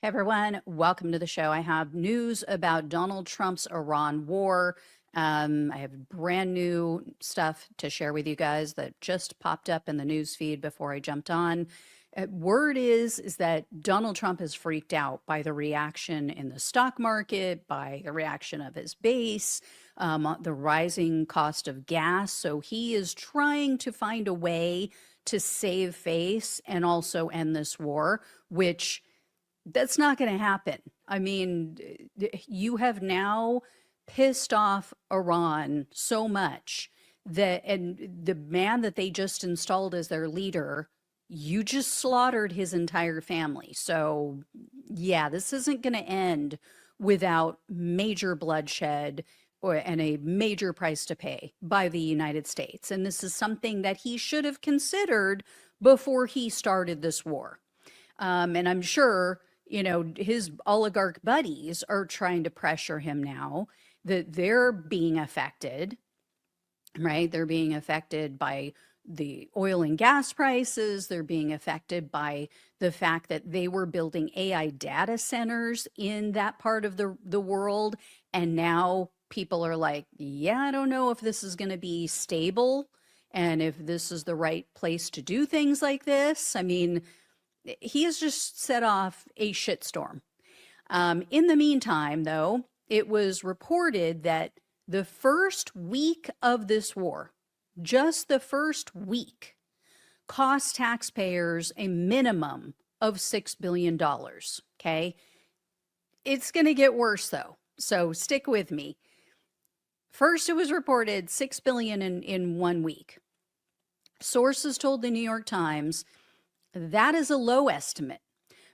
Hey everyone, welcome to the show. I have news about Donald Trump's Iran war. I have brand new stuff to share with you guys that just popped up in the news feed before I jumped on. Word is that Donald Trump is freaked out by the reaction in the stock market, by the reaction of his base, the rising cost of gas. So he is trying to find a way to save face and also end this war, which that's not going to happen. I mean, you have now pissed off Iran so much that, and the man that they just installed as their leader, you just slaughtered his entire family. So, yeah, this isn't going to end without major bloodshed and a major price to pay by the United States. And this is something that he should have considered before he started this war. And I'm sure his oligarch buddies are trying to pressure him now that they're being affected, right? They're being affected by the oil and gas prices. They're being affected by the fact that they were building AI data centers in that part of the world. And now people are like, yeah, I don't know if this is going to be stable and if this is the right place to do things like this. I mean, he has just set off a shitstorm. In the meantime, though, it was reported that the first week of this war, just the first week, cost taxpayers a minimum of $6 billion. Okay. It's going to get worse, though. So stick with me. First, it was reported $6 billion in 1 week. Sources told the New York Times that is a low estimate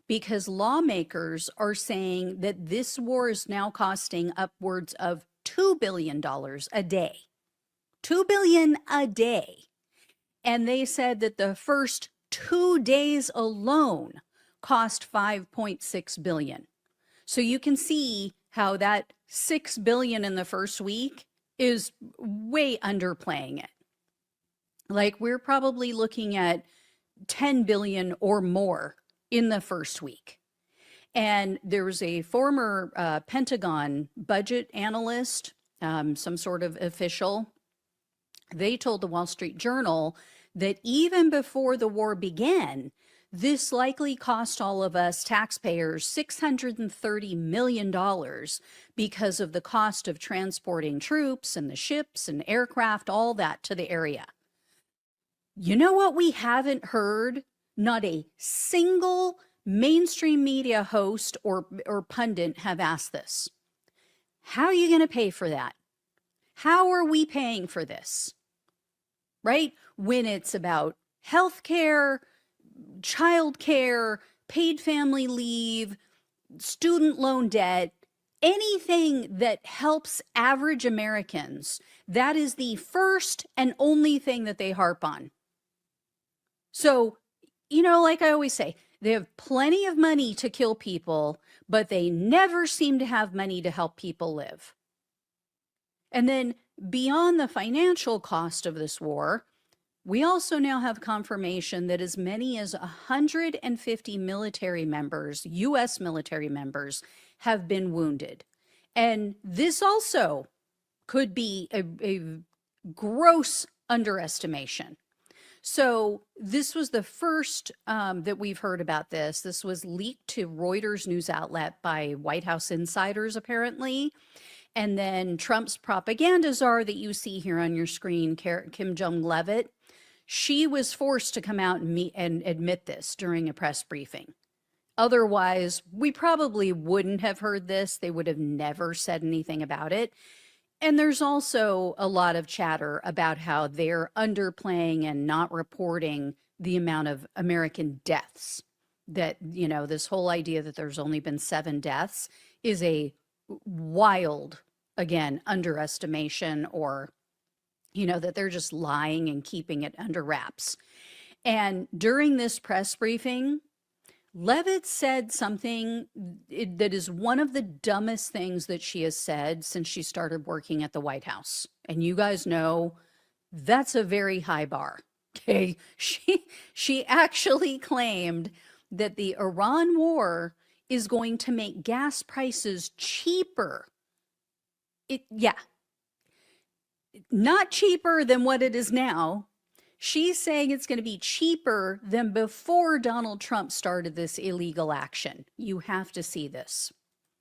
because lawmakers are saying that this war is now costing upwards of $2 billion a day. $2 billion a day. And they said that the first 2 days alone cost $5.6 billion. So you can see how that $6 billion in the first week is way underplaying it. Like we're probably looking at 10 billion or more in the first week. And there was a former Pentagon budget analyst, some sort of official. They told the Wall Street Journal that even before the war began, this likely cost all of us taxpayers $630 million because of the cost of transporting troops and the ships and aircraft, all that to the area. You know what we haven't heard? Not a single mainstream media host or pundit have asked this. How are you going to pay for that? How are we paying for this? Right? When it's about healthcare, childcare, paid family leave, student loan debt, anything that helps average Americans, that is the first and only thing that they harp on. So, like I always say, they have plenty of money to kill people, but they never seem to have money to help people live. And then beyond the financial cost of this war, we also now have confirmation that as many as 150 military members, U.S. military members, have been wounded. And this also could be a gross underestimation. So this was the first that we've heard about this. This was leaked to Reuters news outlet by White House insiders, apparently. And then Trump's propaganda czar that you see here on your screen, Kim Jong-Levitt, she was forced to come out and admit this during a press briefing. Otherwise, we probably wouldn't have heard this. They would have never said anything about it. And there's also a lot of chatter about how they're underplaying and not reporting the amount of American deaths. That, this whole idea that there's only been 7 deaths is a wild, again, underestimation, or, that they're just lying and keeping it under wraps. And during this press briefing, Levitt said something that is one of the dumbest things that she has said since she started working at the White House. And you guys know that's a very high bar. Okay. She actually claimed that the Iran war is going to make gas prices cheaper. Not cheaper than what it is now. She's saying it's going to be cheaper than before Donald Trump started this illegal action. You have to see this.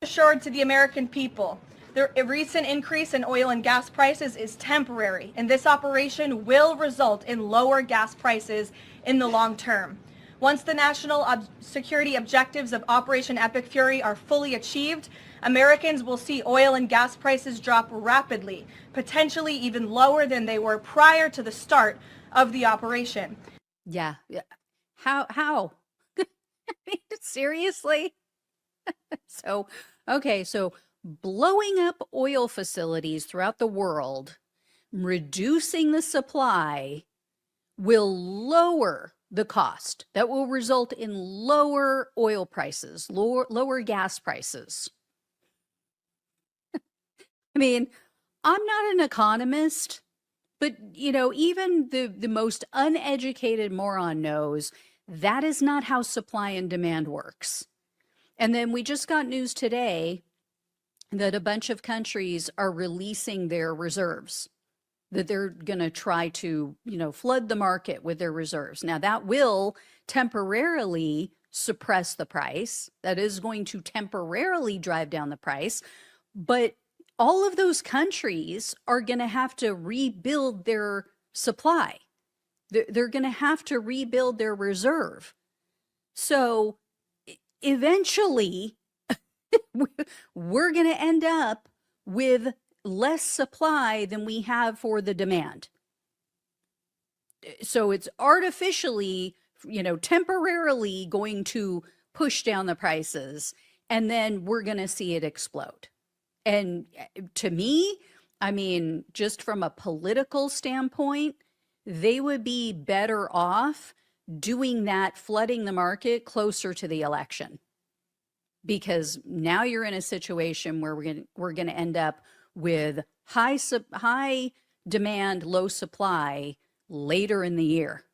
Assured to the American people, the recent increase in oil and gas prices is temporary, and this operation will result in lower gas prices in the long term. Once the national security objectives of Operation Epic Fury are fully achieved, Americans will see oil and gas prices drop rapidly, potentially even lower than they were prior to the start of the operation. Yeah. How? I mean, seriously? So blowing up oil facilities throughout the world, reducing the supply, will lower the cost. That will result in lower oil prices, lower gas prices. I mean, I'm not an economist, but even the most uneducated moron knows that is not how supply and demand works. And then we just got news today that a bunch of countries are releasing their reserves, that they're going to try to, flood the market with their reserves. Now, that will temporarily suppress the price. That is going to temporarily drive down the price. But all of those countries are going to have to rebuild their supply. They're going to have to rebuild their reserve. So eventually, we're going to end up with less supply than we have for the demand. So it's artificially, temporarily going to push down the prices, and then we're going to see it explode. And to me, I mean, just from a political standpoint, they would be better off doing that, flooding the market closer to the election. Because now you're in a situation where we're going to end up with high demand, low supply later in the year.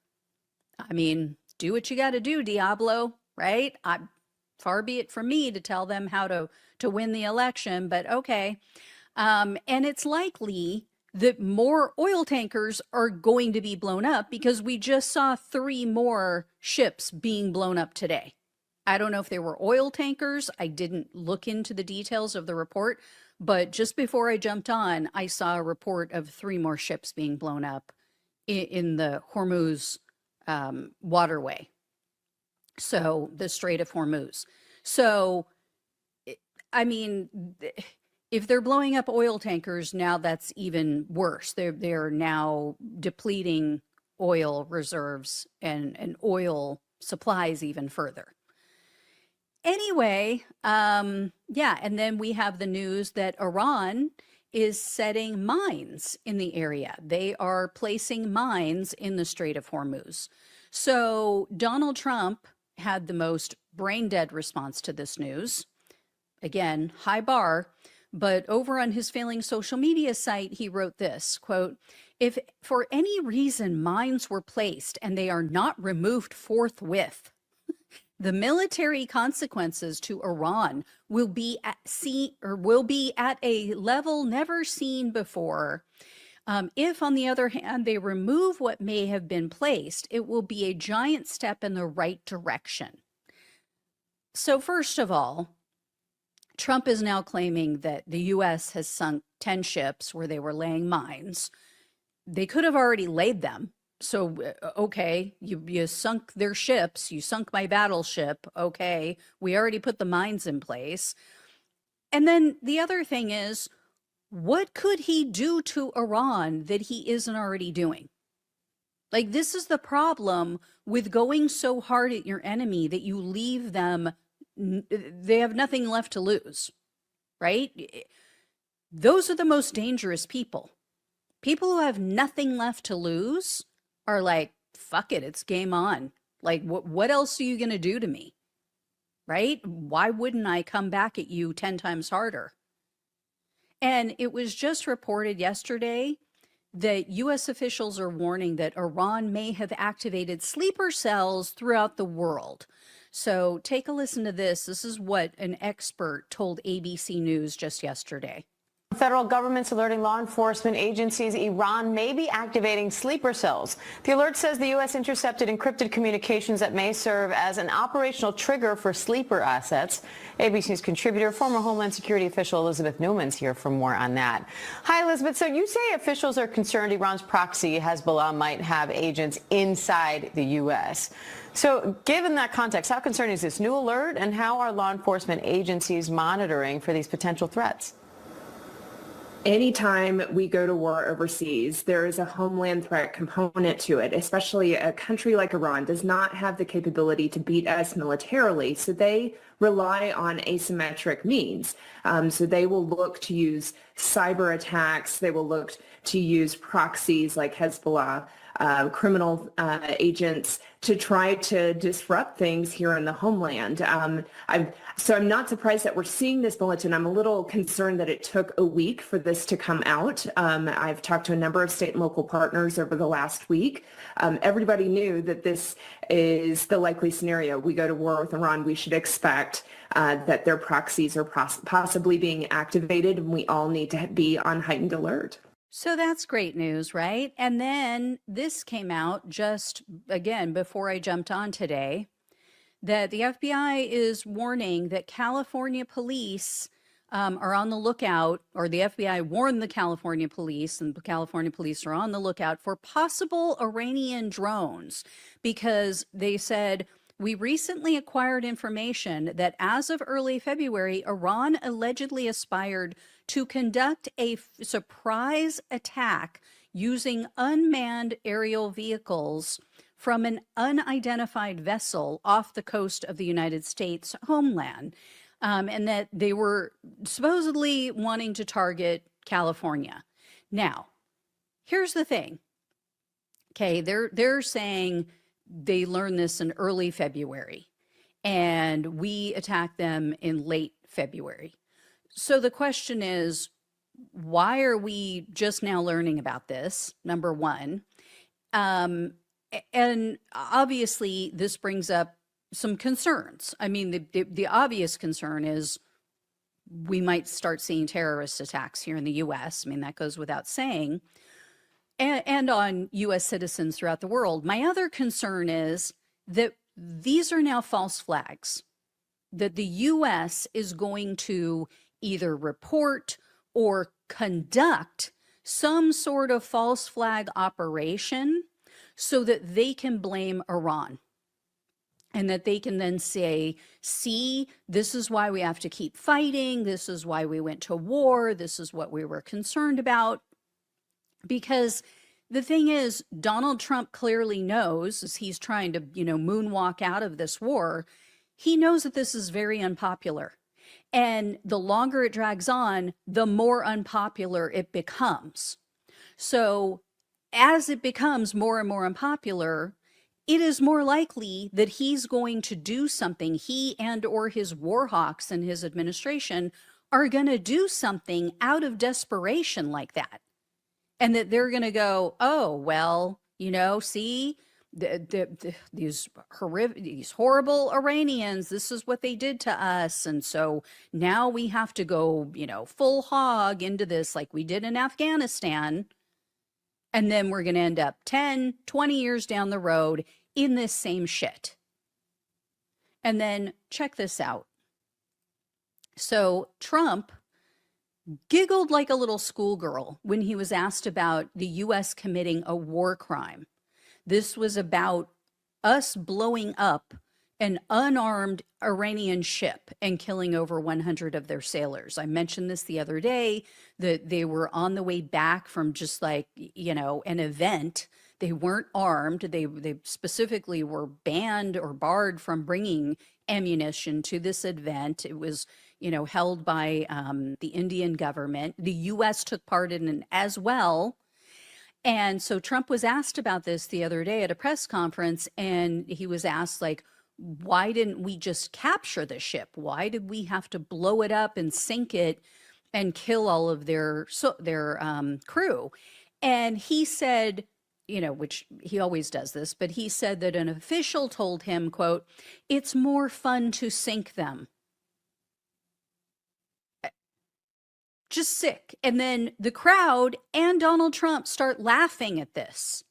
I mean, do what you got to do, Diablo, right? Far be it from me to tell them how to win the election, but okay. And it's likely that more oil tankers are going to be blown up because we just saw 3 more ships being blown up today. I don't know if they were oil tankers. I didn't look into the details of the report, but just before I jumped on, I saw a report of 3 more ships being blown up in the Hormuz waterway. So the Strait of Hormuz. So, I mean, if they're blowing up oil tankers, now that's even worse. They're now depleting oil reserves and oil supplies even further. Anyway, and then we have the news that Iran is setting mines in the area. They are placing mines in the Strait of Hormuz. So Donald Trump had the most brain dead response to this news. Again, high bar, but over on his failing social media site, he wrote this, quote, "If for any reason mines were placed and they are not removed forthwith, the military consequences to Iran will be at a level never seen before. If, on the other hand, they remove what may have been placed, it will be a giant step in the right direction." So first of all, Trump is now claiming that the U.S. has sunk 10 ships where they were laying mines. They could have already laid them. So, okay, you sunk their ships, you sunk my battleship, okay, we already put the mines in place. And then the other thing is, what could he do to Iran that he isn't already doing? Like, this is the problem with going so hard at your enemy that you leave them, they have nothing left to lose, right? Those are the most dangerous people. People who have nothing left to lose are like, fuck it, it's game on. Like, what else are you going to do to me? Right? Why wouldn't I come back at you 10 times harder? And it was just reported yesterday that U.S. officials are warning that Iran may have activated sleeper cells throughout the world. So take a listen to this. This is what an expert told ABC News just yesterday. Federal government's alerting law enforcement agencies Iran may be activating sleeper cells. The alert says the U.S. intercepted encrypted communications that may serve as an operational trigger for sleeper assets. ABC News contributor, former Homeland Security official Elizabeth Newman's here for more on that. Hi, Elizabeth. So you say officials are concerned Iran's proxy, Hezbollah, might have agents inside the U.S. So given that context, how concerning is this new alert, and how are law enforcement agencies monitoring for these potential threats? Anytime we go to war overseas, there is a homeland threat component to it, especially a country like Iran does not have the capability to beat us militarily, so they rely on asymmetric means. So they will look to use cyber attacks, they will look to use proxies like Hezbollah, criminal agents to try to disrupt things here in the homeland. So I'm not surprised that we're seeing this bulletin. I'm a little concerned that it took a week for this to come out. I've talked to a number of state and local partners over the last week. Everybody knew that this is the likely scenario. We go to war with Iran, we should expect that their proxies are possibly being activated, and we all need to be on heightened alert. So that's great news, right? And then this came out just, again, before I jumped on today, that the FBI is warning that California police are on the lookout, or the FBI warned the California police, and the California police are on the lookout for possible Iranian drones, because they said, we recently acquired information that as of early February, Iran allegedly aspired to conduct a surprise attack using unmanned aerial vehicles from an unidentified vessel off the coast of the United States homeland, and that they were supposedly wanting to target California. Now, here's the thing. Okay, they're saying they learned this in early February, and we attacked them in late February. So the question is, why are we just now learning about this? Number one. And obviously, this brings up some concerns. I mean, the obvious concern is we might start seeing terrorist attacks here in the U.S. I mean, that goes without saying. And on U.S. citizens throughout the world. My other concern is that these are now false flags, that the U.S. is going to either report or conduct some sort of false flag operation so that they can blame Iran. And that they can then say, see, this is why we have to keep fighting. This is why we went to war. This is what we were concerned about. Because the thing is, Donald Trump clearly knows, as he's trying to, moonwalk out of this war, he knows that this is very unpopular. And the longer it drags on, the more unpopular it becomes. So as it becomes more and more unpopular, it is more likely that he's going to do something. He and or his war hawks and his administration are going to do something out of desperation like that. And that they're going to go, oh, well, see, these horrible Iranians, this is what they did to us. And so now we have to go, full hog into this like we did in Afghanistan. And then we're going to end up 10, 20 years down the road in this same shit. And then check this out. So Trump giggled like a little schoolgirl when he was asked about the U.S. committing a war crime. This was about us blowing up an unarmed Iranian ship and killing over 100 of their sailors. I mentioned this the other day, that they were on the way back from just like, an event. They weren't armed. They specifically were banned or barred from bringing ammunition to this event. It was, held by the Indian government. The U.S. took part in it as well. And so Trump was asked about this the other day at a press conference, and he was asked, like, why didn't we just capture the ship? Why did we have to blow it up and sink it and kill all of their crew? And he said, you know, which he always does this, but he said that an official told him, quote, "It's more fun to sink them." Just sick. And then the crowd and Donald Trump start laughing at this.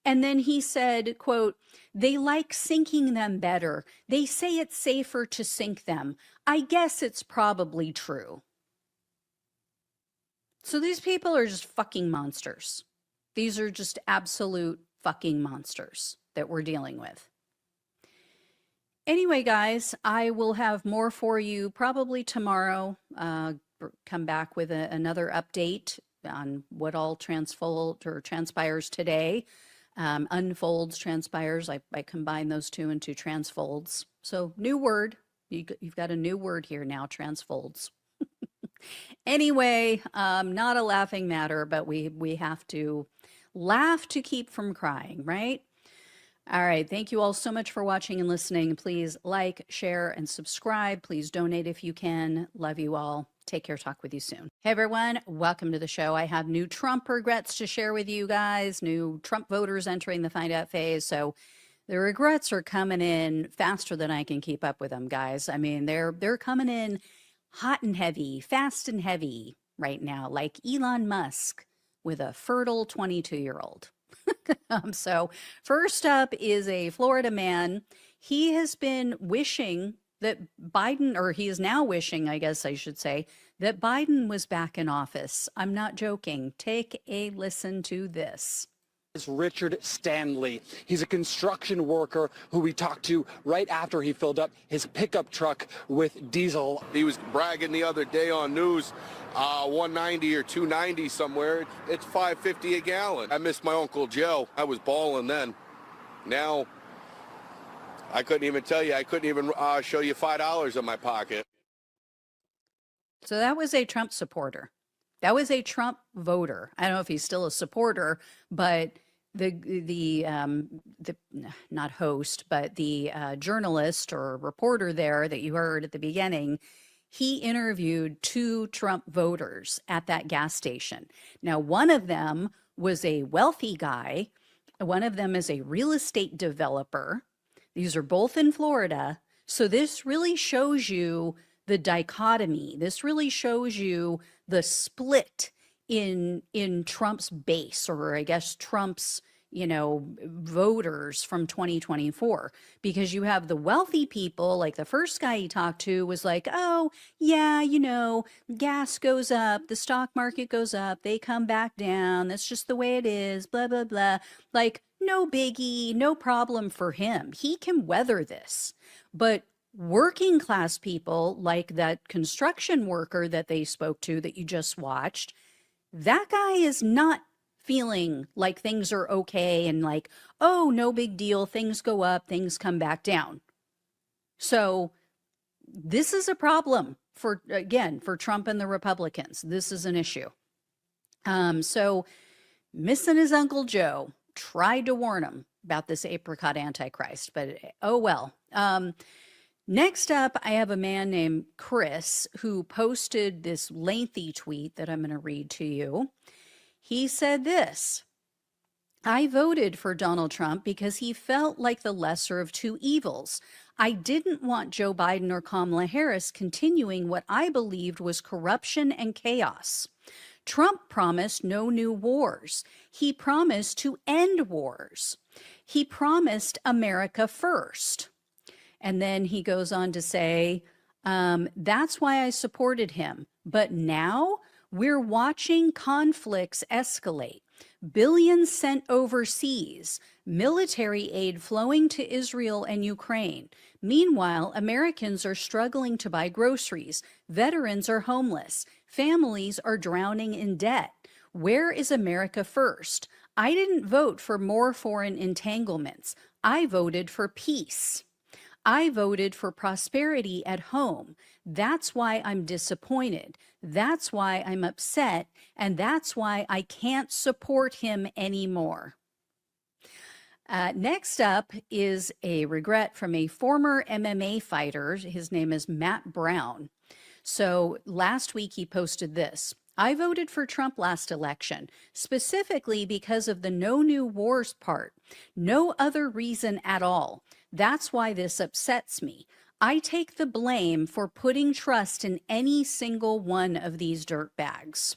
And then he said, quote, "They like sinking them better. They say it's safer to sink them. I guess it's probably true." So these people are just fucking monsters. These are just absolute fucking monsters that we're dealing with. Anyway, guys, I will have more for you probably tomorrow. Come back with another update on what all transpires today. Unfolds, transpires. I combine those two into transfolds. So new word. You've got a new word here now, transfolds. Anyway, not a laughing matter, but we have to laugh to keep from crying, right? All right. Thank you all so much for watching and listening. Please like, share, and subscribe. Please donate if you can. Love you all. Take care. Talk with you soon. Hey, everyone. Welcome to the show. I have new Trump regrets to share with you guys. New Trump voters entering the find out phase. So the regrets are coming in faster than I can keep up with them, guys. I mean, they're coming in hot and heavy, fast and heavy right now, like Elon Musk with a fertile 22-year-old. So first up is a Florida man. He has been wishing that Biden, or he is now wishing, I guess I should say, that Biden was back in office. I'm not joking. Take a listen to this. Is Richard Stanley. He's a construction worker who we talked to right after he filled up his pickup truck with diesel. He was bragging the other day on news, 190 or 290 somewhere. It's $5.50 a gallon. I miss my Uncle Joe. I was balling then. Now, I couldn't even tell you. I couldn't even show you $5 in my pocket. So that was a Trump supporter. That was a Trump voter. I don't know if he's still a supporter, but the not host, but the journalist or reporter there that you heard at the beginning, he interviewed 2 Trump voters at that gas station. Now, one of them was a wealthy guy. One of them is a real estate developer. These are both in Florida. So this really shows you the dichotomy. This really shows you the split in Trump's base, or I guess Trump's, voters from 2024, because you have the wealthy people, like the first guy he talked to was like, "Oh yeah, gas goes up, the stock market goes up, they come back down. That's just the way it is, blah, blah, blah." Like, no biggie, no problem for him. He can weather this. But working class people, like that construction worker that they spoke to that you just watched, that guy is not feeling like things are okay and like, oh, no big deal, things go up, things come back down. So this is a problem for Trump and the Republicans. This is an issue. So missing his Uncle Joe, tried to warn him about this apricot antichrist, but oh well. Next up, I have a man named Chris who posted this lengthy tweet that I'm going to read to you. He said this: "I voted for Donald Trump because he felt like the lesser of 2 evils. I didn't want Joe Biden or Kamala Harris continuing what I believed was corruption and chaos. Trump promised no new wars. He promised to end wars. He promised America first." And then he goes on to say, "That's why I supported him. But now we're watching conflicts escalate. Billions sent overseas, military aid flowing to Israel and Ukraine. Meanwhile, Americans are struggling to buy groceries. Veterans are homeless. Families are drowning in debt. Where is America first? I didn't vote for more foreign entanglements. I voted for peace. I voted for prosperity at home. That's why I'm disappointed. That's why I'm upset. And that's why I can't support him anymore." Next up is a regret from a former MMA fighter. His name is Matt Brown. So last week he posted this: I voted for Trump last election, specifically because of the no new wars part. No other reason at all. That's why this upsets me. I take the blame for putting trust in any single one of these dirtbags.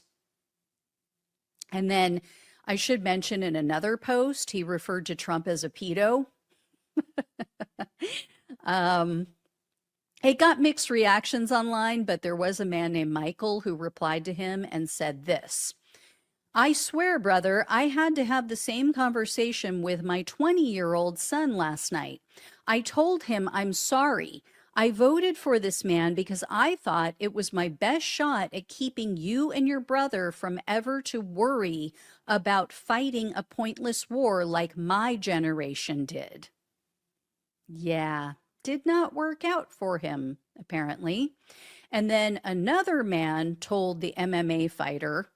And then I should mention in another post, he referred to Trump as a pedo. It got mixed reactions online, but there was a man named Michael who replied to him and said this: I swear, brother, I had to have the same conversation with my 20-year-old son last night. I told him I'm sorry. I voted for this man because I thought it was my best shot at keeping you and your brother from ever to worry about fighting a pointless war like my generation did. Yeah, did not work out for him, apparently. And then another man told the MMA fighter,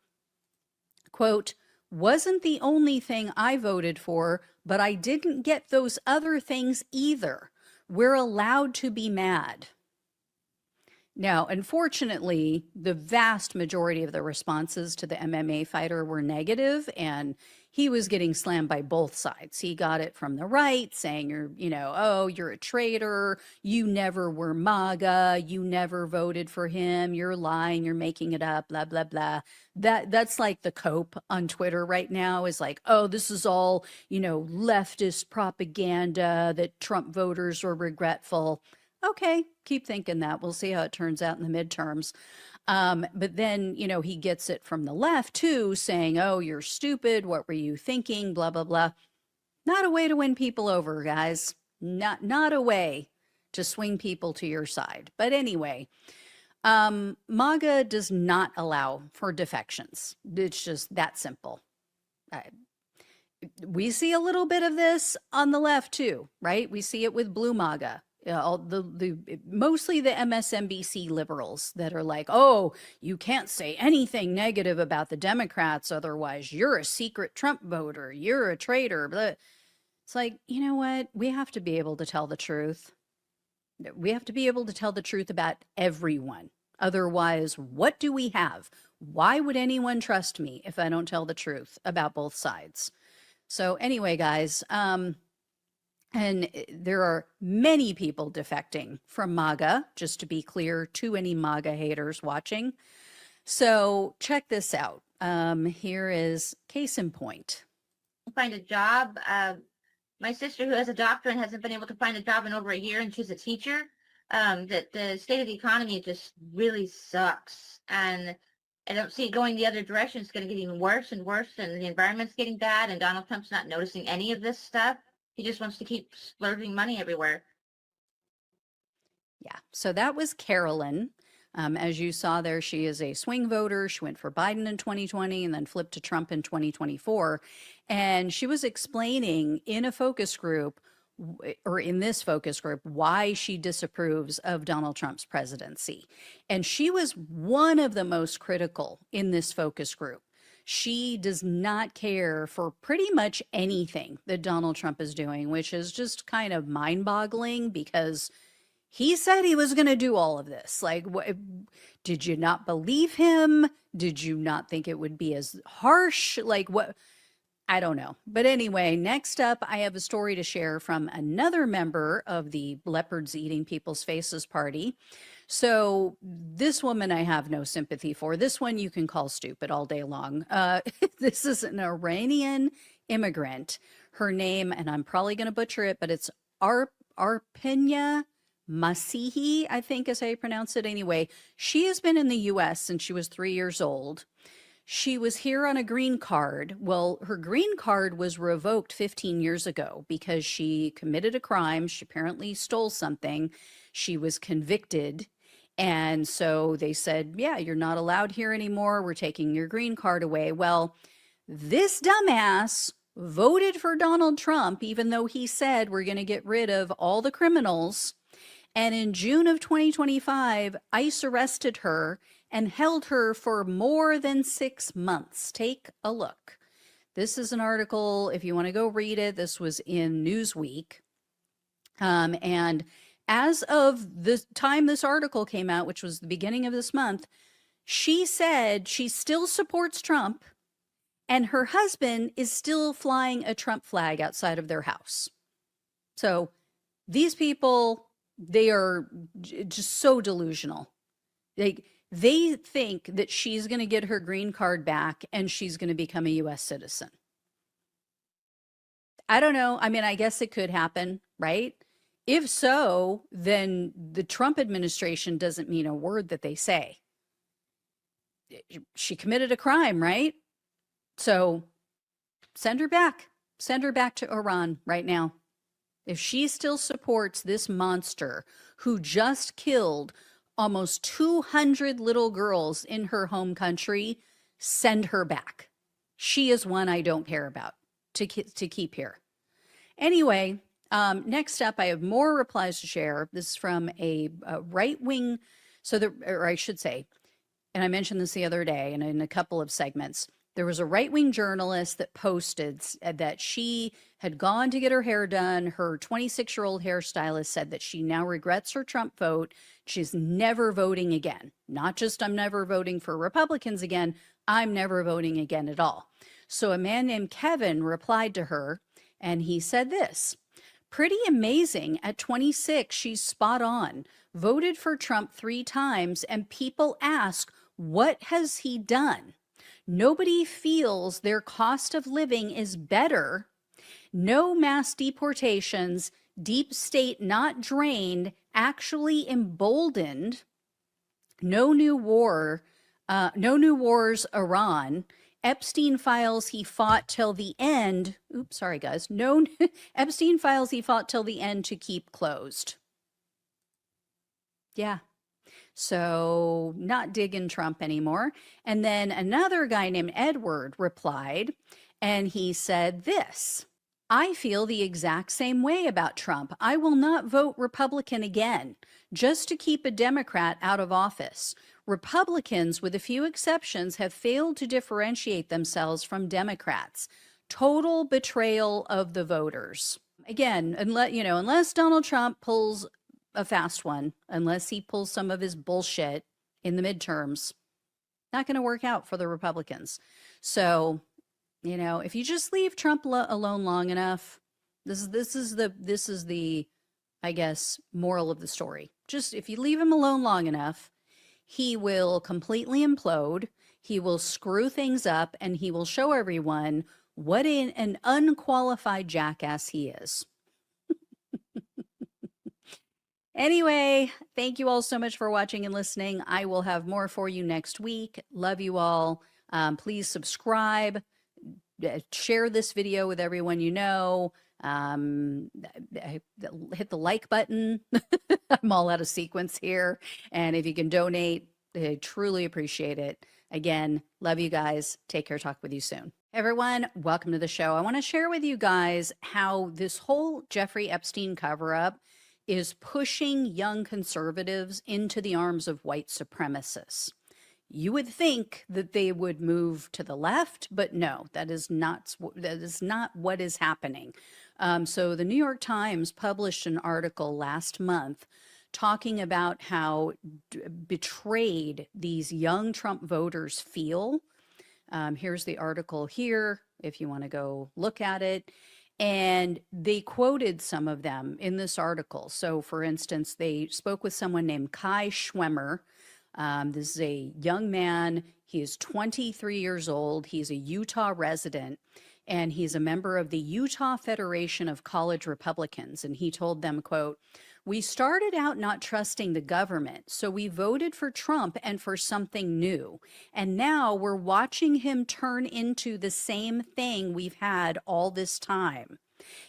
quote, wasn't the only thing I voted for, but I didn't get those other things either. We're allowed to be mad. Now, unfortunately, the vast majority of the responses to the MMA fighter were negative, and he was getting slammed by both sides. He got it from the right, saying you're a traitor, you never were MAGA, you never voted for him, you're lying, you're making it up, blah, blah, blah. That's like the cope on Twitter right now, is like, oh, this is all, leftist propaganda that Trump voters were regretful. Okay, keep thinking that. We'll see how it turns out in the midterms. But then, he gets it from the left too, saying, oh, you're stupid. What were you thinking? Blah, blah, blah. Not a way to win people over, guys. Not a way to swing people to your side. But anyway, MAGA does not allow for defections. It's just that simple. We see a little bit of this on the left too, right? We see it with Blue MAGA. Mostly the MSNBC liberals that are like, oh, you can't say anything negative about the Democrats, otherwise you're a secret Trump voter, you're a traitor. But it's like, you know what? We have to be able to tell the truth. We have to be able to tell the truth about everyone. Otherwise, what do we have? Why would anyone trust me if I don't tell the truth about both sides? So anyway, guys, and there are many people defecting from MAGA, just to be clear to any MAGA haters watching. So check this out. Here is case in point. Find a job. My sister, who has a doctorate, hasn't been able to find a job in over a year, and she's a teacher. That the state of the economy just really sucks, and I don't see it going the other direction. It's going to get even worse and worse, and the environment's getting bad, and Donald Trump's not noticing any of this stuff. He just wants to keep splurging money everywhere. Yeah, so that was Carolyn. As you saw there, she is a swing voter. She went for Biden in 2020 and then flipped to Trump in 2024. And she was explaining in a focus group, or in this focus group, why she disapproves of Donald Trump's presidency. And she was one of the most critical in this focus group. She does not care for pretty much anything that Donald Trump is doing, which is just kind of mind-boggling because he said he was going to do all of this. Like, did you not believe him? Did you not think it would be as harsh? Like, what? I don't know. But anyway, next up, I have a story to share from another member of the Leopards Eating People's Faces party. So this woman I have no sympathy for. This one you can call stupid all day long. This is an Iranian immigrant. Her name, and I'm probably going to butcher it, but it's Arpenia Masihi, I think is how you pronounce it. Anyway, she has been in the U.S. since she was 3 years old. She was here on a green card. Well, her green card was revoked 15 years ago because she committed a crime. She apparently stole something. She was convicted. And so they said, yeah, you're not allowed here anymore. We're taking your green card away. Well, this dumbass voted for Donald Trump, even though he said we're going to get rid of all the criminals. And in June of 2025, ICE arrested her and held her for more than 6 months. Take a look. This is an article, if you want to go read it, this was in Newsweek. And as of the time this article came out, which was the beginning of this month, She said she still supports Trump, and her husband is still flying a Trump flag outside of their house. So these people, they are just so delusional. They think that she's going to get her green card back and she's going to become a U.S. citizen. I don't know. I mean, I guess it could happen, right? If so, then the Trump administration doesn't mean a word that they say. She committed a crime, right? So send her back. Send her back to Iran right now. If she still supports this monster who just killed almost 200 little girls in her home country, send her back. She is one I don't care about to keep here. Anyway, next up, I have more replies to share. This is from a right-wing, or I should say, and I mentioned this the other day and in a couple of segments, there was a right-wing journalist that posted that she had gone to get her hair done. Her 26-year-old hairstylist said that she now regrets her Trump vote. She's never voting again. Not just I'm never voting for Republicans again, I'm never voting again at all. So a man named Kevin replied to her, and he said this: pretty amazing. At 26, she's spot on. Voted for Trump 3 times, and people ask, what has he done? Nobody feels their cost of living is better. No mass deportations, deep state not drained, actually emboldened. No new wars, Iran. Epstein files he fought till the end. Oops, sorry guys. No, Epstein files he fought till the end to keep closed. Yeah. So not digging Trump anymore. And then another guy named Edward replied, and he said this: I feel the exact same way about Trump. I will not vote Republican again, just to keep a Democrat out of office. Republicans, with a few exceptions, have failed to differentiate themselves from Democrats. Total betrayal of the voters. Again, unless Donald Trump pulls a fast one, unless he pulls some of his bullshit in the midterms, not going to work out for the Republicans. So, if you just leave Trump alone long enough, this is the, I guess, moral of the story. Just if you leave him alone long enough, he will completely implode. He will screw things up, and he will show everyone what an unqualified jackass he is. Anyway, thank you all so much for watching and listening. I will have more for you next week. Love you all. Please subscribe, share this video with everyone you know. Hit the like button. I'm all out of sequence here. And if you can donate, I truly appreciate it. Again, love you guys. Take care. Talk with you soon. Everyone, welcome to the show. I want to share with you guys how this whole Jeffrey Epstein cover-up is pushing young conservatives into the arms of white supremacists. You would think that they would move to the left, but no, that is not what is happening. So the New York Times published an article last month talking about how betrayed these young Trump voters feel. Here's the article here, if you want to go look at it. And they quoted some of them in this article. So, for instance, they spoke with someone named Kai Schwemmer. This is a young man. He is 23 years old. He's a Utah resident, and he's a member of the Utah Federation of College Republicans. And he told them, quote, "We started out not trusting the government, so we voted for Trump and for something new. And now we're watching him turn into the same thing we've had all this time.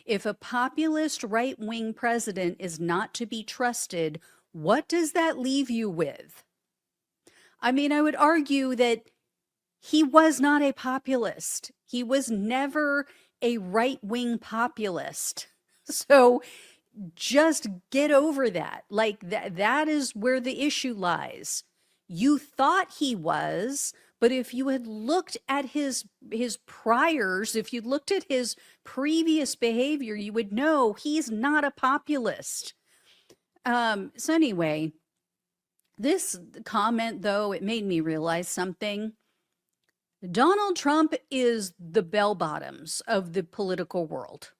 If a populist right-wing president is not to be trusted, what does that leave you with?" I mean, I would argue that he was not a populist. He was never a right-wing populist. So just get over that. Like that is where the issue lies. You thought he was, but if you had looked at his priors, if you looked at his previous behavior, you would know he's not a populist. So anyway, This comment, though, it made me realize something. Donald Trump is the bell bottoms of the political world.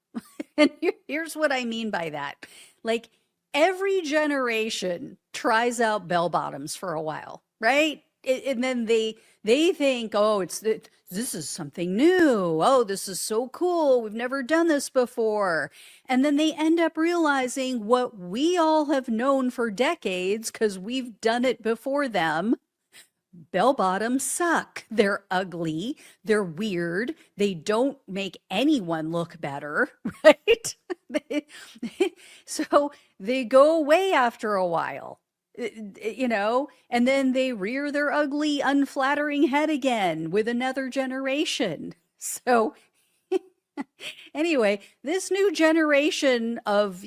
And here's what I mean by that. Like, every generation tries out bell bottoms for a while, right? And then they think, oh, this is something new. Oh, this is so cool. We've never done this before. And then they end up realizing what we all have known for decades because we've done it before them. Bell bottoms suck. They're ugly. They're weird. They don't make anyone look better, right? So they go away after a while, and then they rear their ugly, unflattering head again with another generation. So anyway, this new generation of,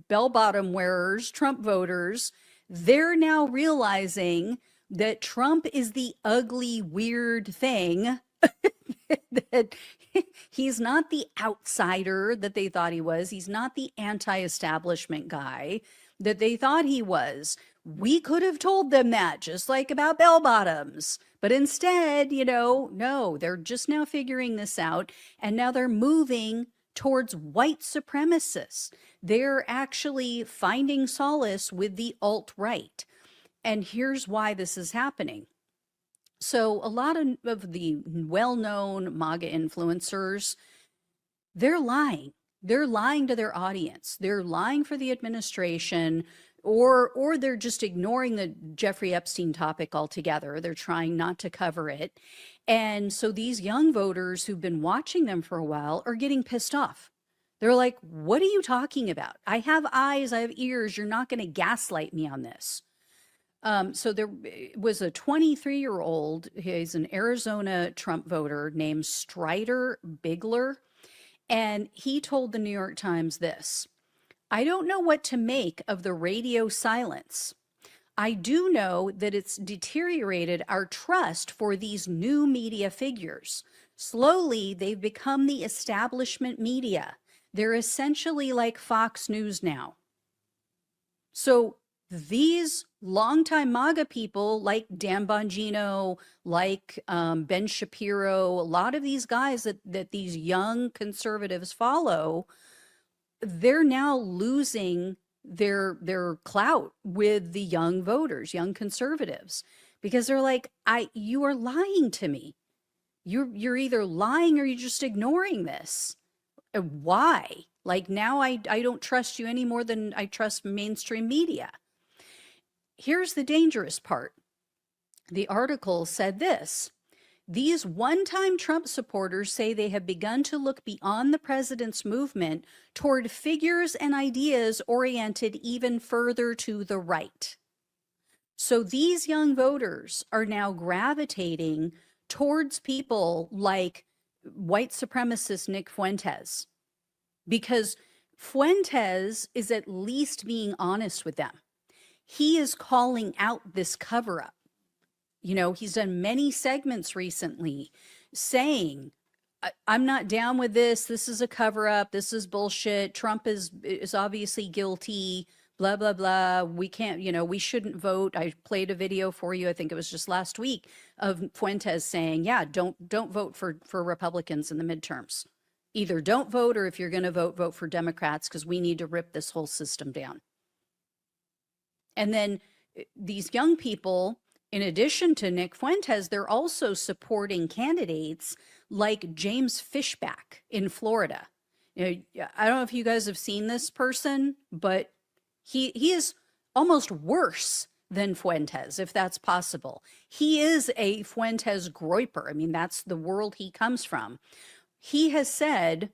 bell bottom wearers, Trump voters, they're now realizing that Trump is the ugly, weird thing, that he's not the outsider that they thought he was. He's not the anti-establishment guy that they thought he was. We could have told them that, just like about bell bottoms. But instead, no, they're just now figuring this out. And now they're moving towards white supremacists. They're actually finding solace with the alt-right. And here's why this is happening. So a lot of the well-known MAGA influencers, they're lying. They're lying to their audience. They're lying for the administration, or they're just ignoring the Jeffrey Epstein topic altogether. They're trying not to cover it. And so these young voters who've been watching them for a while are getting pissed off. They're like, what are you talking about? I have eyes, I have ears. You're not going to gaslight me on this. So there was a 23-year-old, he's an Arizona Trump voter named Strider Bigler, and he told the New York Times this: I don't know what to make of the radio silence. I do know that it's deteriorated our trust for these new media figures. Slowly, they've become the establishment media. They're essentially like Fox News now. So these longtime MAGA people like Dan Bongino, like Ben Shapiro, a lot of these guys that these young conservatives follow, they're now losing their clout with the young voters, young conservatives, because they're like, you are lying to me. You're either lying or you're just ignoring this. Why? Like, now I don't trust you any more than I trust mainstream media. Here's the dangerous part. The article said this: these one-time Trump supporters say they have begun to look beyond the president's movement toward figures and ideas oriented even further to the right. So these young voters are now gravitating towards people like white supremacist Nick Fuentes, because Fuentes is at least being honest with them. He is calling out this cover-up. He's done many segments recently saying, I'm not down with this. This is a cover-up. This is bullshit. Trump is obviously guilty, blah, blah, blah. We can't, we shouldn't vote. I played a video for you, I think it was just last week, of Fuentes saying, yeah, don't vote for Republicans in the midterms. Either don't vote, or if you're going to vote for Democrats, because we need to rip this whole system down. And then these young people, in addition to Nick Fuentes, they're also supporting candidates like James Fishback in Florida. I don't know if you guys have seen this person, but he is almost worse than Fuentes, if that's possible. He is a Fuentes groyper. I mean, that's the world he comes from. He has said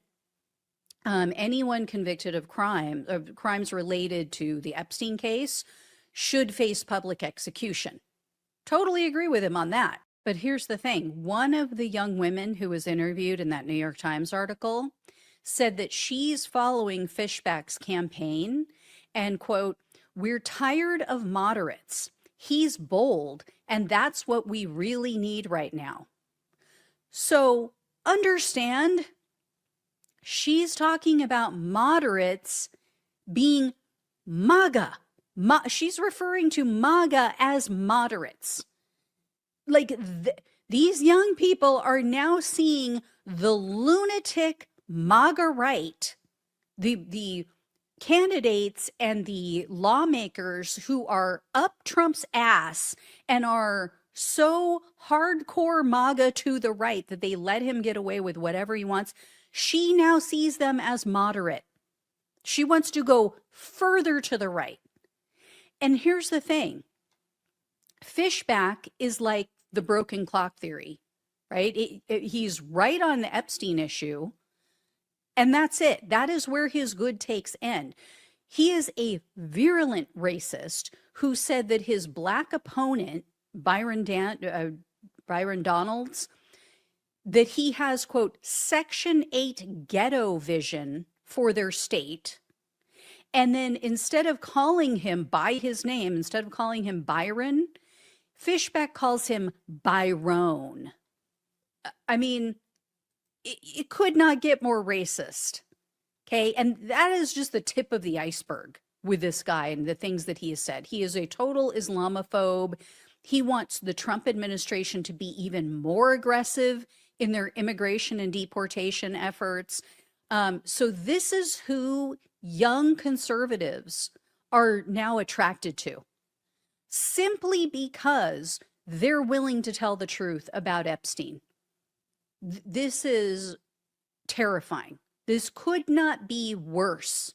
anyone convicted of crimes related to the Epstein case should face public execution. Totally agree with him on that. But here's the thing. One of the young women who was interviewed in that New York Times article said that she's following Fishback's campaign and, quote, we're tired of moderates. He's bold, and that's what we really need right now. So understand, she's talking about moderates being MAGA She's referring to MAGA as moderates. Like these young people are now seeing the lunatic MAGA right, the candidates and the lawmakers who are up Trump's ass and are so hardcore MAGA to the right that they let him get away with whatever he wants. She now sees them as moderate. She wants to go further to the right. And here's the thing. Fishback is like the broken clock theory, right? He's right on the Epstein issue, and that's it. That is where his good takes end. He is a virulent racist who said that his black opponent, Byron Donalds, that he has, quote, Section 8 ghetto vision for their state. And then instead of calling him by his name, instead of calling him Byron, Fishback calls him Byron. I mean, it could not get more racist. Okay. And that is just the tip of the iceberg with this guy and the things that he has said. He is a total Islamophobe. He wants the Trump administration to be even more aggressive in their immigration and deportation efforts. So this is who young conservatives are now attracted to, simply because they're willing to tell the truth about Epstein. This is terrifying. This could not be worse.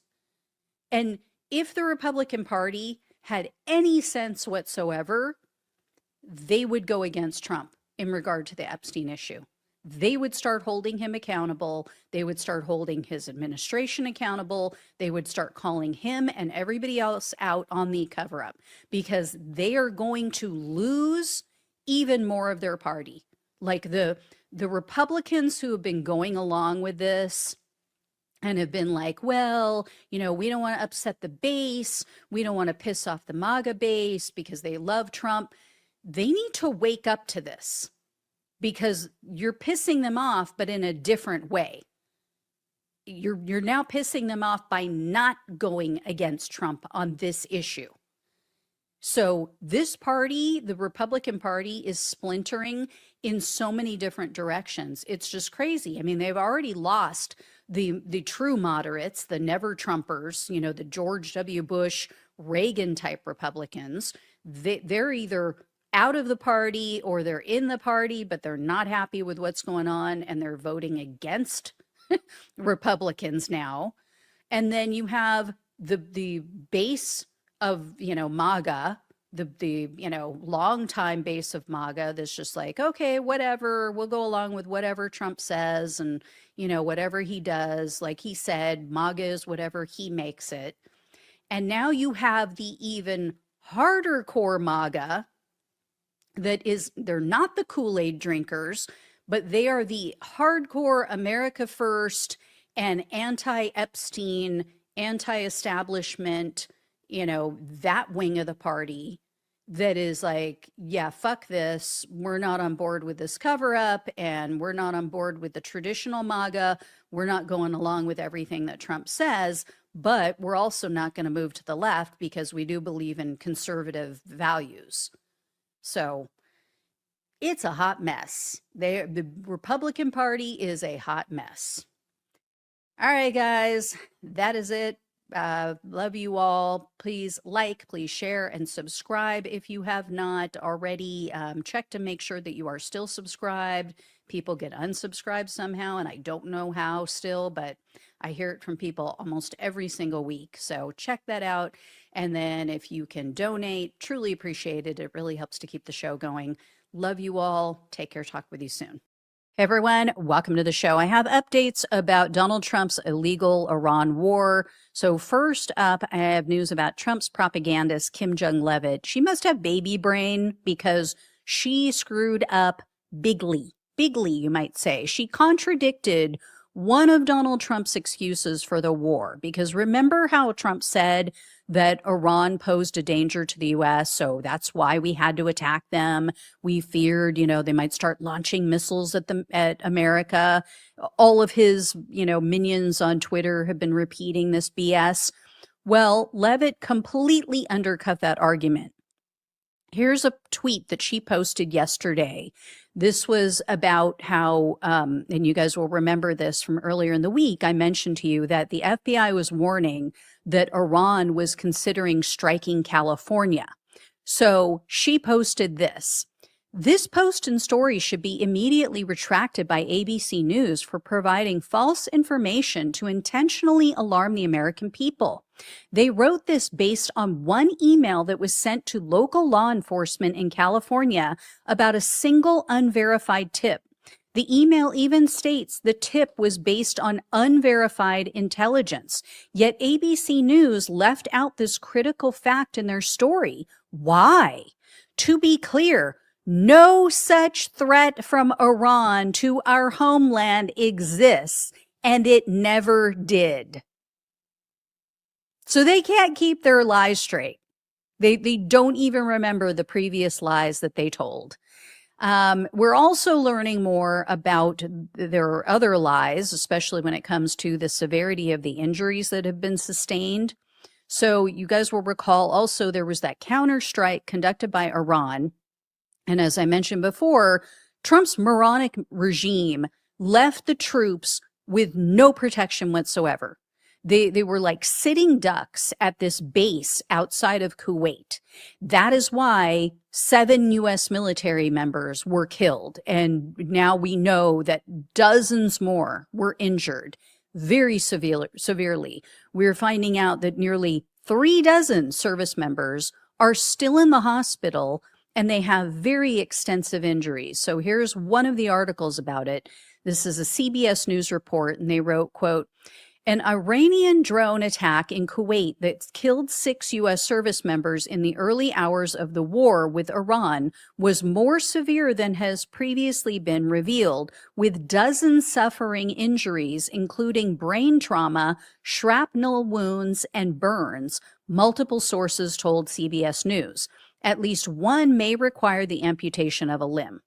And if the Republican Party had any sense whatsoever, they would go against Trump in regard to the Epstein issue. They would start holding him accountable. They would start holding his administration accountable. They would start calling him and everybody else out on the cover up, because they are going to lose even more of their party. Like the Republicans who have been going along with this and have been like, well, you know, we don't want to upset the base. We don't want to piss off the MAGA base because they love Trump. They need to wake up to this, because you're pissing them off, but in a different way. You're now pissing them off by not going against Trump on this issue. So this party, the Republican Party, is splintering in so many different directions. It's just crazy. I mean, they've already lost the true moderates, the never Trumpers, you know, the George W. Bush, Reagan type Republicans. They're either out of the party or they're in the party, but they're not happy with what's going on and they're voting against Republicans now. And then you have the base of, you know, MAGA, the you know, longtime base of MAGA that's just like, okay, whatever, we'll go along with whatever Trump says and, you know, whatever he does. Like he said, MAGA is whatever he makes it. And now you have the even harder core MAGA that is, they're not the Kool-Aid drinkers, but they are the hardcore America First and anti-Epstein, anti-establishment, you know, that wing of the party that is like, yeah, fuck this. We're not on board with this cover up, and we're not on board with the traditional MAGA. We're not going along with everything that Trump says, but we're also not going to move to the left because we do believe in conservative values. So it's a hot mess. The Republican Party is a hot mess. All right, guys, that is it. Love you all. Please like, please share, and subscribe if you have not already. Check to make sure that you are still subscribed. People get unsubscribed somehow, and I don't know how still, but I hear it from people almost every single week. So check that out. And then if you can donate, truly appreciate it. It really helps to keep the show going. Love you all. Take care. Talk with you soon. Hey everyone, welcome to the show. I have updates about Donald Trump's illegal Iran war. So first up, I have news about Trump's propagandist, Kim Jong-levitt. She must have baby brain because she screwed up bigly, you might say. She contradicted one of Donald Trump's excuses for the war, because remember how Trump said that Iran posed a danger to the U.S., so that's why we had to attack them. We feared, you know, they might start launching missiles at America. All of his, you know, minions on Twitter have been repeating this BS. Well, Levitt completely undercut that argument. Here's a tweet that she posted yesterday. This was about how, and you guys will remember this from earlier in the week, I mentioned to you that the FBI was warning that Iran was considering striking California. So she posted this. This post and story should be immediately retracted by ABC News for providing false information to intentionally alarm the American people. They wrote this based on one email that was sent to local law enforcement in California about a single unverified tip. The email even states the tip was based on unverified intelligence, yet ABC News left out this critical fact in their story. Why? To be clear, no such threat from Iran to our homeland exists, and it never did. So they can't keep their lies straight. They don't even remember the previous lies that they told. We're also learning more about their other lies, especially when it comes to the severity of the injuries that have been sustained. So you guys will recall also there was that counterstrike conducted by Iran. And as I mentioned before, Trump's moronic regime left the troops with no protection whatsoever. They were like sitting ducks at this base outside of Kuwait. That is why 7 U.S. military members were killed. And now we know that dozens more were injured very severely. We're finding out that nearly 3 dozen service members are still in the hospital and they have very extensive injuries. So here's one of the articles about it. This is a CBS News report, and they wrote, quote, an Iranian drone attack in Kuwait that killed 6 U.S. service members in the early hours of the war with Iran was more severe than has previously been revealed, with dozens suffering injuries, including brain trauma, shrapnel wounds, and burns, multiple sources told CBS News. At least one may require the amputation of a limb.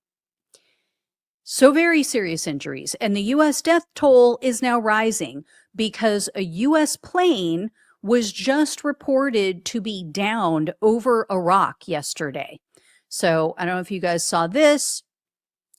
So very serious injuries. And the U.S. death toll is now rising because a U.S. plane was just reported to be downed over Iraq yesterday. So I don't know if you guys saw this,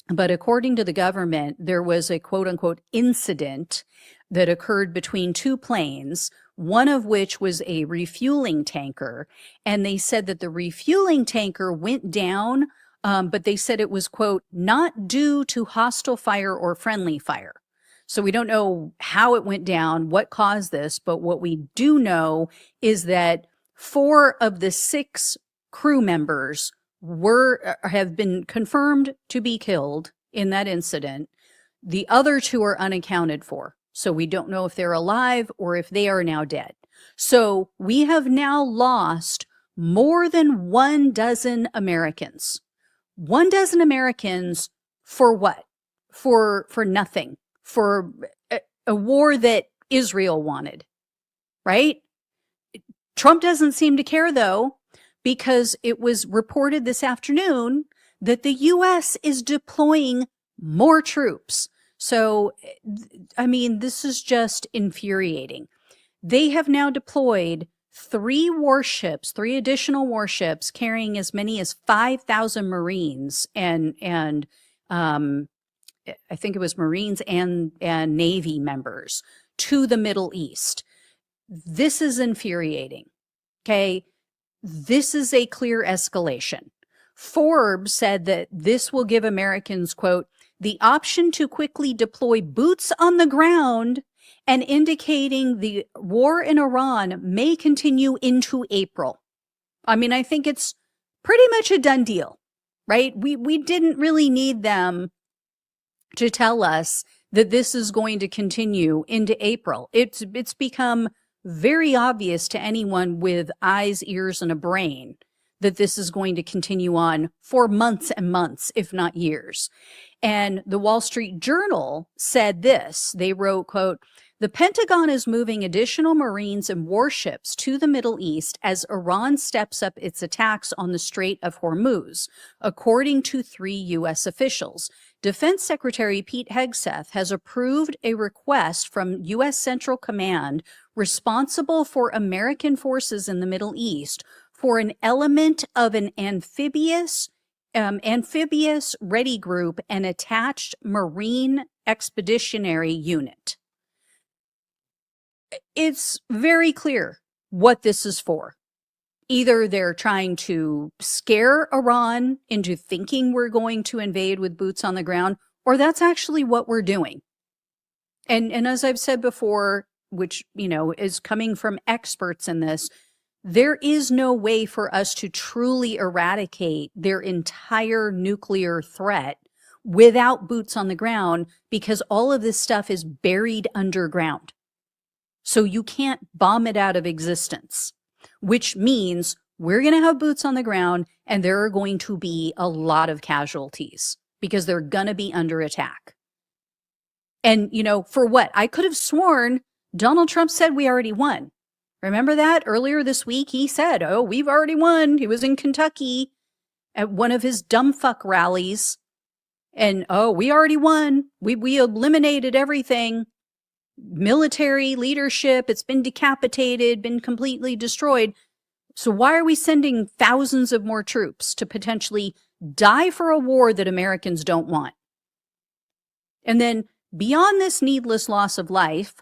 but according to the government, there was a quote unquote incident that occurred between 2 planes, one of which was a refueling tanker. And they said that the refueling tanker went down, but they said it was, quote, not due to hostile fire or friendly fire. So we don't know how it went down, what caused this, but what we do know is that 4 of the 6 crew members have been confirmed to be killed in that incident. The other 2 are unaccounted for. So we don't know if they're alive or if they are now dead. So we have now lost more than 1 dozen Americans. 1 dozen Americans for what? For nothing. For a war that Israel wanted, right? Trump doesn't seem to care, though, because it was reported this afternoon that the U.S. is deploying more troops. So, I mean, this is just infuriating. They have now deployed 3 warships, 3 additional warships carrying as many as 5,000 Marines and I think it was Marines and Navy members to the Middle East. This is infuriating. Okay. This is a clear escalation. Forbes said that this will give Americans, quote, the option to quickly deploy boots on the ground, and indicating the war in Iran may continue into April. I mean, I think it's pretty much a done deal, right? We didn't really need them to tell us that this is going to continue into April. It's become very obvious to anyone with eyes, ears, and a brain that this is going to continue on for months and months, if not years. And the Wall Street Journal said this. They wrote, quote, The Pentagon is moving additional Marines and warships to the Middle East as Iran steps up its attacks on the Strait of Hormuz, according to 3 U.S. officials. Defense Secretary Pete Hegseth has approved a request from U.S. Central Command responsible for American forces in the Middle East for an element of an amphibious ready group and attached Marine expeditionary unit. It's very clear what this is for. Either they're trying to scare Iran into thinking we're going to invade with boots on the ground, or that's actually what we're doing. And as I've said before, which, is coming from experts in this, there is no way for us to truly eradicate their entire nuclear threat without boots on the ground, because all of this stuff is buried underground. So you can't bomb it out of existence, which means we're going to have boots on the ground and there are going to be a lot of casualties because they're going to be under attack. And, for what? I could have sworn Donald Trump said we already won. Remember that earlier this week? He said, oh, we've already won. He was in Kentucky at one of his dumb fuck rallies. And, oh, we already won. We eliminated everything. Military leadership, it's been decapitated, been completely destroyed. So why are we sending thousands of more troops to potentially die for a war that Americans don't want? And then beyond this needless loss of life,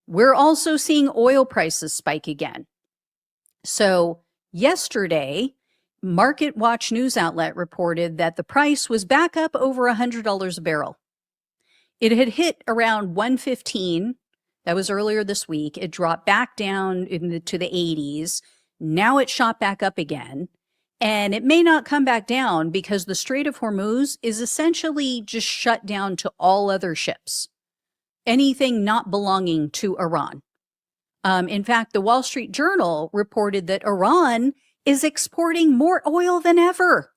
we're also seeing oil prices spike again. So yesterday, Market Watch news outlet reported that the price was back up over $100 a barrel. It had hit around 115. That was earlier this week. It dropped back down to the 80s. Now it shot back up again. And it may not come back down because the Strait of Hormuz is essentially just shut down to all other ships. Anything not belonging to Iran. In fact, the Wall Street Journal reported that Iran is exporting more oil than ever.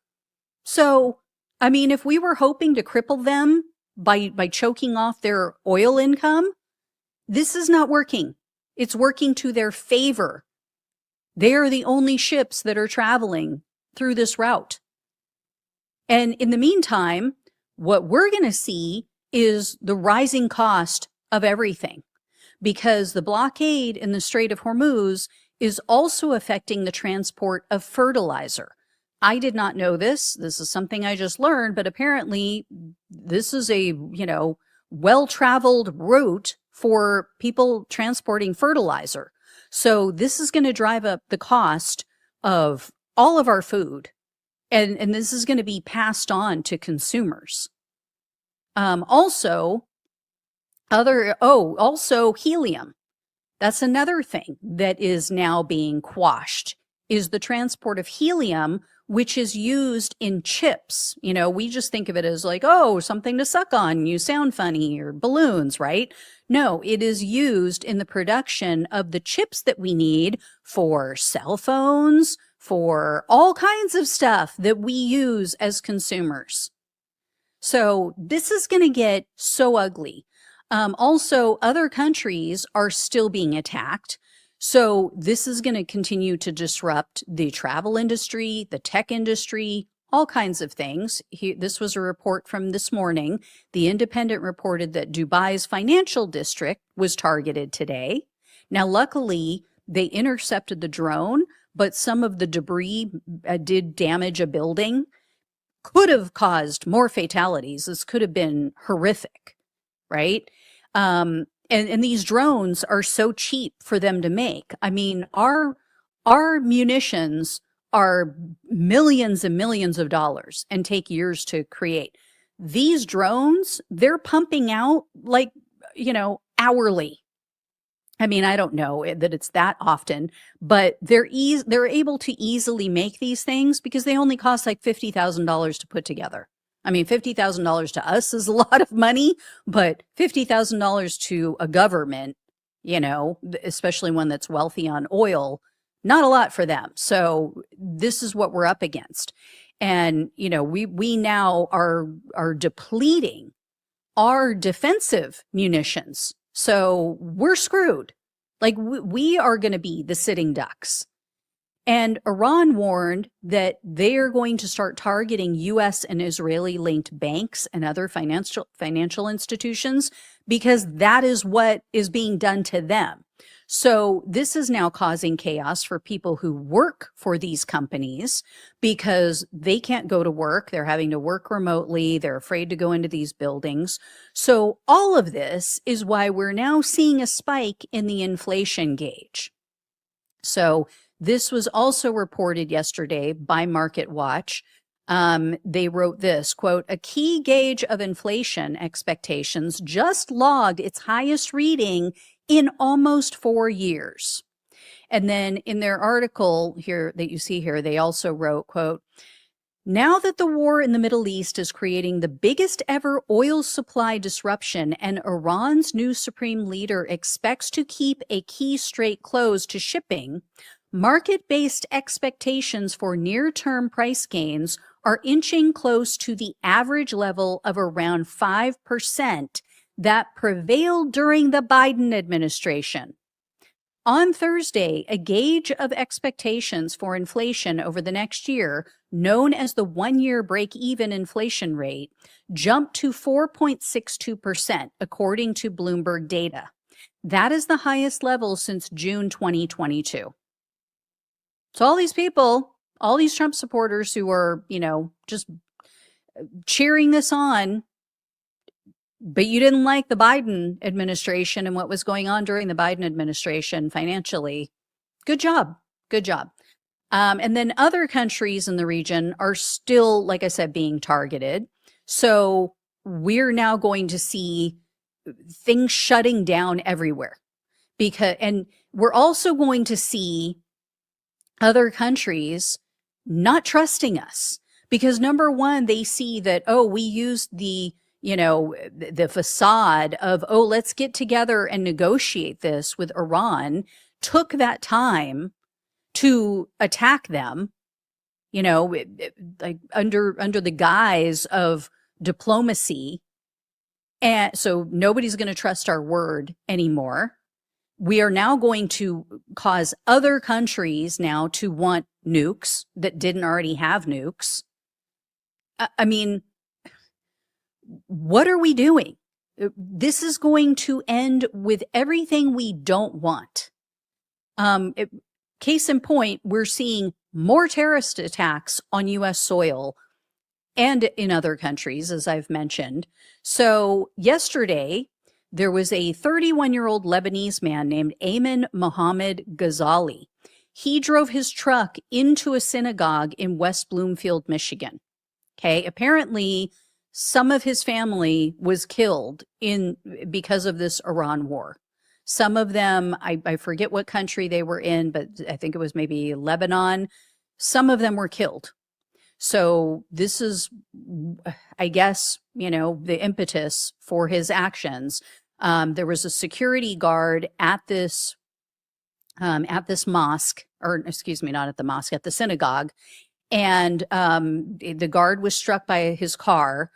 So, if we were hoping to cripple them by choking off their oil income, this is not working. It's working to their favor. They are the only ships that are traveling through this route. And in the meantime, what we're going to see is the rising cost of everything, because the blockade in the Strait of Hormuz is also affecting the transport of fertilizer. I did not know this. This is something I just learned, but apparently this is a, well-traveled route for people transporting fertilizer. So this is going to drive up the cost of all of our food, and this is going to be passed on to consumers. Also helium. That's another thing that is now being quashed, is the transport of helium, which is used in chips. We just think of it as like, oh, something to suck on, you sound funny, or balloons, right? No, it is used in the production of the chips that we need for cell phones, for all kinds of stuff that we use as consumers. So this is going to get so ugly. Also, other countries are still being attacked. So this is going to continue to disrupt the travel industry, the tech industry, all kinds of things. This was a report from this morning. The Independent reported that Dubai's financial district was targeted today. Now, luckily, they intercepted the drone, but some of the debris did damage a building. Could have caused more fatalities. This could have been horrific, right? And these drones are so cheap for them to make. Our munitions are millions and millions of dollars and take years to create. These drones, they're pumping out hourly. I don't know that it's that often, but they're able to easily make these things because they only cost like $50,000 to put together. $50,000 to us is a lot of money, but $50,000 to a government, especially one that's wealthy on oil, not a lot for them. So this is what we're up against. And, we now are depleting our defensive munitions So we're screwed. Like we are going to be the sitting ducks. And Iran warned that they are going to start targeting U.S. and Israeli-linked banks and other financial institutions because that is what is being done to them. So this is now causing chaos for people who work for these companies because they can't go to work. They're having to work remotely. They're afraid to go into these buildings. So all of this is why we're now seeing a spike in the inflation gauge. So this was also reported yesterday by MarketWatch. They wrote this, quote, a key gauge of inflation expectations just logged its highest reading in almost 4 years. And then in their article here that you see here, they also wrote, quote, now that the war in the Middle East is creating the biggest ever oil supply disruption and Iran's new supreme leader expects to keep a key strait closed to shipping, market-based expectations for near-term price gains are inching close to the average level of around 5% that prevailed during the Biden administration. On Thursday, a gauge of expectations for inflation over the next year, known as the one-year break-even inflation rate, jumped to 4.62%, according to Bloomberg data. That is the highest level since June 2022. So all these people, all these Trump supporters who are, just cheering this on, but you didn't like the Biden administration and what was going on during the Biden administration financially. Good job. Good job. And then other countries in the region are still, like I said, being targeted. So we're now going to see things shutting down everywhere and we're also going to see other countries not trusting us because number one, they see that, we used the facade of, let's get together and negotiate this with Iran, took that time to attack them, like under the guise of diplomacy. And so nobody's going to trust our word anymore. We are now going to cause other countries now to want nukes that didn't already have nukes. I mean, what are we doing? This is going to end with everything we don't want. Case in point, we're seeing more terrorist attacks on U.S. soil and in other countries, as I've mentioned. So yesterday, there was a 31-year-old Lebanese man named Ayman Mohammed Ghazali. He drove his truck into a synagogue in West Bloomfield, Michigan. Okay, apparently some of his family was killed because of this Iran war. Some of them, I forget what country they were in, but I think it was maybe Lebanon. Some of them were killed. So this is, I guess, the impetus for his actions. There was a security guard at this mosque, or excuse me, not at the mosque, at the synagogue. And the guard was struck by his car.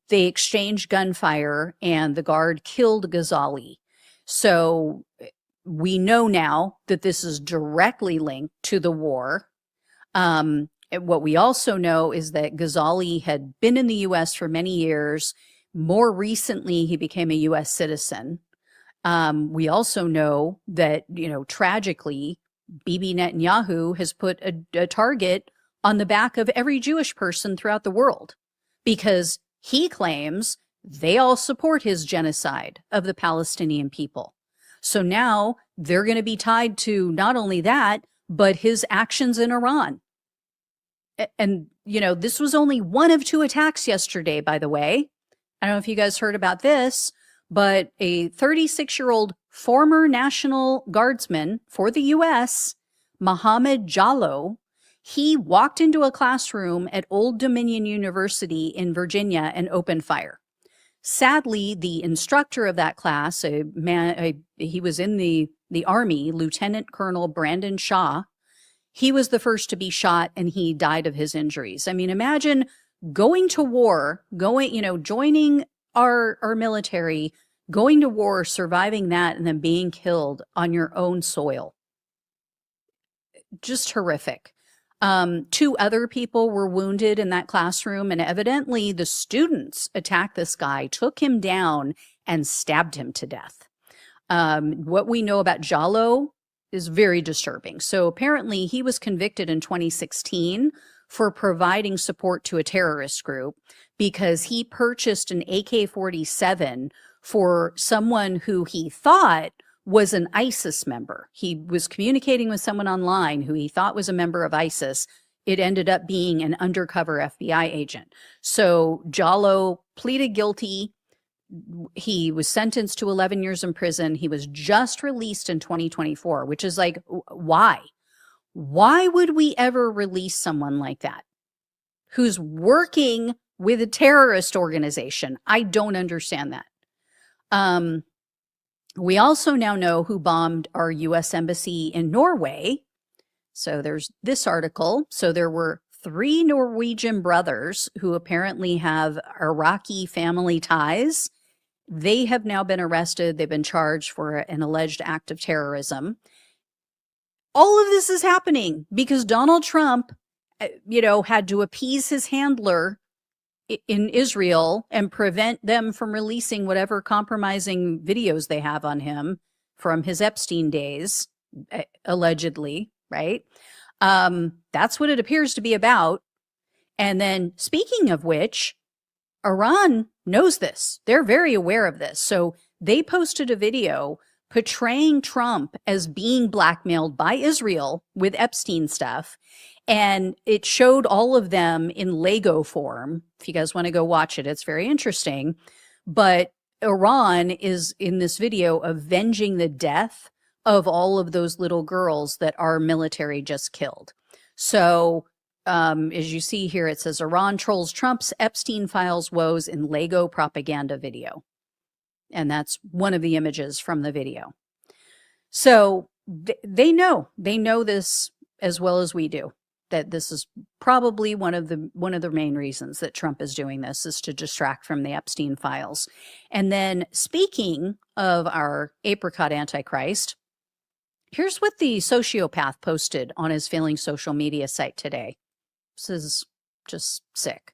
They exchanged gunfire and the guard killed Ghazali. So we know now that this is directly linked to the war. What we also know is that Ghazali had been in the U.S. for many years. More recently, he became a U.S. citizen. We also know that, tragically, Bibi Netanyahu has put a target on the back of every Jewish person throughout the world because he claims they all support his genocide of the Palestinian people. So now they're going to be tied to not only that, but his actions in Iran. And, this was only one of 2 attacks yesterday, by the way. I don't know if you guys heard about this, but a 36-year-old former National Guardsman for the U.S., Mohammed Jallo, he walked into a classroom at Old Dominion University in Virginia and opened fire. Sadly, the instructor of that class, he was in the Army, Lieutenant Colonel Brandon Shaw, he was the first to be shot and he died of his injuries. I mean, imagine going to war, joining our military, going to war, surviving that, and then being killed on your own soil. Just horrific. 2 other people were wounded in that classroom, and evidently the students attacked this guy, took him down, and stabbed him to death. What we know about Jallo is very disturbing. So apparently he was convicted in 2016 for providing support to a terrorist group because he purchased an AK-47 for someone who he thought was an ISIS member. He was communicating with someone online who he thought was a member of ISIS. It ended up being an undercover FBI agent. So Jallo pleaded guilty. He was sentenced to 11 years in prison. He was just released in 2024, which is like, why? Why would we ever release someone like that who's working with a terrorist organization? I don't understand that. We also now know who bombed our U.S. embassy in Norway. So there's this article. So there were 3 Norwegian brothers who apparently have Iraqi family ties. They have now been arrested. They've been charged for an alleged act of terrorism. All of this is happening because Donald Trump, had to appease his handler in Israel and prevent them from releasing whatever compromising videos they have on him from his Epstein days, allegedly, right? That's what it appears to be about. And then speaking of which, Iran knows this. They're very aware of this. So they posted a video portraying Trump as being blackmailed by Israel with Epstein stuff. And it showed all of them in Lego form. If you guys want to go watch it, it's very interesting. But Iran is in this video avenging the death of all of those little girls that our military just killed. So as you see here, it says Iran trolls Trump's Epstein files woes in Lego propaganda video. And that's one of the images from the video. So they know this as well as we do, that this is probably one of the main reasons that Trump is doing this, is to distract from the Epstein files. And then speaking of our apricot antichrist, here's what the sociopath posted on his failing social media site today. This is just sick.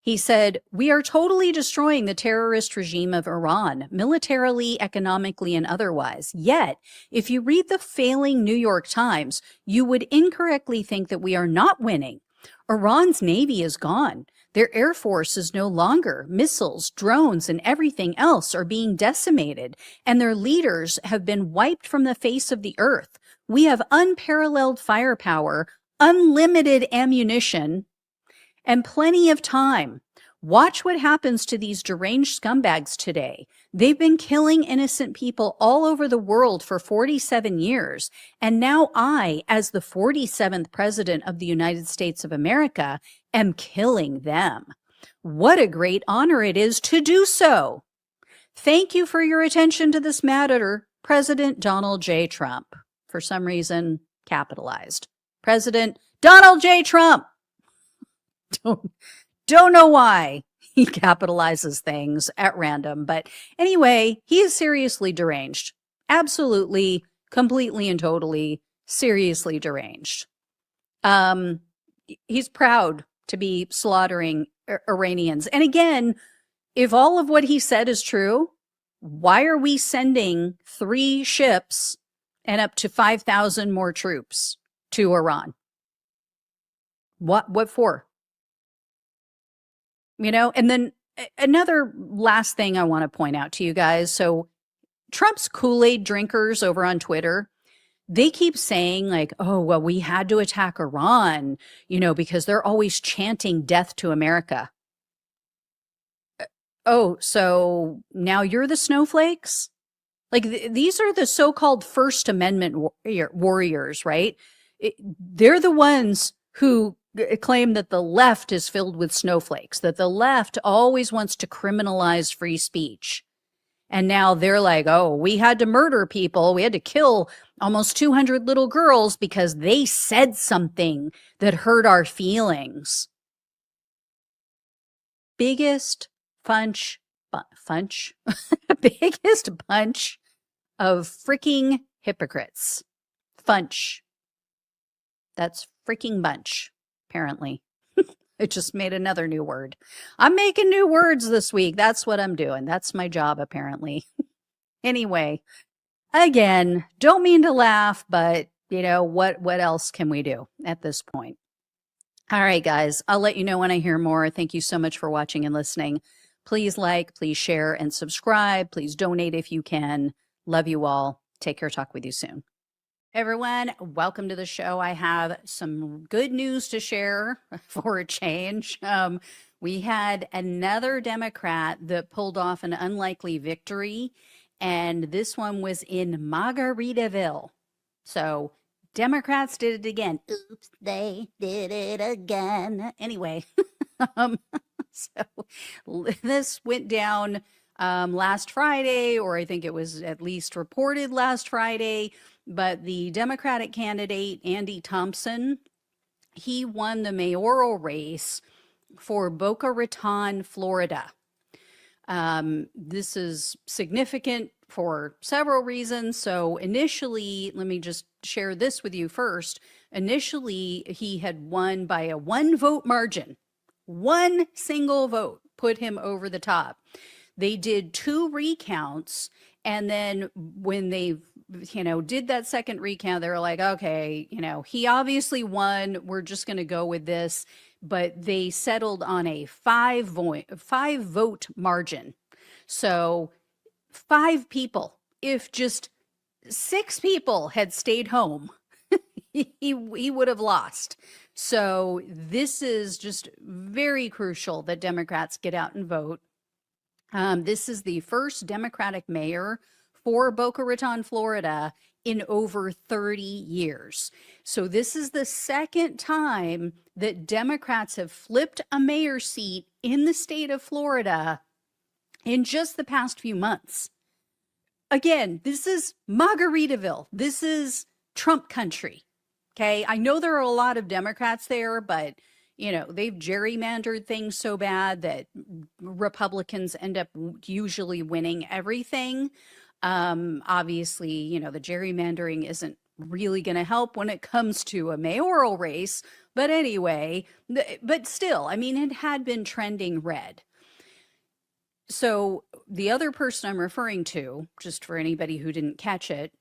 He said, "We are totally destroying the terrorist regime of Iran, militarily, economically, and otherwise. Yet, if you read the failing New York Times, you would incorrectly think that we are not winning. Iran's navy is gone. Their air force is no longer. Missiles, drones, and everything else are being decimated, and their leaders have been wiped from the face of the earth. We have unparalleled firepower, unlimited ammunition, and plenty of time. Watch what happens to these deranged scumbags today. They've been killing innocent people all over the world for 47 years. And now I, as the 47th president of the United States of America, am killing them. What a great honor it is to do so. Thank you for your attention to this matter, President Donald J. Trump." For some reason, capitalized. President Donald J. Trump. Don't know why he capitalizes things at random. But anyway, he is seriously deranged. Absolutely, completely and totally seriously deranged. He's proud to be slaughtering Iranians. And again, if all of what he said is true, why are we sending 3 ships and up to 5,000 more troops to Iran? What for? And then another last thing I want to point out to you guys. So Trump's Kool-Aid drinkers over on Twitter, they keep saying like, oh, well, we had to attack Iran, because they're always chanting death to America. Oh, so now you're the snowflakes? Like these are the so-called First Amendment warriors, right? They're the ones who claim that the left is filled with snowflakes, that the left always wants to criminalize free speech. And now they're like, oh, we had to murder people. We had to kill almost 200 little girls because they said something that hurt our feelings. Biggest bunch bunch, biggest bunch of freaking hypocrites. Funch. That's freaking bunch, apparently. I just made another new word. I'm making new words this week. That's what I'm doing. That's my job, apparently. Anyway, again, don't mean to laugh, but you know, what else can we do at this point? All right, guys, I'll let you know when I hear more. Thank you so much for watching and listening. Please like, please share and subscribe. Please donate if you can. Love you all. Take care. Talk with you soon. Everyone, welcome to the show. I have some good news to share for a change. We had another Democrat that pulled off an unlikely victory, and this one was in Margaritaville. So Democrats did it again. Oops, they did it again. Anyway, so this went down last Friday, or I think it was at least reported last Friday. But the Democratic candidate, Andy Thompson, he won the mayoral race for Boca Raton, Florida. This is significant for several reasons. So initially, let me just share this with you first. Initially, he had won by a 1-vote margin. One single vote put him over the top. They did 2 recounts, and then when they did that second recount, they were like, okay, he obviously won. We're just going to go with this. But they settled on a 5-vote margin. So 5 people, if just 6 people had stayed home, he would have lost. So this is just very crucial that Democrats get out and vote. This is the first Democratic mayor for Boca Raton, Florida in over 30 years. So this is the second time that Democrats have flipped a mayor seat in the state of Florida in just the past few months. Again, this is Margaritaville. This is Trump country. Okay. I know there are a lot of Democrats there, but they've gerrymandered things so bad that Republicans end up usually winning everything. Obviously, the gerrymandering isn't really going to help when it comes to a mayoral race. But anyway, but still, it had been trending red. So the other person I'm referring to, just for anybody who didn't catch it,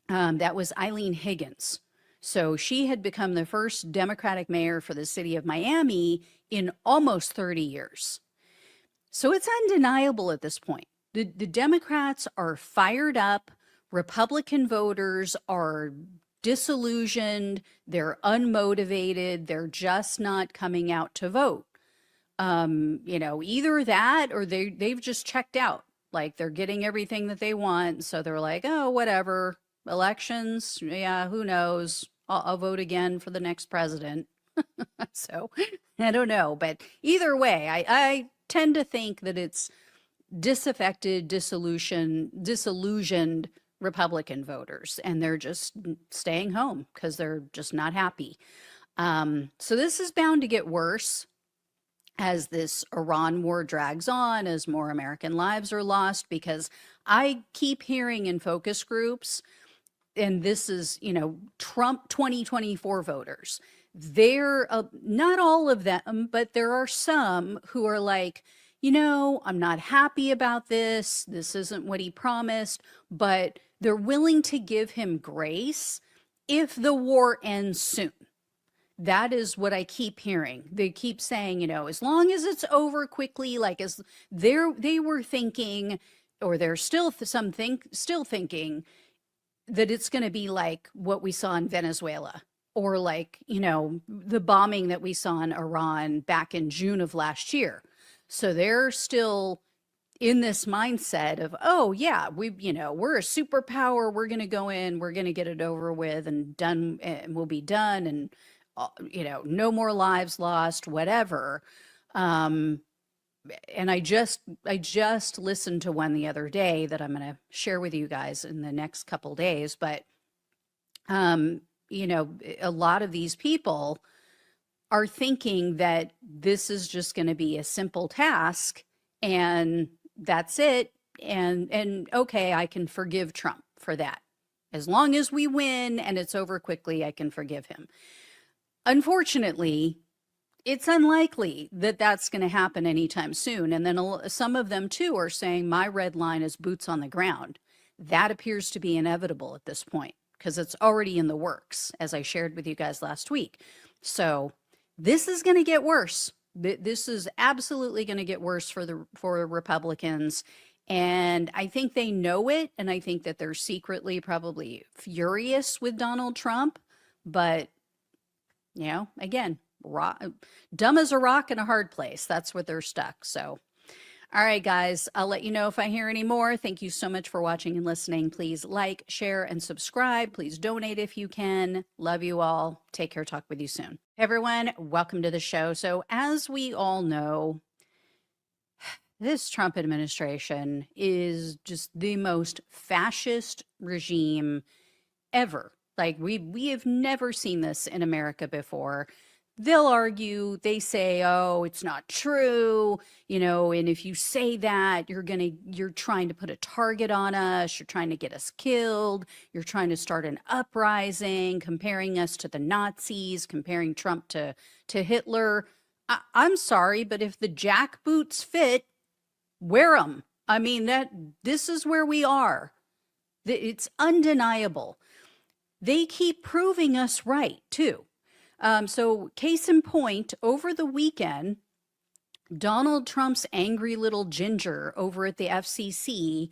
that was Eileen Higgins. So she had become the first Democratic mayor for the city of Miami in almost 30 years. So it's undeniable at this point. The Democrats are fired up. Republican voters are disillusioned. They're unmotivated. They're just not coming out to vote. Either that or they've just checked out. Like they're getting everything that they want. So they're like, oh, whatever. Elections. Yeah, who knows? I'll vote again for the next president. So I don't know. But either way, I tend to think that it's disaffected, disillusioned Republican voters, and they're just staying home because they're just not happy. So this is bound to get worse as this Iran war drags on, as more American lives are lost, because I keep hearing in focus groups, and this is, Trump 2024 voters. They're not all of them, but there are some who are like, I'm not happy about this. This isn't what he promised, but they're willing to give him grace if the war ends soon. That is what I keep hearing. They keep saying, as long as it's over quickly, like as they were thinking, or they're still thinking that it's going to be like what we saw in Venezuela, or like, the bombing that we saw in Iran back in June of last year. So they're still in this mindset of, oh yeah, we're a superpower. We're going to go in, we're going to get it over with and done, and we'll be done. And, no more lives lost, whatever. And I just listened to one the other day that I'm going to share with you guys in the next couple days. But, a lot of these people are thinking that this is just going to be a simple task and that's it. And okay, I can forgive Trump for that. As long as we win and it's over quickly, I can forgive him. Unfortunately, it's unlikely that that's going to happen anytime soon. And then some of them too are saying my red line is boots on the ground. That appears to be inevitable at this point because it's already in the works, as I shared with you guys last week. So this is going to get worse. This is absolutely going to get worse for Republicans. And I think they know it. And I think that they're secretly probably furious with Donald Trump. But, you know, again, dumb as a rock in a hard place. That's where they're stuck. So, all right, guys, I'll let you know if I hear any more. Thank you so much for watching and listening. Please like, share, and subscribe. Please donate if you can. Love you all. Take care. Talk with you soon. Hey, everyone, welcome to the show. So as we all know, this Trump administration is just the most fascist regime ever. Like we have never seen this in America before. They'll argue, they say, oh, it's not true, you know, and if you say that, you're trying to put a target on us, you're trying to get us killed, you're trying to start an uprising, comparing us to the Nazis, comparing Trump to Hitler. I'm sorry, but if the jack boots fit, wear them. I mean, this is where we are. It's undeniable. They keep proving us right, too. So case in point, over the weekend, Donald Trump's angry little ginger over at the FCC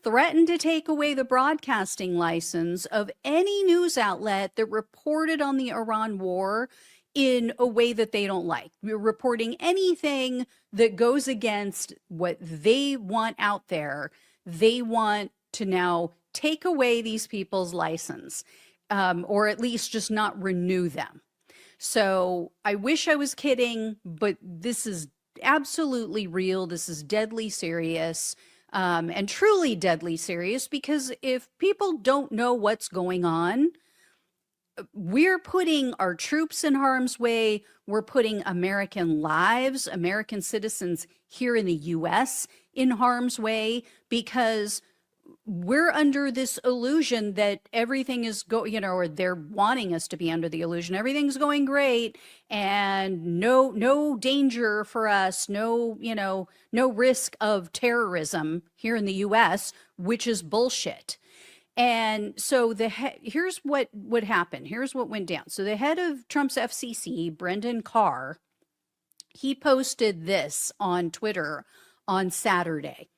threatened to take away the broadcasting license of any news outlet that reported on the Iran war in a way that they don't like. We're reporting anything that goes against what they want out there. They want to now take away these people's license, or at least just not renew them. So I wish I was kidding, but this is absolutely real. This is deadly serious, and truly deadly serious, because if people don't know what's going on, we're putting our troops in harm's way. We're putting American lives, American citizens here in the US in harm's way, because we're under this illusion that everything is or they're wanting us to be under the illusion everything's going great and no danger for us, no risk of terrorism here in the US, which is bullshit. And so here's what would happen. Here's what went down. So the head of Trump's FCC, Brendan Carr, he posted this on Twitter on Saturday.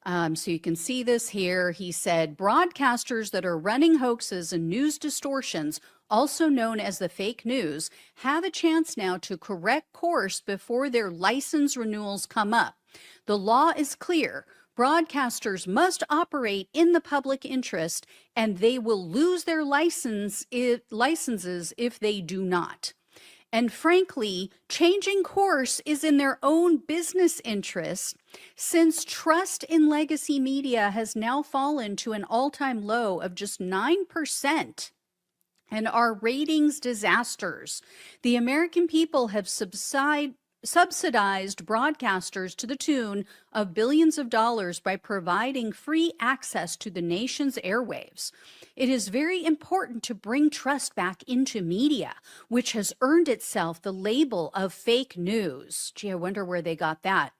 So you can see this here. He said, broadcasters that are running hoaxes and news distortions, also known as the fake news, have a chance now to correct course before their license renewals come up. The law is clear. Broadcasters must operate in the public interest, and they will lose their licenses if they do not. And frankly, changing course is in their own business interests, since trust in legacy media has now fallen to an all-time low of just 9%. And our ratings disasters. The American people have subsidized broadcasters to the tune of billions of dollars by providing free access to the nation's airwaves. It is very important to bring trust back into media, which has earned itself the label of fake news. Gee, I wonder where they got that.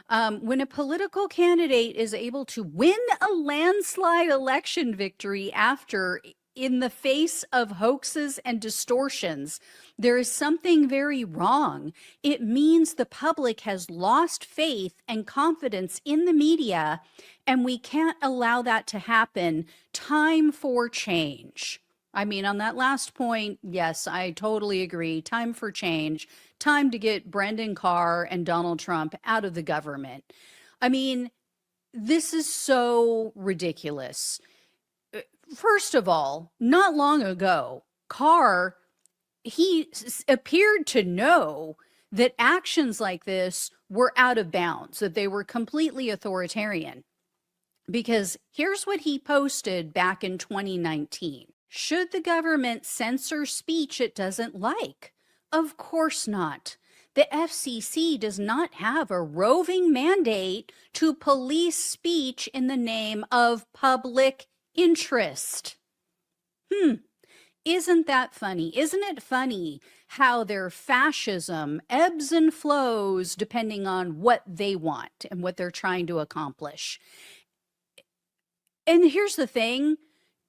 When a political candidate is able to win a landslide election victory in the face of hoaxes and distortions, there is something very wrong. It means the public has lost faith and confidence in the media, and we can't allow that to happen. Time for change. I mean, on that last point, yes, I totally agree. Time for change. Time to get Brendan Carr and Donald Trump out of the government. I mean, this is so ridiculous. First of all, not long ago, Carr, he appeared to know that actions like this were out of bounds, that they were completely authoritarian. Because here's what he posted back in 2019. Should the government censor speech it doesn't like? Of course not. The FCC does not have a roving mandate to police speech in the name of public interest. Isn't that funny? Isn't it funny how their fascism ebbs and flows depending on what they want and what they're trying to accomplish? And here's the thing,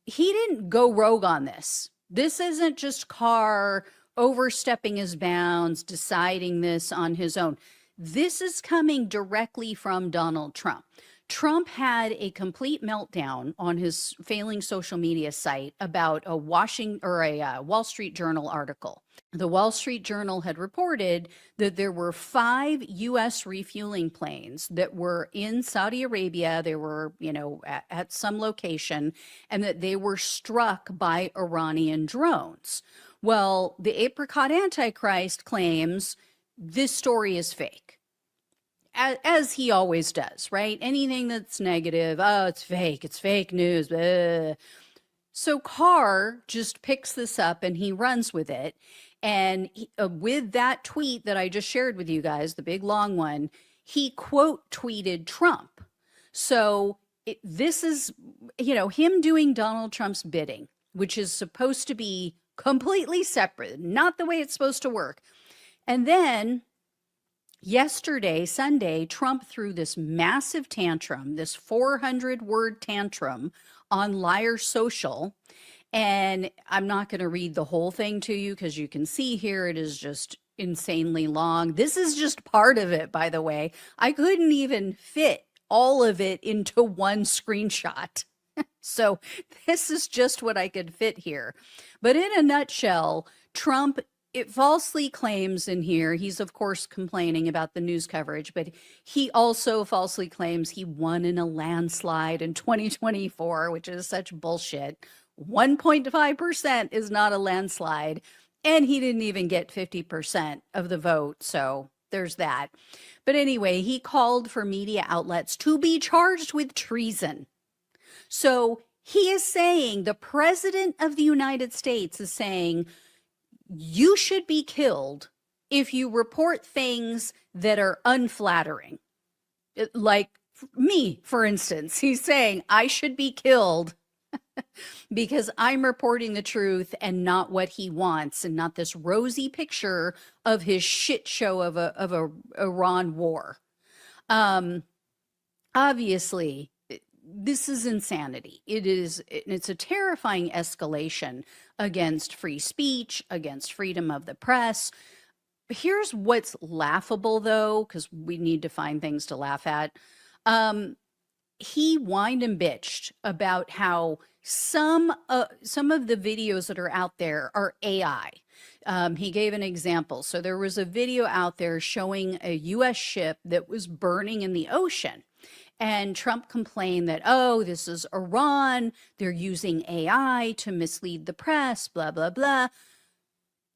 he didn't go rogue on this. This isn't just Carr overstepping his bounds, deciding this on his own. This is coming directly from Donald Trump. Trump had a complete meltdown on his failing social media site about a Wall Street Journal article. The Wall Street Journal had reported that there were 5 U.S. refueling planes that were in Saudi Arabia. They were, at some location, and that they were struck by Iranian drones. Well, the apricot Antichrist claims this story is fake. As he always does, right? Anything that's negative, oh, it's fake news. Blah. So Carr just picks this up and he runs with it. And with that tweet that I just shared with you guys, the big long one, he quote tweeted Trump. So this is, him doing Donald Trump's bidding, which is supposed to be completely separate, not the way it's supposed to work. And then yesterday, Sunday, Trump threw this massive tantrum, this 400-word tantrum on Liar Social. And I'm not going to read the whole thing to you because you can see here it is just insanely long. This is just part of it, by the way. I couldn't even fit all of it into one screenshot. So this is just what I could fit here. But in a nutshell, Trump, it falsely claims in here, he's of course complaining about the news coverage, but he also falsely claims he won in a landslide in 2024, which is such bullshit. 1.5% is not a landslide, and he didn't even get 50% of the vote, so there's that. But anyway, he called for media outlets to be charged with treason. So he is saying, the president of the United States is saying, you should be killed if you report things that are unflattering. Like me, for instance, he's saying I should be killed because I'm reporting the truth and not what he wants, and not this rosy picture of his shit show of a Iran war. Obviously, this is insanity. It's a terrifying escalation against free speech, against freedom of the press. Here's what's laughable, though, because we need to find things to laugh at. He whined and bitched about how some of the videos that are out there are AI. He gave an example. So there was a video out there showing a U.S. ship that was burning in the ocean. And Trump complained that, oh, this is Iran. They're using AI to mislead the press, blah, blah, blah.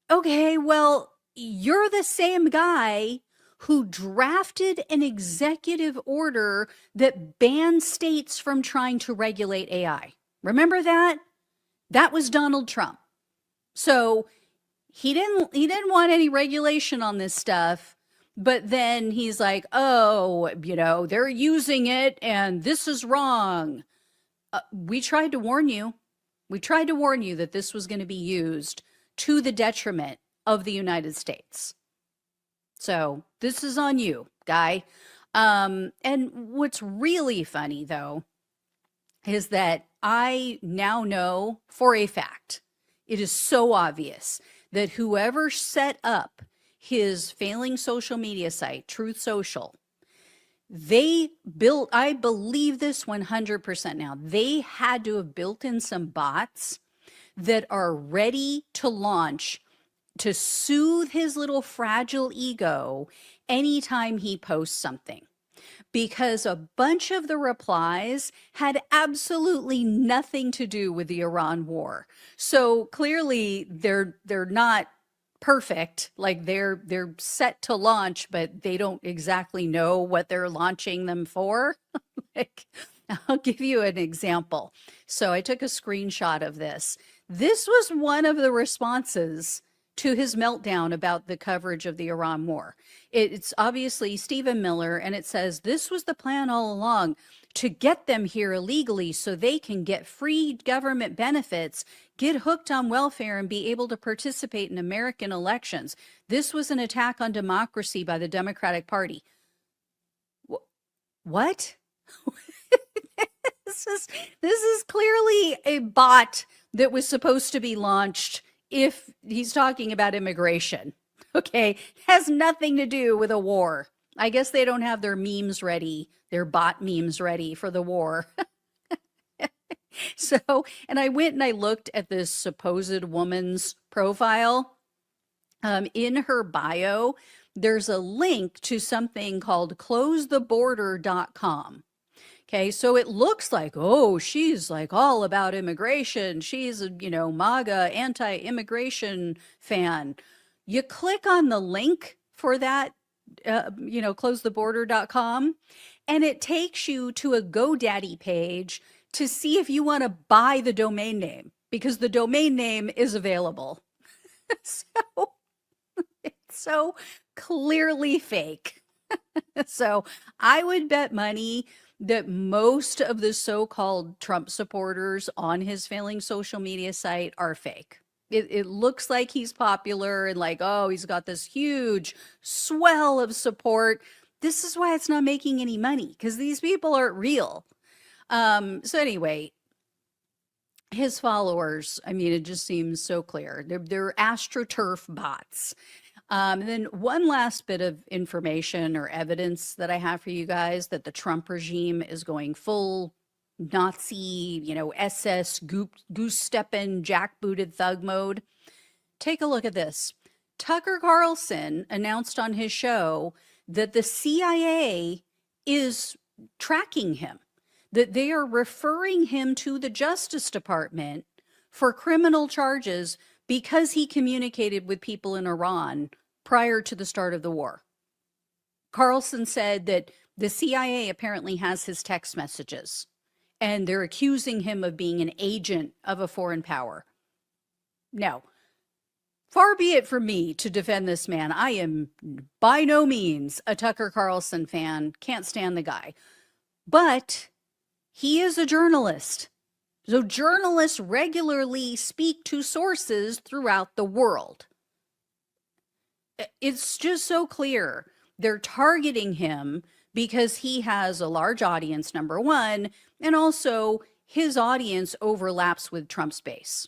Okay, well, you're the same guy who drafted an executive order that banned states from trying to regulate AI. Remember that? That was Donald Trump. So he didn't want any regulation on this stuff. But then he's like, oh, they're using it and this is wrong. We tried to warn you. We tried to warn you that this was going to be used to the detriment of the United States. So this is on you, guy. And what's really funny, though, is that I now know for a fact, it is so obvious that whoever set up his failing social media site, Truth Social, they built, I believe this 100% now, they had to have built in some bots that are ready to launch to soothe his little fragile ego anytime he posts something. Because a bunch of the replies had absolutely nothing to do with the Iran war. So clearly they're not perfect, like they're set to launch, but they don't exactly know what they're launching them for. Like, I'll give you an example. So I took a screenshot of this. This was one of the responses to his meltdown about the coverage of the Iran war. It's obviously Stephen Miller, and it says this was the plan all along, to get them here illegally so they can get free government benefits, get hooked on welfare, and be able to participate in American elections. This was an attack on democracy by the Democratic Party. What? This is clearly a bot that was supposed to be launched if he's talking about immigration. Okay, has nothing to do with a war. I guess they don't have their memes ready, their bot memes ready for the war. So, and I went and I looked at this supposed woman's profile. In her bio, there's a link to something called closetheborder.com. Okay, so it looks like, oh, she's like all about immigration. She's a, MAGA anti-immigration fan. You click on the link for that, closetheborder.com, and it takes you to a GoDaddy page to see if you want to buy the domain name, because the domain name is available. So it's so clearly fake. So I would bet money that most of the so-called Trump supporters on his failing social media site are fake. It looks like he's popular and like, oh, he's got this huge swell of support. This is why it's not making any money, because these people aren't real. So anyway, his followers, I mean, it just seems so clear. They're AstroTurf bots. And then one last bit of information or evidence that I have for you guys that the Trump regime is going full Nazi, SS goose-stepping, jackbooted thug mode. Take a look at this. Tucker Carlson announced on his show that the CIA is tracking him, that they are referring him to the Justice Department for criminal charges because he communicated with people in Iran prior to the start of the war. Carlson said that the CIA apparently has his text messages, and they're accusing him of being an agent of a foreign power. Now, far be it from me to defend this man. I am by no means a Tucker Carlson fan, can't stand the guy. But he is a journalist. So journalists regularly speak to sources throughout the world. It's just so clear. They're targeting him because he has a large audience, number one, and also his audience overlaps with Trump's base.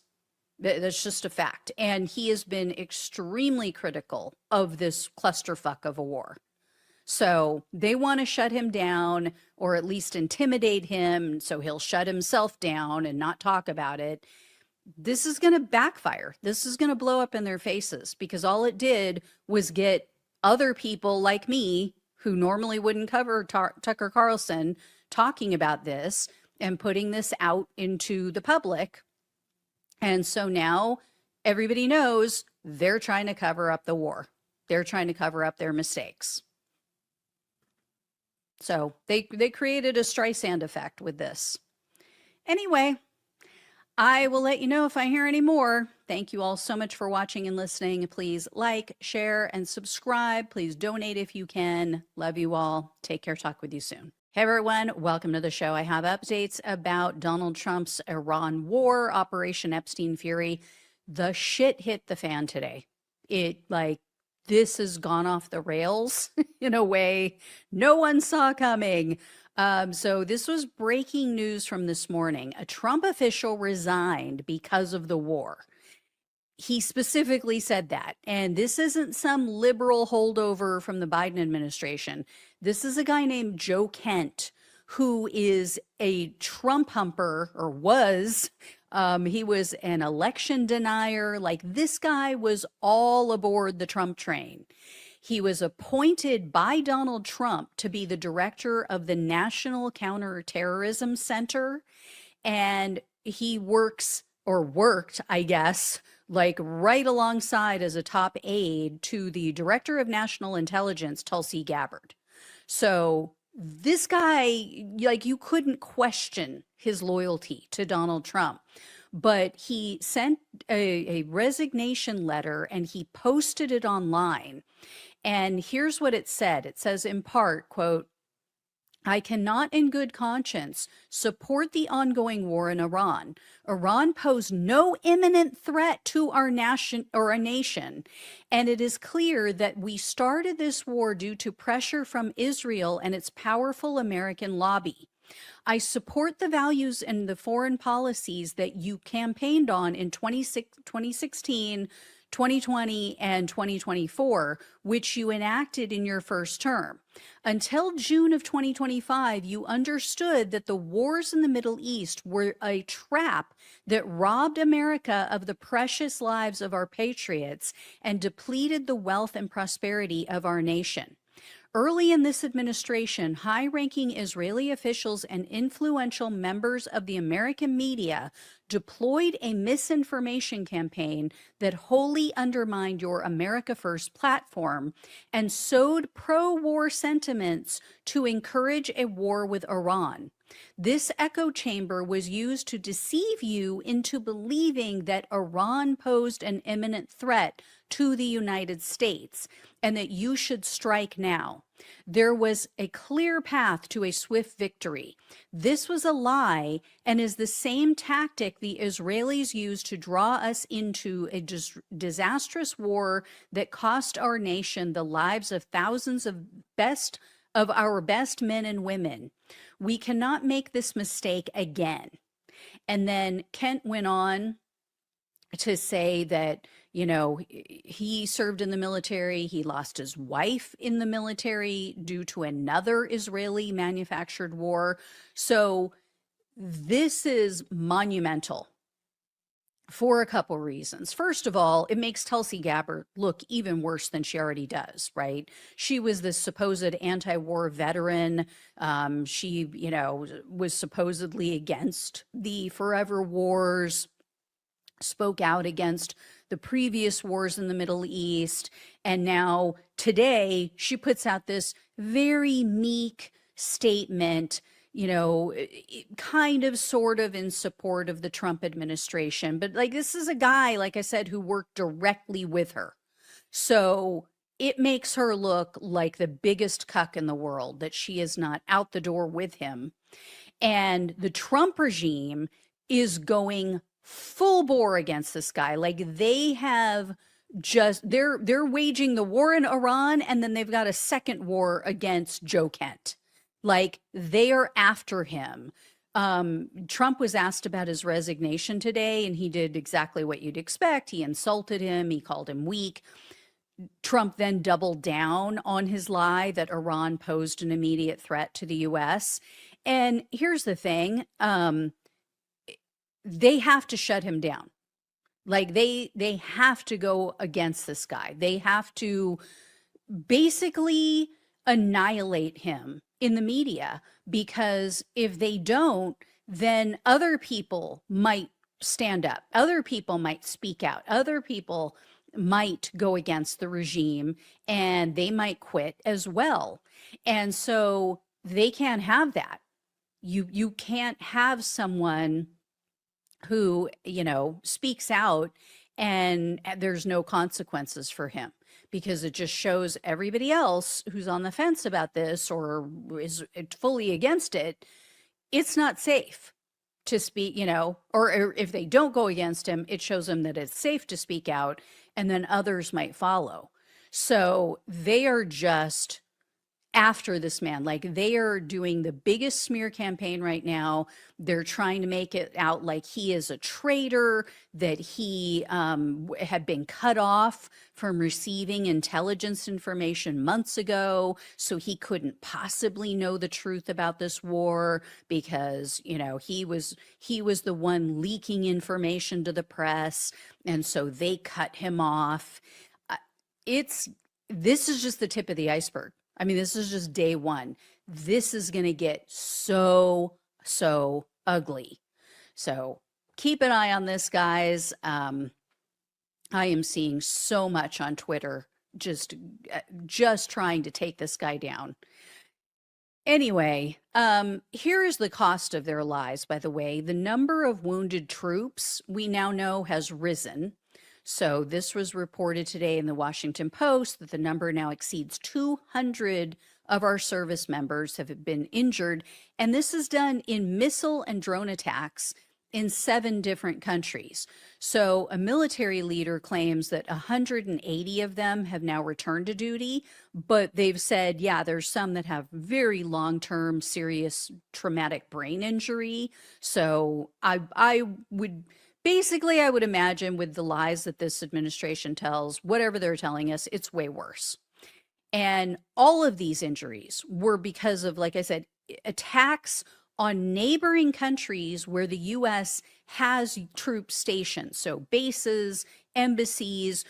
That's just a fact. And he has been extremely critical of this clusterfuck of a war. So they want to shut him down or at least intimidate him so he'll shut himself down and not talk about it. This is going to backfire. This is going to blow up in their faces because all it did was get other people like me who normally wouldn't cover Tucker Carlson talking about this and putting this out into the public. And so now everybody knows they're trying to cover up the war. They're trying to cover up their mistakes. So they created a Streisand effect with this. Anyway, I will let you know if I hear any more. Thank you all so much for watching and listening. Please like, share, and subscribe. Please donate if you can. Love you all. Take care. Talk with you soon. Hey everyone, welcome to the show. I have updates about Donald Trump's Iran war, Operation Epstein Fury. The shit hit the fan today. This has gone off the rails in a way no one saw coming. So this was breaking news from this morning. A Trump official resigned because of the war. He specifically said that. And this isn't some liberal holdover from the Biden administration. This is a guy named Joe Kent, who is a Trump humper, or was. He was an election denier. Like, this guy was all aboard the Trump train. He was appointed by Donald Trump to be the director of the National Counterterrorism Center. And he worked, I guess, like right alongside as a top aide to the director of national intelligence, Tulsi Gabbard. So this guy, like, you couldn't question his loyalty to Donald Trump. but he sent a resignation letter and he posted it online. And here's what it said. It says in part, quote, I cannot in good conscience support the ongoing war in Iran. Iran posed no imminent threat to our nation, and it is clear that we started this war due to pressure from Israel and its powerful American lobby. I support the values and the foreign policies that you campaigned on in 2016, 2020, and 2024, which you enacted in your first term. Until June of 2025, you understood that the wars in the Middle East were a trap that robbed America of the precious lives of our patriots and depleted the wealth and prosperity of our nation. Early in this administration, high-ranking Israeli officials and influential members of the American media deployed a misinformation campaign that wholly undermined your America First platform and sowed pro-war sentiments to encourage a war with Iran. This echo chamber was used to deceive you into believing that Iran posed an imminent threat to the United States and that you should strike now. There was a clear path to a swift victory. This was a lie and is the same tactic the Israelis used to draw us into a disastrous war that cost our nation the lives of thousands of our best men and women. We cannot make this mistake again. And then Kent went on to say that, you know, he served in the military. He lost his wife in the military due to another Israeli manufactured war. So this is monumental for a couple reasons. First of all, it makes Tulsi Gabbard look even worse than she already does, right? She was this supposed anti-war veteran. She, you know, was supposedly against the forever wars, spoke out against the previous wars in the Middle East. And now today she puts out this very meek statement, you know, kind of sort of in support of the Trump administration. But like, this is a guy, like I said, who worked directly with her. So it makes her look like the biggest cuck in the world, that she is not out the door with him. And the Trump regime is going full bore against this guy. Like, they have just, they're waging the war in Iran, and then they've got a second war against Joe Kent. Like, they are after him. Trump was asked about his resignation today, and he did exactly what you'd expect. He insulted him. He called him weak. Trump then doubled down on his lie that Iran posed an immediate threat to the U.S. And here's the thing. They have to shut him down. Like, they have to go against this guy. They have to basically annihilate him in the media, because if they don't, then other people might stand up. Other people might speak out. Other people might go against the regime, and they might quit as well. And so they can't have that. You can't have someone who, you know, speaks out and there's no consequences for him, because it just shows everybody else who's on the fence about this or is fully against it, it's not safe to speak, you know, or if they don't go against him, it shows them that it's safe to speak out, and then others might follow. So they are just after this man. Like, they are doing the biggest smear campaign right now. They're trying to make it out like he is a traitor, that he had been cut off from receiving intelligence information months ago, so he couldn't possibly know the truth about this war, because, you know, he was the one leaking information to the press, and so they cut him off. This is just the tip of the iceberg. I mean, this is just day one. This is going to get so ugly. So keep an eye on this, guys. I am seeing so much on Twitter, just trying to take this guy down. Anyway, here is the cost of their lies, by the way. The number of wounded troops we now know has risen. So this was reported today in the Washington Post that the number now exceeds 200 of our service members have been injured. And this is done in missile and drone attacks in 7 different countries. So a military leader claims that 180 of them have now returned to duty, but they've said, yeah, there's some that have very long-term serious traumatic brain injury. So I would imagine with the lies that this administration tells, whatever they're telling us, it's way worse. And all of these injuries were because of, like I said, attacks on neighboring countries where the U.S. has troops stationed, so bases, embassies.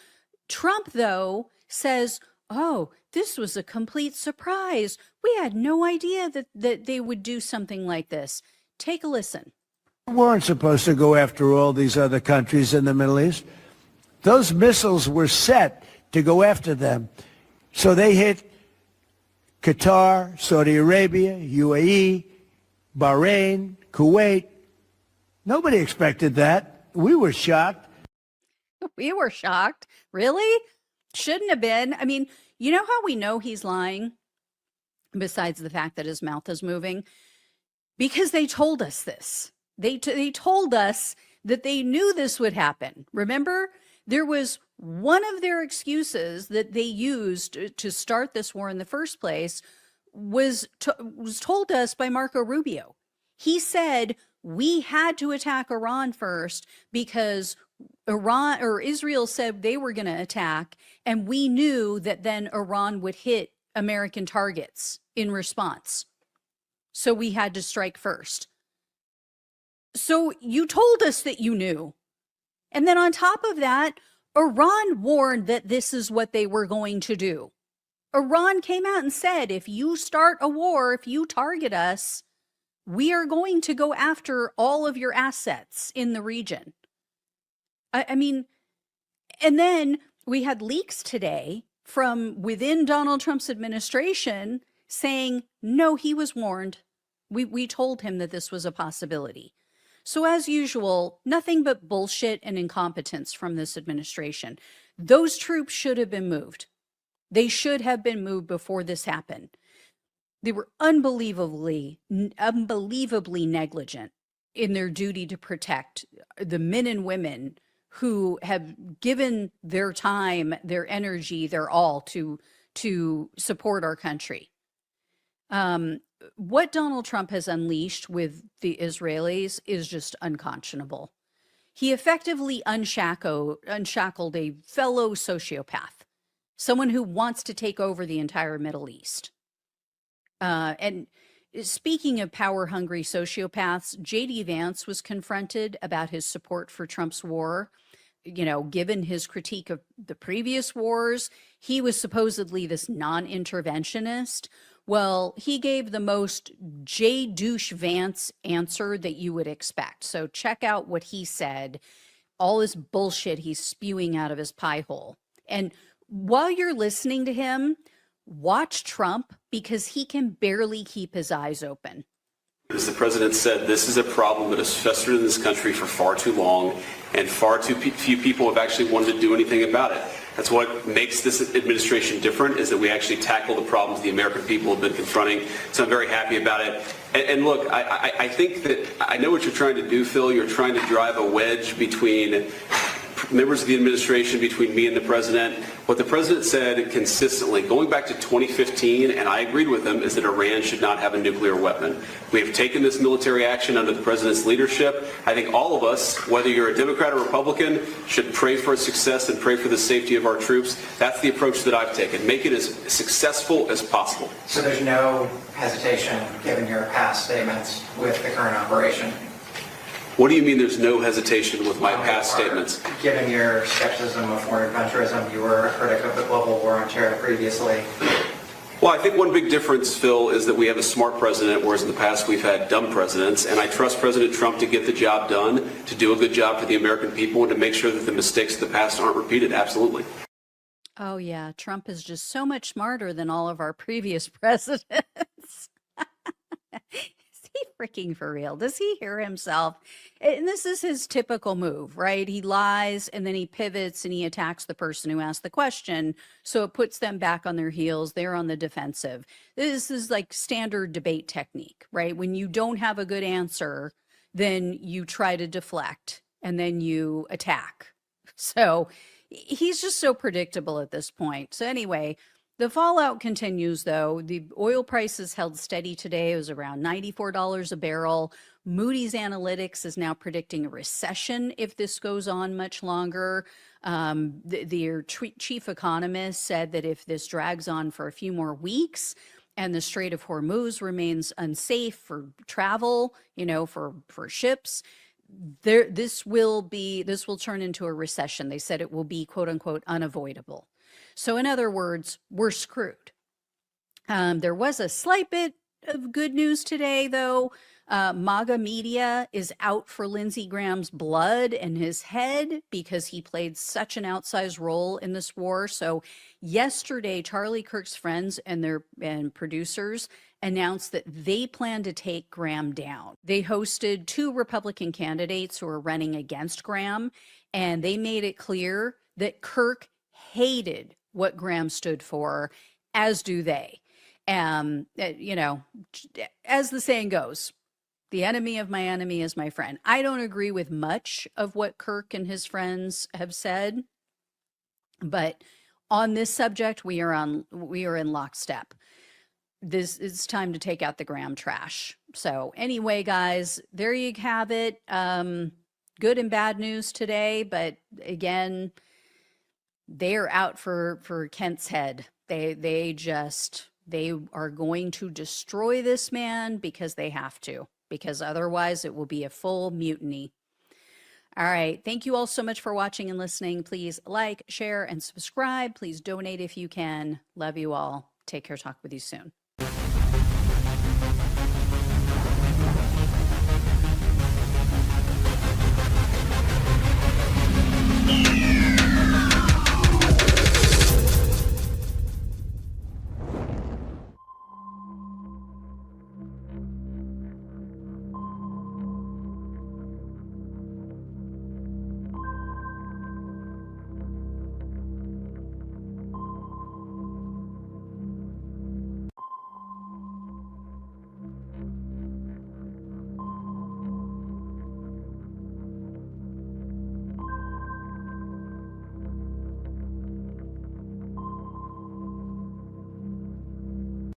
Trump, though, says, oh, this was a complete surprise. We had no idea that they would do something like this. Take a listen. We weren't supposed to go after all these other countries in the Middle East. Those missiles were set to go after them. So they hit Qatar, Saudi Arabia, UAE, Bahrain, Kuwait. Nobody expected that. We were shocked. We were shocked. Really? Shouldn't have been. I mean, you know how we know he's lying? Besides the fact that his mouth is moving? Because they told us this. They told us that they knew this would happen. Remember? There was one of their excuses that they used to start this war in the first place was told to us by Marco Rubio. He said we had to attack Iran first because Iran or Israel said they were going to attack, and we knew that then Iran would hit American targets in response. So we had to strike first. So you told us that you knew. And then on top of that, Iran warned that this is what they were going to do. Iran came out and said, if you start a war, if you target us, we are going to go after all of your assets in the region. I mean, and then we had leaks today from within Donald Trump's administration saying, no, he was warned. We told him that this was a possibility. So as usual, nothing but bullshit and incompetence from this administration. Those troops should have been moved. They should have been moved before this happened. They were unbelievably negligent in their duty to protect the men and women who have given their time, their energy, their all to support our country. What Donald Trump has unleashed with the Israelis is just unconscionable. He effectively unshackled a fellow sociopath, someone who wants to take over the entire Middle East. And speaking of power-hungry sociopaths, J.D. Vance was confronted about his support for Trump's war. You know, given his critique of the previous wars, he was supposedly this non-interventionist. Well, he gave the most J. Douche Vance answer that you would expect. So check out what he said, all this bullshit he's spewing out of his pie hole. And while you're listening to him, watch Trump because he can barely keep his eyes open. As the president said, this is a problem that has festered in this country for far too long, and far too few people have actually wanted to do anything about it. That's what makes this administration different, is that we actually tackle the problems the American people have been confronting. So I'm very happy about it. And look, I think that I know what you're trying to do, Phil. You're trying to drive a wedge between members of the administration, between me and the president. What the president said consistently, going back to 2015, and I agreed with him, is that Iran should not have a nuclear weapon. We have taken this military action under the president's leadership. I think all of us, whether you're a Democrat or Republican, should pray for its success and pray for the safety of our troops. That's the approach that I've taken. Make it as successful as possible. So there's no hesitation, given your past statements, with the current operation? What do you mean there's no hesitation with my past statements? Given your skepticism of foreign adventurism, you were a critic of the global war on terror previously. Well, I think one big difference, Phil, is that we have a smart president, whereas in the past we've had dumb presidents. And I trust President Trump to get the job done, to do a good job for the American people, and to make sure that the mistakes of the past aren't repeated. Absolutely. Oh, yeah. Trump is just so much smarter than all of our previous presidents. freaking for real? Does he hear himself? And this is his typical move, right? He lies and then he pivots and he attacks the person who asked the question. So it puts them back on their heels. They're on the defensive. This is like standard debate technique, right? When you don't have a good answer, then you try to deflect and then you attack. So he's just so predictable at this point. So anyway, the fallout continues, though. The oil prices held steady today. It was around $94 a barrel. Moody's Analytics is now predicting a recession if this goes on much longer. Their chief economist said that if this drags on for a few more weeks and the Strait of Hormuz remains unsafe for travel, for ships, this will turn into a recession. They said it will be, quote unquote, unavoidable. So in other words, we're screwed. There was a slight bit of good news today, though. MAGA media is out for Lindsey Graham's blood and his head because he played such an outsized role in this war. So yesterday, Charlie Kirk's friends and producers announced that they plan to take Graham down. They hosted 2 Republican candidates who are running against Graham, and they made it clear that Kirk hated what Graham stood for, as do they. As the saying goes, the enemy of my enemy is my friend. I don't agree with much of what Kirk and his friends have said, but on this subject, we are in lockstep. This is time to take out the Graham trash. So anyway, guys, there you have it. Good and bad news today, but again, they're out for Kent's head. They are going to destroy this man because they have to, because otherwise it will be a full mutiny. All right. Thank you all so much for watching and listening. Please like, share, and subscribe. Please donate if you can. Love you all. Take care. Talk with you soon.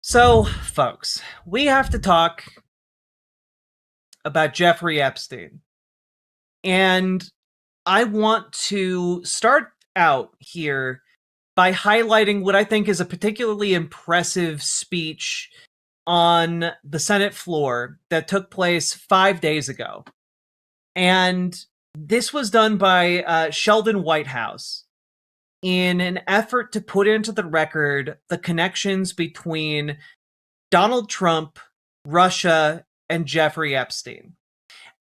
So, folks, we have to talk about Jeffrey Epstein. And I want to start out here by highlighting what I think is a particularly impressive speech on the Senate floor that took place 5 days ago. And this was done by Sheldon Whitehouse in an effort to put into the record the connections between Donald Trump, Russia, and Jeffrey Epstein.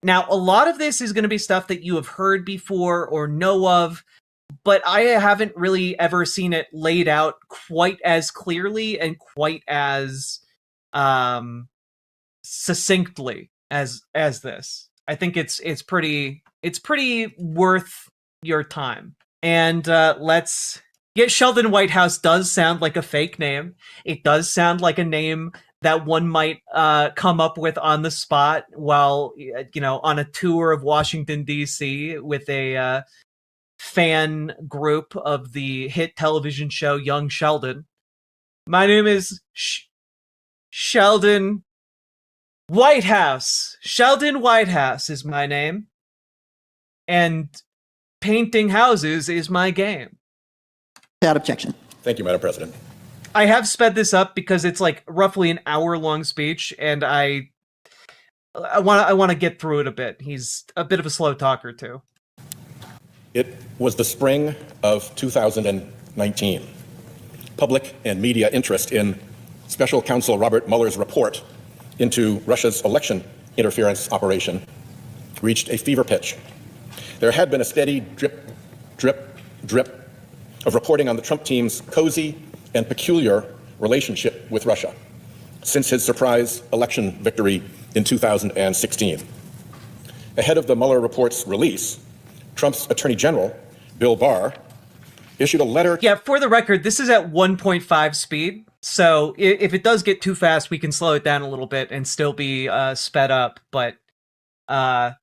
Now, a lot of this is going to be stuff that you have heard before or know of, but I haven't really ever seen it laid out quite as clearly and quite as succinctly as this. I think it's pretty worth your time. And let's get Sheldon Whitehouse does sound like a fake name. It does sound like a name that one might come up with on the spot while, on a tour of Washington, D.C. with a fan group of the hit television show Young Sheldon. My name is Sheldon Whitehouse. Sheldon Whitehouse is my name. And painting houses is my game. Without objection. Thank you, Madam President. I have sped this up because it's like roughly an hour-long speech, and I want to get through it a bit. He's a bit of a slow talker, too. It was the spring of 2019. Public and media interest in Special Counsel Robert Mueller's report into Russia's election interference operation reached a fever pitch. There had been a steady drip, drip, drip of reporting on the Trump team's cozy and peculiar relationship with Russia. since his surprise election victory in 2016. Ahead of the Mueller report's release, Trump's Attorney General, Bill Barr, issued a letter. Yeah, for the record, this is at 1.5 speed. So if it does get too fast, we can slow it down a little bit and still be sped up. But yeah,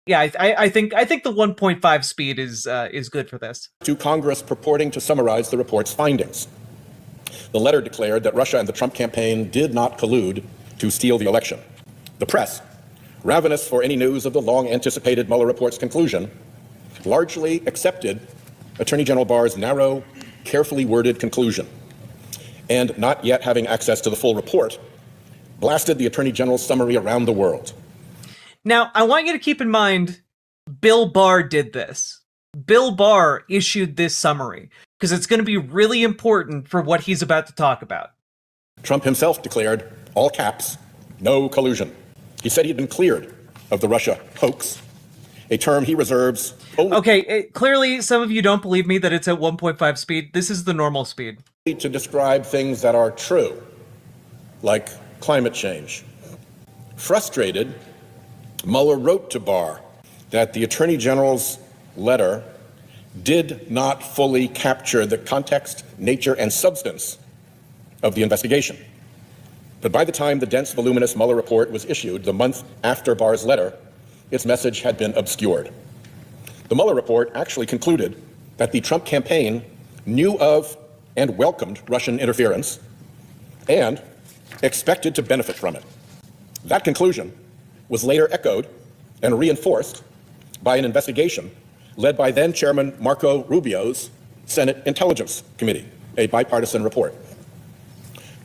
I think the 1.5 speed is good for this. To Congress purporting to summarize the report's findings. The letter declared that Russia and the Trump campaign did not collude to steal the election. The press, ravenous for any news of the long-anticipated Mueller report's conclusion, largely accepted Attorney General Barr's narrow, carefully worded conclusion, and not yet having access to the full report, blasted the Attorney General's summary around the world. Now, I want you to keep in mind, Bill Barr did this. Bill Barr issued this summary, because it's going to be really important for what he's about to talk about. Trump himself declared, all caps, no collusion. He said he'd been cleared of the Russia hoax, a term he reserves only. Okay, clearly some of you don't believe me that it's at 1.5 speed. This is the normal speed. To describe things that are true, like climate change. Frustrated, Mueller wrote to Barr that the Attorney General's letter did not fully capture the context, nature, and substance of the investigation. But by the time the dense, voluminous Mueller report was issued, the month after Barr's letter, its message had been obscured. The Mueller report actually concluded that the Trump campaign knew of and welcomed Russian interference and expected to benefit from it. That conclusion was later echoed and reinforced by an investigation led by then Chairman Marco Rubio's Senate Intelligence Committee, a bipartisan report.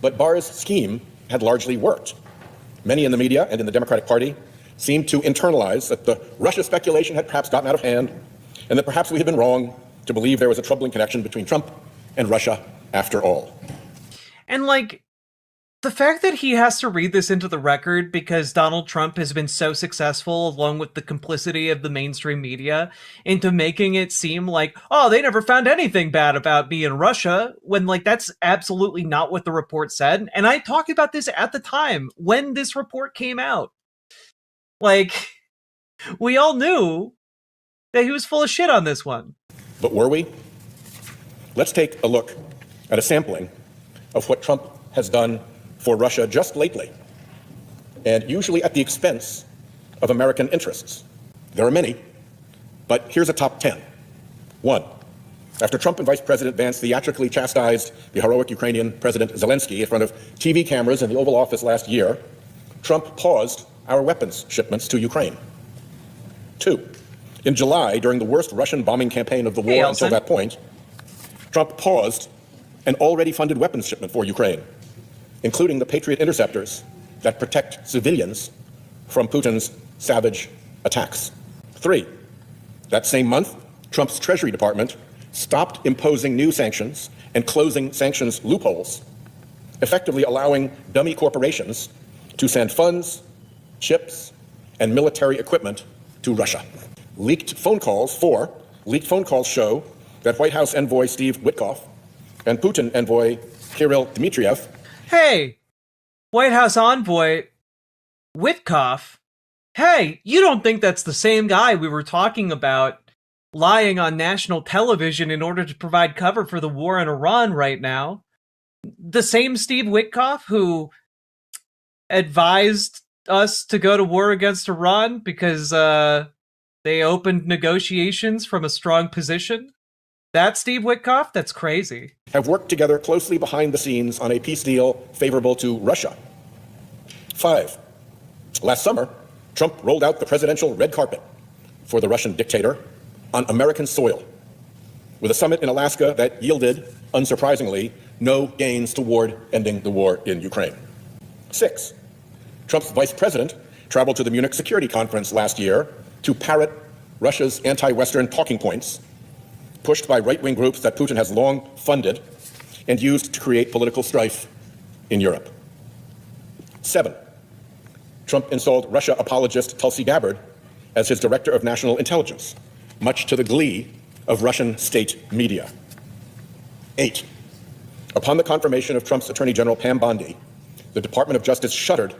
But Barr's scheme had largely worked. Many in the media and in the Democratic Party seemed to internalize that the Russia speculation had perhaps gotten out of hand, and that perhaps we had been wrong to believe there was a troubling connection between Trump and Russia after all. And like, the fact that he has to read this into the record because Donald Trump has been so successful, along with the complicity of the mainstream media, into making it seem like, oh, they never found anything bad about me in Russia, when like that's absolutely not what the report said. And I talked about this at the time when this report came out. Like, we all knew that he was full of shit on this one. But were we? Let's take a look at a sampling of what Trump has done for Russia just lately, and usually at the expense of American interests. There are many, but here's a top 10. 1. After Trump and Vice President Vance theatrically chastised the heroic Ukrainian President Zelensky in front of TV cameras in the Oval Office last year, Trump paused our weapons shipments to Ukraine. 2. In July, during the worst Russian bombing campaign of the war until that point, Trump paused an already funded weapons shipment for Ukraine, including the Patriot interceptors that protect civilians from Putin's savage attacks. 3. That same month, Trump's Treasury Department stopped imposing new sanctions and closing sanctions loopholes, effectively allowing dummy corporations to send funds, chips, and military equipment to Russia. Leaked phone calls show that White House envoy Steve Witkoff and Putin envoy Kirill Dmitriev. Hey, White House envoy Witkoff. Hey, you don't think that's the same guy we were talking about lying on national television in order to provide cover for the war in Iran right now? The same Steve Witkoff who advised us to go to war against Iran because they opened negotiations from a strong position? That Steve Witkoff? That's crazy. Have worked together closely behind the scenes on a peace deal favorable to Russia. 5. Last summer, Trump rolled out the presidential red carpet for the Russian dictator on American soil, with a summit in Alaska that yielded, unsurprisingly, no gains toward ending the war in Ukraine. 6. Trump's vice president traveled to the Munich Security Conference last year to parrot Russia's anti-Western talking points, pushed by right-wing groups that Putin has long funded and used to create political strife in Europe. 7. Trump installed Russia apologist Tulsi Gabbard as his director of national intelligence, much to the glee of Russian state media. 8. Upon the confirmation of Trump's Attorney General Pam Bondi the Department of Justice shuttered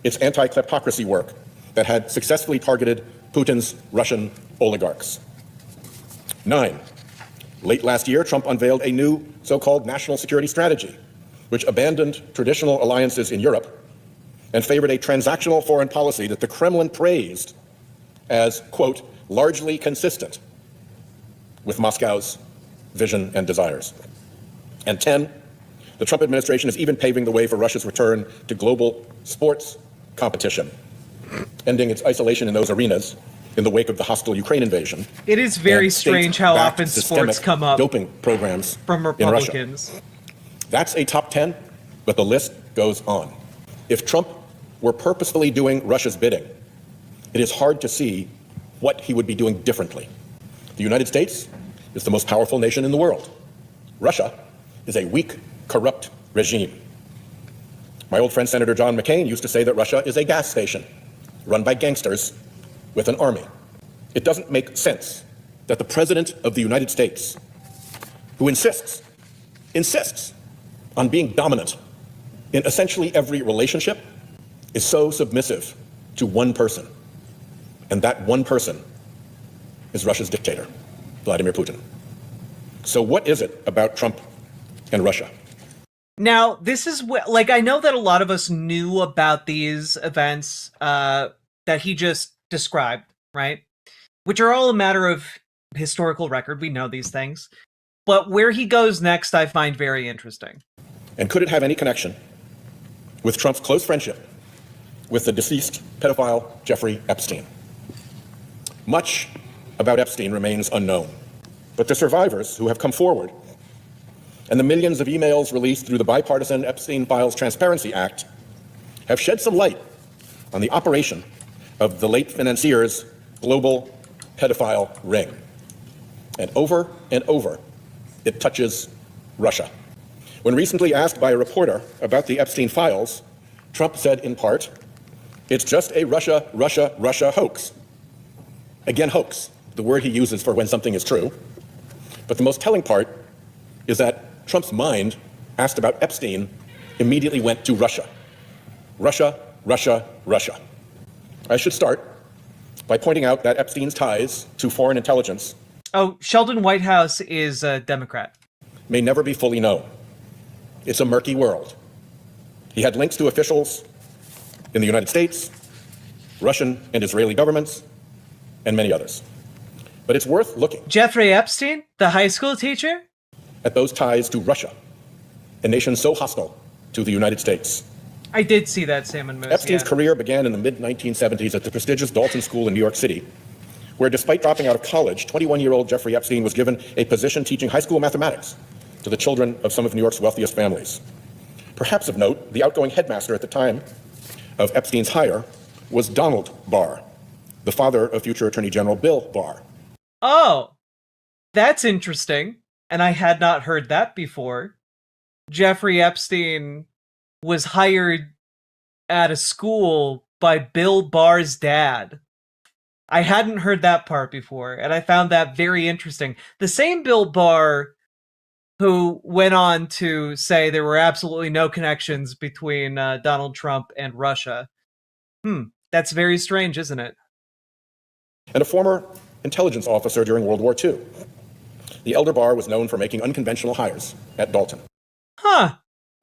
its anti-kleptocracy work that had successfully targeted Putin's Russian oligarchs. 9. Late last year, Trump unveiled a new so-called national security strategy, which abandoned traditional alliances in Europe and favored a transactional foreign policy that the Kremlin praised as, quote, largely consistent with Moscow's vision and desires. And 10, the Trump administration is even paving the way for Russia's return to global sports competition, ending its isolation in those arenas in the wake of the hostile Ukraine invasion. It is very strange how often sports come up doping programs from Republicans. In Russia. That's a top 10, but the list goes on. If Trump were purposefully doing Russia's bidding, it is hard to see what he would be doing differently. The United States is the most powerful nation in the world. Russia is a weak, corrupt regime. My old friend Senator John McCain used to say that Russia is a gas station run by gangsters with an army. It doesn't make sense that the President of the United States, who insists on being dominant in essentially every relationship, is so submissive to one person. And that one person is Russia's dictator, Vladimir Putin. So what is it about Trump and Russia? Now, this is like, I know that a lot of us knew about these events that he just described, right? Which are all a matter of historical record. We know these things. But where he goes next, I find very interesting. And could it have any connection with Trump's close friendship with the deceased pedophile Jeffrey Epstein? Much about Epstein remains unknown, but the survivors who have come forward and the millions of emails released through the bipartisan Epstein Files Transparency Act have shed some light on the operation of the late financier's global pedophile ring. And over, it touches Russia. When recently asked by a reporter about the Epstein files, Trump said in part, "It's just a Russia hoax." Again, hoax, the word he uses for when something is true. But the most telling part is that Trump's mind, asked about Epstein, immediately went to Russia. Russia. I should start by pointing out that Epstein's ties to foreign intelligence— Oh, Sheldon Whitehouse is a Democrat. —may never be fully known. It's a murky world. He had links to officials in the United States, Russian and Israeli governments, and many others. But it's worth looking— Jeffrey Epstein, the high school teacher? —at those ties to Russia, a nation so hostile to the United States. I did see that Salmon Moose. Epstein's career began in the mid-1970s at the prestigious Dalton School in New York City, where despite dropping out of college, 21-year-old Jeffrey Epstein was given a position teaching high school mathematics to the children of some of New York's wealthiest families. Perhaps of note, the outgoing headmaster at the time of Epstein's hire was Donald Barr, the father of future Attorney General Bill Barr. Oh, that's interesting. And I had not heard that before. Jeffrey Epstein was hired at a school by Bill Barr's dad. I hadn't heard that part before, and I found that very interesting. The same Bill Barr who went on to say there were absolutely no connections between Donald Trump and Russia. That's very strange, isn't it? And a former intelligence officer during World War II. The elder Barr was known for making unconventional hires at Dalton. Huh.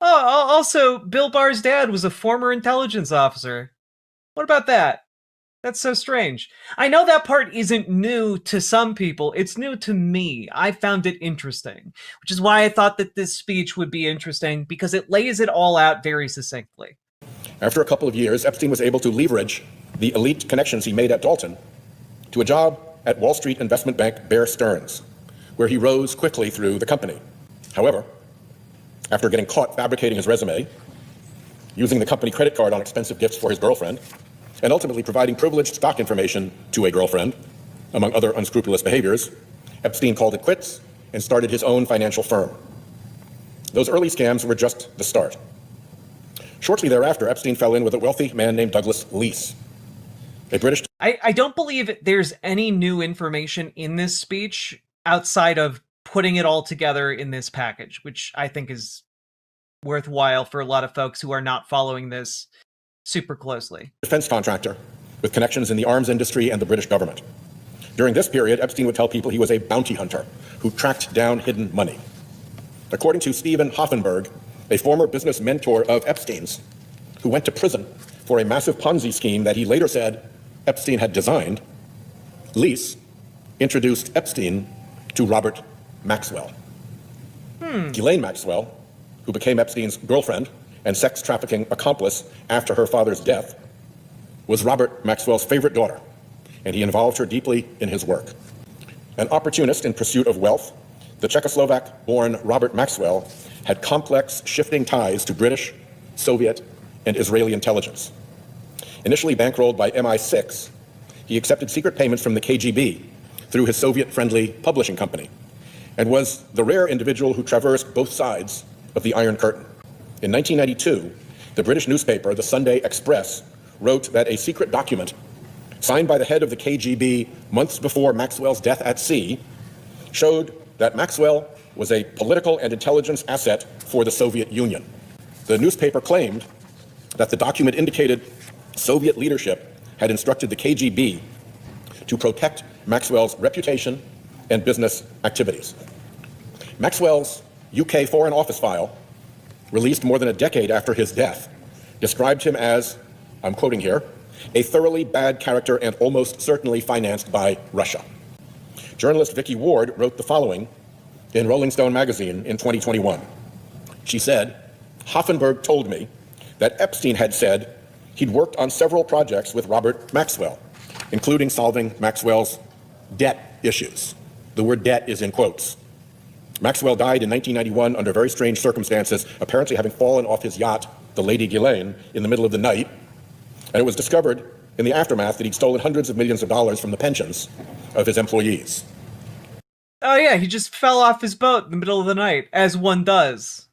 Oh, also, Bill Barr's dad was a former intelligence officer. What about that? That's so strange. I know that part isn't new to some people. It's new to me. I found it interesting, which is why I thought that this speech would be interesting, because it lays it all out very succinctly. After a couple of years, Epstein was able to leverage the elite connections he made at Dalton to a job at Wall Street investment bank Bear Stearns, where he rose quickly through the company. However, after getting caught fabricating his resume, using the company credit card on expensive gifts for his girlfriend, and ultimately providing privileged stock information to a girlfriend, among other unscrupulous behaviors, Epstein called it quits and started his own financial firm. Those early scams were just the start. Shortly thereafter, Epstein fell in with a wealthy man named Douglas Leese, a British— I don't believe there's any new information in this speech outside of putting it all together in this package, which I think is worthwhile for a lot of folks who are not following this super closely. Defense contractor with connections in the arms industry and the British government. During this period, Epstein would tell people he was a bounty hunter who tracked down hidden money. According to Stephen Hoffenberg, a former business mentor of Epstein's, who went to prison for a massive Ponzi scheme that he later said Epstein had designed, Lease introduced Epstein to Robert Maxwell. Ghislaine Maxwell, who became Epstein's girlfriend and sex trafficking accomplice after her father's death, was Robert Maxwell's favorite daughter, and he involved her deeply in his work. An opportunist in pursuit of wealth, the Czechoslovak-born Robert Maxwell had complex, shifting ties to British, Soviet, and Israeli intelligence. Initially bankrolled by MI6, he accepted secret payments from the KGB through his Soviet-friendly publishing company, and was the rare individual who traversed both sides of the Iron Curtain. In 1992, the British newspaper, the Sunday Express, wrote that a secret document signed by the head of the KGB months before Maxwell's death at sea showed that Maxwell was a political and intelligence asset for the Soviet Union. The newspaper claimed that the document indicated Soviet leadership had instructed the KGB to protect Maxwell's reputation and business activities. Maxwell's UK Foreign Office file, released more than a decade after his death, described him as, I'm quoting here, a thoroughly bad character and almost certainly financed by Russia. Journalist Vicky Ward wrote the following in Rolling Stone magazine in 2021. She said, Hoffenberg told me that Epstein had said he'd worked on several projects with Robert Maxwell, including solving Maxwell's debt issues. The word debt is in quotes. Maxwell died in 1991 under very strange circumstances, apparently having fallen off his yacht, the Lady Ghislaine, in the middle of the night. And it was discovered in the aftermath that he'd stolen hundreds of millions of dollars from the pensions of his employees. Oh yeah, he just fell off his boat in the middle of the night, as one does.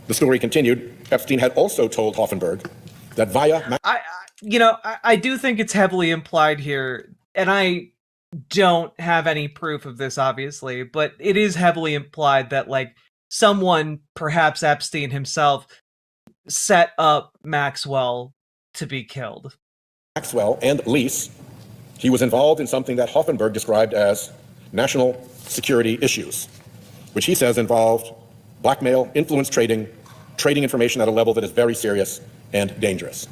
The story continued. Epstein had also told Hoffenberg that via... I do think it's heavily implied here, and I don't have any proof of this, obviously, but it is heavily implied that, like, someone, perhaps Epstein himself, set up Maxwell to be killed. Maxwell and Lease, he was involved in something that Hoffenberg described as national security issues, which he says involved blackmail, influence trading, trading information at a level that is very serious and dangerous.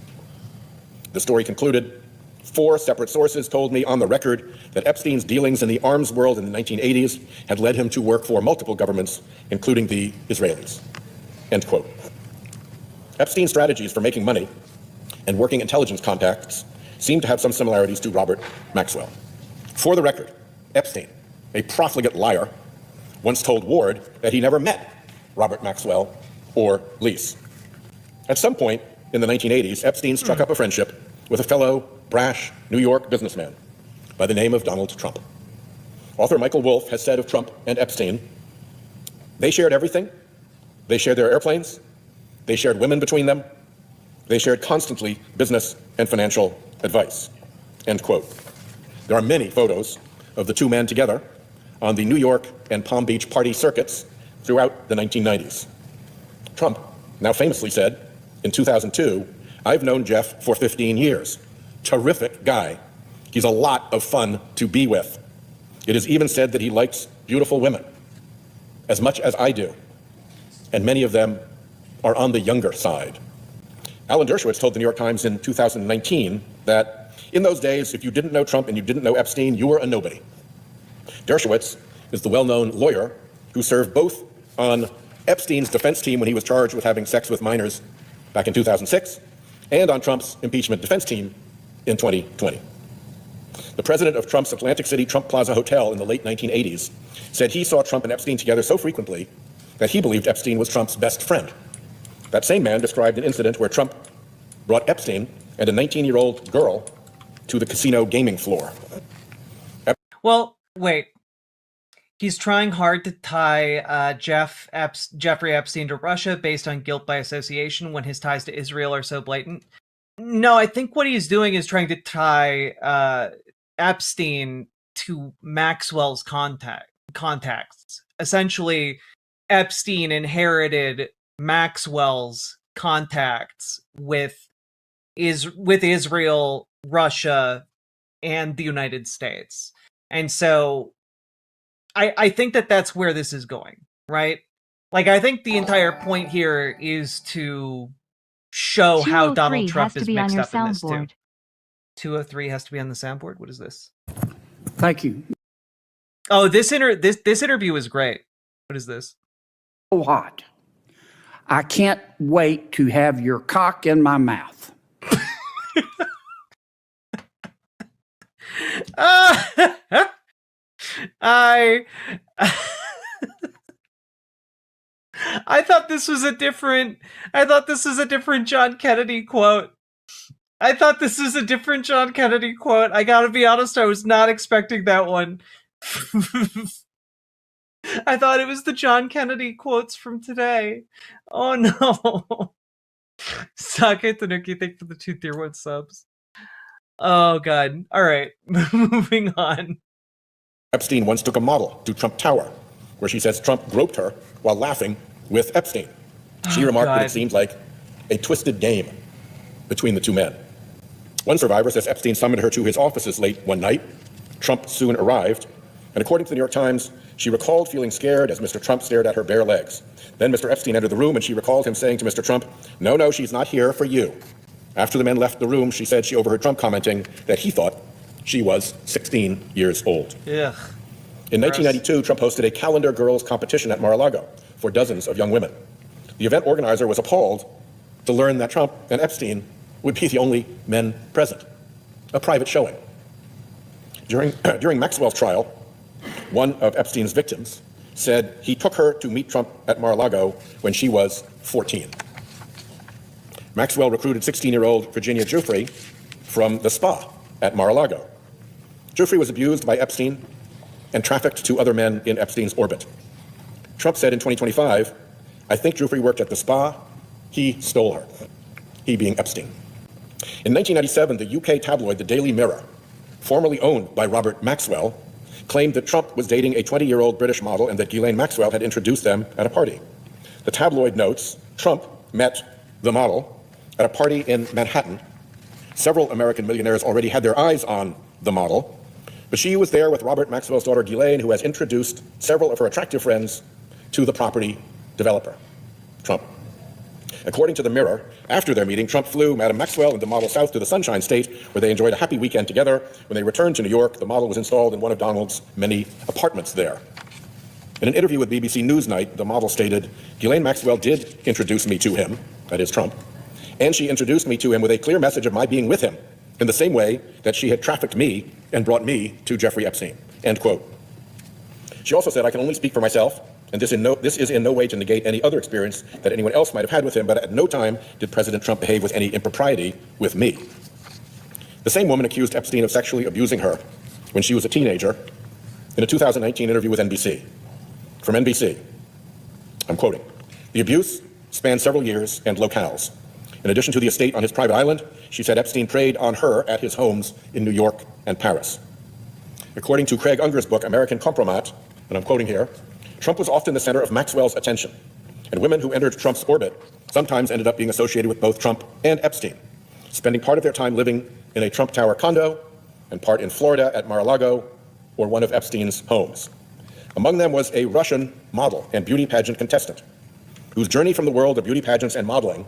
The story concluded, 4 separate sources told me on the record that Epstein's dealings in the arms world in the 1980s had led him to work for multiple governments, including the Israelis. End quote. Epstein's strategies for making money and working intelligence contacts seem to have some similarities to Robert Maxwell. For the record, Epstein, a profligate liar, once told Ward that he never met Robert Maxwell or Lease. At some point in the 1980s, Epstein struck up a friendship with a fellow brash New York businessman by the name of Donald Trump. Author Michael Wolff has said of Trump and Epstein, they shared everything. They shared their airplanes. They shared women between them. They shared constantly business and financial advice. End quote. There are many photos of the two men together on the New York and Palm Beach party circuits throughout the 1990s. Trump now famously said in 2002, I've known Jeff for 15 years. Terrific guy. He's a lot of fun to be with. It is even said that he likes beautiful women as much as I do, and many of them are on the younger side. Alan Dershowitz told the New York Times in 2019 that in those days, if you didn't know Trump and you didn't know Epstein, you were a nobody. Dershowitz is the well-known lawyer who served both on Epstein's defense team when he was charged with having sex with minors back in 2006, and on Trump's impeachment defense team in 2020. The president of Trump's Atlantic City Trump Plaza Hotel in the late 1980s said he saw Trump and Epstein together so frequently that he believed Epstein was Trump's best friend. That same man described an incident where Trump brought Epstein and a 19-year-old girl to the casino gaming floor. Well, wait. He's trying hard to tie Jeffrey Epstein to Russia based on guilt by association when his ties to Israel are so blatant. No, I think what he's doing is trying to tie Epstein to Maxwell's contacts. Essentially, Epstein inherited Maxwell's contacts with Israel, Russia, and the United States. And so I think that that's where this is going, right? Like, I think the entire point here is to show how Donald Trump is mixed up in this too. 203 has to be on the soundboard. What is this? Thank you. Oh, this interview is great. What is this? So hot. I can't wait to have your cock in my mouth. I thought this was a different John Kennedy quote. I gotta be honest, I was not expecting that one. I thought it was the John Kennedy quotes from today. Oh no. Suck it, Tanuki. Thank you for the 2 tier 1 subs. Oh god. Alright. Moving on. Epstein once took a model to Trump Tower, where she says Trump groped her while laughing with Epstein. She remarked that it seemed like a twisted game between the two men. One survivor says Epstein summoned her to his offices late one night. Trump soon arrived, and according to the New York Times, she recalled feeling scared as Mr. Trump stared at her bare legs. Then Mr. Epstein entered the room, and she recalled him saying to Mr. Trump, "No, she's not here for you." After the men left the room, she said she overheard Trump commenting that he thought she was 16 years old. Yeah. In 1992, Trump hosted a calendar girls competition at Mar-a-Lago for dozens of young women. The event organizer was appalled to learn that Trump and Epstein would be the only men present, a private showing. During Maxwell's trial, one of Epstein's victims said he took her to meet Trump at Mar-a-Lago when she was 14. Maxwell recruited 16-year-old Virginia Giuffre from the spa at Mar-a-Lago. Giuffre was abused by Epstein and trafficked to other men in Epstein's orbit. Trump said in 2025, "I think Giuffre worked at the spa. He stole her," he being Epstein. In 1997, the UK tabloid The Daily Mirror, formerly owned by Robert Maxwell, claimed that Trump was dating a 20-year-old British model and that Ghislaine Maxwell had introduced them at a party. The tabloid notes Trump met the model at a party in Manhattan. Several American millionaires already had their eyes on the model, but she was there with Robert Maxwell's daughter Ghislaine, who has introduced several of her attractive friends to the property developer, Trump. According to the Mirror, after their meeting, Trump flew Madam Maxwell and the model south to the Sunshine State, where they enjoyed a happy weekend together. When they returned to New York, the model was installed in one of Donald's many apartments there. In an interview with BBC Newsnight, the model stated, "Ghislaine Maxwell did introduce me to him," that is Trump, "and she introduced me to him with a clear message of my being with him, in the same way that she had trafficked me and brought me to Jeffrey Epstein," end quote. She also said, "I can only speak for myself, and this is in no way to negate any other experience that anyone else might have had with him, but at no time did President Trump behave with any impropriety with me." The same woman accused Epstein of sexually abusing her when she was a teenager in a 2019 interview with NBC. From NBC, I'm quoting, "The abuse spanned several years and locales. In addition to the estate on his private island, she said Epstein preyed on her at his homes in New York and Paris." According to Craig Unger's book, American Compromat, and I'm quoting here, "Trump was often the center of Maxwell's attention, and women who entered Trump's orbit sometimes ended up being associated with both Trump and Epstein, spending part of their time living in a Trump Tower condo and part in Florida at Mar-a-Lago or one of Epstein's homes. Among them was a Russian model and beauty pageant contestant whose journey from the world of beauty pageants and modeling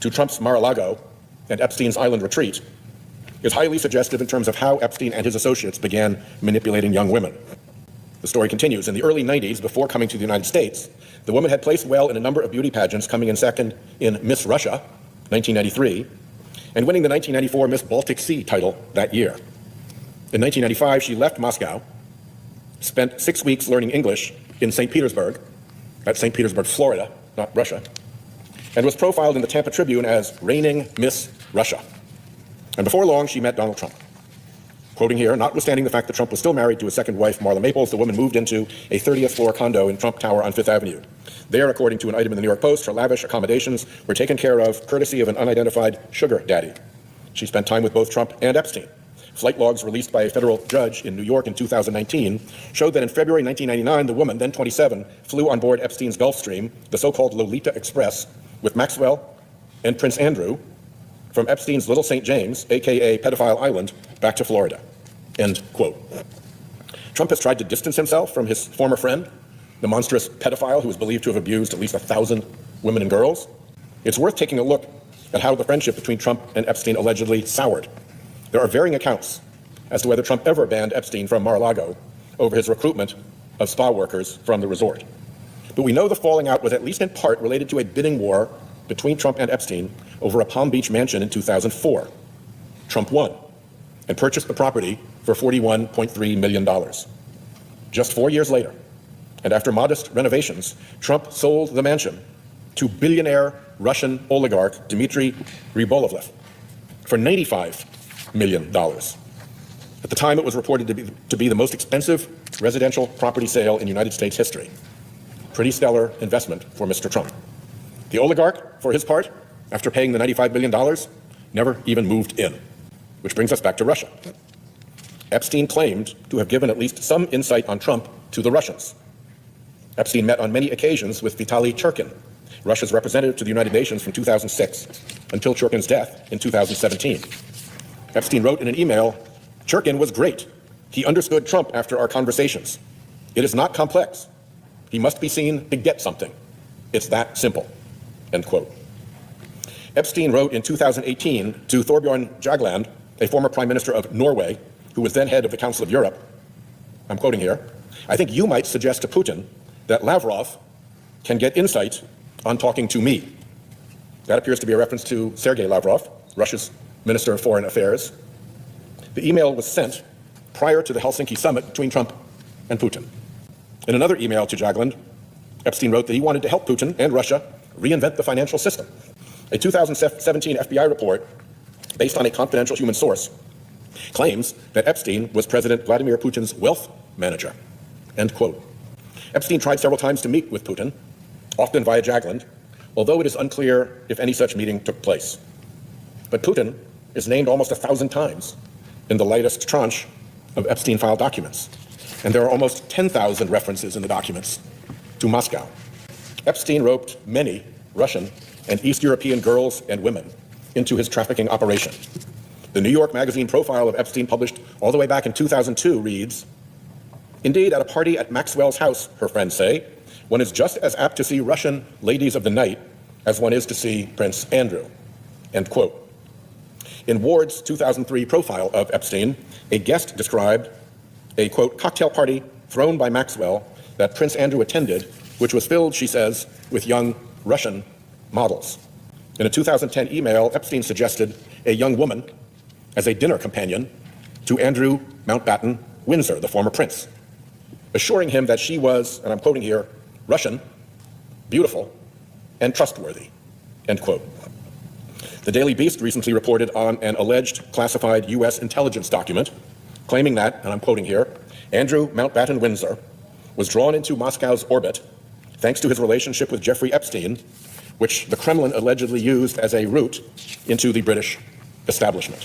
to Trump's Mar-a-Lago and Epstein's island retreat is highly suggestive in terms of how Epstein and his associates began manipulating young women." The story continues. In the early 90s, before coming to the United States, the woman had placed well in a number of beauty pageants, coming in second in Miss Russia, 1993, and winning the 1994 Miss Baltic Sea title that year. In 1995, she left Moscow, spent 6 weeks learning English in St. Petersburg, that's St. Petersburg, Florida, not Russia, and was profiled in the Tampa Tribune as reigning Miss Russia. And before long, she met Donald Trump. Quoting here, "Notwithstanding the fact that Trump was still married to his second wife, Marla Maples, the woman moved into a 30th floor condo in Trump Tower on Fifth Avenue. There, according to an item in the New York Post, her lavish accommodations were taken care of courtesy of an unidentified sugar daddy. She spent time with both Trump and Epstein. Flight logs released by a federal judge in New York in 2019 showed that in February 1999, the woman, then 27, flew on board Epstein's Gulfstream, the so-called Lolita Express, with Maxwell and Prince Andrew from Epstein's Little St. James, aka Pedophile Island, back to Florida. End quote. Trump has tried to distance himself from his former friend, the monstrous pedophile who is believed to have abused at least 1,000 women and girls. It's worth taking a look at how the friendship between Trump and Epstein allegedly soured. There are varying accounts as to whether Trump ever banned Epstein from Mar-a-Lago over his recruitment of spa workers from the resort. But we know the falling out was at least in part related to a bidding war between Trump and Epstein over a Palm Beach mansion in 2004. Trump won and purchased the property for $41.3 million. Just 4 years later, and after modest renovations, Trump sold the mansion to billionaire Russian oligarch Dmitry Rybolovlev for $95 million. At the time, it was reported to be the most expensive residential property sale in United States history. Pretty stellar investment for Mr. Trump. The oligarch, for his part, after paying the $95 million, never even moved in. Which brings us back to Russia. Epstein claimed to have given at least some insight on Trump to the Russians. Epstein met on many occasions with Vitaly Churkin, Russia's representative to the United Nations from 2006 until Churkin's death in 2017. Epstein wrote in an email, "Churkin was great. He understood Trump after our conversations. It is not complex. He must be seen to get something. It's that simple." End quote. Epstein wrote in 2018 to Thorbjorn Jagland, a former prime minister of Norway, who was then head of the Council of Europe. I'm quoting here, "I think you might suggest to Putin that Lavrov can get insight on talking to me." That appears to be a reference to Sergei Lavrov, Russia's Minister of Foreign Affairs. The email was sent prior to the Helsinki summit between Trump and Putin. In another email to Jagland, Epstein wrote that he wanted to help Putin and Russia reinvent the financial system. A 2017 FBI report, based on a confidential human source, claims that Epstein was President Vladimir Putin's wealth manager. End quote. Epstein tried several times to meet with Putin, often via Jagland, although it is unclear if any such meeting took place. But Putin is named almost 1,000 times in the latest tranche of Epstein file documents, and there are almost 10,000 references in the documents to Moscow. Epstein roped many Russian and East European girls and women into his trafficking operation. The New York Magazine profile of Epstein, published all the way back in 2002, reads, "Indeed, at a party at Maxwell's house, her friends say, one is just as apt to see Russian ladies of the night as one is to see Prince Andrew." End quote. In Ward's 2003 profile of Epstein, a guest described a, quote, "cocktail party thrown by Maxwell that Prince Andrew attended, which was filled, she says, with young Russian models." In a 2010 email, Epstein suggested a young woman as a dinner companion to Andrew Mountbatten Windsor, the former prince, assuring him that she was, and I'm quoting here, "Russian, beautiful, and trustworthy." End quote. The Daily Beast recently reported on an alleged classified U.S. intelligence document claiming that, and I'm quoting here, Andrew Mountbatten Windsor was drawn into Moscow's orbit thanks to his relationship with Jeffrey Epstein, which the Kremlin allegedly used as a route into the British establishment.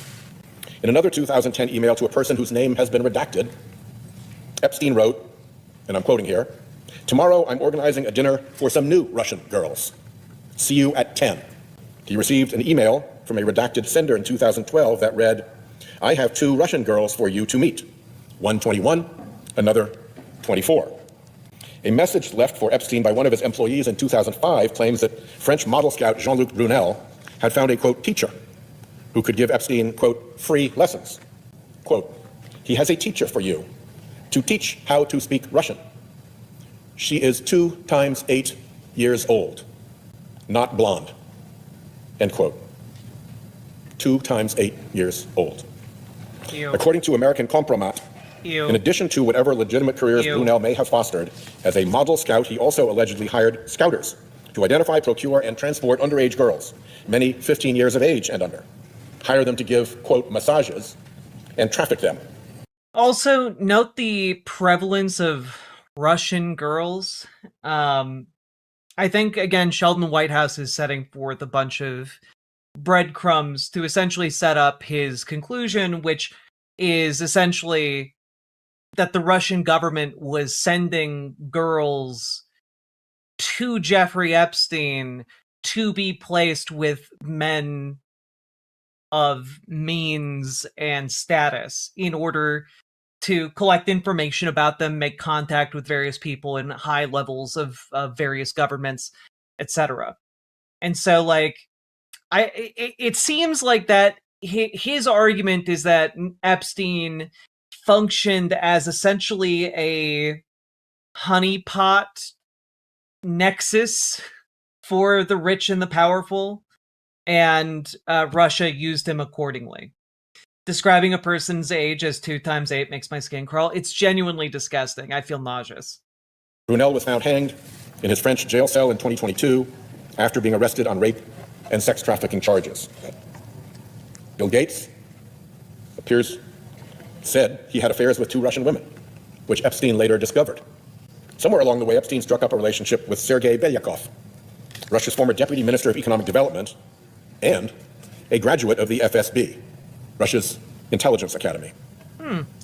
In another 2010 email to a person whose name has been redacted, Epstein wrote, and I'm quoting here, "Tomorrow I'm organizing a dinner for some new Russian girls. See you at 10. He received an email from a redacted sender in 2012 that read, "I have 2 Russian girls for you to meet. One 21, another 24. A message left for Epstein by one of his employees in 2005 claims that French model scout Jean-Luc Brunel had found a, quote, teacher who could give Epstein, quote, free lessons. Quote, "He has a teacher for you to teach how to speak Russian. She is 2 times 8 years old, not blonde." End quote. 2 times 8 years old. Ew. According to American Compromat, Ew. in addition to whatever legitimate careers Ew. Brunel may have fostered, as a model scout, he also allegedly hired scouters to identify, procure, and transport underage girls, many 15 years of age and under, hire them to give, quote, massages, and traffic them. Also, note the prevalence of Russian girls. I think, again, Sheldon Whitehouse is setting forth a bunch of breadcrumbs to essentially set up his conclusion, which is essentially that the Russian government was sending girls to Jeffrey Epstein to be placed with men of means and status in order to collect information about them, make contact with various people in high levels of various governments, etc. And so, like, it seems like that his argument is that Epstein functioned as essentially a honeypot nexus for the rich and the powerful, and Russia used him accordingly. Describing a person's age as 2 times 8 makes my skin crawl. It's genuinely disgusting. I feel nauseous. Brunel was found hanged in his French jail cell in 2022 after being arrested on rape and sex trafficking charges. Bill Gates said he had affairs with 2 Russian women, which Epstein later discovered. Somewhere along the way, Epstein struck up a relationship with Sergei Belyakov, Russia's former Deputy Minister of Economic Development and a graduate of the FSB, Russia's intelligence academy.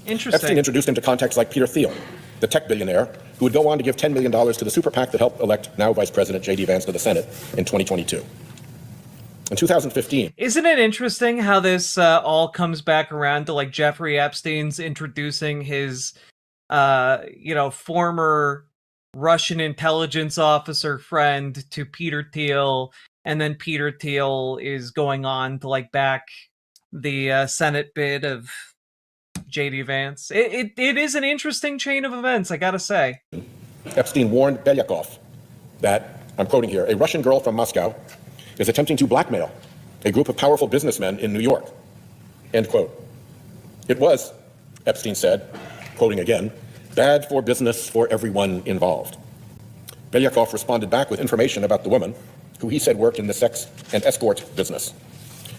Interesting. Epstein introduced him to contacts like Peter Thiel, the tech billionaire, who would go on to give $10 million to the super PAC that helped elect now Vice President J.D. Vance to the Senate in 2022. In 2015. Isn't it interesting how this all comes back around to, like, Jeffrey Epstein's introducing his, former Russian intelligence officer friend to Peter Thiel, and then Peter Thiel is going on to, like, back the Senate bid of J.D. Vance. It is an interesting chain of events, I gotta say. Epstein warned Belyakov that, I'm quoting here, a Russian girl from Moscow is attempting to blackmail a group of powerful businessmen in New York, end quote. It was, Epstein said, quoting again, bad for business for everyone involved. Belyakov responded back with information about the woman, who he said worked in the sex and escort business.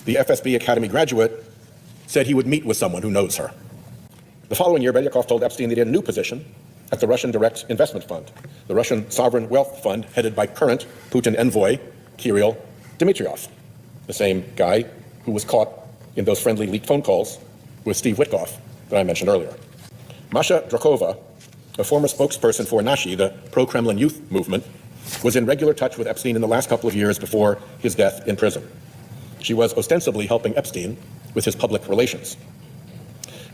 The FSB Academy graduate said he would meet with someone who knows her. The following year, Belyakov told Epstein that he had a new position at the Russian Direct Investment Fund, the Russian Sovereign Wealth Fund headed by current Putin envoy Kirill Dmitriev, the same guy who was caught in those friendly leaked phone calls with Steve Witkoff that I mentioned earlier. Masha Drakova, a former spokesperson for Nashi, the pro-Kremlin youth movement, was in regular touch with Epstein in the last couple of years before his death in prison. She was ostensibly helping Epstein with his public relations.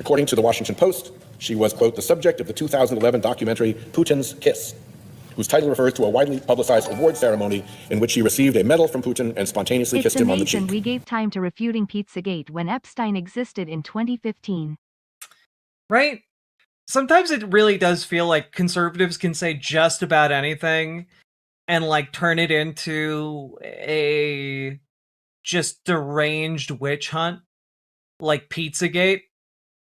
According to the Washington Post, she was, quote, the subject of the 2011 documentary Putin's Kiss, whose title refers to a widely publicized award ceremony in which she received a medal from Putin and spontaneously kissed him on the cheek. We gave time to refuting Pizzagate when Epstein existed in 2015. Right? Sometimes it really does feel like conservatives can say just about anything and, like, turn it into a just deranged witch hunt like Pizzagate.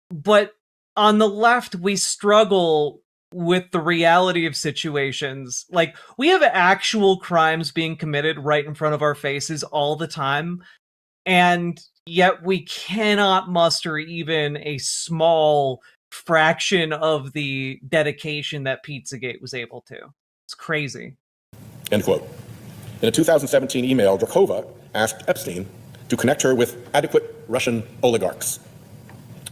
But on the left, we struggle with the reality of situations. Like, we have actual crimes being committed right in front of our faces all the time, and yet we cannot muster even a small fraction of the dedication that Pizzagate was able to. It's crazy. End quote. In a 2017 email, Drakova asked Epstein to connect her with adequate Russian oligarchs.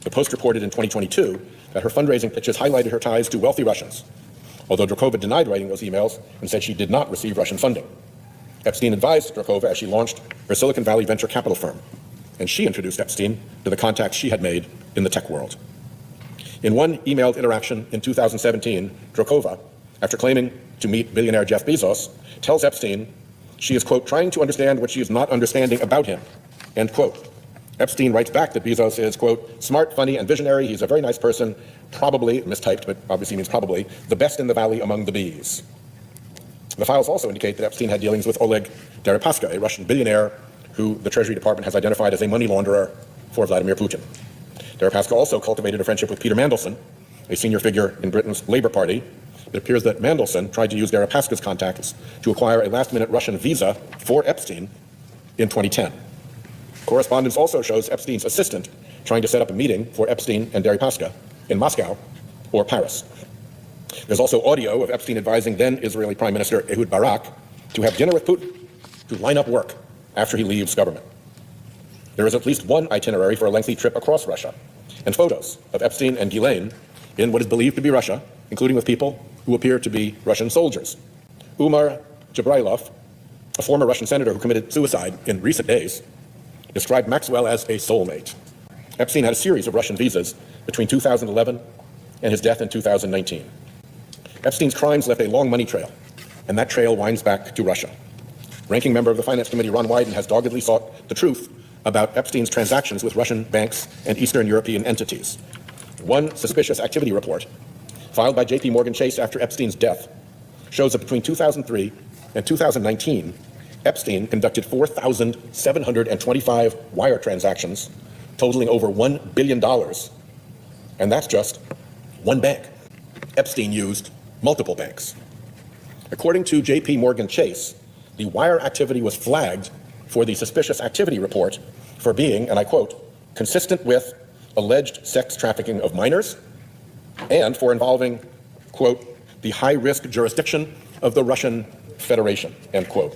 The Post reported in 2022 that her fundraising pitches highlighted her ties to wealthy Russians, although Drakova denied writing those emails and said she did not receive Russian funding. Epstein advised Drakova as she launched her Silicon Valley venture capital firm, and she introduced Epstein to the contacts she had made in the tech world. In one emailed interaction in 2017, Drakova, after claiming to meet billionaire Jeff Bezos, tells Epstein she is, quote, trying to understand what she is not understanding about him, end quote. Epstein writes back that Bezos is, quote, smart, funny, and visionary. He's a very nice person, probably, mistyped, but obviously means probably, the best in the valley among the bees. The files also indicate that Epstein had dealings with Oleg Deripaska, a Russian billionaire who the Treasury Department has identified as a money launderer for Vladimir Putin. Deripaska also cultivated a friendship with Peter Mandelson, a senior figure in Britain's Labour Party. It appears that Mandelson tried to use Deripaska's contacts to acquire a last-minute Russian visa for Epstein in 2010. Correspondence also shows Epstein's assistant trying to set up a meeting for Epstein and Deripaska in Moscow or Paris. There's also audio of Epstein advising then Israeli Prime Minister Ehud Barak to have dinner with Putin to line up work after he leaves government. There is at least one itinerary for a lengthy trip across Russia, and photos of Epstein and Ghislaine in what is believed to be Russia, including with people who appear to be Russian soldiers. Umar Jabrailov, a former Russian senator who committed suicide in recent days, described Maxwell as a soulmate. Epstein had a series of Russian visas between 2011 and his death in 2019. Epstein's crimes left a long money trail, and that trail winds back to Russia. Ranking member of the Finance Committee Ron Wyden has doggedly sought the truth about Epstein's transactions with Russian banks and Eastern European entities. One suspicious activity report filed by JP Morgan Chase after Epstein's death shows that between 2003 and 2019, Epstein conducted 4,725 wire transactions totaling over $1 billion. And that's just one bank. Epstein used multiple banks. According to JP Morgan Chase, the wire activity was flagged for the suspicious activity report for being, and I quote, consistent with alleged sex trafficking of minors and for involving, quote, the high-risk jurisdiction of the Russian Federation, end quote.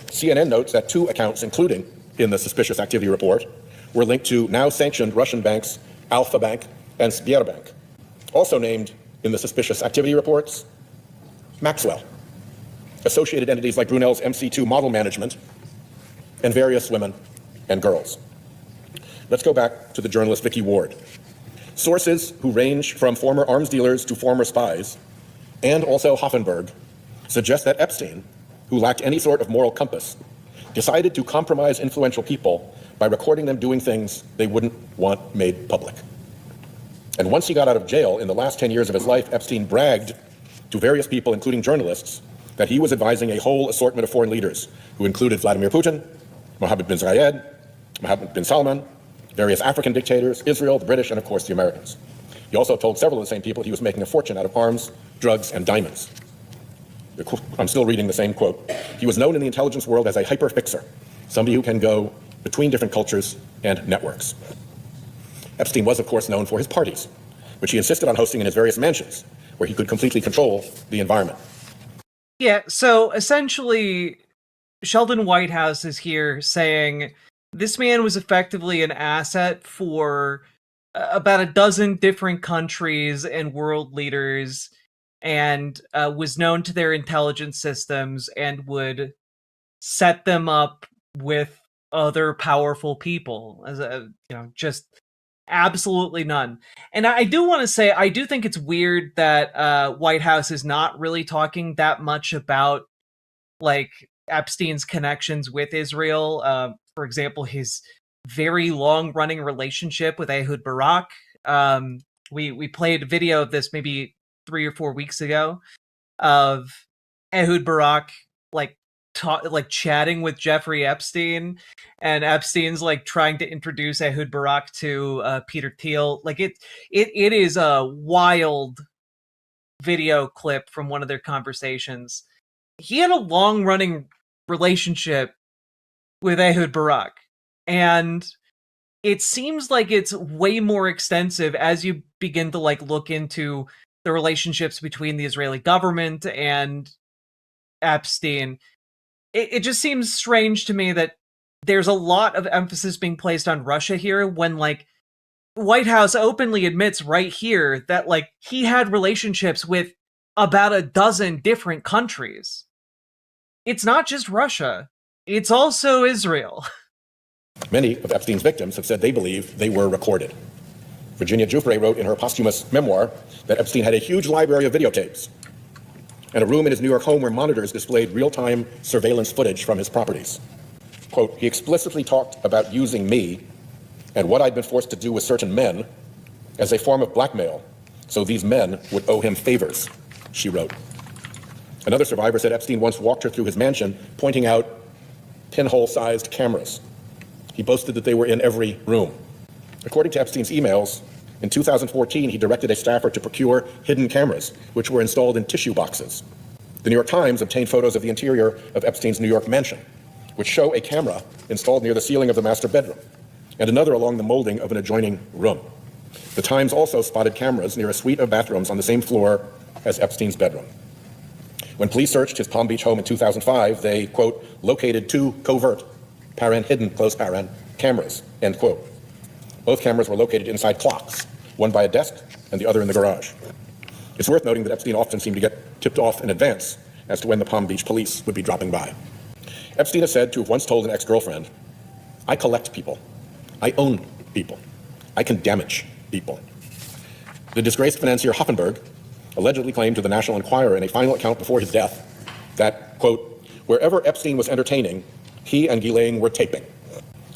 CNN notes that 2 accounts, including in the suspicious activity report, were linked to now sanctioned Russian banks Alfa Bank and Sberbank. Also named in the suspicious activity reports, Maxwell, associated entities like Brunel's MC2 Model Management, and various women and girls. Let's go back to the journalist Vicky Ward. Sources who range from former arms dealers to former spies, and also Hoffenberg, suggest that Epstein, who lacked any sort of moral compass, decided to compromise influential people by recording them doing things they wouldn't want made public. And once he got out of jail in the last 10 years of his life, Epstein bragged to various people, including journalists, that he was advising a whole assortment of foreign leaders who included Vladimir Putin, Mohammed bin Zayed, Mohammed bin Salman, various African dictators, Israel, the British, and of course the Americans. He also told several of the same people he was making a fortune out of arms, drugs, and diamonds. I'm still reading the same quote. He was known in the intelligence world as a hyper-fixer, somebody who can go between different cultures and networks. Epstein was, of course, known for his parties, which he insisted on hosting in his various mansions, where he could completely control the environment. Yeah, so essentially, Sheldon Whitehouse is here saying this man was effectively an asset for about a dozen different countries and world leaders, and was known to their intelligence systems and would set them up with other powerful people, as just absolutely none. And I do want to say, I do think it's weird that Whitehouse is not really talking that much about like Epstein's connections with Israel. For example, his very long-running relationship with Ehud Barak. We played a video of this maybe 3 or 4 weeks ago of Ehud Barak chatting with Jeffrey Epstein, and Epstein's like trying to introduce Ehud Barak to Peter Thiel. Like it is a wild video clip from one of their conversations. He had a long-running relationship with Ehud Barak, and it seems like it's way more extensive as you begin to like look into the relationships between the Israeli government and Epstein. It just seems strange to me that there's a lot of emphasis being placed on Russia here when like Whitehouse openly admits right here that like he had relationships with about a dozen different countries. It's not just Russia, it's also Israel. Many of Epstein's victims have said they believe they were recorded. Virginia Giuffre wrote in her posthumous memoir that Epstein had a huge library of videotapes and a room in his New York home where monitors displayed real-time surveillance footage from his properties. Quote, he explicitly talked about using me and what I'd been forced to do with certain men as a form of blackmail, so these men would owe him favors, she wrote. Another survivor said Epstein once walked her through his mansion, pointing out pinhole-sized cameras. He boasted that they were in every room. According to Epstein's emails, in 2014, he directed a staffer to procure hidden cameras, which were installed in tissue boxes. The New York Times obtained photos of the interior of Epstein's New York mansion, which show a camera installed near the ceiling of the master bedroom, and another along the molding of an adjoining room. The Times also spotted cameras near a suite of bathrooms on the same floor as Epstein's bedroom. When police searched his Palm Beach home in 2005, they, quote, located 2 covert, hidden, close cameras, end quote. Both cameras were located inside clocks, one by a desk and the other in the garage. It's worth noting that Epstein often seemed to get tipped off in advance as to when the Palm Beach police would be dropping by. Epstein is said to have once told an ex-girlfriend, "I collect people. I own people. I can damage people." The disgraced financier Hoffenberg allegedly claimed to the National Enquirer in a final account before his death that, quote, "wherever Epstein was entertaining, he and Ghislaine were taping."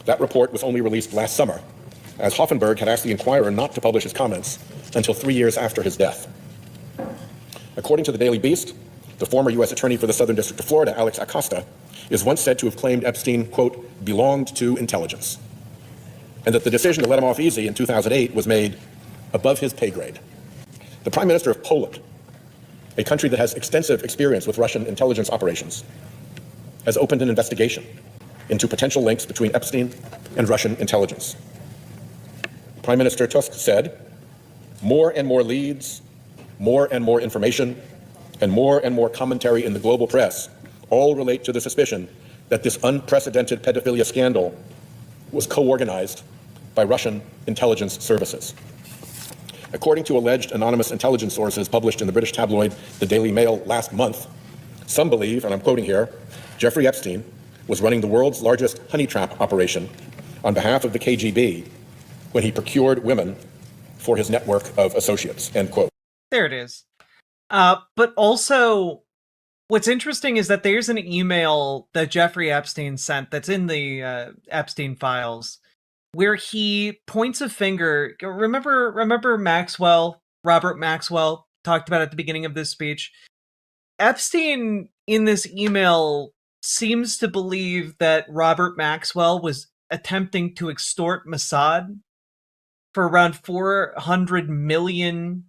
That report was only released last summer, as Hoffenberg had asked the Enquirer not to publish his comments until 3 years after his death. According to the Daily Beast, the former U.S. Attorney for the Southern District of Florida, Alex Acosta, is once said to have claimed Epstein, quote, "belonged to intelligence," and that the decision to let him off easy in 2008 was made above his pay grade. The Prime Minister of Poland, a country that has extensive experience with Russian intelligence operations, has opened an investigation into potential links between Epstein and Russian intelligence. Prime Minister Tusk said, "More and more leads, more and more information, and more commentary in the global press all relate to the suspicion that this unprecedented pedophilia scandal was co-organized by Russian intelligence services." According to alleged anonymous intelligence sources published in the British tabloid The Daily Mail last month, some believe, and I'm quoting here, Jeffrey Epstein was running the world's largest honey trap operation on behalf of the KGB when he procured women for his network of associates, end quote. There it is. But also, what's interesting is that there's an email that Jeffrey Epstein sent that's in the Epstein files, where he points a finger. Remember Maxwell, Robert Maxwell, talked about at the beginning of this speech? Epstein, in this email, seems to believe that Robert Maxwell was attempting to extort Mossad for around £400 million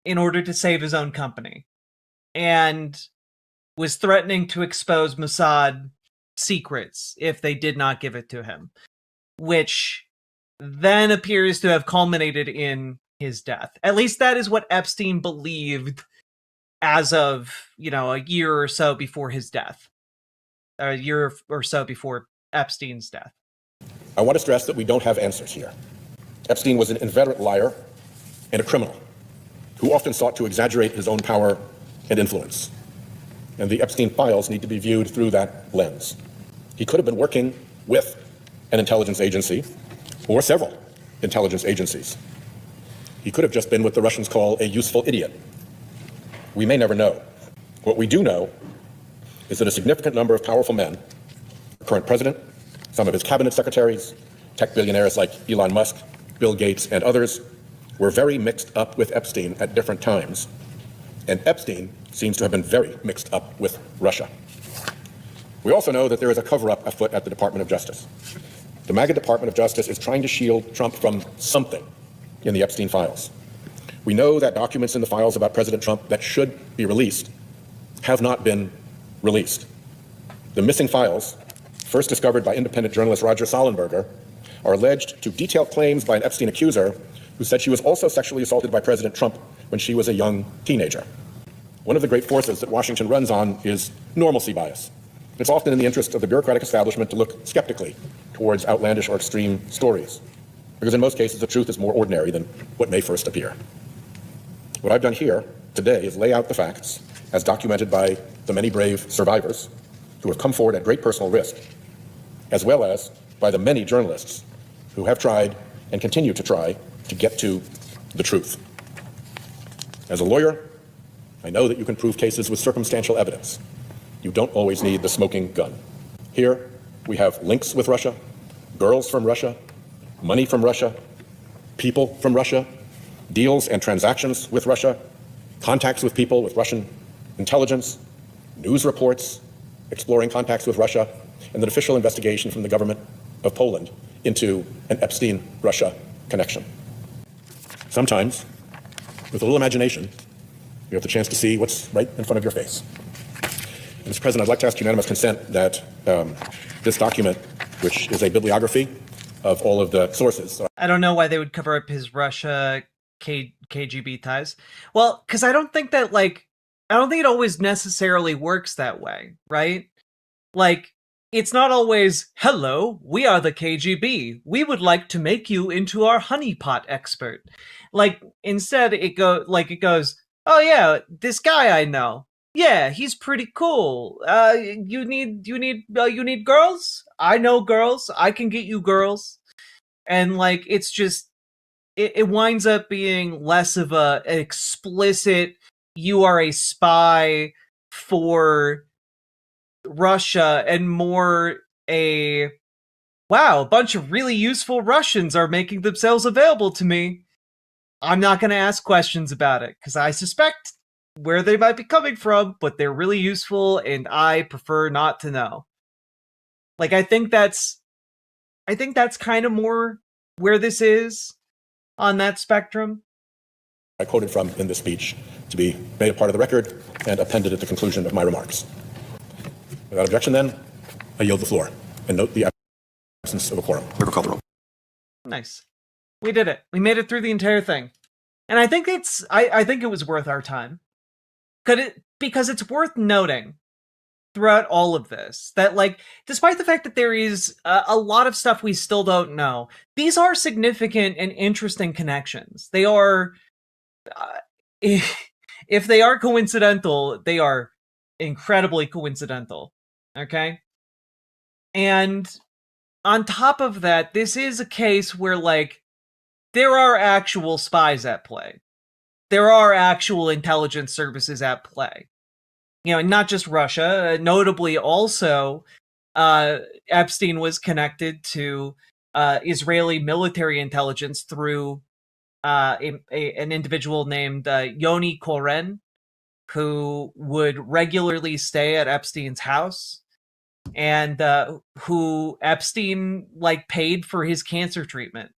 in order to save his own company, and was threatening to expose Mossad secrets if they did not give it to him, which then appears to have culminated in his death. At least that is what Epstein believed as of, a year or so before his death. A year or so before Epstein's death. I want to stress that we don't have answers here. Epstein was an inveterate liar and a criminal who often sought to exaggerate his own power and influence. And the Epstein files need to be viewed through that lens. He could have been working with an intelligence agency or several intelligence agencies. He could have just been what the Russians call a useful idiot. We may never know. What we do know is that a significant number of powerful men, the current president, some of his cabinet secretaries, tech billionaires like Elon Musk, Bill Gates, and others, were very mixed up with Epstein at different times. And Epstein seems to have been very mixed up with Russia. We also know that there is a cover-up afoot at the Department of Justice. The MAGA Department of Justice is trying to shield Trump from something in the Epstein files. We know that documents in the files about President Trump that should be released have not been released. The missing files, first discovered by independent journalist Roger Sollenberger, are alleged to detail claims by an Epstein accuser who said she was also sexually assaulted by President Trump when she was a young teenager. One of the great forces that Washington runs on is normalcy bias. It's often in the interest of the bureaucratic establishment to look skeptically towards outlandish or extreme stories, because in most cases the truth is more ordinary than what may first appear. What I've done here today is lay out the facts as documented by the many brave survivors who have come forward at great personal risk, as well as by the many journalists who have tried and continue to try to get to the truth. As a lawyer, I know that you can prove cases with circumstantial evidence. You don't always need the smoking gun. Here, we have links with Russia, girls from Russia, money from Russia, people from Russia, deals and transactions with Russia, contacts with people with Russian intelligence, news reports exploring contacts with Russia, and an official investigation from the government of Poland into an Epstein-Russia connection. Sometimes, with a little imagination, you have the chance to see what's right in front of your face. Mr. President, I'd like to ask unanimous consent that this document, which is a bibliography of all of the sources. I don't know why they would cover up his Russia KGB ties. Well, because I don't think it always necessarily works that way, right? Like, it's not always, hello, we are the KGB. We would like to make you into our honeypot expert. Like, instead it goes, oh yeah, this guy I know. Yeah, he's pretty cool. You need girls? I know girls. I can get you girls. And like, it's just, it winds up being less of an explicit, you are a spy for Russia, and more a, wow, a bunch of really useful Russians are making themselves available to me. I'm not going to ask questions about it because I suspect where they might be coming from, but they're really useful and I prefer not to know. Like, I think that's kind of more where this is on that spectrum. I quoted from in this speech to be made a part of the record and appended at the conclusion of my remarks. Without objection, then, I yield the floor and note the absence of a quorum. Clerk will call the roll. Nice. We did it. We made it through the entire thing. And I think I think it was worth our time. Because it's worth noting throughout all of this that, like, despite the fact that there is a lot of stuff we still don't know, these are significant and interesting connections. They are, if they are coincidental, they are incredibly coincidental. Okay? And on top of that, this is a case where, like, there are actual spies at play. There are actual intelligence services at play. You know, and not just Russia. Notably, also, Epstein was connected to Israeli military intelligence through an individual named Yoni Koren, who would regularly stay at Epstein's house, and who Epstein, like, paid for his cancer treatment.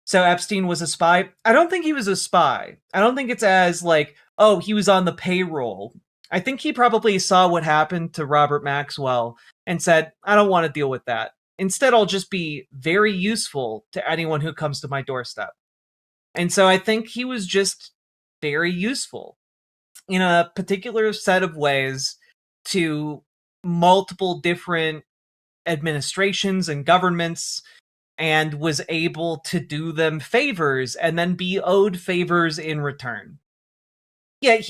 So Epstein was a spy. I don't think he was a spy. I don't think it's as, like, oh, he was on the payroll. I think he probably saw what happened to Robert Maxwell and said, I don't want to deal with that. Instead, I'll just be very useful to anyone who comes to my doorstep. And so I think he was just very useful in a particular set of ways to multiple different administrations and governments, and was able to do them favors and then be owed favors in return. Yeah,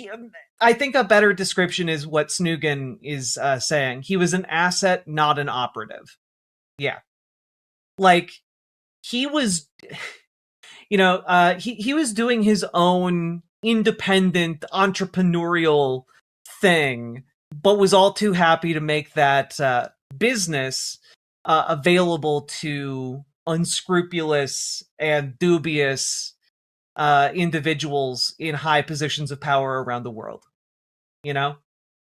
I think a better description is what Snugan is saying. He was an asset, not an operative. Yeah. Like, he was, you know, he was doing his own independent entrepreneurial thing, but was all too happy to make that business available to unscrupulous and dubious individuals in high positions of power around the world. You know,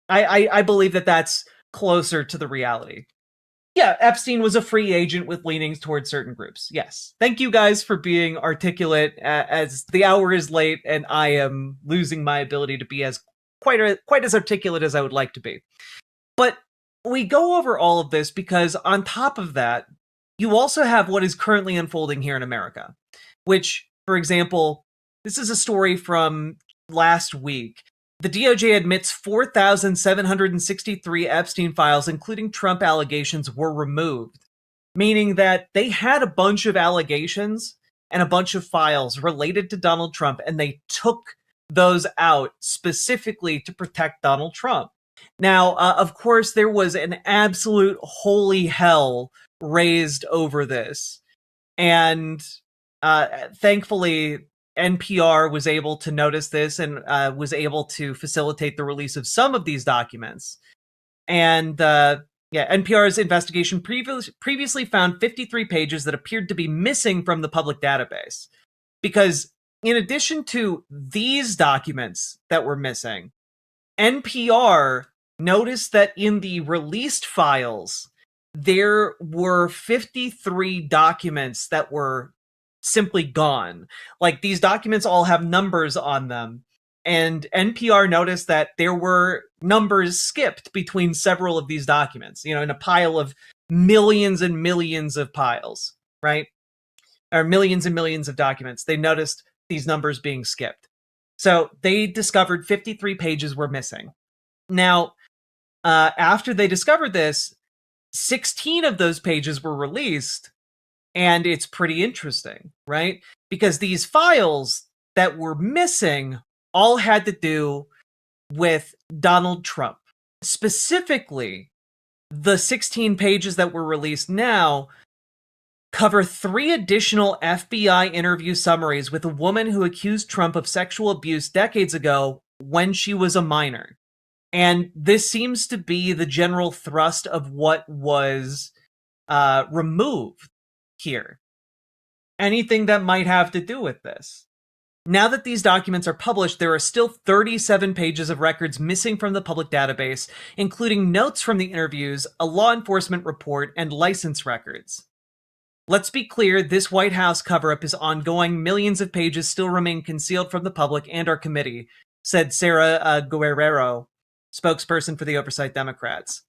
I believe that that's closer to the reality. Yeah, Epstein was a free agent with leanings towards certain groups. Yes. Thank you guys for being articulate, as the hour is late and I am losing my ability to be as quite as articulate as I would like to be. But we go over all of this because on top of that, you also have what is currently unfolding here in America, which, for example, this is a story from last week. The DOJ admits 4,763 Epstein files, including Trump allegations, were removed, meaning that they had a bunch of allegations and a bunch of files related to Donald Trump, and they took those out specifically to protect Donald Trump. Now, of course, there was an absolute holy hell raised over this, and thankfully, NPR was able to notice this and was able to facilitate the release of some of these documents. And NPR's investigation previously found 53 pages that appeared to be missing from the public database. Because in addition to these documents that were missing, NPR noticed that in the released files, there were 53 documents that were simply gone. Like, these documents all have numbers on them, and NPR noticed that there were numbers skipped between several of these documents, you know, in a pile of millions and millions of piles, right? Or millions and millions of documents. They noticed these numbers being skipped. So they discovered 53 pages were missing. Now, after they discovered this, 16 of those pages were released, and it's pretty interesting, right? Because these files that were missing all had to do with Donald Trump. Specifically, the 16 pages that were released now cover 3 additional FBI interview summaries with a woman who accused Trump of sexual abuse decades ago when she was a minor. And this seems to be the general thrust of what was removed here. Anything that might have to do with this. Now that these documents are published, there are still 37 pages of records missing from the public database, including notes from the interviews, a law enforcement report, and license records. Let's be clear, this White House cover-up is ongoing. Millions of pages still remain concealed from the public and our committee, said Sarah Guerrero, spokesperson for the Oversight Democrats.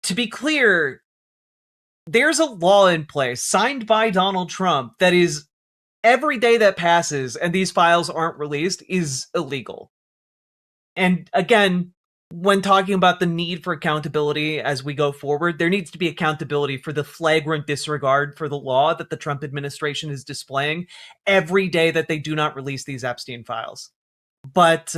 To be clear, there's a law in place signed by Donald Trump that is every day that passes and these files aren't released is illegal. And again, when talking about the need for accountability as we go forward, there needs to be accountability for the flagrant disregard for the law that the Trump administration is displaying every day that they do not release these Epstein files. But,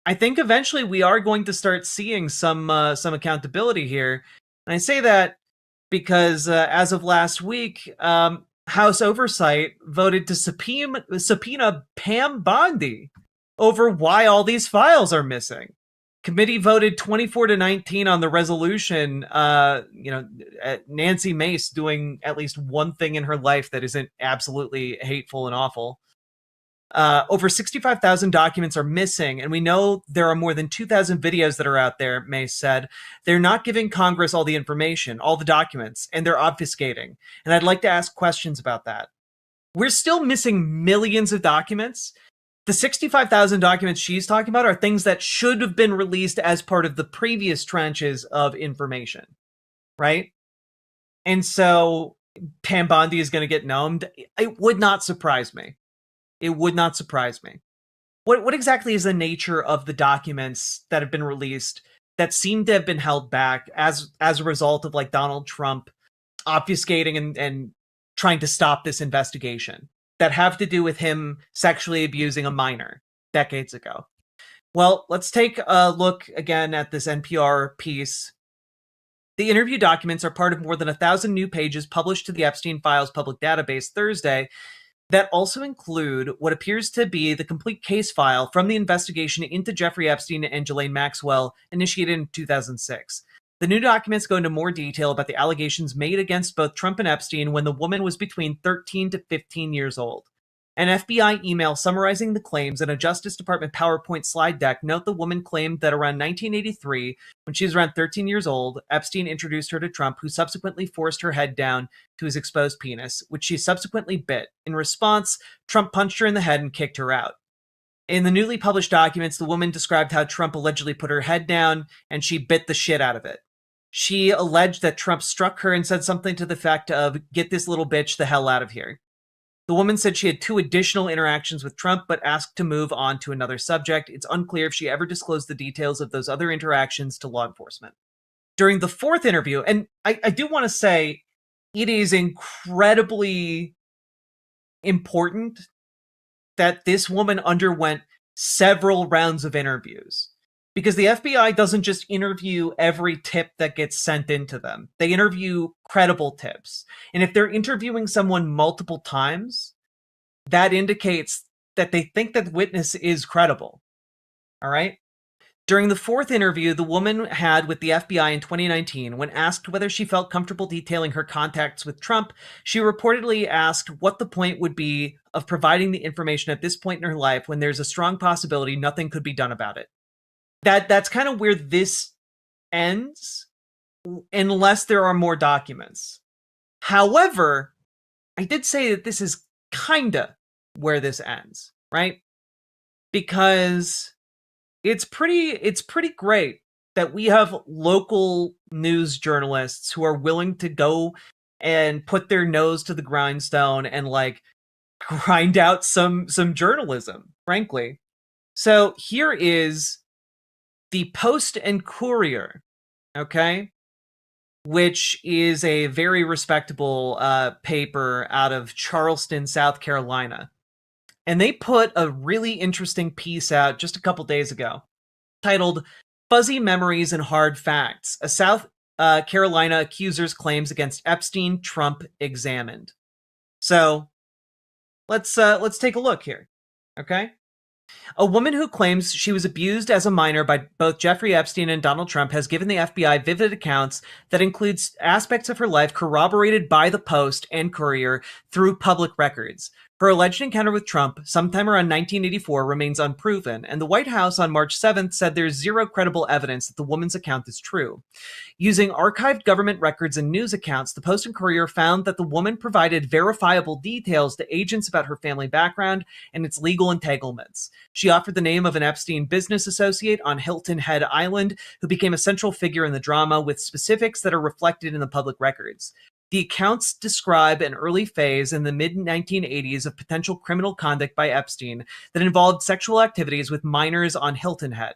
I think eventually we are going to start seeing some accountability here. And I say that because as of last week, House Oversight voted to subpoena Pam Bondi over why all these files are missing. Committee voted 24-19 on the resolution, Nancy Mace doing at least one thing in her life that isn't absolutely hateful and awful. Over 65,000 documents are missing, and we know there are more than 2,000 videos that are out there, Mace said. They're not giving Congress all the information, all the documents, and they're obfuscating. And I'd like to ask questions about that. We're still missing millions of documents. The 65,000 documents she's talking about are things that should have been released as part of the previous tranches of information, right? And so Pam Bondi is going to get gnomed. It would not surprise me. It would not surprise me. What exactly is the nature of the documents that have been released that seem to have been held back as a result of like Donald Trump obfuscating and trying to stop this investigation that have to do with him sexually abusing a minor decades ago? Well, let's take a look again at this NPR piece. The interview documents are part of more than 1,000 new pages published to the Epstein Files public database Thursday that also include what appears to be the complete case file from the investigation into Jeffrey Epstein and Ghislaine Maxwell initiated in 2006. The new documents go into more detail about the allegations made against both Trump and Epstein when the woman was between 13 to 15 years old. An FBI email summarizing the claims and a Justice Department PowerPoint slide deck note the woman claimed that around 1983, when she was around 13 years old, Epstein introduced her to Trump, who subsequently forced her head down to his exposed penis, which she subsequently bit. In response, Trump punched her in the head and kicked her out. In the newly published documents, the woman described how Trump allegedly put her head down and she bit the shit out of it. She alleged that Trump struck her and said something to the effect of, "Get this little bitch the hell out of here." The woman said she had 2 additional interactions with Trump, but asked to move on to another subject. It's unclear if she ever disclosed the details of those other interactions to law enforcement. During the 4th interview, and I do want to say, it is incredibly important that this woman underwent several rounds of interviews. Because the FBI doesn't just interview every tip that gets sent into them. They interview credible tips. And if they're interviewing someone multiple times, that indicates that they think that the witness is credible. All right? During the 4th interview the woman had with the FBI in 2019, when asked whether she felt comfortable detailing her contacts with Trump, she reportedly asked what the point would be of providing the information at this point in her life when there's a strong possibility nothing could be done about it. That's kind of where this ends, unless there are more documents. However, I did say that this is kinda where this ends, right? Because it's pretty great that we have local news journalists who are willing to go and put their nose to the grindstone and like grind out some journalism, frankly. So here is the Post and Courier, okay? which is a very respectable paper out of Charleston, South Carolina. And they put a really interesting piece out just a couple days ago titled Fuzzy Memories and Hard Facts, a South Carolina accuser's claims against Epstein, Trump examined. So let's take a look here, okay? A woman who claims she was abused as a minor by both Jeffrey Epstein and Donald Trump has given the FBI vivid accounts that includes aspects of her life corroborated by the Post and Courier through public records. Her alleged encounter with Trump sometime around 1984 remains unproven, and the White House on March 7th said there's zero credible evidence that the woman's account is true. Using archived government records and news accounts, the Post and Courier found that the woman provided verifiable details to agents about her family background and its legal entanglements. She offered the name of an Epstein business associate on Hilton Head Island who became a central figure in the drama, with specifics that are reflected in the public records. The accounts describe an early phase in the mid-1980s of potential criminal conduct by Epstein that involved sexual activities with minors on Hilton Head.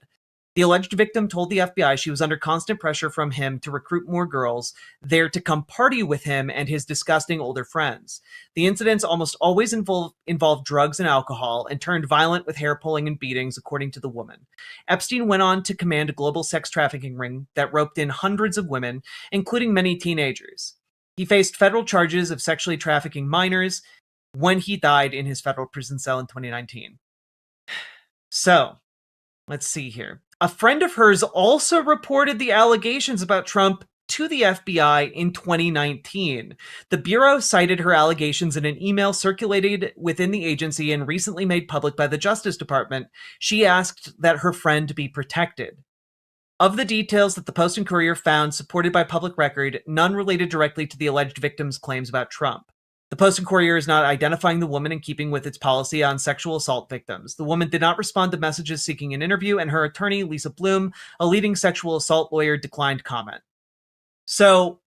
The alleged victim told the FBI she was under constant pressure from him to recruit more girls there to come party with him and his disgusting older friends. The incidents almost always involved drugs and alcohol and turned violent with hair pulling and beatings, according to the woman. Epstein went on to command a global sex trafficking ring that roped in hundreds of women, including many teenagers. He faced federal charges of sexually trafficking minors when he died in his federal prison cell in 2019. So, let's see here. A friend of hers also reported the allegations about Trump to the FBI in 2019. The Bureau cited her allegations in an email circulated within the agency and recently made public by the Justice Department. She asked that her friend be protected. Of the details that the Post and Courier found supported by public record, none related directly to the alleged victim's claims about Trump. The Post and Courier is not identifying the woman in keeping with its policy on sexual assault victims. The woman did not respond to messages seeking an interview, and her attorney, Lisa Bloom, a leading sexual assault lawyer, declined comment. So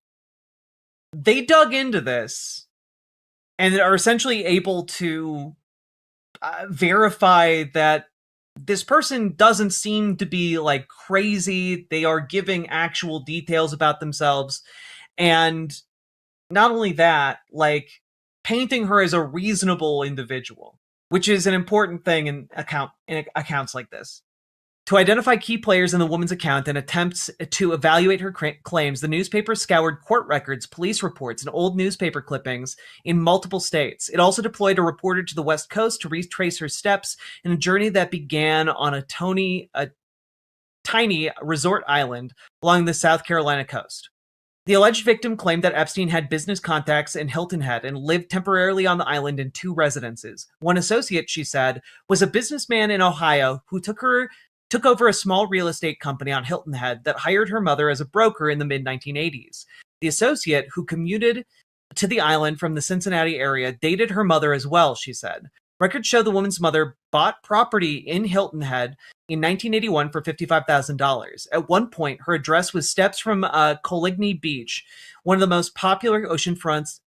they dug into this and are essentially able to verify that this person doesn't seem to be like crazy. They are giving actual details about themselves. And not only that, like painting her as a reasonable individual, which is an important thing in accounts like this. To identify key players in the woman's account and attempts to evaluate her claims, the newspaper scoured court records, police reports, and old newspaper clippings in multiple states. It also deployed a reporter to the West Coast to retrace her steps in a journey that began on a tiny resort island along the South Carolina coast. The alleged victim claimed that Epstein had business contacts in Hilton Head and lived temporarily on the island in 2 residences. One associate, she said, was a businessman in Ohio who took over a small real estate company on Hilton Head that hired her mother as a broker in the mid-1980s. The associate, who commuted to the island from the Cincinnati area, dated her mother as well, she said. Records show the woman's mother bought property in Hilton Head in 1981 for $55,000. At one point, her address was steps from Coligny Beach, one of the most popular oceanfronts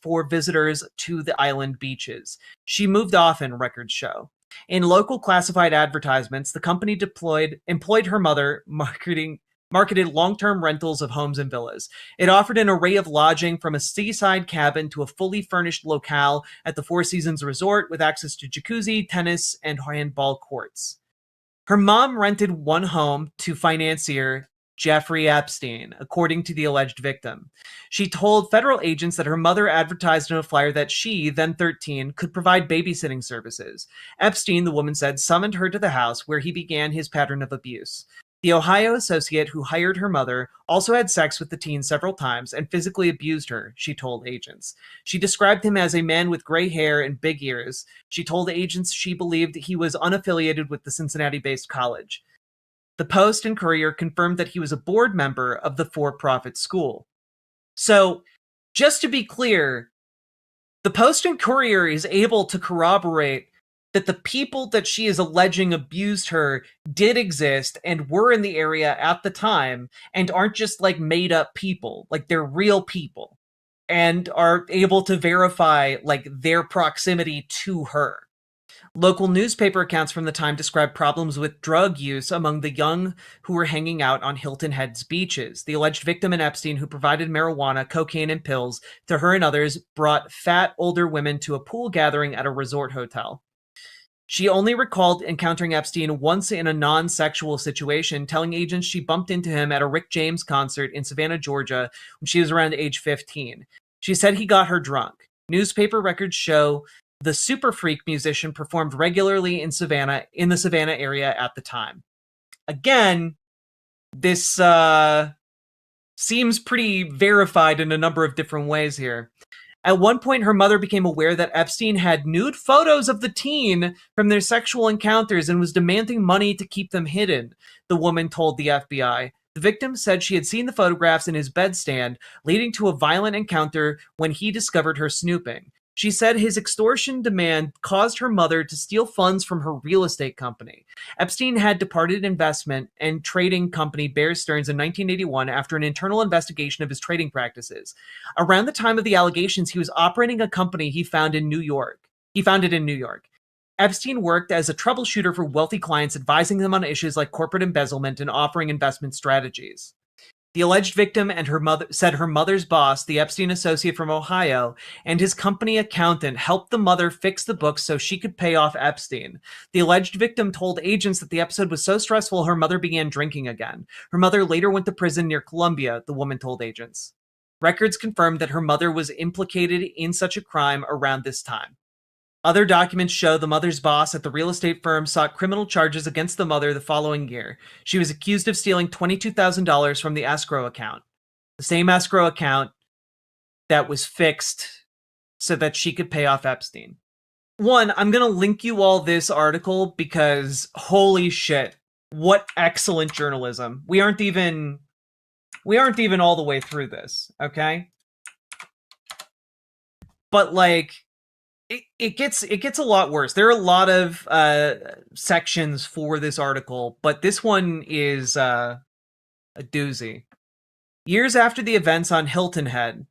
for visitors to the island beaches. She moved often, records show. In local classified advertisements, the company employed her mother marketed long-term rentals of homes and villas. It offered an array of lodging from a seaside cabin to a fully furnished locale at the Four Seasons Resort with access to jacuzzi, tennis, and handball courts. Her mom rented one home to financier Jeffrey Epstein, according to the alleged victim. She told federal agents that her mother advertised in a flyer that she, then 13, could provide babysitting services. Epstein, the woman said, summoned her to the house where he began his pattern of abuse. The Ohio associate who hired her mother also had sex with the teen several times and physically abused her, she told agents. She described him as a man with gray hair and big ears. She told agents she believed he was unaffiliated with the Cincinnati-based college. The Post and Courier confirmed that he was a board member of the for-profit school. So, just to be clear, the Post and Courier is able to corroborate that the people that she is alleging abused her did exist and were in the area at the time and aren't just like made up people, like they're real people and are able to verify like their proximity to her. Local newspaper accounts from the time described problems with drug use among the young who were hanging out on Hilton Head's beaches. The alleged victim and Epstein, who provided marijuana, cocaine, and pills to her and others, brought fat older women to a pool gathering at a resort hotel. She only recalled encountering Epstein once in a non-sexual situation, telling agents she bumped into him at a Rick James concert in Savannah, Georgia, when she was around age 15. She said he got her drunk. Newspaper records show the Super Freak musician performed regularly in the Savannah area at the time. Again, this seems pretty verified in a number of different ways here. At one point, her mother became aware that Epstein had nude photos of the teen from their sexual encounters and was demanding money to keep them hidden, the woman told the FBI. The victim said she had seen the photographs in his bedstand, leading to a violent encounter when he discovered her snooping. She said his extortion demand caused her mother to steal funds from her real estate company. Epstein had departed investment and trading company Bear Stearns in 1981 after an internal investigation of his trading practices. Around the time of the allegations, he was operating a company he founded in New York. Epstein worked as a troubleshooter for wealthy clients, advising them on issues like corporate embezzlement and offering investment strategies. The alleged victim and her mother's boss, the Epstein associate from Ohio, and his company accountant helped the mother fix the books so she could pay off Epstein. The alleged victim told agents that the episode was so stressful her mother began drinking again. Her mother later went to prison near Columbia, the woman told agents. Records confirmed that her mother was implicated in such a crime around this time. Other documents show the mother's boss at the real estate firm sought criminal charges against the mother the following year. She was accused of stealing $22,000 from the escrow account, the same escrow account that was fixed so that she could pay off Epstein. One, I'm going to link you all this article because holy shit, what excellent journalism. We aren't even all the way through this, okay? But like, it gets a lot worse. There are a lot of sections for this article, but this one is a doozy. Years after the events on Hilton Head,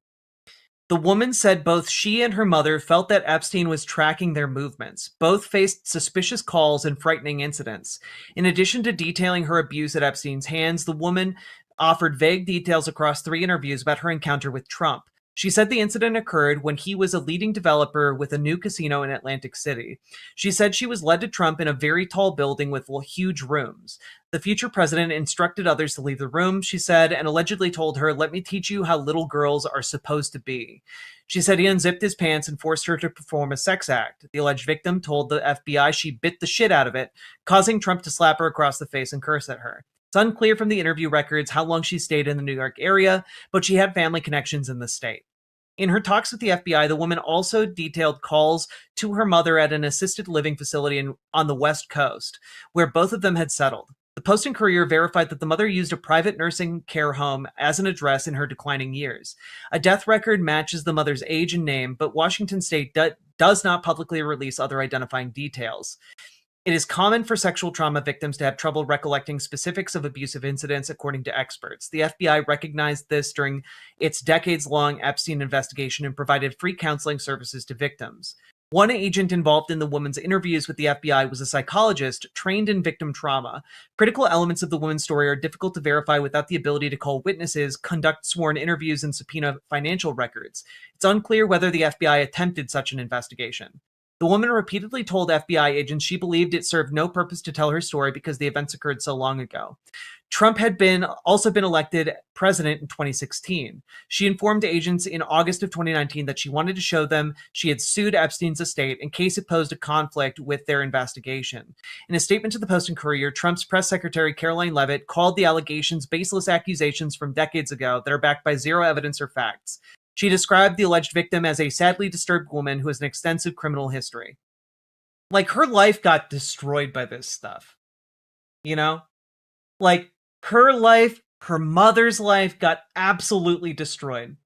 the woman said both she and her mother felt that Epstein was tracking their movements. Both faced suspicious calls and frightening incidents. In addition to detailing her abuse at Epstein's hands, the woman offered vague details across 3 interviews about her encounter with Trump. She said the incident occurred when he was a leading developer with a new casino in Atlantic City. She said she was led to Trump in a very tall building with huge rooms. The future president instructed others to leave the room, she said, and allegedly told her, "Let me teach you how little girls are supposed to be." She said he unzipped his pants and forced her to perform a sex act. The alleged victim told the FBI she bit the shit out of it, causing Trump to slap her across the face and curse at her. It's unclear from the interview records how long she stayed in the New York area, but she had family connections in the state. In her talks with the FBI, the woman also detailed calls to her mother at an assisted living facility on the West Coast, where both of them had settled. The Post and Courier verified that the mother used a private nursing care home as an address in her declining years. A death record matches the mother's age and name, but Washington State does not publicly release other identifying details. It is common for sexual trauma victims to have trouble recollecting specifics of abusive incidents, according to experts. The FBI recognized this during its decades-long Epstein investigation and provided free counseling services to victims. One agent involved in the woman's interviews with the FBI was a psychologist trained in victim trauma. Critical elements of the woman's story are difficult to verify without the ability to call witnesses, conduct sworn interviews, and subpoena financial records. It's unclear whether the FBI attempted such an investigation. The woman repeatedly told FBI agents she believed it served no purpose to tell her story because the events occurred so long ago. Trump had also been elected president in 2016. She informed agents in August of 2019 that she wanted to show them she had sued Epstein's estate in case it posed a conflict with their investigation. In a statement to the Post and Courier, Trump's press secretary Caroline Leavitt called the allegations baseless accusations from decades ago that are backed by zero evidence or facts. She described the alleged victim as a sadly disturbed woman who has an extensive criminal history. Like, her life got destroyed by this stuff. You know? Like, her life, her mother's life got absolutely destroyed.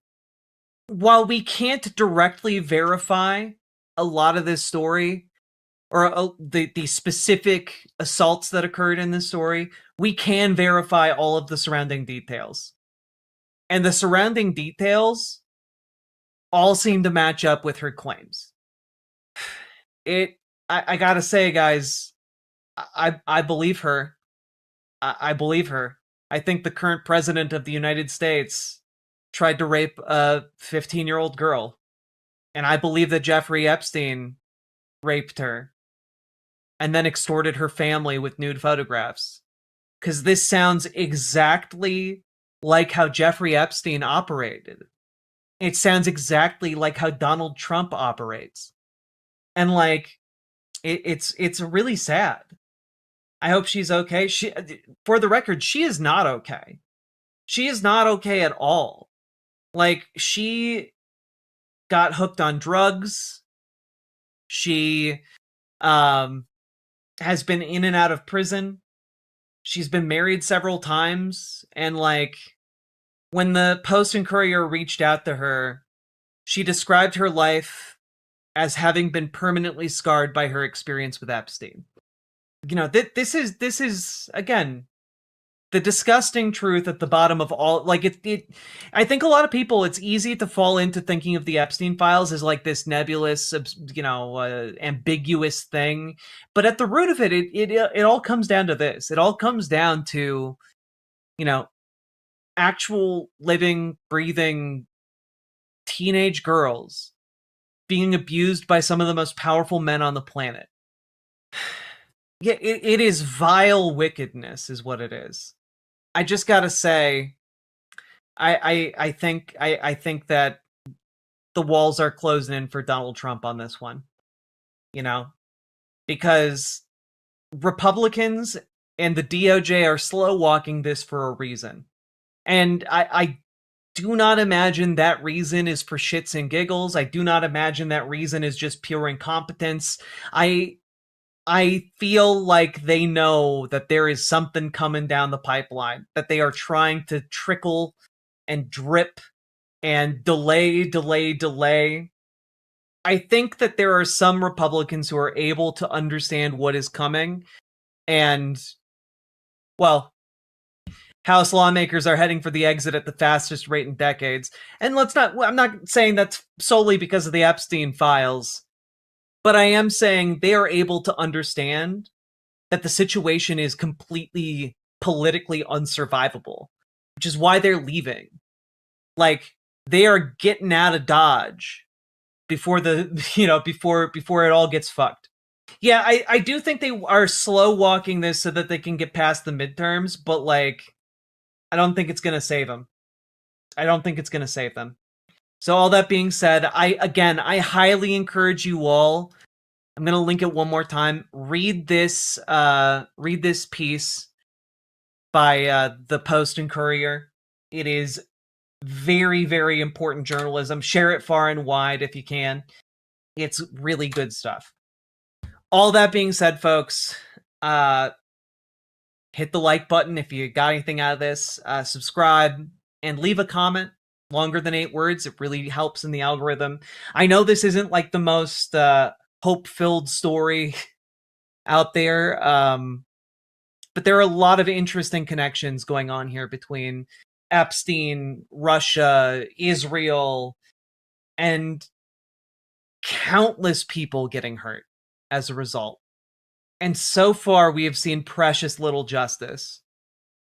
While we can't directly verify a lot of this story, or the specific assaults that occurred in this story, we can verify all of the surrounding details. And the surrounding details all seem to match up with her claims. It I gotta say, guys, I believe her. I believe her. I think the current president of the United States tried to rape a 15-year-old girl. And I believe that Jeffrey Epstein raped her and then extorted her family with nude photographs. Because this sounds exactly like how Jeffrey Epstein operated. It sounds exactly like how Donald Trump operates. And like, it's really sad. I hope she's okay. For the record, she is not okay. She is not okay at all. Like, she got hooked on drugs. She has been in and out of prison. She's been married several times. And like, when the Post and Courier reached out to her, she described her life as having been permanently scarred by her experience with Epstein. You know, this is again the disgusting truth at the bottom of all. Like I think a lot of people, it's easy to fall into thinking of the Epstein files as like this nebulous, ambiguous thing. But at the root of it all comes down to this. It all comes down to, actual living, breathing teenage girls being abused by some of the most powerful men on the planet. Yeah, it is vile wickedness is what it is. I just gotta say, I think that the walls are closing in for Donald Trump on this one. Because Republicans and the DOJ are slow walking this for a reason. And I do not imagine that reason is for shits and giggles. I do not imagine that reason is just pure incompetence. I feel like they know that there is something coming down the pipeline, that they are trying to trickle and drip and delay. I think that there are some Republicans who are able to understand what is coming, and, well, House lawmakers are heading for the exit at the fastest rate in decades. And I'm not saying that's solely because of the Epstein files, but I am saying they are able to understand that the situation is completely politically unsurvivable, which is why they're leaving. Like, they are getting out of Dodge before before it all gets fucked. Yeah, I do think they are slow walking this so that they can get past the midterms, but like, I don't think it's going to save them. I don't think it's going to save them. So all that being said, I highly encourage you all. I'm going to link it one more time. Read this piece by the Post and Courier. It is very, very important journalism. Share it far and wide if you can. It's really good stuff. All that being said, folks, hit the like button if you got anything out of this. Subscribe and leave a comment longer than 8 words. It really helps in the algorithm. I know this isn't like the most hope-filled story out there, but there are a lot of interesting connections going on here between Epstein, Russia, Israel, and countless people getting hurt as a result. And so far, we have seen precious little justice.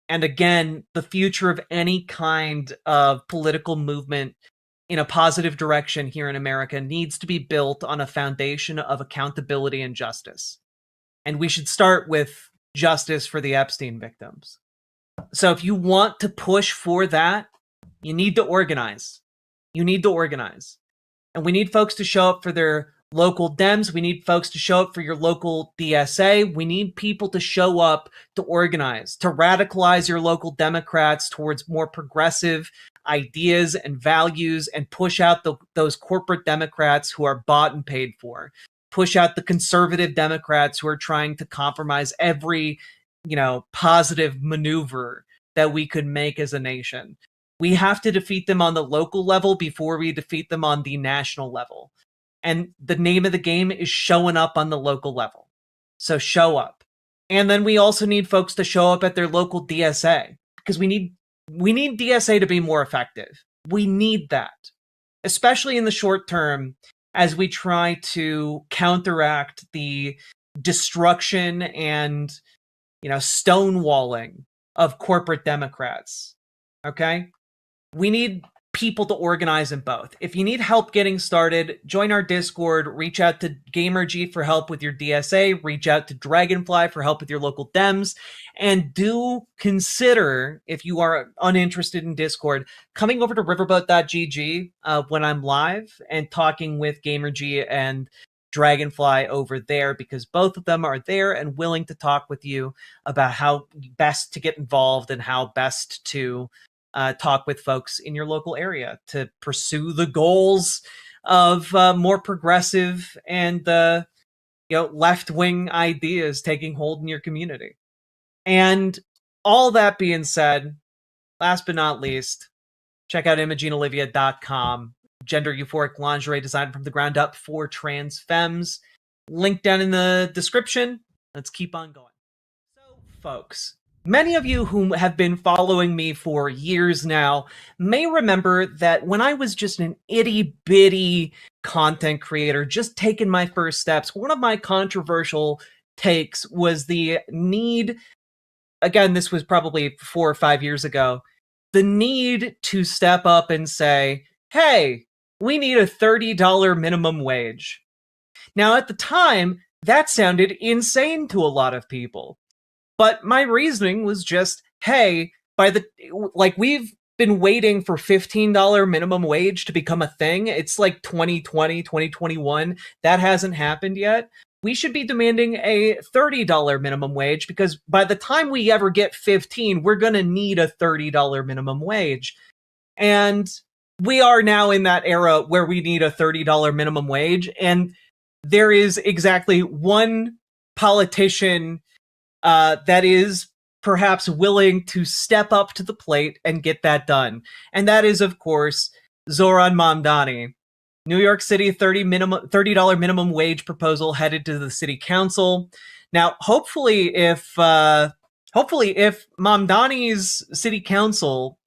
And again, the future of any kind of political movement in a positive direction here in America needs to be built on a foundation of accountability and justice. And we should start with justice for the Epstein victims. So if you want to push for that, you need to organize. You need to organize. And we need folks to show up for their local Dems. We need folks to show up for your local DSA. We need people to show up to organize, to radicalize your local Democrats towards more progressive ideas and values, and push out those corporate Democrats who are bought and paid for. Push out the conservative Democrats who are trying to compromise every, positive maneuver that we could make as a nation. We have to defeat them on the local level before we defeat them on the national level. And the name of the game is showing up on the local level. So show up. And then we also need folks to show up at their local DSA, because we need DSA to be more effective. We need that, especially in the short term. as we try to counteract the destruction and, stonewalling of corporate Democrats. Okay? We need people to organize in both. If you need help getting started, join our Discord, reach out to GamerG for help with your DSA, reach out to Dragonfly for help with your local Dems, and do consider, if you are uninterested in Discord, coming over to riverboat.gg when I'm live and talking with GamerG and Dragonfly over there, because both of them are there and willing to talk with you about how best to get involved and how best to talk with folks in your local area to pursue the goals of more progressive and left-wing ideas taking hold in your community. And all that being said, last but not least, check out ImogeneOlivia.com. Gender euphoric lingerie designed from the ground up for trans femmes. Link down in the description. Let's keep on going. So, folks, many of you who have been following me for years now may remember that when I was just an itty-bitty content creator, just taking my first steps, one of my controversial takes was the need, again, this was probably 4 or 5 years ago, the need to step up and say, hey, we need a $30 minimum wage. Now, at the time, that sounded insane to a lot of people. But my reasoning was just, hey, we've been waiting for $15 minimum wage to become a thing. It's like 2020, 2021. That hasn't happened yet. We should be demanding a $30 minimum wage, because by the time we ever get 15, we're going to need a $30 minimum wage. And we are now in that era where we need a $30 minimum wage. And there is exactly one politician that is perhaps willing to step up to the plate and get that done. And that is, of course, Zoran Mamdani. New York City $30 minimum wage proposal headed to the city council. Now, hopefully if Mamdani's city council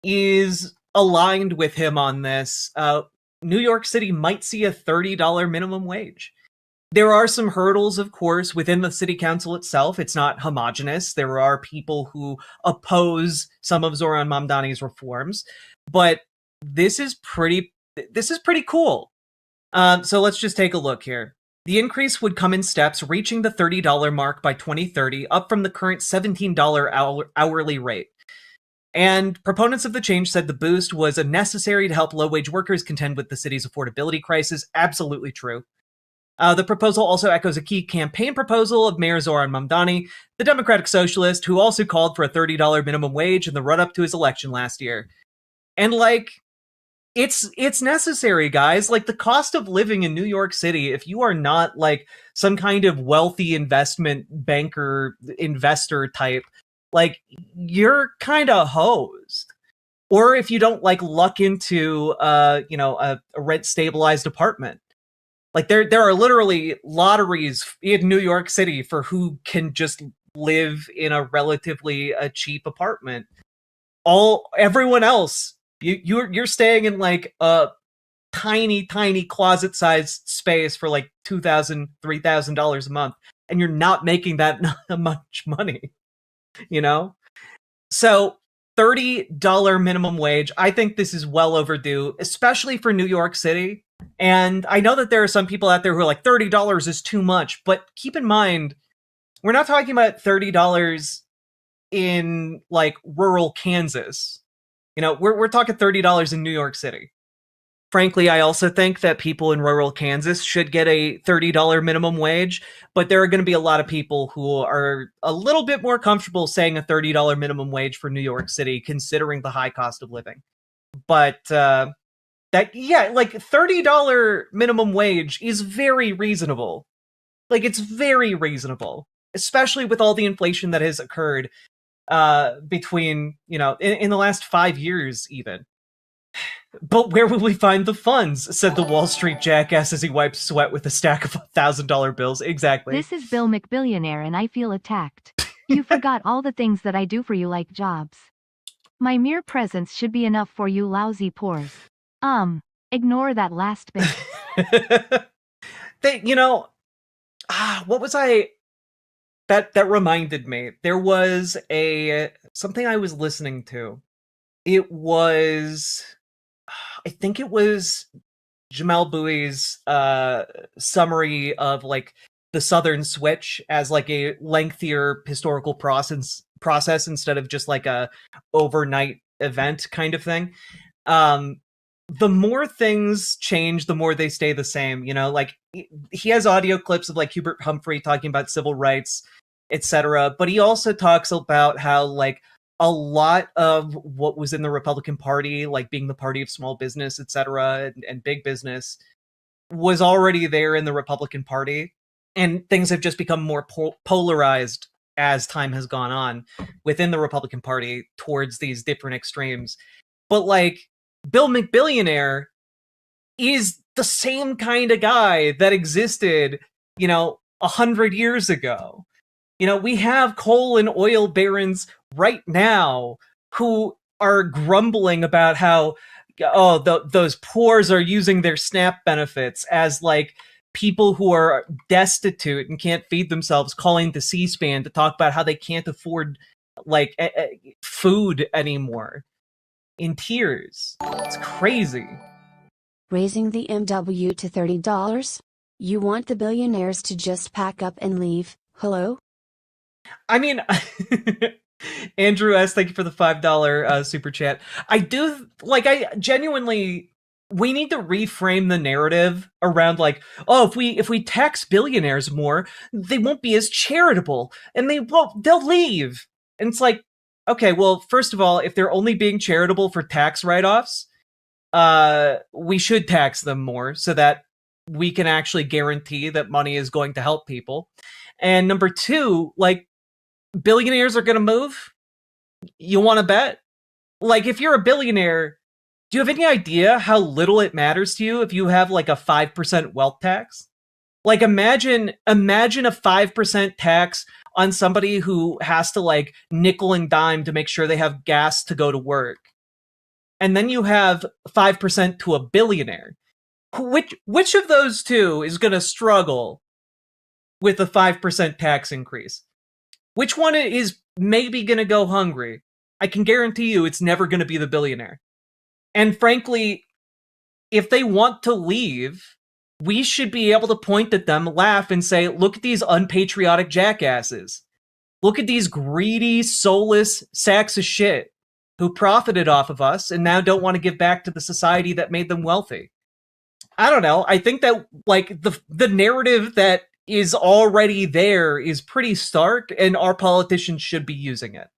is aligned with him on this, New York City might see a $30 minimum wage. There are some hurdles, of course, within the city council itself. It's not homogenous. There are people who oppose some of Zoran Mamdani's reforms, but this is pretty cool. So let's just take a look here. The increase would come in steps, reaching the $30 mark by 2030, up from the current $17 hourly rate. And proponents of the change said the boost was necessary to help low-wage workers contend with the city's affordability crisis. Absolutely true. The proposal also echoes a key campaign proposal of Mayor Zoran Mamdani, the Democratic Socialist, who also called for a $30 minimum wage in the run-up to his election last year. And, it's necessary, guys. The cost of living in New York City, if you are not, some kind of wealthy investment banker, investor type, you're kind of hosed. Or if you don't, luck into, a rent-stabilized apartment. There are literally lotteries in New York City for who can just live in a relatively cheap apartment. Everyone else, you're staying in a tiny closet-sized space for $2,000, $3,000 a month, and you're not making that much money, So $30 minimum wage, I think this is well overdue, especially for New York City. And I know that there are some people out there who are like, $30 is too much, but keep in mind, we're not talking about $30 in rural Kansas. We're talking $30 in New York City. Frankly, I also think that people in rural Kansas should get a $30 minimum wage, but there are going to be a lot of people who are a little bit more comfortable saying a $30 minimum wage for New York City, considering the high cost of living. But $30 minimum wage is very reasonable. It's very reasonable, especially with all the inflation that has occurred between, in the last 5 years even. But where will we find the funds? Said the Wall Street jackass as he wipes sweat with a stack of $1,000 bills. Exactly. This is Bill McBillionaire and I feel attacked. You forgot all the things that I do for you, like jobs. My mere presence should be enough for you lousy pores. Ignore that last bit. They, what was that reminded me? There was something I was listening to. It was, I think it was Jamel Bouie's summary of like the Southern Switch as like a lengthier historical process instead of just like a overnight event kind of thing. The more things change, the more they stay the same. Like he has audio clips of like Hubert Humphrey talking about civil rights, etc. But he also talks about how like a lot of what was in the Republican Party, like being the party of small business, etc., and big business, was already there in the Republican Party, and things have just become more polarized as time has gone on within the Republican Party towards these different extremes. But like Bill McBillionaire is the same kind of guy that existed, 100 years ago. We have coal and oil barons right now who are grumbling about how, those poors are using their SNAP benefits as like people who are destitute and can't feed themselves, calling to C-SPAN to talk about how they can't afford like food anymore. In tears. It's crazy. Raising the MW to $30? You want the billionaires to just pack up and leave? Hello? I mean, Andrew S., thank you for the $5 super chat. I genuinely, we need to reframe the narrative around like, if we tax billionaires more, they won't be as charitable and they'll leave. And it's like, okay, well, first of all, if they're only being charitable for tax write-offs, we should tax them more so that we can actually guarantee that money is going to help people. And number two, like, billionaires are going to move? You want to bet? Like, if you're a billionaire, do you have any idea how little it matters to you if you have like a 5% wealth tax? Like, imagine a 5% tax on somebody who has to like nickel and dime to make sure they have gas to go to work. And then you have 5% to a billionaire. Which of those two is going to struggle with a 5% tax increase? Which one is maybe going to go hungry? I can guarantee you it's never going to be the billionaire. And frankly, if they want to leave, we should be able to point at them, laugh, and say, look at these unpatriotic jackasses. Look at these greedy, soulless sacks of shit who profited off of us and now don't want to give back to the society that made them wealthy. I don't know. I think that like the narrative that is already there is pretty stark, and our politicians should be using it.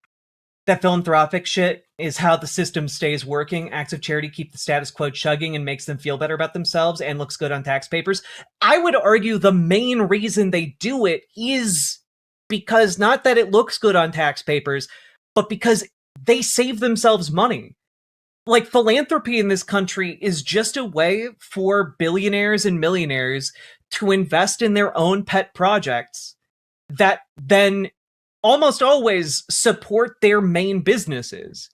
That philanthropic shit is how the system stays working. Acts of charity keep the status quo chugging and makes them feel better about themselves and looks good on tax papers. I would argue the main reason they do it is because not that it looks good on tax papers, but because they save themselves money. Like, philanthropy in this country is just a way for billionaires and millionaires to invest in their own pet projects that then almost always support their main businesses.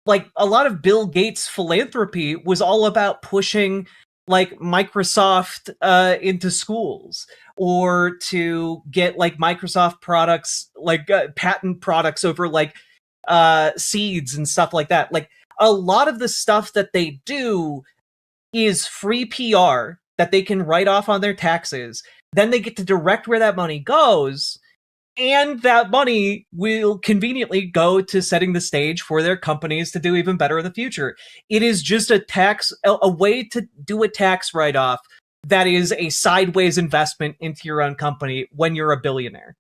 Like a lot of Bill Gates' philanthropy was all about pushing like Microsoft into schools, or to get like Microsoft products, like patent products over like seeds and stuff like that. Like, a lot of the stuff that they do is free PR that they can write off on their taxes. Then they get to direct where that money goes, and that money will conveniently go to setting the stage for their companies to do even better in the future. It is just a way to do a tax write-off that is a sideways investment into your own company when you're a billionaire,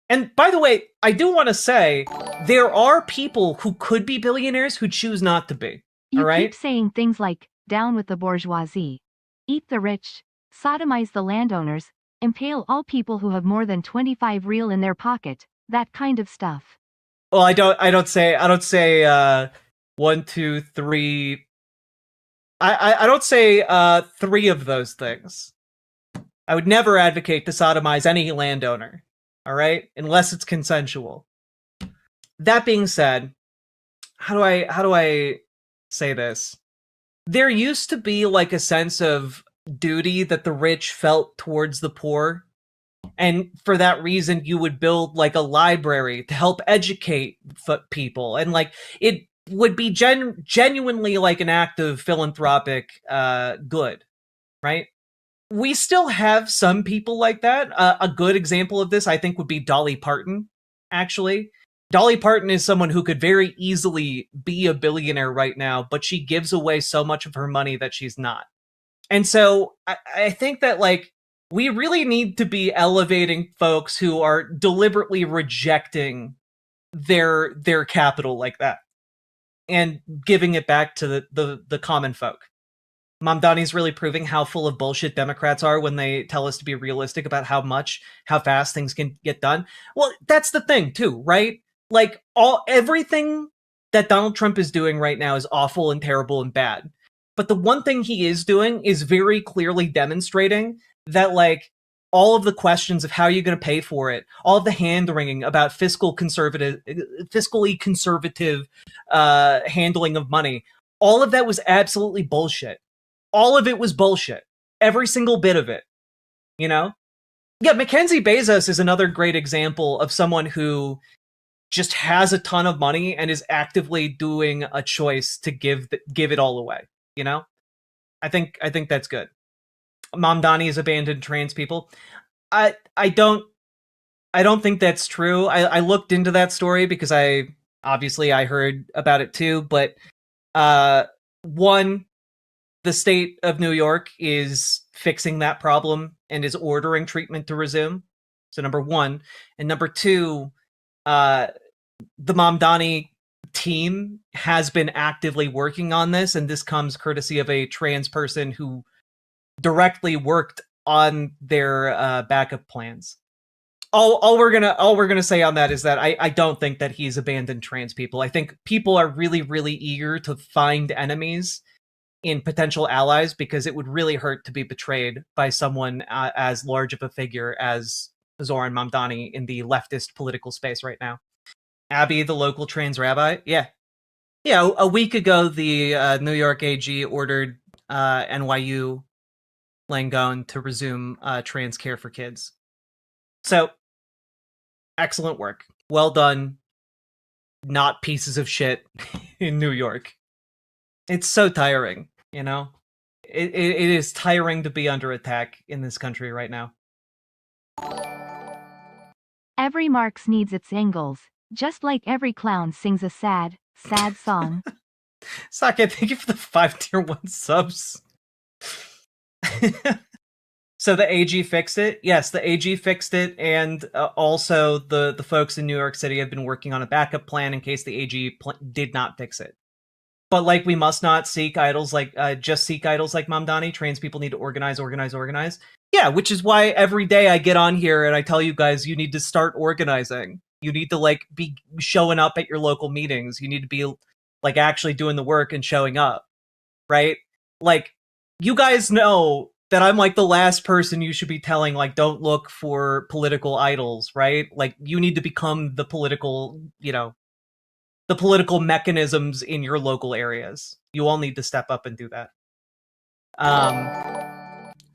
And by the way, I do want to say, there are people who could be billionaires who choose not to be. You all right? keep saying things like, down with the bourgeoisie, eat the rich, sodomize the landowners, impale all people who have more than 25 real in their pocket, that kind of stuff. Well, I don't say 1, 2, 3. I don't say 3 of those things. I would never advocate to sodomize any landowner. All right, unless it's consensual. That being said, how do I say this? there used to be like a sense of duty that the rich felt towards the poor. And for that reason, you would build like a library to help educate people. And like it would be genuinely like an act of philanthropic good, right? We still have some people like that. A good example of this, I think, would be Dolly Parton, actually. Dolly Parton is someone who could very easily be a billionaire right now, but she gives away so much of her money that she's not. And so I think that, like, we really need to be elevating folks who are deliberately rejecting their capital like that and giving it back to the common folk. Mamdani's really proving how full of bullshit Democrats are when they tell us to be realistic about how fast things can get done. Well, that's the thing too, right? Like everything that Donald Trump is doing right now is awful and terrible and bad. But the one thing he is doing is very clearly demonstrating that, like, all of the questions of how you're going to pay for it, all of the hand-wringing about fiscally conservative handling of money, all of that was absolutely bullshit. All of it was bullshit. Every single bit of it. You know? Yeah, Mackenzie Bezos is another great example of someone who just has a ton of money and is actively doing a choice to give it all away. You know? I think that's good. Mamdani has abandoned trans people. I don't think that's true. I looked into that story because I heard about it too, but one, the state of New York is fixing that problem and is ordering treatment to resume. So number one. And number two, the Mamdani team has been actively working on this, and this comes courtesy of a trans person who directly worked on their backup plans. All we're gonna say on that is that I don't think that he's abandoned trans people. I think people are really, really eager to find enemies in potential allies, because it would really hurt to be betrayed by someone as large of a figure as Zoran Mamdani in the leftist political space right now. Abby, the local trans rabbi, yeah. A week ago, the New York AG ordered NYU Langone to resume trans care for kids. So, excellent work. Well done. Not pieces of shit in New York. It's so tiring, you know? It is tiring to be under attack in this country right now. Every Marx needs its angles, just like every clown sings a sad, sad song. Sake, thank you for the 5 tier 1 subs. So the AG fixed it? Yes, the AG fixed it, and also the folks in New York City have been working on a backup plan in case the AG did not fix it. But, like, we must not seek idols like Mamdani. Trans people need to organize. Yeah, which is why every day I get on here and I tell you guys, you need to start organizing. You need to, like, be showing up at your local meetings. You need to be, like, actually doing the work and showing up, right? Like, you guys know that I'm, like, the last person you should be telling, like, don't look for political idols, right? Like, you need to become the political, the political mechanisms in your local areas. You all need to step up and do that.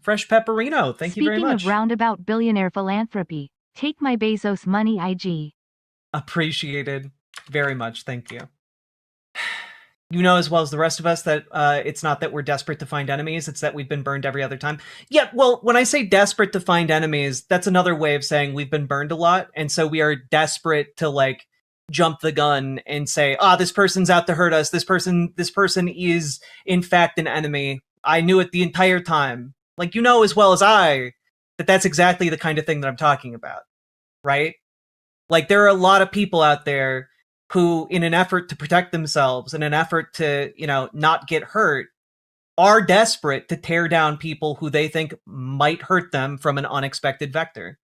Fresh Pepperino, thank you very much. Speaking of roundabout billionaire philanthropy, take my Bezos money, IG. Appreciated very much, thank you. You know as well as the rest of us that it's not that we're desperate to find enemies, it's that we've been burned every other time. Yeah, well, when I say desperate to find enemies, that's another way of saying we've been burned a lot, and so we are desperate to, like, jump the gun and say, this person's out to hurt us, this person is, in fact, an enemy. I knew it the entire time. Like, you know as well as I that that's exactly the kind of thing that I'm talking about, right? Like, there are a lot of people out there who, in an effort to protect themselves, in an effort to, not get hurt, are desperate to tear down people who they think might hurt them from an unexpected vector.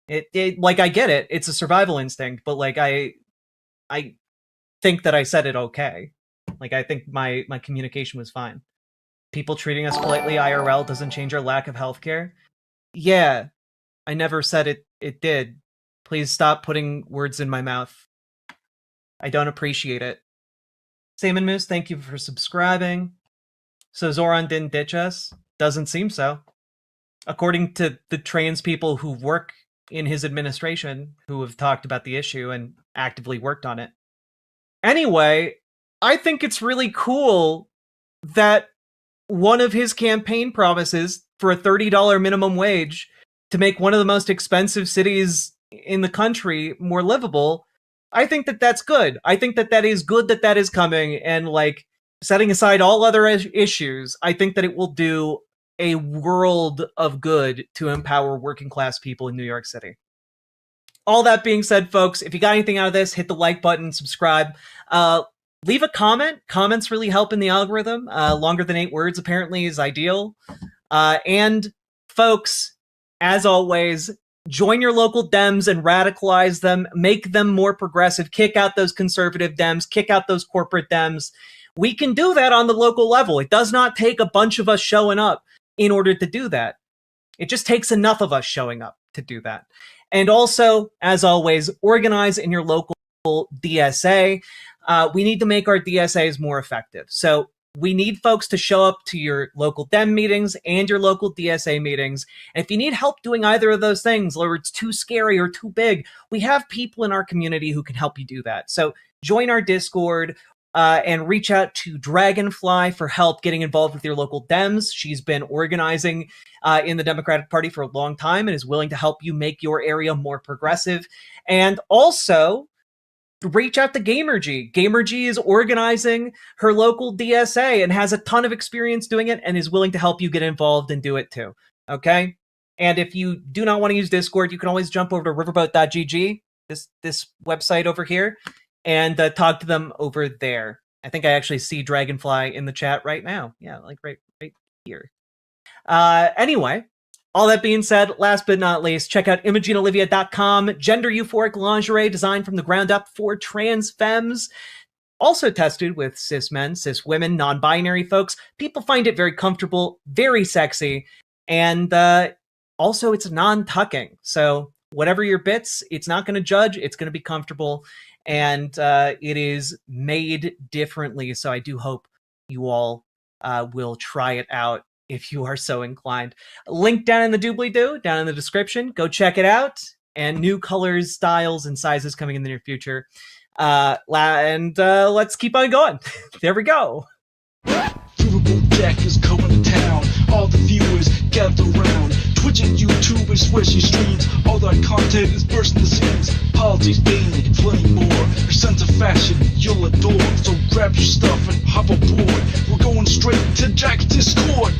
Like, I get it. It's a survival instinct, but, like, I think that I said it okay. Like, I think my communication was fine. People treating us politely IRL doesn't change our lack of healthcare. Yeah, I never said it did. Please stop putting words in my mouth. I don't appreciate it. Salmon Moose, thank you for subscribing. So Zoran didn't ditch us? Doesn't seem so. According to the trans people who work in his administration, who have talked about the issue and actively worked on it. Anyway, I think it's really cool that one of his campaign promises for a $30 minimum wage to make one of the most expensive cities in the country more livable. I think that that's good. I think that that is good that that is coming. And like setting aside all other issues, I think that it will do a world of good to empower working class people in New York City. All that being said, folks, if you got anything out of this, hit the like button, subscribe. Leave a comment. Comments really help in the algorithm. Longer than 8 words apparently is ideal. And folks, as always, join your local Dems and radicalize them. Make them more progressive. Kick out those conservative Dems. Kick out those corporate Dems. We can do that on the local level. It does not take a bunch of us showing up in order to do that. It just takes enough of us showing up to do that. And also, as always, organize in your local DSA. We need to make our DSAs more effective. So we need folks to show up to your local Dem meetings and your local DSA meetings. And if you need help doing either of those things, or it's too scary or too big, we have people in our community who can help you do that. So join our Discord and reach out to Dragonfly for help getting involved with your local Dems. She's been organizing in the Democratic Party for a long time and is willing to help you make your area more progressive. And also, reach out to GamerG. GamerG is organizing her local DSA and has a ton of experience doing it and is willing to help you get involved and do it too. Okay? And if you do not want to use Discord, you can always jump over to riverboat.gg, this website over here, and talk to them over there. I think I actually see Dragonfly in the chat right now. Yeah, like right here. Anyway, all that being said, last but not least, check out ImogeneOlivia.com, gender euphoric lingerie designed from the ground up for trans femmes. Also tested with cis men, cis women, non-binary folks. People find it very comfortable, very sexy, and also it's non-tucking. So whatever your bits, it's not going to judge, it's going to be comfortable, and it is made differently. So I do hope you all will try it out if you are so inclined. Link down in the doobly-doo, down in the description. Go check it out. And new colors, styles, and sizes coming in the near future. Let's keep on going. There we go. Riverboat Jack is coming to town. All the viewers gather round. Twitch and YouTube is where she streams. All that content is bursting the scenes. Politics, gaming, plenty more. Her sense of fashion you'll adore. So grab your stuff and hop aboard. We're going straight to Jack's Discord.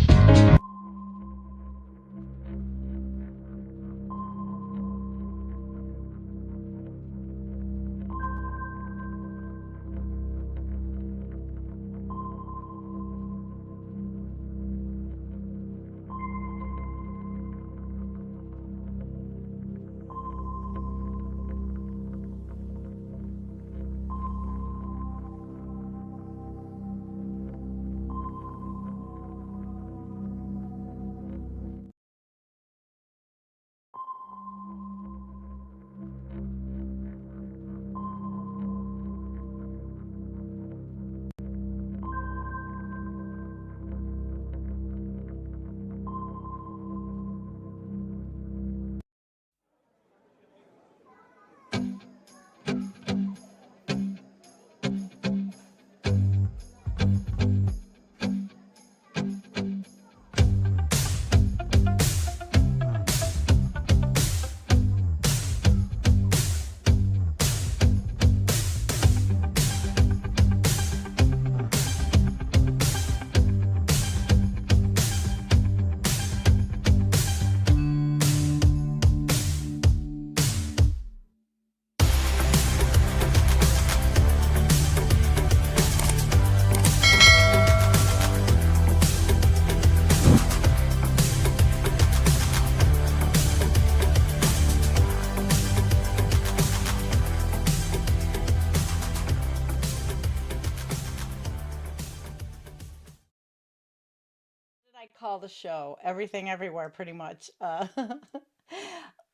Call the show Everything Everywhere, pretty much.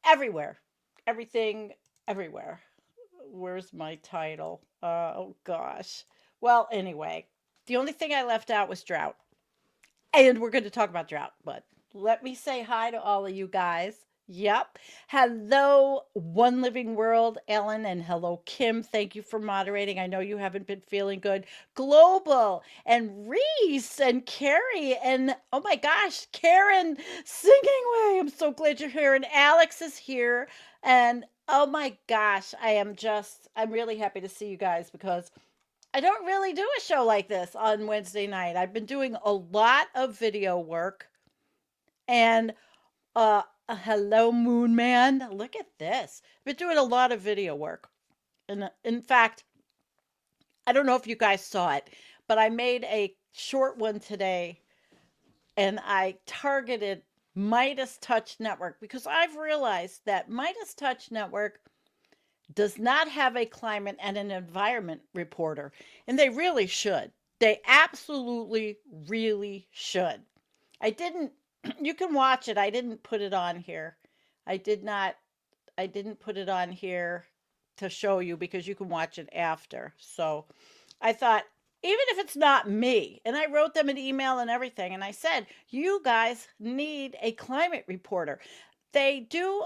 Everywhere, everything everywhere. Where's my title? Oh gosh. Well, anyway, the only thing I left out was drought. And we're going to talk about drought, but let me say hi to all of you guys. Yep. Hello, One Living World, Ellen, and hello, Kim. Thank you for moderating. I know you haven't been feeling good. Global, and Reese, and Carrie, and oh my gosh, Karen singing way. I'm so glad you're here. And Alex is here. And oh my gosh, I'm really happy to see you guys because I don't really do a show like this on Wednesday night. I've been doing a lot of video work and hello Moon Man. Look at this. I've been doing a lot of video work. And in fact, I don't know if you guys saw it, but I made a short one today and I targeted Midas Touch Network because I've realized that Midas Touch Network does not have a climate and an environment reporter, and they really should. They absolutely, really should. I didn't, you can watch it. I didn't put it on here. I didn't put it on here to show you because you can watch it after. So I thought, even if it's not me, and I wrote them an email and everything, and I said, you guys need a climate reporter. They do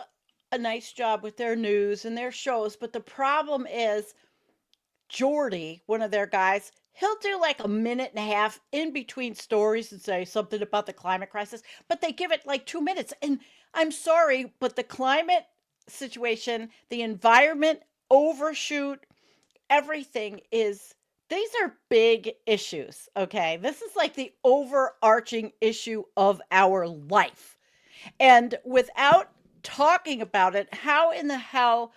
a nice job with their news and their shows, but the problem is Jordy, one of their guys, he'll do like a minute and a half in between stories and say something about the climate crisis, but they give it like 2 minutes. And I'm sorry, but the climate situation, the environment overshoot, everything is, these are big issues, okay? This is like the overarching issue of our life. And without talking about it, how in the hell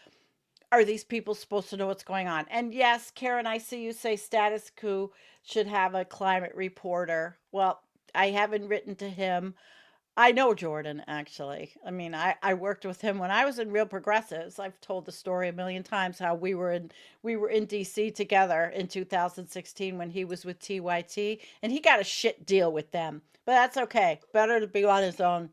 are these people supposed to know what's going on? And yes, Karen, I see you say Status Quo should have a climate reporter. Well, I haven't written to him. I know Jordan, actually. I mean, I worked with him when I was in Real Progressives. I've told the story a million times how we were in DC together in 2016 when he was with TYT, and he got a shit deal with them. But that's okay. Better to be on his own.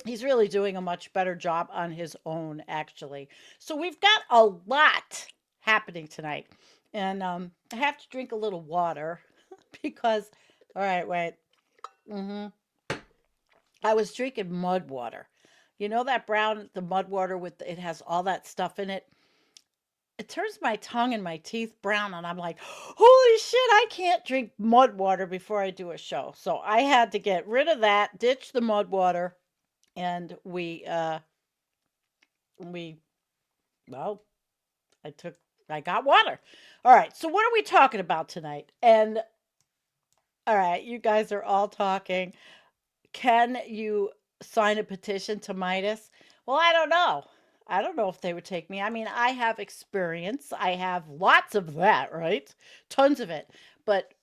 He's really doing a much better job on his own, actually. So we've got a lot happening tonight. And I have to drink a little water because, all right, wait. I was drinking mud water. You know that the mud water it has all that stuff in it? It turns my tongue and my teeth brown, and I'm like, holy shit, I can't drink mud water before I do a show. So I had to get rid of that, ditch the mud water, and well, I got water. All right, so what are we talking about tonight? And all right, you guys are all talking. Can you sign a petition to Midas? Well, I don't know. I don't know if they would take me. I mean, I have experience. I have lots of that, right? Tons of it. But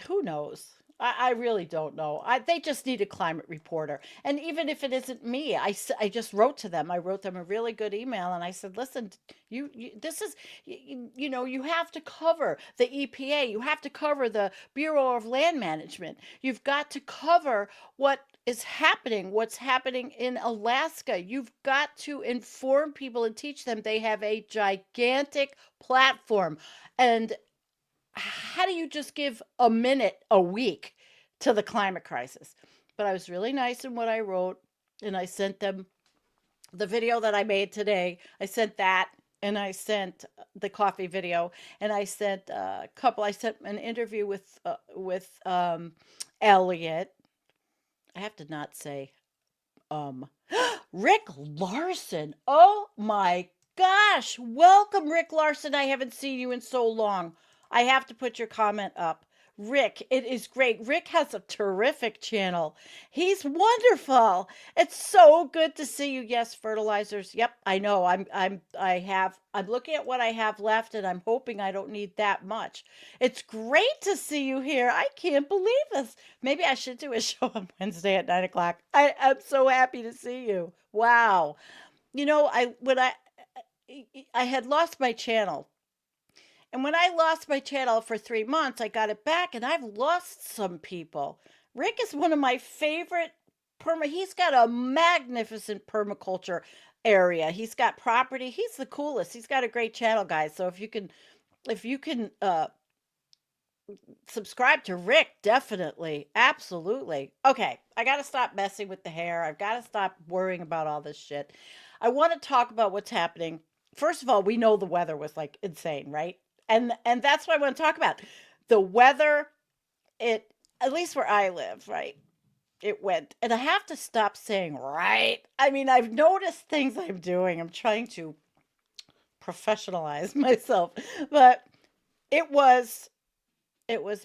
who knows? I really don't know. They just need a climate reporter. And even if it isn't me, I just wrote to them. I wrote them a really good email and I said, listen, this is, you have to cover the EPA. You have to cover the Bureau of Land Management. You've got to cover what is happening, what's happening in Alaska. You've got to inform people and teach them. They have a gigantic platform. And how do you just give a minute a week to the climate crisis? But I was really nice in what I wrote, and I sent them the video that I made today. I sent that, and I sent the coffee video, and I sent a couple. I sent an interview with Elliot. I have to not say Rick Larson. Oh my gosh, welcome, Rick Larson. I haven't seen you in so long. I have to put your comment up. Rick, it is great. Rick has a terrific channel. He's wonderful. It's so good to see you. Yes, fertilizers. Yep, I know. I'm looking at what I have left and I'm hoping I don't need that much. It's great to see you here. I can't believe this. Maybe I should do a show on Wednesday at 9:00. I'm so happy to see you. Wow. I had lost my channel. And when I lost my channel for 3 months, I got it back and I've lost some people. Rick is one of my favorite he's got a magnificent permaculture area. He's got property. He's the coolest. He's got a great channel, guys. So if you can subscribe to Rick, definitely. Absolutely. Okay, I got to stop messing with the hair. I've got to stop worrying about all this shit. I want to talk about what's happening. First of all, we know the weather was like insane, right? And that's what I want to talk about. The weather, it at least where I live, right? It went. And I have to stop saying right. I mean, I've noticed things I'm doing. I'm trying to professionalize myself. But it was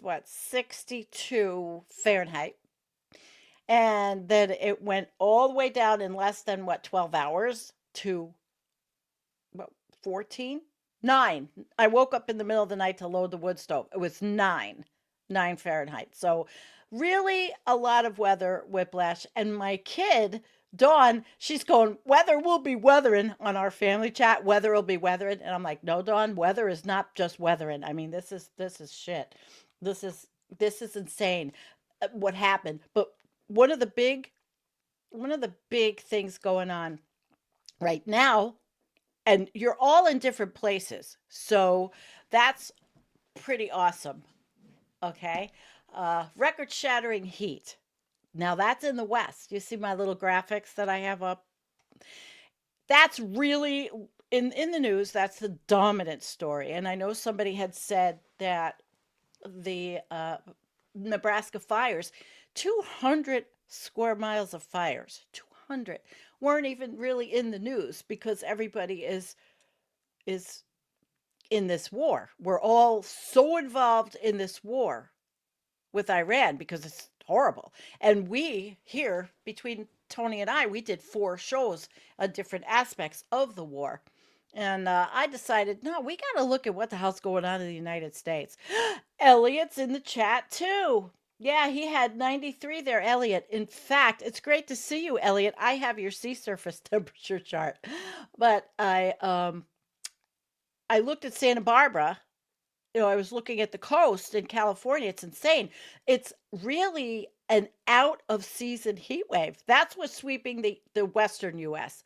what, 62 Fahrenheit, and then it went all the way down in less than what, 12 hours to what, 14, 9. I woke up in the middle of the night to load the wood stove. It was 9 Fahrenheit. So really a lot of weather whiplash. And my kid Dawn, she's going, weather will be weathering on our family chat. Weather will be weathering. And I'm like, no, Dawn, weather is not just weathering. I mean, this is shit. This is insane what happened. But one of the big things going on right now, and you're all in different places. So that's pretty awesome. Okay. Record shattering heat. Now that's in the West. You see my little graphics that I have up? That's really in the news. That's the dominant story. And I know somebody had said that the Nebraska fires, 200 square miles of fires, 200 weren't even really in the news because everybody is in this war. We're all so involved in this war with Iran because it's horrible. And we here, between Tony and I, we did 4 shows on different aspects of the war. And I decided, no, we got to look at what the hell's going on in the United States. Elliot's in the chat too. Yeah, he had 93 there, Elliot. In fact, it's great to see you, Elliot. I have your sea surface temperature chart. But I looked at Santa Barbara. You know, I was looking at the coast in California. It's insane. It's really an out of season heat wave. That's what's sweeping the western US.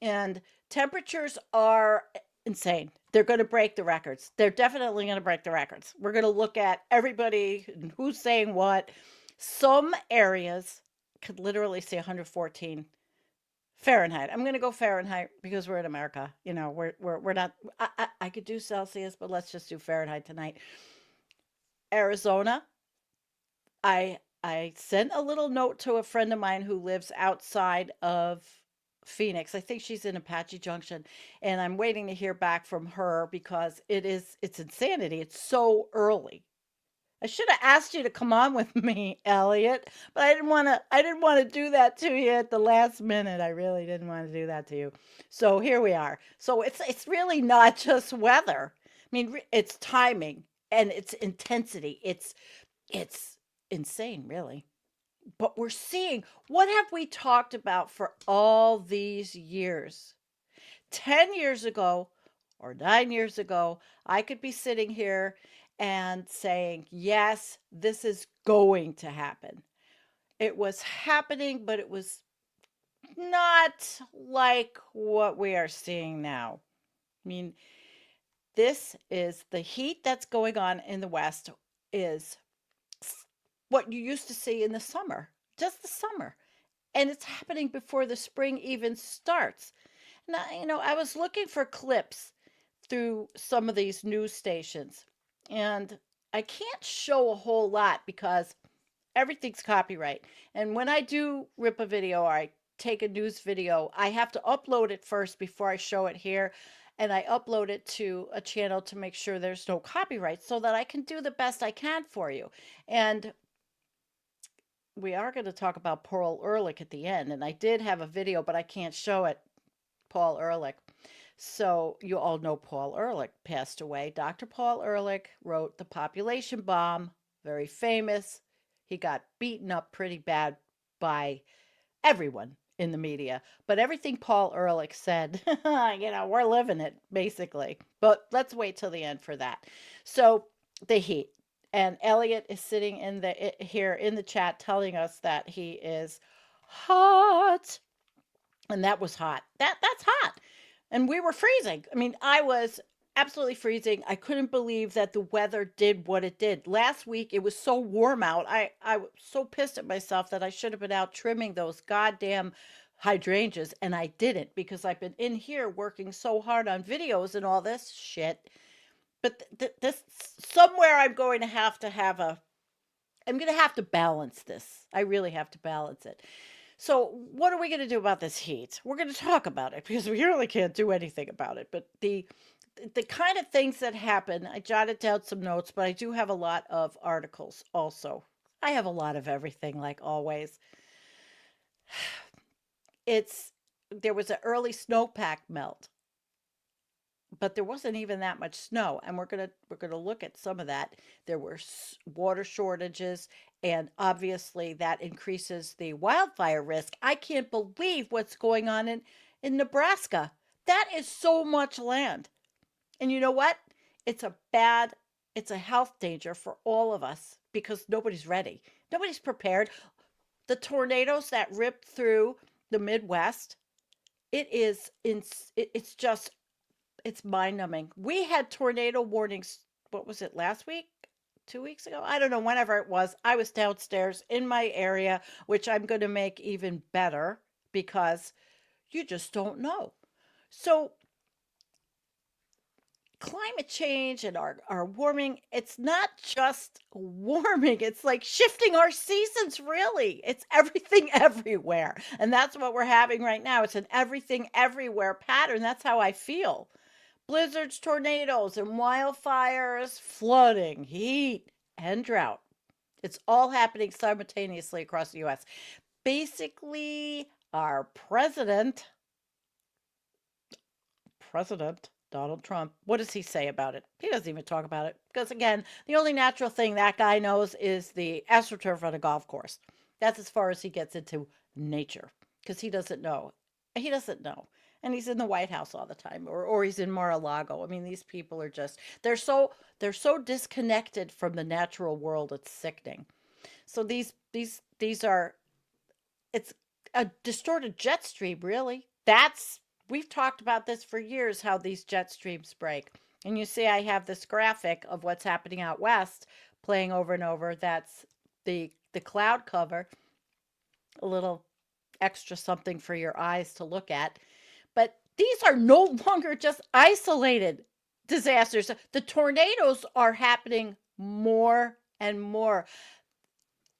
And temperatures are insane. They're going to break the records. They're definitely going to break the records. We're going to look at everybody and who's saying what. Some areas could literally say 114 Fahrenheit. I'm going to go Fahrenheit because we're in America. You know, we're not. I could do Celsius, but let's just do Fahrenheit tonight. Arizona. I sent a little note to a friend of mine who lives outside of Phoenix. I think she's in Apache Junction, and I'm waiting to hear back from her because it's insanity. It's so early. I should have asked you to come on with me, Elliot, but I didn't want to do that to you at the last minute. I really didn't want to do that to you. So here we are. So it's really not just weather. I mean, it's timing and it's intensity. It's insane, really. But we're seeing, what have we talked about for all these years? 10 years ago or 9 years ago, I could be sitting here and saying, yes, this is going to happen. It was happening, but it was not like what we are seeing now. I mean, this is the heat that's going on in the West is what you used to see in the summer, just the summer. And it's happening before the spring even starts. Now, you know, I was looking for clips through some of these news stations, and I can't show a whole lot because everything's copyright. And when I do rip a video or I take a news video, I have to upload it first before I show it here. And I upload it to a channel to make sure there's no copyright so that I can do the best I can for you. And we are going to talk about Paul Ehrlich at the end. And I did have a video, but I can't show it. Paul Ehrlich. So you all know Paul Ehrlich passed away. Dr. Paul Ehrlich wrote The Population Bomb, very famous. He got beaten up pretty bad by everyone in the media. But everything Paul Ehrlich said, you know, we're living it, basically. But let's wait till the end for that. So the heat. And Elliot is sitting here in the chat telling us that he is hot. And that was hot. That's hot. And we were freezing. I mean, I was absolutely freezing. I couldn't believe that the weather did what it did. Last week, it was so warm out. I was so pissed at myself that I should have been out trimming those goddamn hydrangeas, and I didn't because I've been in here working so hard on videos and all this shit. But this somewhere I'm going to have to balance this. I really have to balance it. So, what are we going to do about this heat? We're going to talk about it because we really can't do anything about it. But the kind of things that happen, I jotted down some notes, but I do have a lot of articles also. I have a lot of everything, like always. There was an early snowpack melt, but there wasn't even that much snow, and we're gonna look at some of that. There were water shortages, and obviously that increases the wildfire risk. I can't believe what's going on in Nebraska. That is so much land. And you know what? It's a health danger for all of us because nobody's ready. Nobody's prepared. The tornadoes that ripped through the Midwest, it's mind-numbing. We had tornado warnings, what was it, last week? 2 weeks ago? I don't know, whenever it was. I was downstairs in my area, which I'm going to make even better because you just don't know. So climate change and our warming, it's not just warming, it's like shifting our seasons, really. It's everything everywhere. And that's what we're having right now. It's an everything everywhere pattern. That's how I feel. Blizzards, tornadoes, and wildfires, flooding, heat, and drought. It's all happening simultaneously across the U.S. Basically, our President Donald Trump, what does he say about it? He doesn't even talk about it. Because again, the only natural thing that guy knows is the AstroTurf on a golf course. That's as far as he gets into nature. Because he doesn't know. He doesn't know. And he's in the White House all the time. Or he's in Mar-a-Lago. I mean, these people are just, they're so disconnected from the natural world, it's sickening. So these are, it's a distorted jet stream, really. We've talked about this for years, how these jet streams break. And you see I have this graphic of what's happening out west playing over and over. That's the cloud cover, a little extra something for your eyes to look at. But these are no longer just isolated disasters. The tornadoes are happening more and more.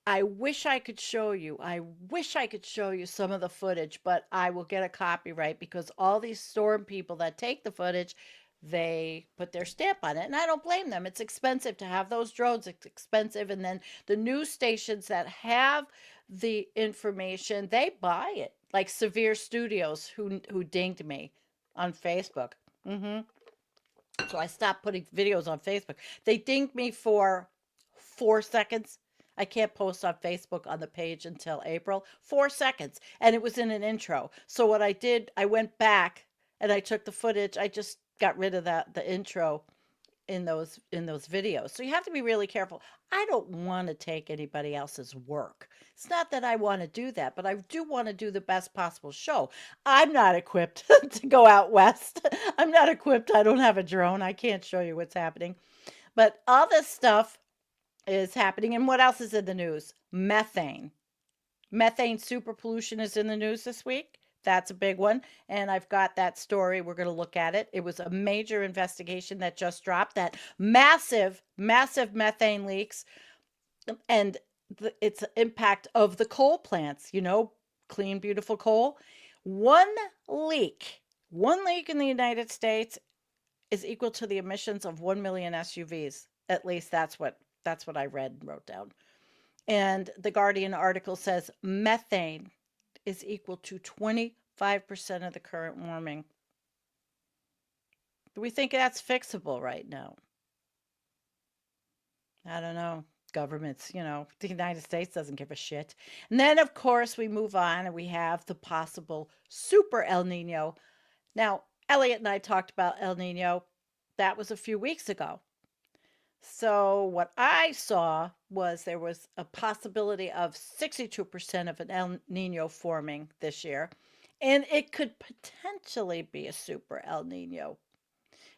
I wish I could show you. I wish I could show you some of the footage, but I will get a copyright because all these storm people that take the footage, they put their stamp on it. And I don't blame them. It's expensive to have those drones. It's expensive. And then the news stations that have the information, they buy it. Like Severe Studios, who dinged me on Facebook. So I stopped putting videos on Facebook. They dinged me for 4 seconds. I can't post on Facebook on the page until April. 4 seconds. And it was in an intro. So what I did, I went back and I took the footage. I just got rid of the intro in those videos. So you have to be really careful. I don't want to take anybody else's work. It's not that I want to do that, but I do want to do the best possible show. I'm not equipped to go out west. I'm not equipped. I don't have a drone. I can't show you what's happening. But all this stuff is happening. And what else is in the news? Methane. Methane super pollution is in the news this week. That's a big one. And I've got that story. We're going to look at it. It was a major investigation that just dropped, that massive methane leaks and its impact of the coal plants, clean, beautiful coal. One leak in the United States is equal to the emissions of 1 million SUVs. At least that's what I read and wrote down. And the Guardian article says methane is equal to 25% of the current warming. Do we think that's fixable right now? I don't know. Governments, the United States doesn't give a shit. And then, of course, we move on and we have the possible super El Nino. Now, Elliot and I talked about El Nino. That was a few weeks ago. So what I saw was there was a possibility of 62% of an El Nino forming this year, and it could potentially be a super El Nino.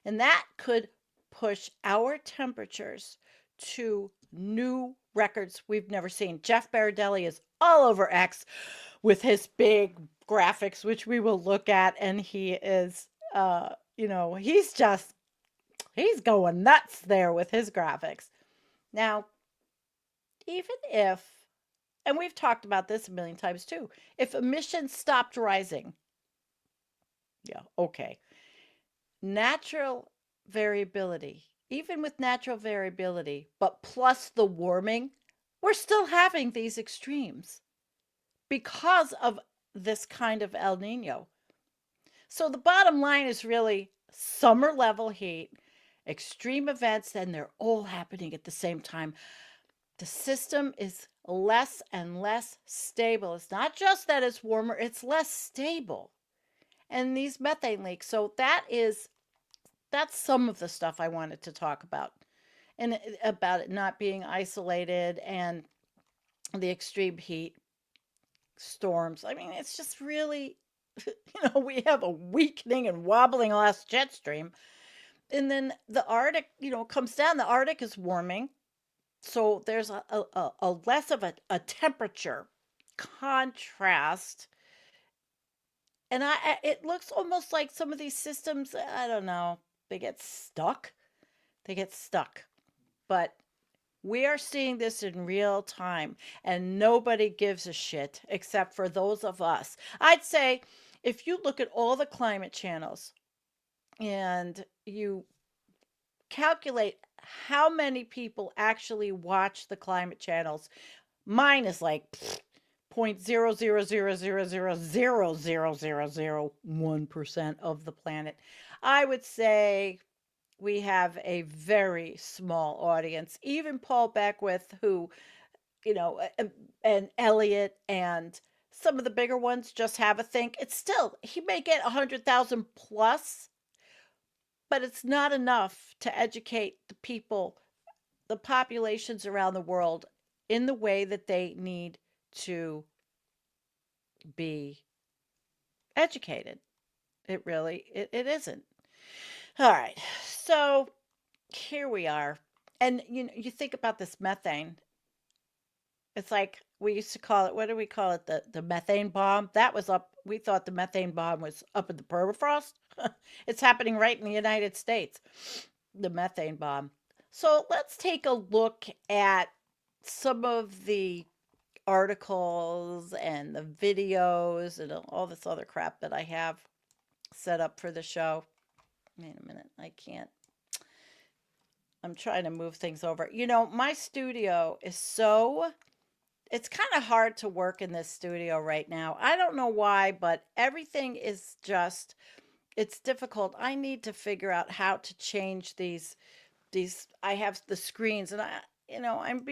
And that could push our temperatures to new records we've never seen. Jeff Baradelli is all over X with his big graphics, which we will look at. And he is, he's going nuts there with his graphics. Now, even if, and we've talked about this a million times too, if emissions stopped rising, yeah, okay. Natural variability, even with natural variability, but plus the warming, we're still having these extremes because of this kind of El Nino. So the bottom line is really summer level heat, extreme events, and they're all happening at the same time. The system is less and less stable. It's not just that it's warmer, it's less stable. And these methane leaks. So that's some of the stuff I wanted to talk about. And about it not being isolated and the extreme heat storms. I mean, it's just really, we have a weakening and wobbling last jet stream. And then the Arctic, comes down. The Arctic is warming. So there's a less of a temperature contrast. And it looks almost like some of these systems, I don't know, they get stuck. But we are seeing this in real time, and nobody gives a shit except for those of us. I'd say if you look at all the climate channels and you calculate how many people actually watch the climate channels, mine is like 0.00000000001% of the planet. I would say we have a very small audience. Even Paul Beckwith, who, and Elliot and some of the bigger ones just have a think. It's still, he may get 100,000 plus, but it's not enough to educate the people, the populations around the world in the way that they need to be educated. It really, it isn't. All right. So here we are. And you think about this methane. It's like we used to call it, what do we call it? The methane bomb. That was up. We thought the methane bomb was up in the permafrost. It's happening right in the United States. The methane bomb. So let's take a look at some of the articles and the videos and all this other crap that I have set up for the show. Wait a minute. I can't. I'm trying to move things over. My studio is it's kind of hard to work in this studio right now. I don't know why, but everything is just, it's difficult. I need to figure out how to change these, I have the screens, and I'm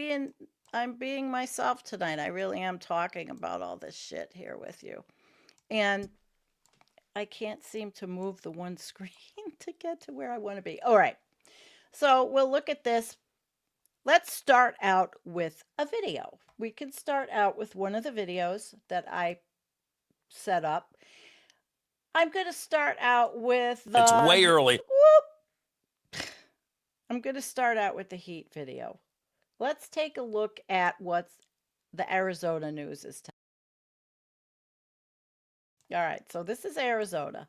being myself tonight. I really am talking about all this shit here with you. And I can't seem to move the one screen to get to where I want to be. All right. So we'll look at this. Let's start out with a video. We can start out with one of the videos that I set up. I'm going to start out with the... It's way early. I'm going to start out with the heat video. Let's take a look at what the Arizona news is telling. All right, so this is Arizona.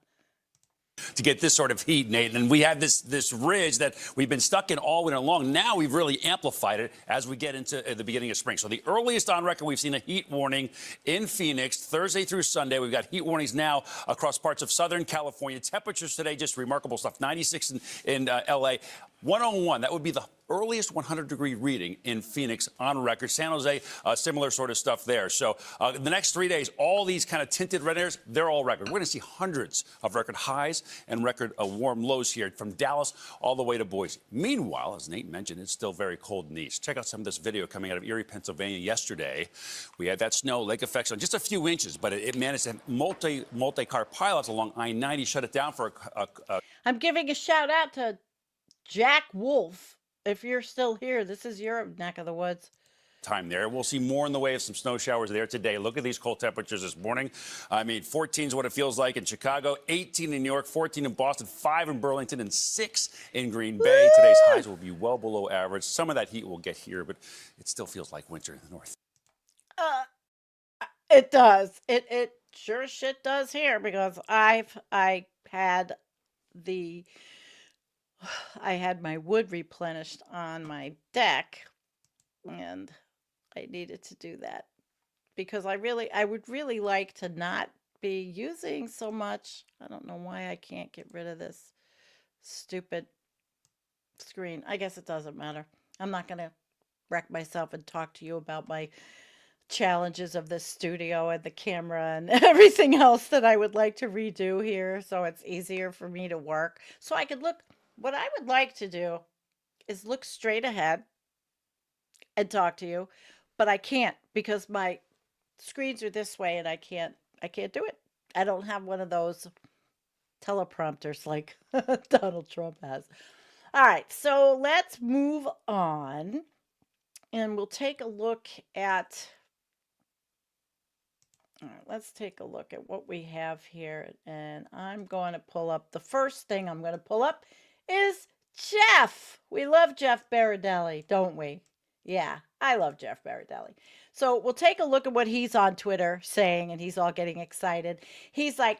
To get this sort of heat, Nate, and we have this ridge that we've been stuck in all winter long. Now we've really amplified it as we get into the beginning of spring. So the earliest on record we've seen a heat warning in Phoenix Thursday through Sunday. We've got heat warnings now across parts of Southern California. Temperatures today, just remarkable stuff. 96 in LA, 101. That would be the earliest 100-degree reading in Phoenix on record. San Jose, similar sort of stuff there. So the next 3 days, all these kind of tinted red areas, they're all record. We're going to see hundreds of record highs and record warm lows here from Dallas all the way to Boise. Meanwhile, as Nate mentioned, it's still very cold in the east. Check out some of this video coming out of Erie, Pennsylvania yesterday. We had that snow, lake effects on just a few inches, but it managed to multi-car pilots along I-90 shut it down for I'm giving a shout out to Jack Wolf. If you're still here, this is your neck of the woods. time there. We'll see more in the way of some snow showers there today. Look at these cold temperatures this morning. I mean, 14 is what it feels like in Chicago, 18 in New York, 14 in Boston, 5 in Burlington, and 6 in Green Bay. Today's highs will be well below average. Some of that heat will get here, but it still feels like winter in the north. It does. It sure as shit does here, because I had my wood replenished on my deck, and I needed to do that because I would really like to not be using so much. I don't know why I can't get rid of this stupid screen. I guess it doesn't matter. I'm not going to wreck myself and talk to you about my challenges of the studio and the camera and everything else that I would like to redo here, so it's easier for me to work. So I could look, what I would like to do is look straight ahead and talk to you, but I can't because my screens are this way and I can't do it. I don't have one of those teleprompters like Donald Trump has. All right, so let's move on and we'll take a look at all right, let's take a look at what we have here. And I'm going to pull up, the first thing I'm going to pull up is Jeff. We love Jeff Baradelli, don't we? Yeah, I love Jeff Baradelli. So we'll take a look at what he's on Twitter saying, and he's all getting excited. He's like,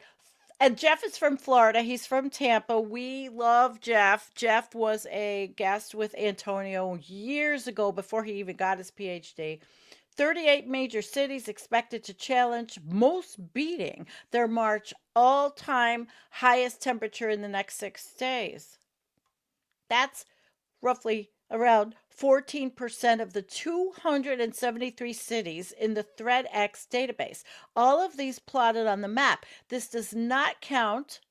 and Jeff is from Florida. He's from Tampa. We love Jeff. Jeff was a guest with Antonio years ago before he even got his PhD. 38 major cities expected to challenge, most beating their March all-time highest temperature in the next 6 days. That's roughly around 14% of the 273 cities in the ThreadX database. All of these plotted on the map. This does not count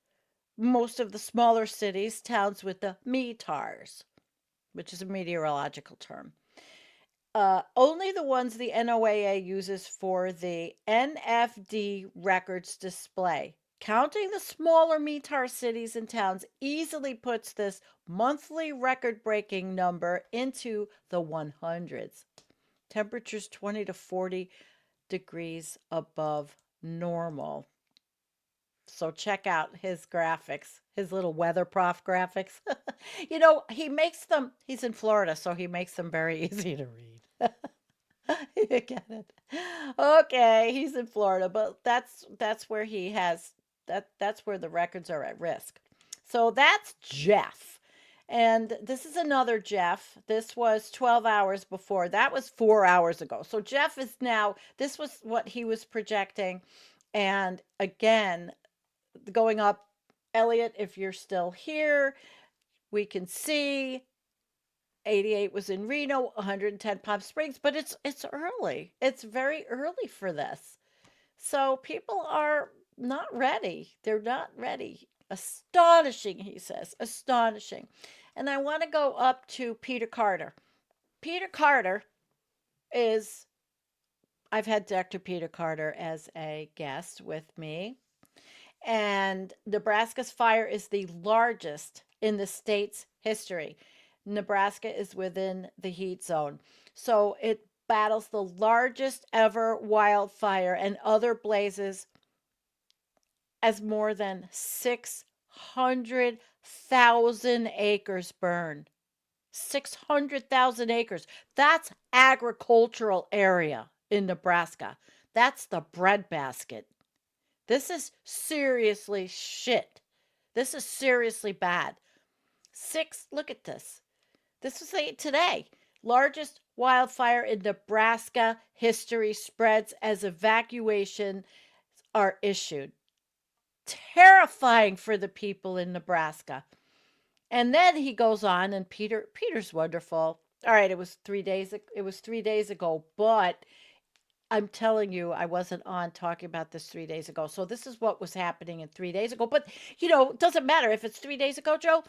most of the smaller cities, towns with the METARs, which is a meteorological term. Only the ones the NOAA uses for the NFD records display. Counting the smaller METAR cities and towns easily puts this monthly record-breaking number into the 100s. Temperatures 20 to 40 degrees above normal. So check out his graphics, his little weather prof graphics. You know, he makes them, he's in Florida, so he makes them very easy to read. You get it? Okay, he's in Florida, but that's where he has, that's where the records are at risk. So that's Jeff. And this is another Jeff. This was 12 hours before. That was 4 hours ago. So Jeff is now, this was what he was projecting. And again, going up, Elliot, if you're still here, we can see 88 was in Reno, 110 Palm Springs, but it's early. It's very early for this. So people are not ready. They're not ready. Astonishing, he says. Astonishing. And I want to go up to Peter Carter. Peter Carter is, I've had Dr. Peter Carter as a guest with me. And Nebraska's fire is the largest in the state's history. Nebraska is within the heat zone. So it battles the largest ever wildfire and other blazes as more than 600,000 acres burn. 600,000 acres. That's agricultural area in Nebraska. That's the breadbasket. This is seriously shit. This is seriously bad. Look at this. This was today. Largest wildfire in Nebraska history spreads as evacuations are issued. Terrifying for the people in Nebraska. And then he goes on, and Peter's wonderful. All right, it was 3 days. It was 3 days ago, but I'm telling you, I wasn't on talking about this 3 days ago. So this is what was happening in 3 days ago. But, you know, it doesn't matter if it's 3 days ago, Joe.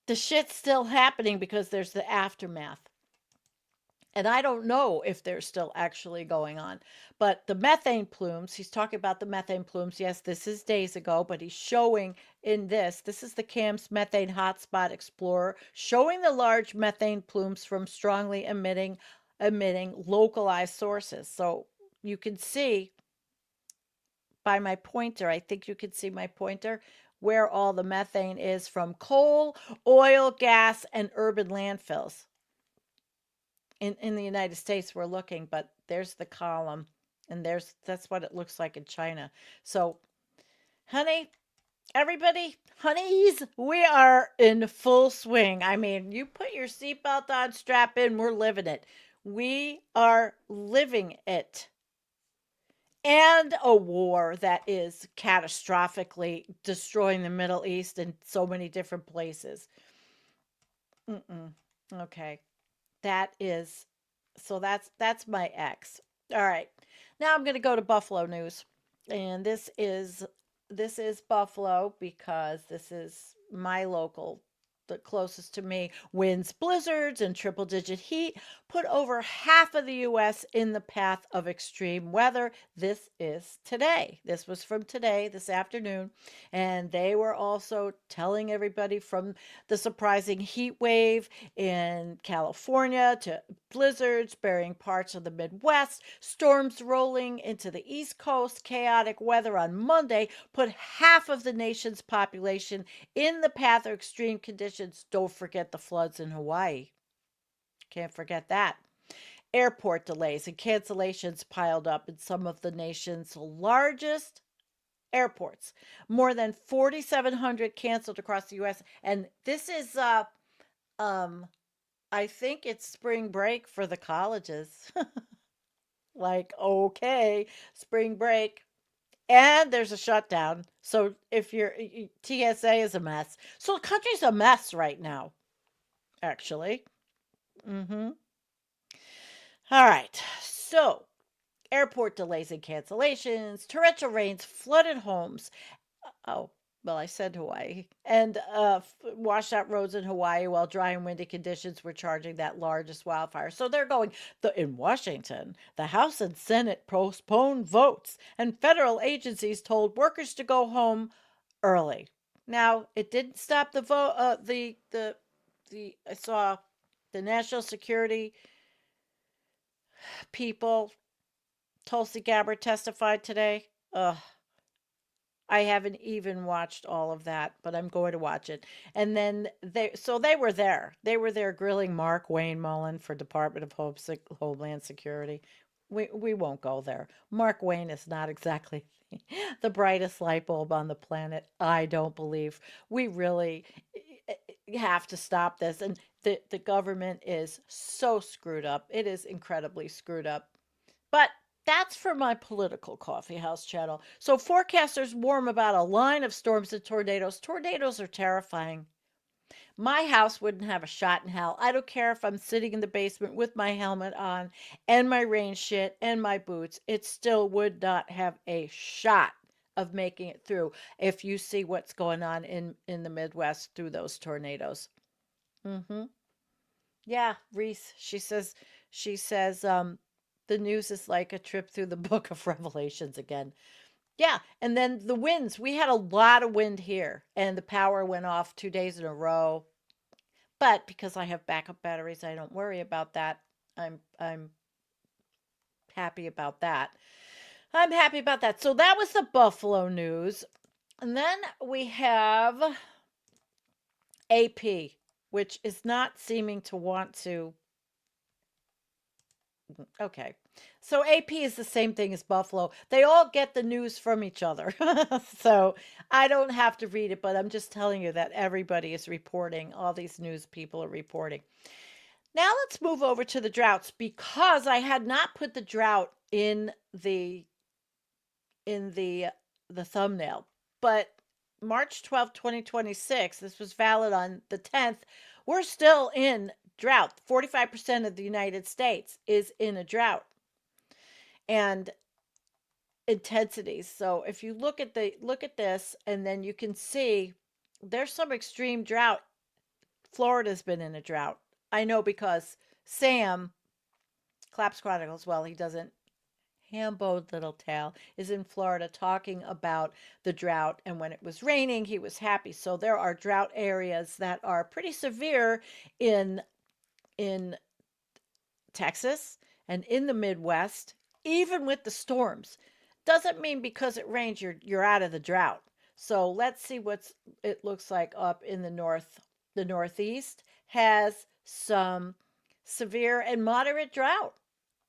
The shit's still happening because there's the aftermath. And I don't know if they're still actually going on. But the methane plumes, he's talking about the methane plumes. Yes, this is days ago, but he's showing in this is the CAMS Methane Hotspot Explorer, showing the large methane plumes from strongly emitting emitting localized sources. So you can see by my pointer, I think you can see my pointer, where all the methane is from coal, oil, gas, and urban landfills. In the United States, we're looking, but there's the column, and that's what it looks like in China. So, honey, everybody, honeys, we are in full swing. I mean, you put your seatbelt on, strap in, we're living it. We are living it. And a war that is catastrophically destroying the Middle East in so many different places. Okay. That's my ex. All right. Now I'm going to go to Buffalo news. And this is Buffalo because this is my local, the closest to me. Winds, blizzards, and triple-digit heat put over half of the U.S. in the path of extreme weather. This is today. This was from today, this afternoon. And they were also telling everybody from the surprising heat wave in California to blizzards burying parts of the Midwest, storms rolling into the East Coast, chaotic weather on Monday put half of the nation's population in the path of extreme conditions. Don't forget the floods in Hawaii. Can't forget that. Airport delays and cancellations piled up in some of the nation's largest airports. More than 4,700 canceled across the U.S. And this is, I think it's spring break for the colleges. Like, okay, spring break. And there's a shutdown. So if TSA is a mess. So the country's a mess right now, actually. All right. So airport delays and cancellations, torrential rains, flooded homes. Oh, well, I said Hawaii. And washed out roads in Hawaii while dry and windy conditions were charging that largest wildfire. So they're going, in Washington, the House and Senate postponed votes, and federal agencies told workers to go home early. Now, it didn't stop the vote. I saw the national security people. Tulsi Gabbard testified today. I haven't even watched all of that, but I'm going to watch it. And then they were there. They were there grilling Mark Wayne Mullen for Department of Homeland Security. We won't go there. Mark Wayne is not exactly the brightest light bulb on the planet, I don't believe. We really have to stop this. And the government is so screwed up. It is incredibly screwed up. But that's for my political Coffeehouse channel. So forecasters warn about a line of storms and tornadoes. Tornadoes are terrifying. My house wouldn't have a shot in hell. I don't care if I'm sitting in the basement with my helmet on and my rain shit and my boots. It still would not have a shot of making it through if you see what's going on in the Midwest through those tornadoes. Yeah, Reese, she says, the news is like a trip through the book of Revelations again. Yeah, and then the winds. We had a lot of wind here, and the power went off 2 days in a row. But because I have backup batteries, I don't worry about that. I'm happy about that. I'm happy about that. So that was the Buffalo news. And then we have AP, which is not seeming to want to. Okay. So AP is the same thing as Buffalo. They all get the news from each other. So I don't have to read it, but I'm just telling you that everybody is reporting. All these news people are reporting. Now let's move over to the droughts, because I had not put the drought in the thumbnail. But March 12th, 2026, this was valid on the 10th. We're still in drought. 45% of the United States is in a drought. And intensities. So if you look at this, and then you can see there's some extreme drought. Florida's been in a drought. I know, because Sam Claps Chronicles, well, he doesn't, Hambone Littletail is in Florida talking about the drought, and when it was raining, he was happy. So there are drought areas that are pretty severe in Texas and in the Midwest, even with the storms. Doesn't mean because it rains you're out of the drought. So let's see what it looks like up in the north. The Northeast has some severe and moderate drought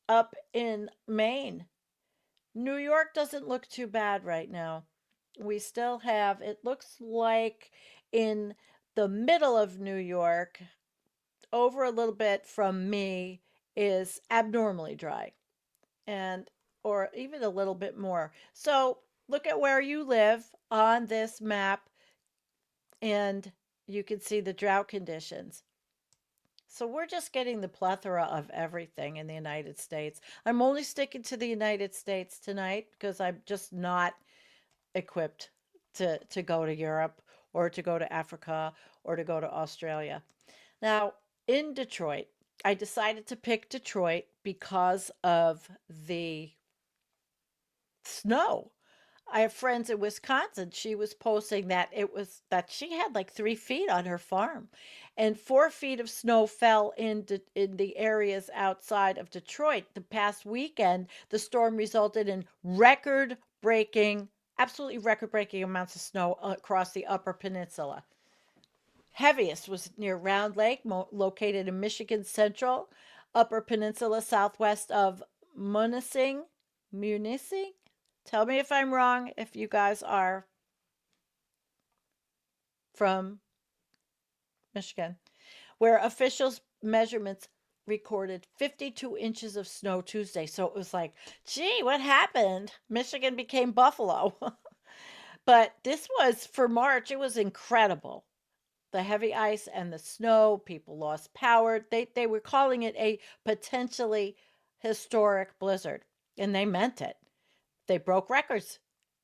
up in Maine. New York doesn't look too bad right now. We still have, it looks like in the middle of New York, over a little bit from me, is abnormally dry, and or even a little bit more. So look at where you live on this map, and you can see the drought conditions. So we're just getting the plethora of everything in the United States. I'm only sticking to the United States tonight because I'm just not equipped to go to Europe or to go to Africa or to go to Australia. Now, in Detroit, I decided to pick Detroit because of the snow. I have friends in Wisconsin. She was posting that she had like 3 feet on her farm, and 4 feet of snow fell in the areas outside of Detroit. The past weekend, the storm resulted in absolutely record-breaking amounts of snow across the Upper Peninsula. Heaviest was near Round Lake, located in Michigan Central, Upper Peninsula, southwest of Munising. Tell me if I'm wrong, if you guys are from Michigan, where officials' measurements recorded 52 inches of snow Tuesday. So it was like, gee, what happened? Michigan became Buffalo. But this was, for March, it was incredible. The heavy ice and the snow, people lost power. They were calling it a potentially historic blizzard, and they meant it. They broke records.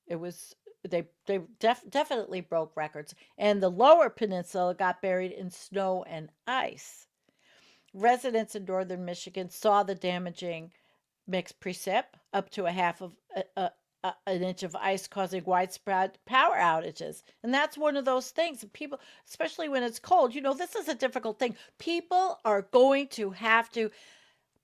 They definitely broke records, and the Lower Peninsula got buried in snow and ice. Residents in northern Michigan saw the damaging mixed precip, up to a half of an inch of ice, causing widespread power outages. And that's one of those things. People, especially when it's cold, this is a difficult thing. People are going to have to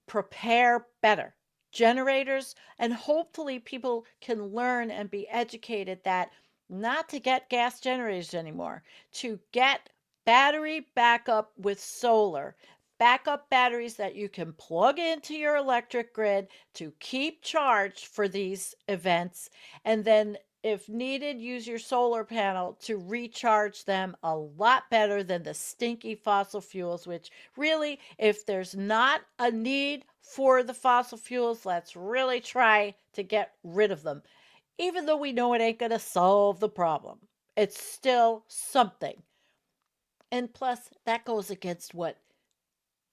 prepare better. Generators, and hopefully people can learn and be educated that not to get gas generators anymore, to get battery backup with solar, backup batteries that you can plug into your electric grid to keep charged for these events, and then if needed, use your solar panel to recharge them a lot better than the stinky fossil fuels, which really, if there's not a need for the fossil fuels, let's really try to get rid of them. Even though we know it ain't going to solve the problem, it's still something. And plus, that goes against what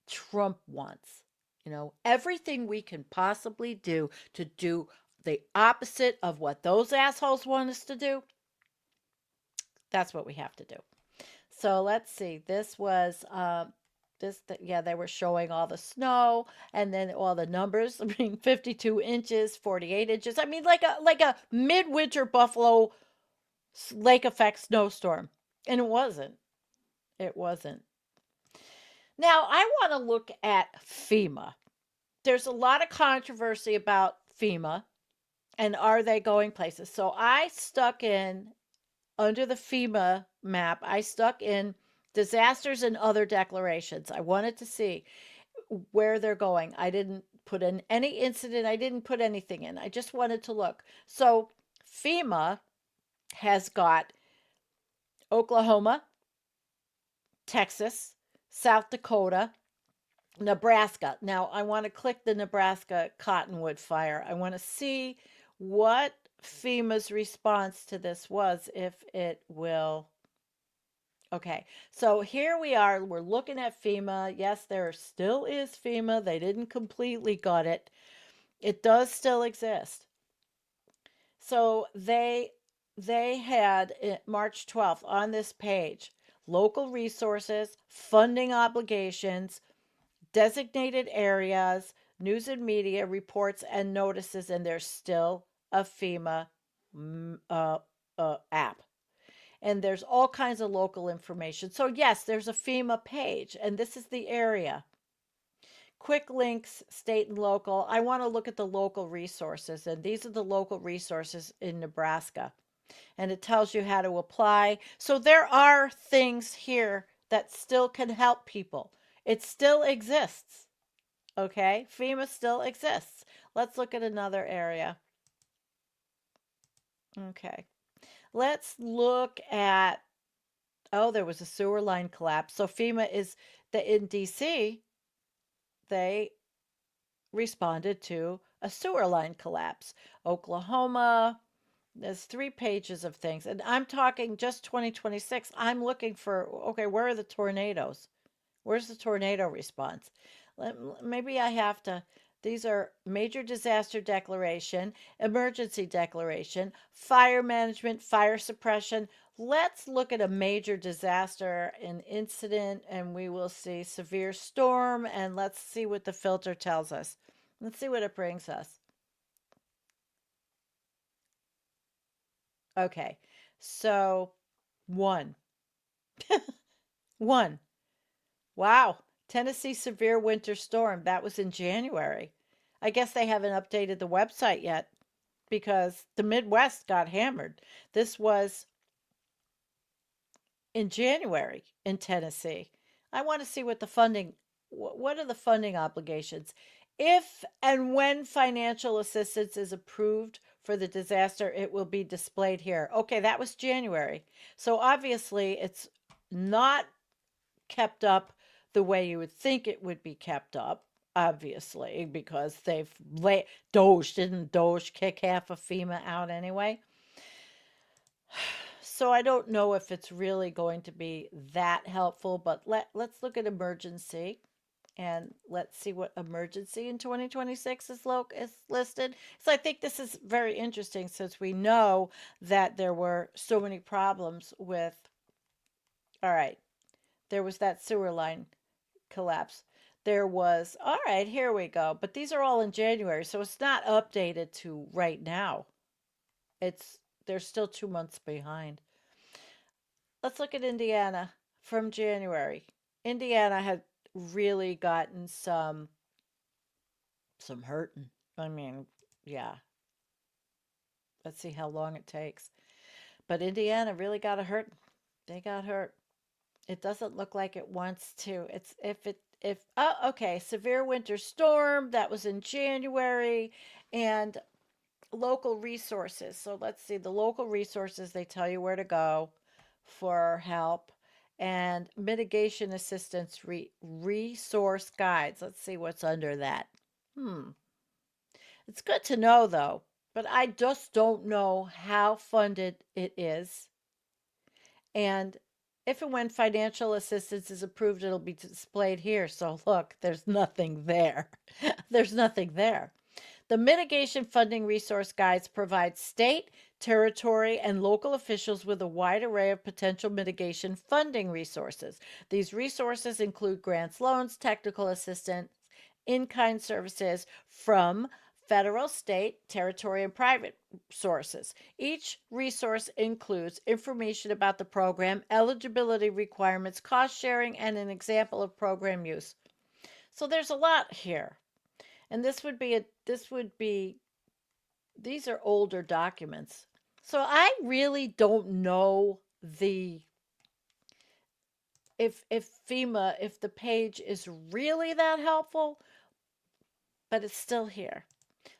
Trump wants. Everything we can possibly do to do the opposite of what those assholes want us to do, that's what we have to do. So let's see. This was they were showing all the snow and then all the numbers. 52 inches, 48 inches. Like a midwinter Buffalo lake effect snowstorm. And it wasn't. Now, I want to look at FEMA. There's a lot of controversy about FEMA and are they going places. So I stuck in, under the FEMA map, I stuck in disasters and other declarations. I wanted to see where they're going. I didn't put in any incident. I didn't put anything in. I just wanted to look. So FEMA has got Oklahoma, Texas, South Dakota, Nebraska. Now, I want to click the Nebraska cottonwood fire. I want to see what FEMA's response to this was, if it will. Okay, so here we are. We're looking at FEMA. Yes, there still is FEMA. They didn't completely gut it. It does still exist. So they had March 12th on this page, local resources, funding obligations, designated areas, news and media reports and notices, and there's still a FEMA app. And there's all kinds of local information. So yes, there's a FEMA page, and this is the area. quick links, state and local. I want to look at the local resources, and these are the local resources in Nebraska. And it tells you how to apply. So there are things here that still can help people. It still exists. Okay? FEMA still exists. Let's look at another area. Okay. Let's look at, oh, there was a sewer line collapse. So FEMA is in DC, they responded to a sewer line collapse. Oklahoma, there's 3 pages of things. And I'm talking just 2026. I'm looking for, okay, where are the tornadoes? Where's the tornado response? Maybe I have to, these are major disaster declaration, emergency declaration, fire management, fire suppression. Let's look at a major disaster, an incident, and we will see severe storm, and let's see what the filter tells us. Let's see what it brings us. Okay, so 1. 1. Wow. Tennessee severe winter storm. That was in January. I guess they haven't updated the website yet because the Midwest got hammered. This was in January in Tennessee. I want to see what the funding, what are the funding obligations? If and when financial assistance is approved for the disaster, it will be displayed here. Okay, that was January. So obviously it's not kept up the way you would think it would be kept up, obviously, because they've didn't Doge kick half of FEMA out anyway? So I don't know if it's really going to be that helpful, but let's look at emergency. And let's see what emergency in 2026 is listed. So I think this is very interesting since we know that there were so many problems with, all right, there was that sewer line collapse. There was, all right, here we go. But these are all in January, so it's not updated to right now. They're still 2 months behind. Let's look at Indiana from January. Indiana had really gotten some hurting. I mean, yeah. Let's see how long it takes. But Indiana really got hurt. They got hurt. It doesn't look like it wants to. Okay, severe winter storm, that was in January, and local resources. So let's see, the local resources, they tell you where to go for help, and mitigation assistance resource guides. Let's see what's under that. It's good to know though, but I just don't know how funded it is. And if and when financial assistance is approved, it'll be displayed here. So look, there's nothing there. There's nothing there. The mitigation funding resource guides provide state, territory, and local officials with a wide array of potential mitigation funding resources. These resources include grants, loans, technical assistance, in-kind services from federal, state, territory, and private sources. Each resource includes information about the program, eligibility requirements, cost sharing, and an example of program use. So there's a lot here. And these are older documents. So I really don't know if FEMA, if the page is really that helpful, but it's still here.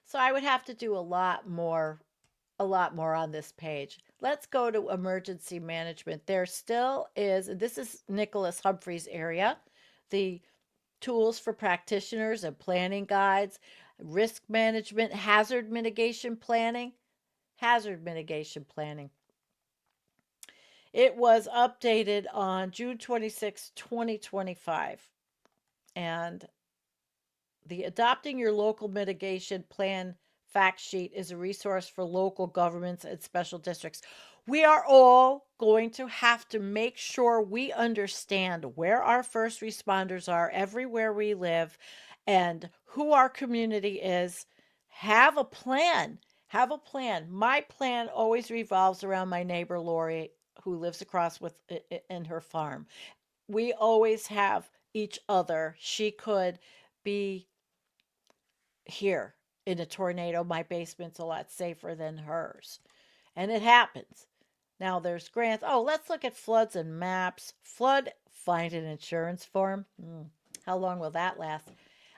So I would have to do a lot more on this page. Let's go to emergency management. There still is, this is Nicholas Humphrey's area, the tools for practitioners and planning guides, risk management, hazard mitigation planning. It was updated on June 26, 2025. And the Adopting Your Local Mitigation Plan fact sheet is a resource for local governments and special districts. We are all going to have to make sure we understand where our first responders are everywhere we live and who our community is. Have a plan. My plan always revolves around my neighbor Lori, who lives across in her farm. We always have each other. She could be here in a tornado. My basement's a lot safer than hers. And it happens. Now there's grants. Oh, let's look at floods and maps. Flood, find an insurance form. How long will that last?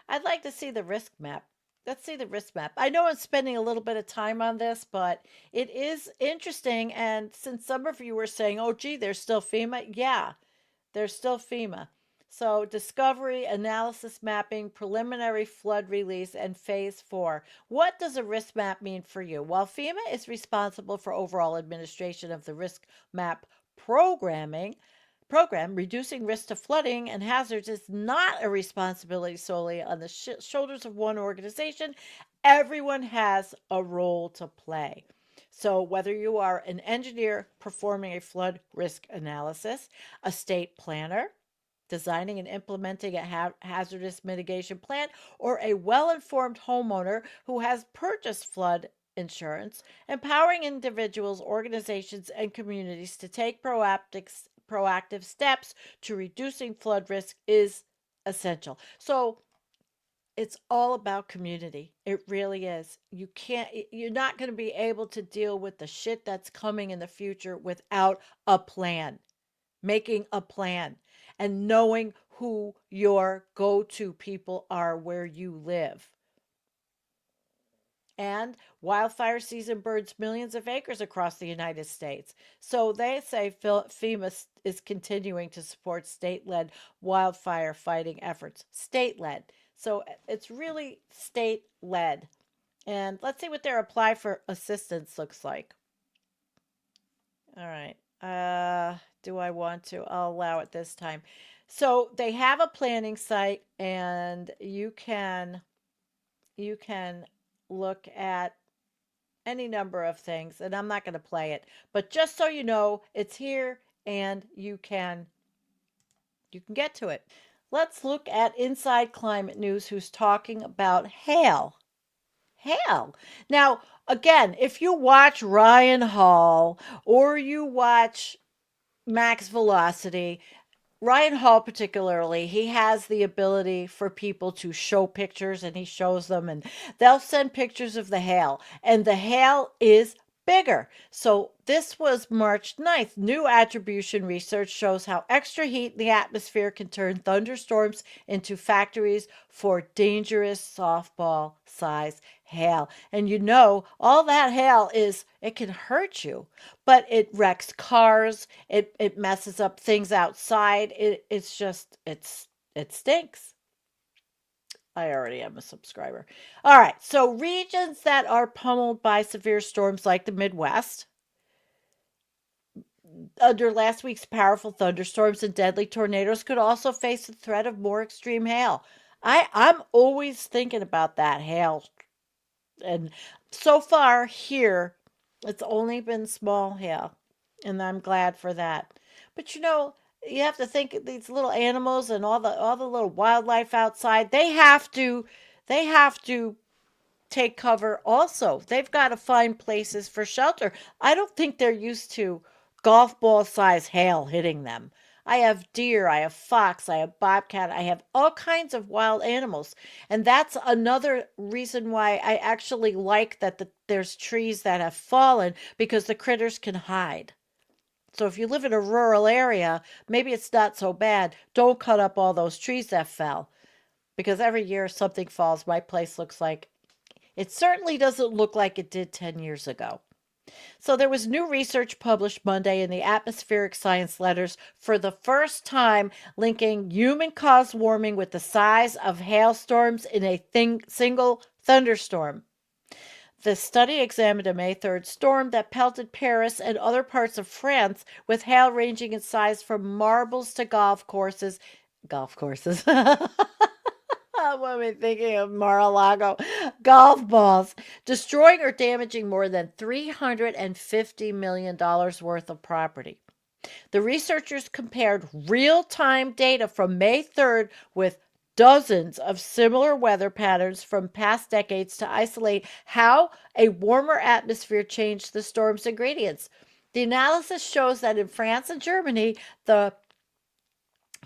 I'd like to see the risk map. Let's see the risk map. I know I'm spending a little bit of time on this, but it is interesting. And since some of you were saying, oh, gee, there's still FEMA. Yeah, there's still FEMA. So discovery, analysis mapping, preliminary flood release, and phase 4. What does a risk map mean for you? While FEMA is responsible for overall administration of the risk map program, reducing risk to flooding and hazards is not a responsibility solely on the shoulders of one organization. Everyone has a role to play. So whether you are an engineer performing a flood risk analysis, a state planner, designing and implementing a hazardous mitigation plan, or a well-informed homeowner who has purchased flood insurance, empowering individuals, organizations, and communities to take proactive steps to reducing flood risk is essential. So it's all about community. It really is. You're not going to be able to deal with the shit that's coming in the future without a plan. Making a plan and knowing who your go-to people are where you live. And wildfire season burns millions of acres across the United States. So they say FEMA is continuing to support state-led wildfire fighting efforts. State-led. So it's really state-led. And let's see what their apply for assistance looks like. All right. Do I want to? I'll allow it this time. So they have a planning site, and you can look at any number of things, and I'm not going to play it, but just so you know, it's here and you can get to it. Let's look at Inside Climate News, who's talking about hail. Hail. Now, again, if you watch Ryan Hall or you watch Max Velocity, Ryan Hall particularly, he has the ability for people to show pictures, and he shows them, and they'll send pictures of the hail, and the hail is bigger. So this was March 9th. New attribution research shows how extra heat in the atmosphere can turn thunderstorms into factories for dangerous softball size hail. And you know, all that hail it can hurt you, but it wrecks cars. It messes up things outside. It stinks. I already am a subscriber. All right. So regions that are pummeled by severe storms like the Midwest, under last week's powerful thunderstorms and deadly tornadoes, could also face the threat of more extreme hail. I'm always thinking about that hail. And so far here, it's only been small hail. And I'm glad for that. But you know, you have to think of these little animals and all the little wildlife outside. They have to take cover also. They've got to find places for shelter. I don't think they're used to golf ball size hail hitting them. I have deer, I have fox, I have bobcat, I have all kinds of wild animals. And that's another reason why I actually like that there's trees that have fallen, because the critters can hide. So if you live in a rural area, maybe it's not so bad. Don't cut up all those trees that fell, because every year something falls. My place looks like, it certainly doesn't look like it did 10 years ago. So there was new research published Monday in the Atmospheric Science Letters for the first time, linking human-caused warming with the size of hailstorms in a single thunderstorm. The study examined a May 3rd storm that pelted Paris and other parts of France, with hail ranging in size from marbles to golf courses. Golf courses. What am I thinking of? Mar-a-Lago. Golf balls. Destroying or damaging more than $350 million worth of property. The researchers compared real-time data from May 3rd with dozens of similar weather patterns from past decades to isolate how a warmer atmosphere changed the storm's ingredients. The analysis shows that in France and Germany, the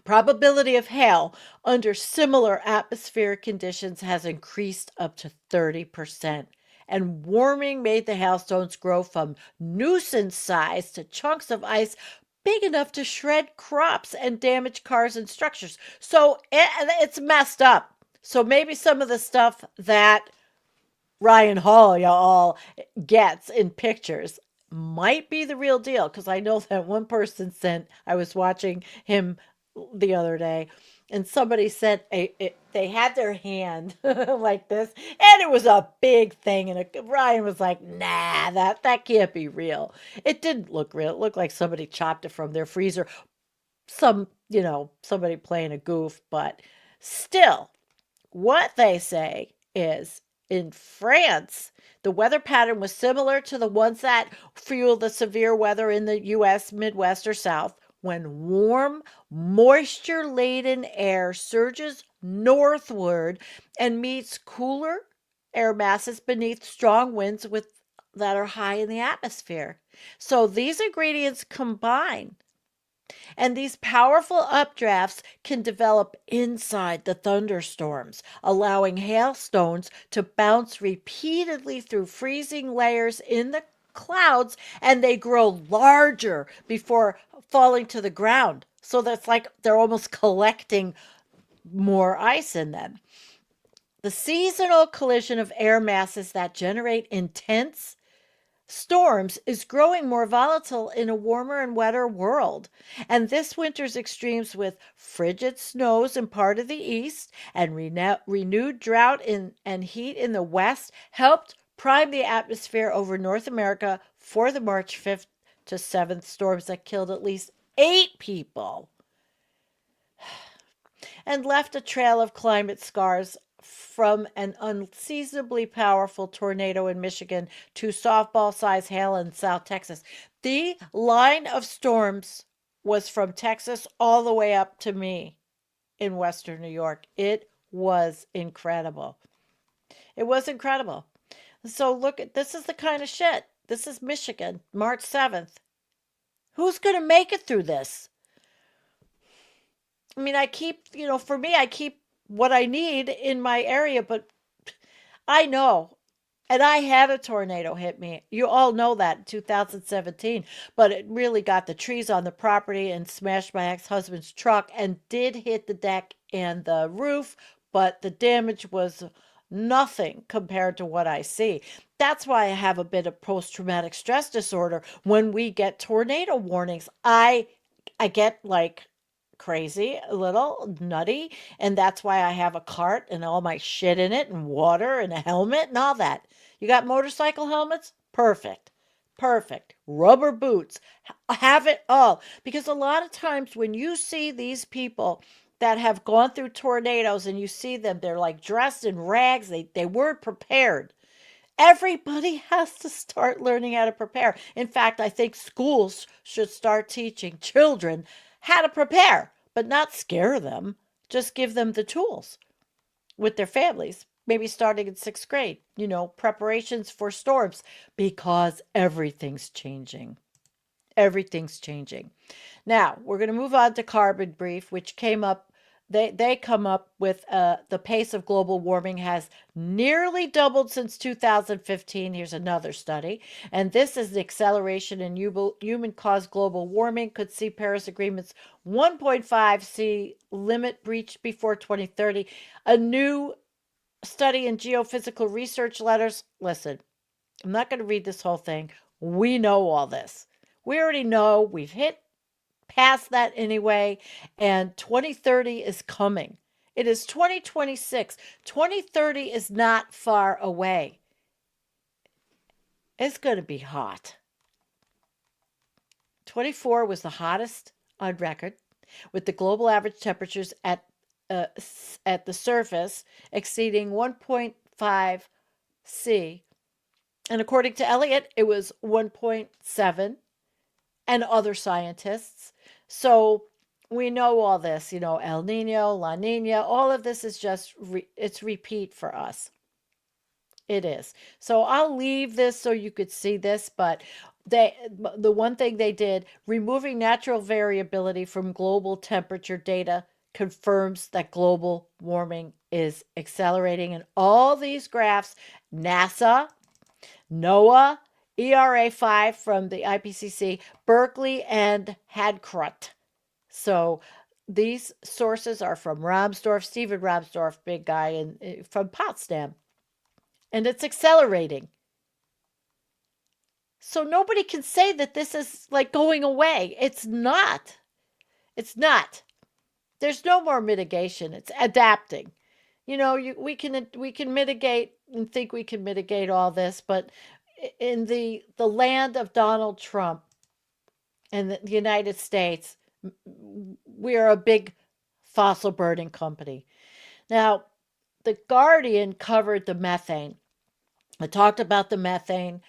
Probability of hail under similar atmospheric conditions has increased up to 30%. And warming made the hailstones grow from nuisance size to chunks of ice big enough to shred crops and damage cars and structures. So it's messed up. So maybe some of the stuff that Ryan Hall y'all gets in pictures might be the real deal, because I know that one person sent, I was watching him the other day, and somebody sent they had their hand like this, and it was a big thing, and Ryan was like, nah, that can't be real. It didn't look real. It looked like somebody chopped it from their freezer. Somebody playing a goof, but still, what they say is in France, the weather pattern was similar to the ones that fuel the severe weather in the U.S. Midwest or South. When warm, moisture-laden air surges northward and meets cooler air masses beneath strong winds that are high in the atmosphere. So these ingredients combine, and these powerful updrafts can develop inside the thunderstorms, allowing hailstones to bounce repeatedly through freezing layers in the clouds, and they grow larger before falling to the ground. So that's like they're almost collecting more ice in them. The seasonal collision of air masses that generate intense storms is growing more volatile in a warmer and wetter world. And this winter's extremes with frigid snows in part of the east and renewed drought and heat in the west helped prime the atmosphere over North America for the March 5th to 7th storms that killed at least 8 people and left a trail of climate scars from an unseasonably powerful tornado in Michigan to softball-sized hail in South Texas. The line of storms was from Texas all the way up to me in Western New York. It was incredible. It was incredible. So look, this is the kind of shit. This is Michigan, March 7th. Who's going to make it through this? I mean, I keep what I need in my area, but I know, and I had a tornado hit me. You all know that in 2017, but it really got the trees on the property and smashed my ex-husband's truck and did hit the deck and the roof, but the damage was nothing compared to what I see. That's why I have a bit of post-traumatic stress disorder. When we get tornado warnings, I get like crazy, a little nutty, and that's why I have a cart and all my shit in it and water and a helmet and all that. You got motorcycle helmets? Perfect. Perfect. Rubber boots. Have it all. Because a lot of times when you see these people that have gone through tornadoes and you see them, they're like dressed in rags, they weren't prepared. Everybody has to start learning how to prepare. In fact, I think schools should start teaching children how to prepare, but not scare them. Just give them the tools with their families, maybe starting in 6th grade, preparations for storms, because everything's changing. Everything's changing. Now, we're going to move on to Carbon Brief, which came up. They come up with the pace of global warming has nearly doubled since 2015. Here's another study. And this is the acceleration in human-caused global warming could see Paris Agreement's 1.5C limit breached before 2030. A new study in geophysical research letters. Listen, I'm not going to read this whole thing. We know all this. We already know we've hit past that anyway, and 2030 is coming. It is 2026. 2030 is not far away. It's going to be hot. 24 was the hottest on record, with the global average temperatures at the surface exceeding 1.5 C. And according to Elliott, it was 1.7 and other scientists. So we know all this, El Nino, La Nina, all of this is just, it's repeat for us. It is. So I'll leave this so you could see this, but the one thing they did, removing natural variability from global temperature data confirms that global warming is accelerating. And all these graphs, NASA, NOAA, ERA5 from the IPCC, Berkeley, and Hadkrut. So these sources are from Ramsdorf, Stephen Ramsdorf, big guy from Potsdam. And it's accelerating. So nobody can say that this is like going away. It's not. It's not. There's no more mitigation. It's adapting. You know, we can mitigate and think we can mitigate all this, but in the land of Donald Trump and the United States, we are a big fossil burning company. Now, the Guardian covered the methane. I talked about the methane,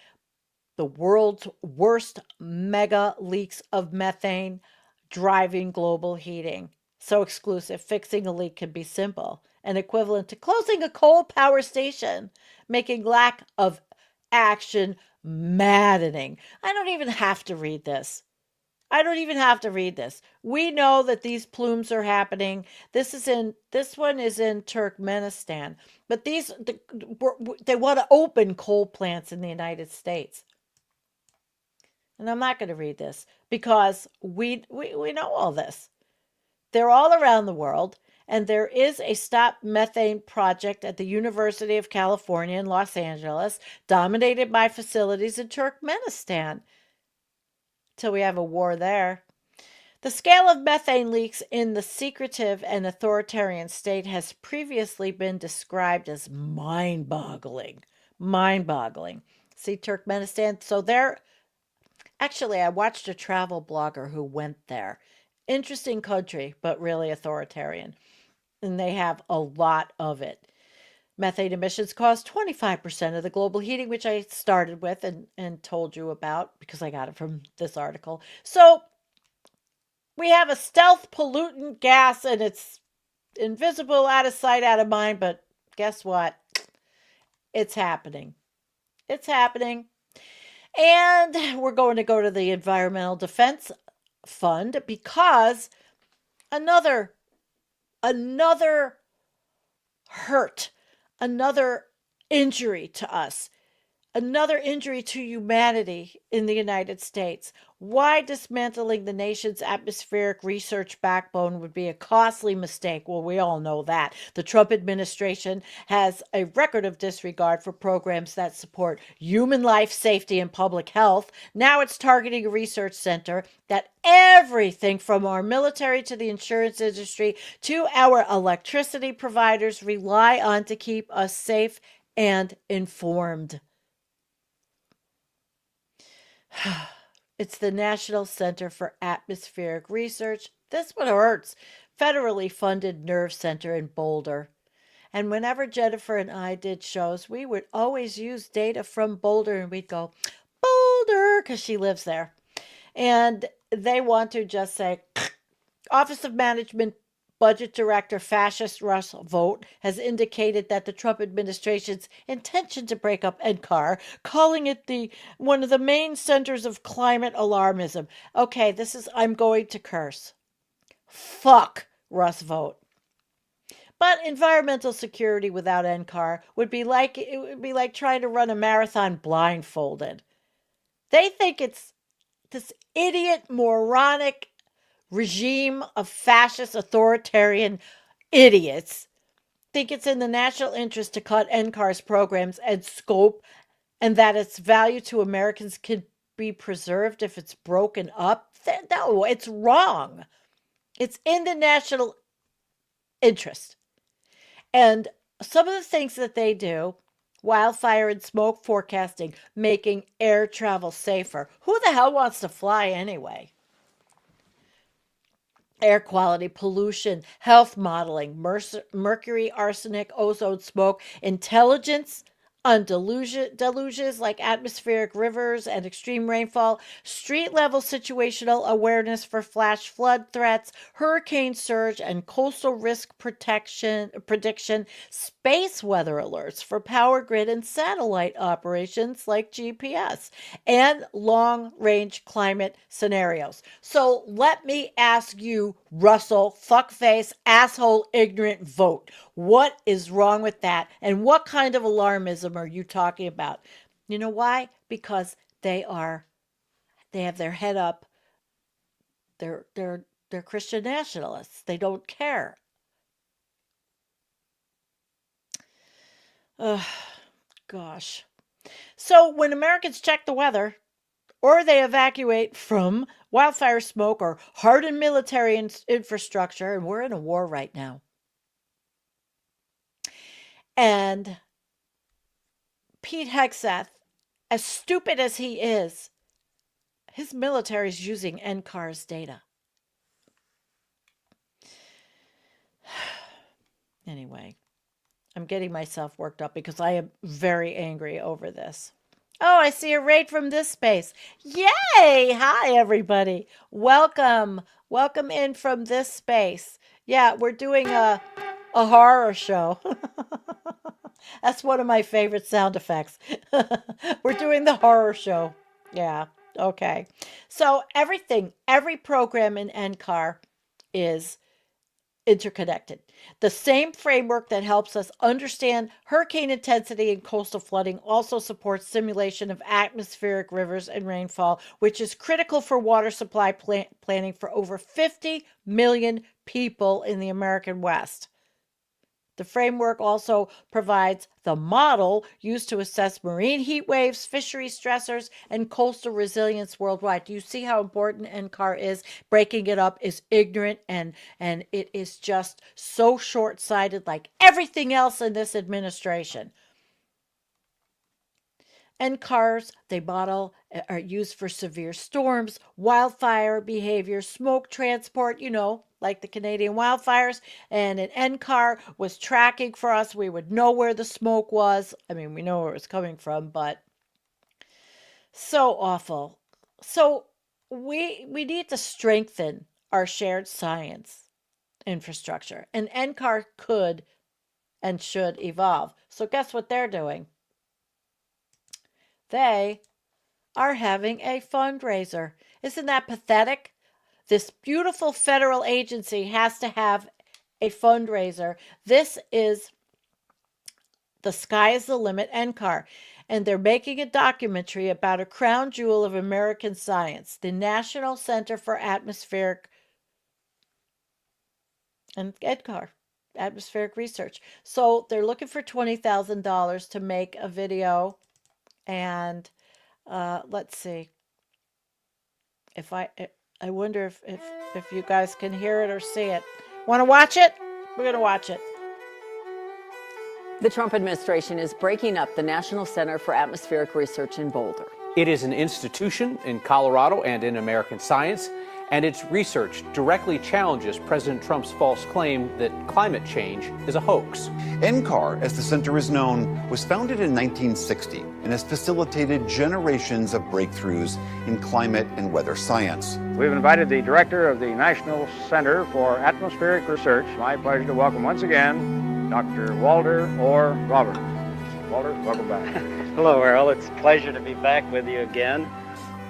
the world's worst mega leaks of methane driving global heating. So exclusive, fixing a leak can be simple and equivalent to closing a coal power station, making lack of action maddening. I don't even have to read this. We know that these plumes are happening. This one is in Turkmenistan, but they want to open coal plants in the United States. And I'm not going to read this because we know all this. They're all around the world, and there is a Stop Methane project at the University of California in Los Angeles, dominated by facilities in Turkmenistan. Till we have a war there. The scale of methane leaks in the secretive and authoritarian state has previously been described as mind-boggling. Mind-boggling. See, Turkmenistan, so they're... Actually, I watched a travel blogger who went there. Interesting country, but really authoritarian. And they have a lot of it. Methane emissions cause 25% of the global heating, which I started with and told you about because I got it from this article. So we have a stealth pollutant gas, and it's invisible, out of sight, out of mind. But guess what? It's happening. It's happening. And we're going to go to the Environmental Defense Fund because another hurt, another injury to us, another injury to humanity in the United States. Why dismantling the nation's atmospheric research backbone would be a costly mistake? Well, we all know that. The Trump administration has a record of disregard for programs that support human life, safety, and public health. Now it's targeting a research center that everything from our military to the insurance industry to our electricity providers rely on to keep us safe and informed. It's the National Center for Atmospheric Research. This one hurts. Federally funded nerve center in Boulder. And whenever Jennifer and I did shows, we would always use data from Boulder, and we'd go, Boulder, because she lives there. And they want to just say, Office of Management Budget Director Fascist Russ Vought has indicated that the Trump administration's intention to break up NCAR, calling it one of the main centers of climate alarmism. Okay, I'm going to curse. Fuck Russ Vought. But environmental security without NCAR would be like trying to run a marathon blindfolded. They think it's this idiot, moronic regime of fascist authoritarian idiots think it's in the national interest to cut NCAR's programs and scope, and that its value to Americans can be preserved if it's broken up. No, it's wrong. It's in the national interest. And some of the things that they do, wildfire and smoke forecasting, making air travel safer. Who the hell wants to fly anyway? Air quality, pollution, health modeling, mercury, arsenic, ozone, smoke, intelligence on deluges like atmospheric rivers and extreme rainfall, street-level situational awareness for flash flood threats, hurricane surge and coastal risk prediction, space weather alerts for power grid and satellite operations like GPS, and long-range climate scenarios. So let me ask you, Russell, fuckface, asshole, ignorant vote. What is wrong with that? And what kind of alarmism are you talking about? You know why? Because they have their head up. They're Christian nationalists. They don't care. Gosh. So when Americans check the weather, or they evacuate from wildfire smoke or hardened military infrastructure, and we're in a war right now. And Pete Hegseth, as stupid as he is, his military is using NCAR's data. Anyway, I'm getting myself worked up because I am very angry over this. Oh, I see a raid from this space. Yay! Hi, everybody. Welcome. Welcome in from this space. Yeah, we're doing a horror show. That's one of my favorite sound effects. We're doing the horror show. Yeah, okay. So every program in NCAR is interconnected. The same framework that helps us understand hurricane intensity and coastal flooding also supports simulation of atmospheric rivers and rainfall, which is critical for water supply planning for over 50 million people in the American West. The framework also provides the model used to assess marine heat waves, fishery stressors, and coastal resilience worldwide. Do you see how important NCAR is? Breaking it up is ignorant, and it is just so short-sighted, like everything else in this administration. NCARs, they are used for severe storms, wildfire behavior, smoke transport, like the Canadian wildfires. And an NCAR was tracking for us. We would know where the smoke was. I mean, we know where it was coming from, but so awful. So we need to strengthen our shared science infrastructure. And NCAR could and should evolve. So guess what they're doing? They are having a fundraiser. Isn't that pathetic? This beautiful federal agency has to have a fundraiser. This is The Sky is the Limit NCAR. And they're making a documentary about a crown jewel of American science, the National Center for Atmospheric and NCAR, Atmospheric Research. So they're looking for $20,000 to make a video. And let's see if I wonder if you guys can hear it or see it. Want to watch it? We're going to watch it. The Trump administration is breaking up the National Center for Atmospheric Research in Boulder. It is an institution in Colorado and in American science, and its research directly challenges President Trump's false claim that climate change is a hoax. NCAR, as the center is known, was founded in 1960 and has facilitated generations of breakthroughs in climate and weather science. We've invited the director of the National Center for Atmospheric Research. My pleasure to welcome once again Dr. Walter Orr Roberts. Walter, welcome back. Hello, Errol. It's a pleasure to be back with you again.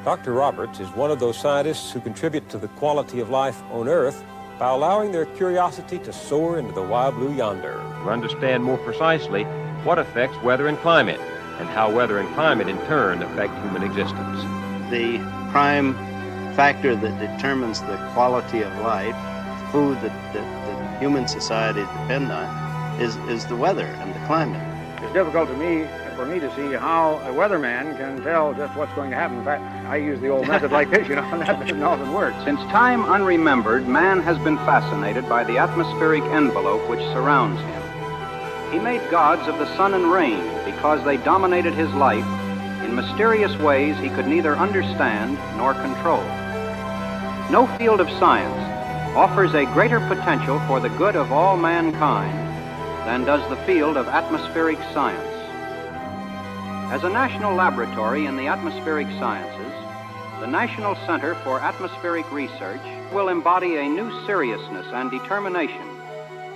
Dr. Roberts is one of those scientists who contribute to the quality of life on Earth by allowing their curiosity to soar into the wide blue yonder. To understand more precisely what affects weather and climate, and how weather and climate in turn affect human existence. The prime factor that determines the quality of life, food that human societies depend on, is the weather and the climate. It's difficult for me to see how a weatherman can tell just what's going to happen. In fact, I use the old method like this, and that doesn't often work. Since time unremembered, man has been fascinated by the atmospheric envelope which surrounds him. He made gods of the sun and rain because they dominated his life in mysterious ways he could neither understand nor control. No field of science offers a greater potential for the good of all mankind than does the field of atmospheric science. As a national laboratory in the atmospheric sciences, the National Center for Atmospheric Research will embody a new seriousness and determination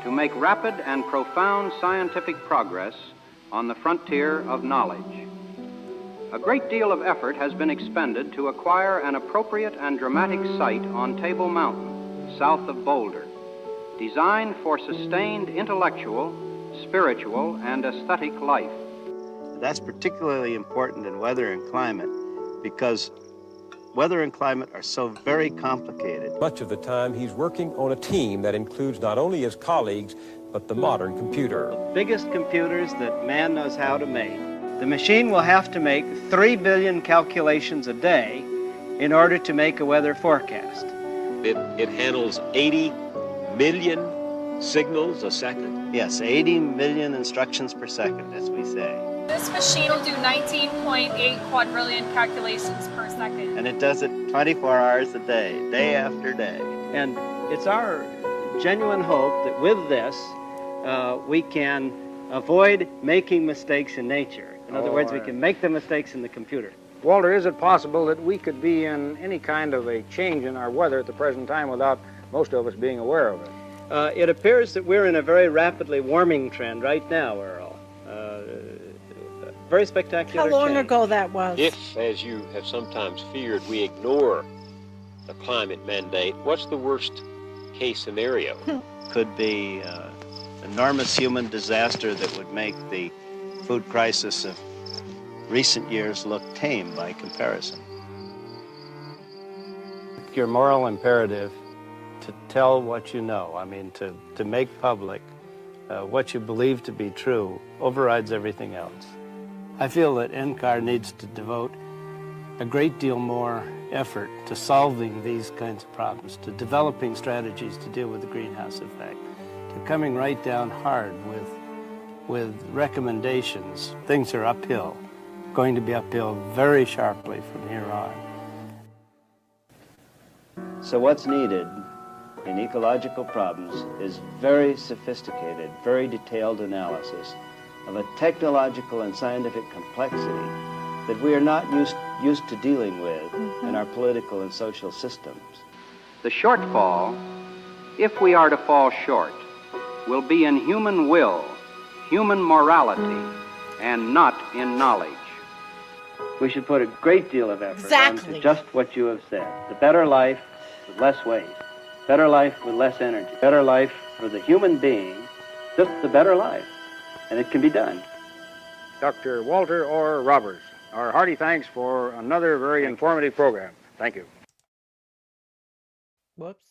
to make rapid and profound scientific progress on the frontier of knowledge. A great deal of effort has been expended to acquire an appropriate and dramatic site on Table Mountain, south of Boulder, designed for sustained intellectual, spiritual, and aesthetic life. That's particularly important in weather and climate because weather and climate are so very complicated. Much of the time, he's working on a team that includes not only his colleagues, but the modern computer. The biggest computers that man knows how to make. The machine will have to make 3 billion calculations a day in order to make a weather forecast. It handles 80 million signals a second? Yes, 80 million instructions per second, as we say. This machine will do 19.8 quadrillion calculations per second. And it does it 24 hours a day, day after day. And it's our genuine hope that with this, we can avoid making mistakes in nature. In other words, we can make the mistakes in the computer. Walter, is it possible that we could be in any kind of a change in our weather at the present time without most of us being aware of it? It appears that we're in a very rapidly warming trend right now, Earl. Very spectacular How long change. ago that was? If, as you have sometimes feared, we ignore the climate mandate, what's the worst case scenario? Could be enormous human disaster that would make the food crisis of recent years look tame by comparison. Your moral imperative to tell what you know, I mean to make public what you believe to be true, overrides everything else. I feel that NCAR needs to devote a great deal more effort to solving these kinds of problems, to developing strategies to deal with the greenhouse effect, to coming right down hard with recommendations. Things are uphill, going to be uphill very sharply from here on. So what's needed in ecological problems is very sophisticated, very detailed analysis of a technological and scientific complexity that we are not used to dealing with in our political and social systems. The shortfall, if we are to fall short, will be in human will, human morality, and not in knowledge. We should put a great deal of effort Exactly. into just what you have said. The better life with less waste, better life with less energy, better life for the human being, just the better life. And it can be done. Dr. Walter or Roberts, our hearty thanks for another very informative program. Thank you. Whoops.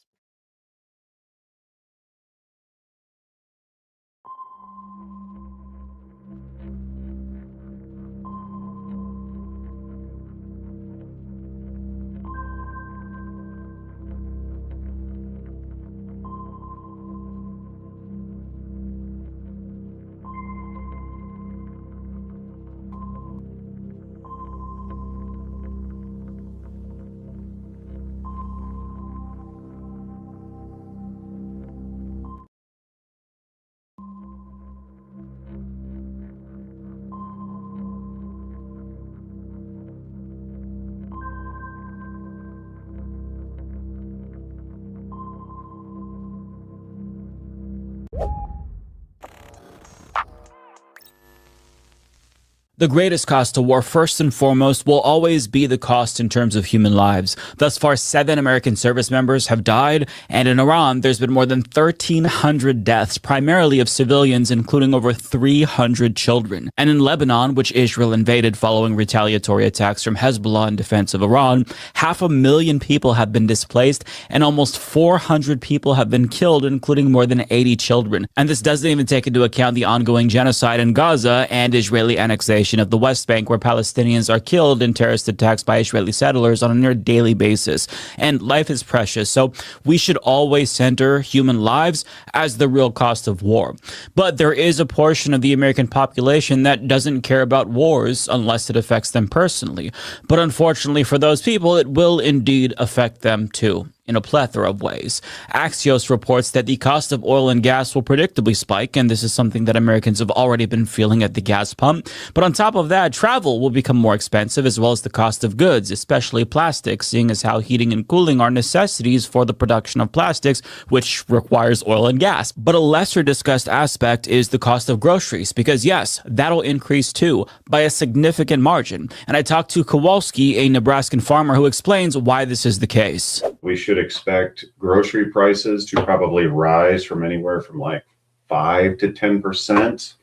The greatest cost to war, first and foremost, will always be the cost in terms of human lives. Thus far, 7 American service members have died, and in Iran, there's been more than 1,300 deaths, primarily of civilians, including over 300 children. And in Lebanon, which Israel invaded following retaliatory attacks from Hezbollah in defense of Iran, 500,000 people have been displaced, and almost 400 people have been killed, including more than 80 children. And this doesn't even take into account the ongoing genocide in Gaza and Israeli annexation of the West Bank, where Palestinians are killed in terrorist attacks by Israeli settlers on a near daily basis. And life is precious, so we should always center human lives as the real cost of war. But there is a portion of the American population that doesn't care about wars unless it affects them personally. But unfortunately for those people, it will indeed affect them too. in a plethora of ways. Axios reports that the cost of oil and gas will predictably spike, and this is something that Americans have already been feeling at the gas pump. But on top of that, travel will become more expensive, as well as the cost of goods, especially plastics, seeing as how heating and cooling are necessities for the production of plastics, which requires oil and gas. But a lesser discussed aspect is the cost of groceries, because yes, that'll increase too, by a significant margin. And I talked to Kowalski, a Nebraskan farmer, who explains why this is the case. We should expect grocery prices to probably rise from anywhere from like 5 to 10%,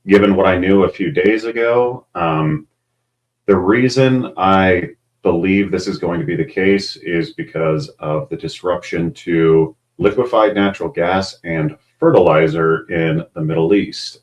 given what I knew a few days ago. The reason I believe this is going to be the case is because of the disruption to liquefied natural gas and fertilizer in the Middle East.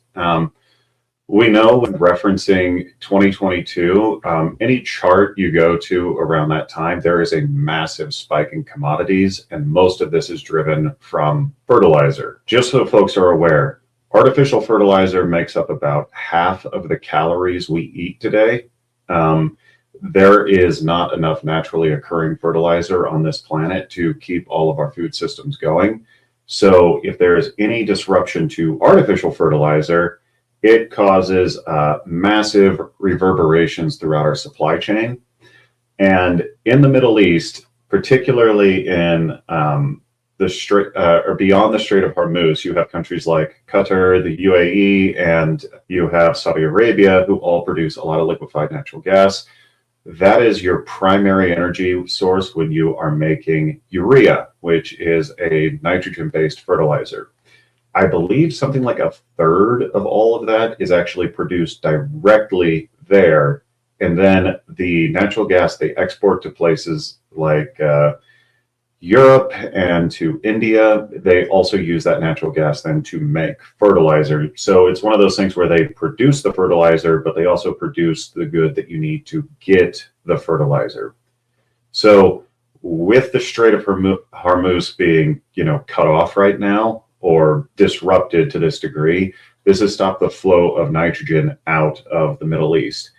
We know when referencing 2022, any chart you go to around that time, there is a massive spike in commodities, and most of this is driven from fertilizer. Just so folks are aware, artificial fertilizer makes up about half of the calories we eat today. There is not enough naturally occurring fertilizer on this planet to keep all of our food systems going. So if there is any disruption to artificial fertilizer, it causes massive reverberations throughout our supply chain. And in the Middle East, particularly in the Strait or beyond the Strait of Hormuz, you have countries like Qatar, the UAE, and you have Saudi Arabia, who all produce a lot of liquefied natural gas. That is your primary energy source when you are making urea, which is a nitrogen-based fertilizer. I believe something like a third of all of that is actually produced directly there. And then the natural gas they export to places like Europe and to India, they also use that natural gas then to make fertilizer. So it's one of those things where they produce the fertilizer, but they also produce the good that you need to get the fertilizer. So with the Strait of Hormuz being, cut off right now or disrupted to this degree, this has stopped the flow of nitrogen out of the Middle East.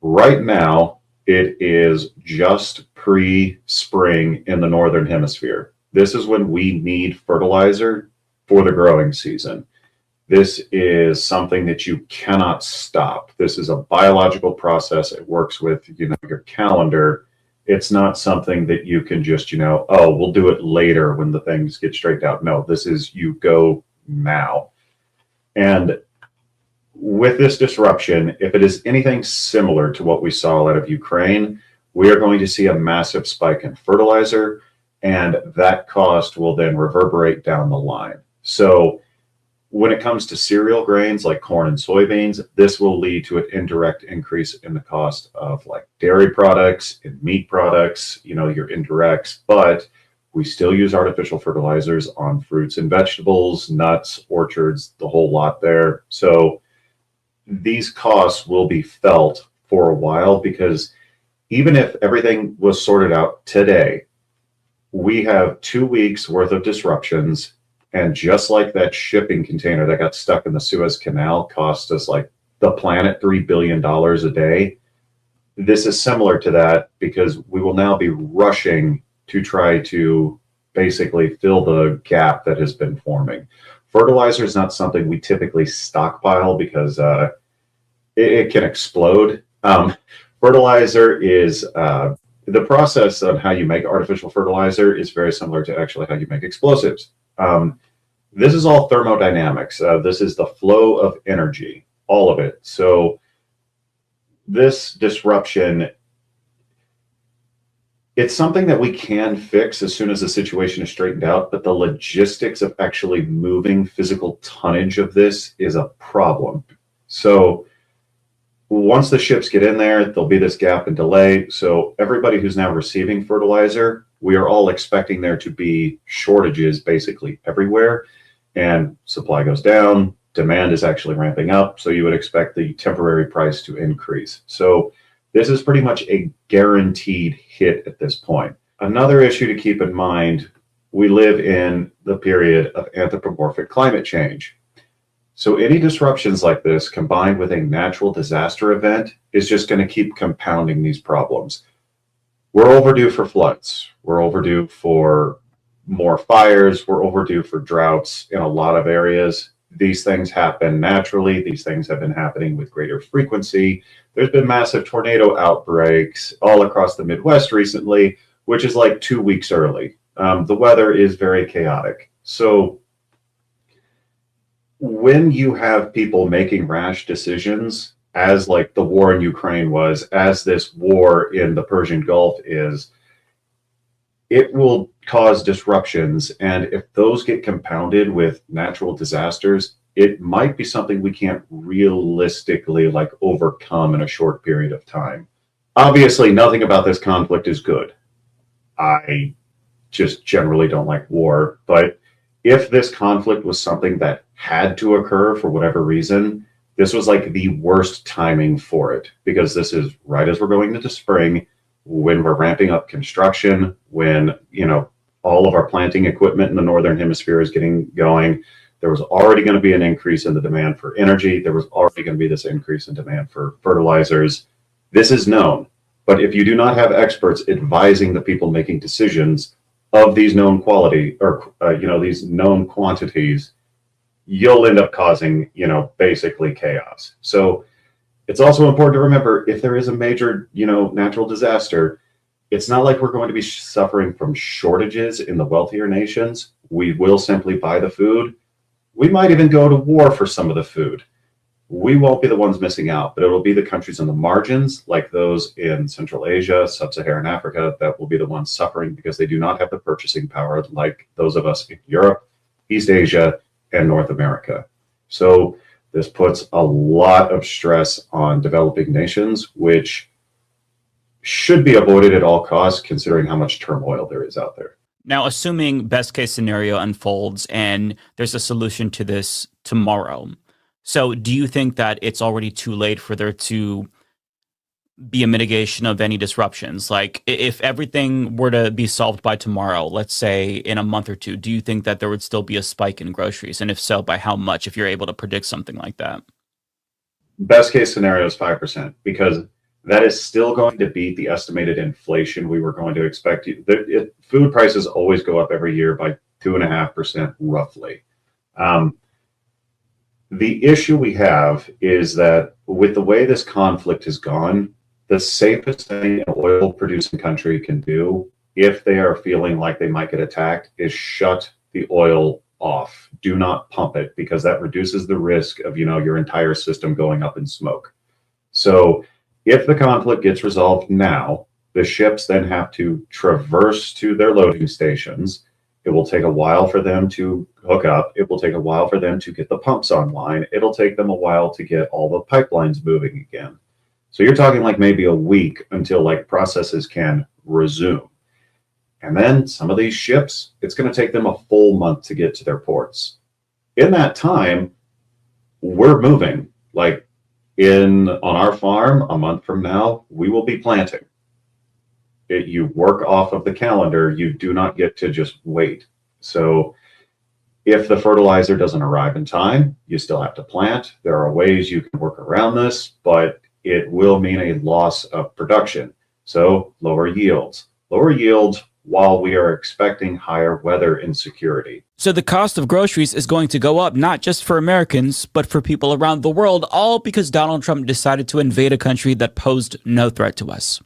Right now, it is just pre-spring in the Northern Hemisphere. This is when we need fertilizer for the growing season. This is something that you cannot stop. This is a biological process. It works with, your calendar. It's not something that you can just, oh, we'll do it later when the things get straightened out. No, this is you go now. And with this disruption, if it is anything similar to what we saw out of Ukraine, we are going to see a massive spike in fertilizer, and that cost will then reverberate down the line. So when it comes to cereal grains like corn and soybeans, this will lead to an indirect increase in the cost of like dairy products and meat products, your indirects, but we still use artificial fertilizers on fruits and vegetables, nuts, orchards, the whole lot there. So these costs will be felt for a while, because even if everything was sorted out today, we have 2 weeks worth of disruptions. And just like that shipping container that got stuck in the Suez Canal cost us like the planet $3 billion a day, this is similar to that, because we will now be rushing to try to basically fill the gap that has been forming. Fertilizer is not something we typically stockpile because it can explode. Fertilizer is the process on how you make artificial fertilizer is very similar to actually how you make explosives. This is all thermodynamics. This is the flow of energy, all of it. So this disruption, it's something that we can fix as soon as the situation is straightened out, but the logistics of actually moving physical tonnage of this is a problem. So once the ships get in there, there'll be this gap and delay. So everybody who's now receiving fertilizer, we are all expecting there to be shortages basically everywhere, and supply goes down, demand is actually ramping up. So you would expect the temporary price to increase. So this is pretty much a guaranteed hit at this point. Another issue to keep in mind, we live in the period of anthropomorphic climate change. So any disruptions like this combined with a natural disaster event is just going to keep compounding these problems. we're overdue for floods. We're overdue for more fires. We're overdue for droughts in a lot of areas. These things happen naturally. These things have been happening with greater frequency. There's been massive tornado outbreaks all across the Midwest recently, which is like 2 weeks early. The weather is very chaotic. So when you have people making rash decisions, as like the war in Ukraine was, as this war in the Persian Gulf is, it will cause disruptions. And if those get compounded with natural disasters, it might be something we can't realistically like overcome in a short period of time. Obviously, nothing about this conflict is good. I just generally don't like war. But if this conflict was something that had to occur for whatever reason, this was like the worst timing for it, because this is right as we're going into spring, when we're ramping up construction, when, you know, all of our planting equipment in the Northern Hemisphere is getting going. There was already going to be an increase in the demand for energy. There was already going to be this increase in demand for fertilizers. This is known. But if you do not have experts advising the people making decisions of these known quality or, these known quantities, you'll end up causing, basically chaos. So it's also important to remember, if there is a major, natural disaster, it's not like we're going to be suffering from shortages in the wealthier nations. We will simply buy the food. We might even go to war for some of the food. We won't be the ones missing out, but it'll be the countries on the margins, like those in Central Asia, Sub-Saharan Africa, that will be the ones suffering because they do not have the purchasing power like those of us in Europe, East Asia, and North America. So this puts a lot of stress on developing nations, which should be avoided at all costs, considering how much turmoil there is out there. Now, assuming best case scenario unfolds and there's a solution to this tomorrow, so do you think that it's already too late for there to be a mitigation of any disruptions? Like, if everything were to be solved by tomorrow, let's say in a month or two, do you think that there would still be a spike in groceries? And if so, by how much, if you're able to predict something like that? Best case scenario is 5%, because that is still going to beat the estimated inflation we were going to expect. Food prices always go up every year by 2.5% roughly. The issue we have is that with the way this conflict has gone, the safest thing an oil-producing country can do, if they are feeling like they might get attacked, is shut the oil off. Do not pump it, because that reduces the risk of, your entire system going up in smoke. So if the conflict gets resolved now, the ships then have to traverse to their loading stations. It will take a while for them to hook up. It will take a while for them to get the pumps online. It'll take them a while to get all the pipelines moving again. So you're talking like maybe a week until like processes can resume. And then some of these ships, it's going to take them a full month to get to their ports. In that time, we're moving. Like on our farm, a month from now, we will be planting. You work off of the calendar. You do not get to just wait. So if the fertilizer doesn't arrive in time, you still have to plant. There are ways you can work around this, but it will mean a loss of production. So lower yields while we are expecting higher weather insecurity. So the cost of groceries is going to go up, not just for Americans, but for people around the world, all because Donald Trump decided to invade a country that posed no threat to us.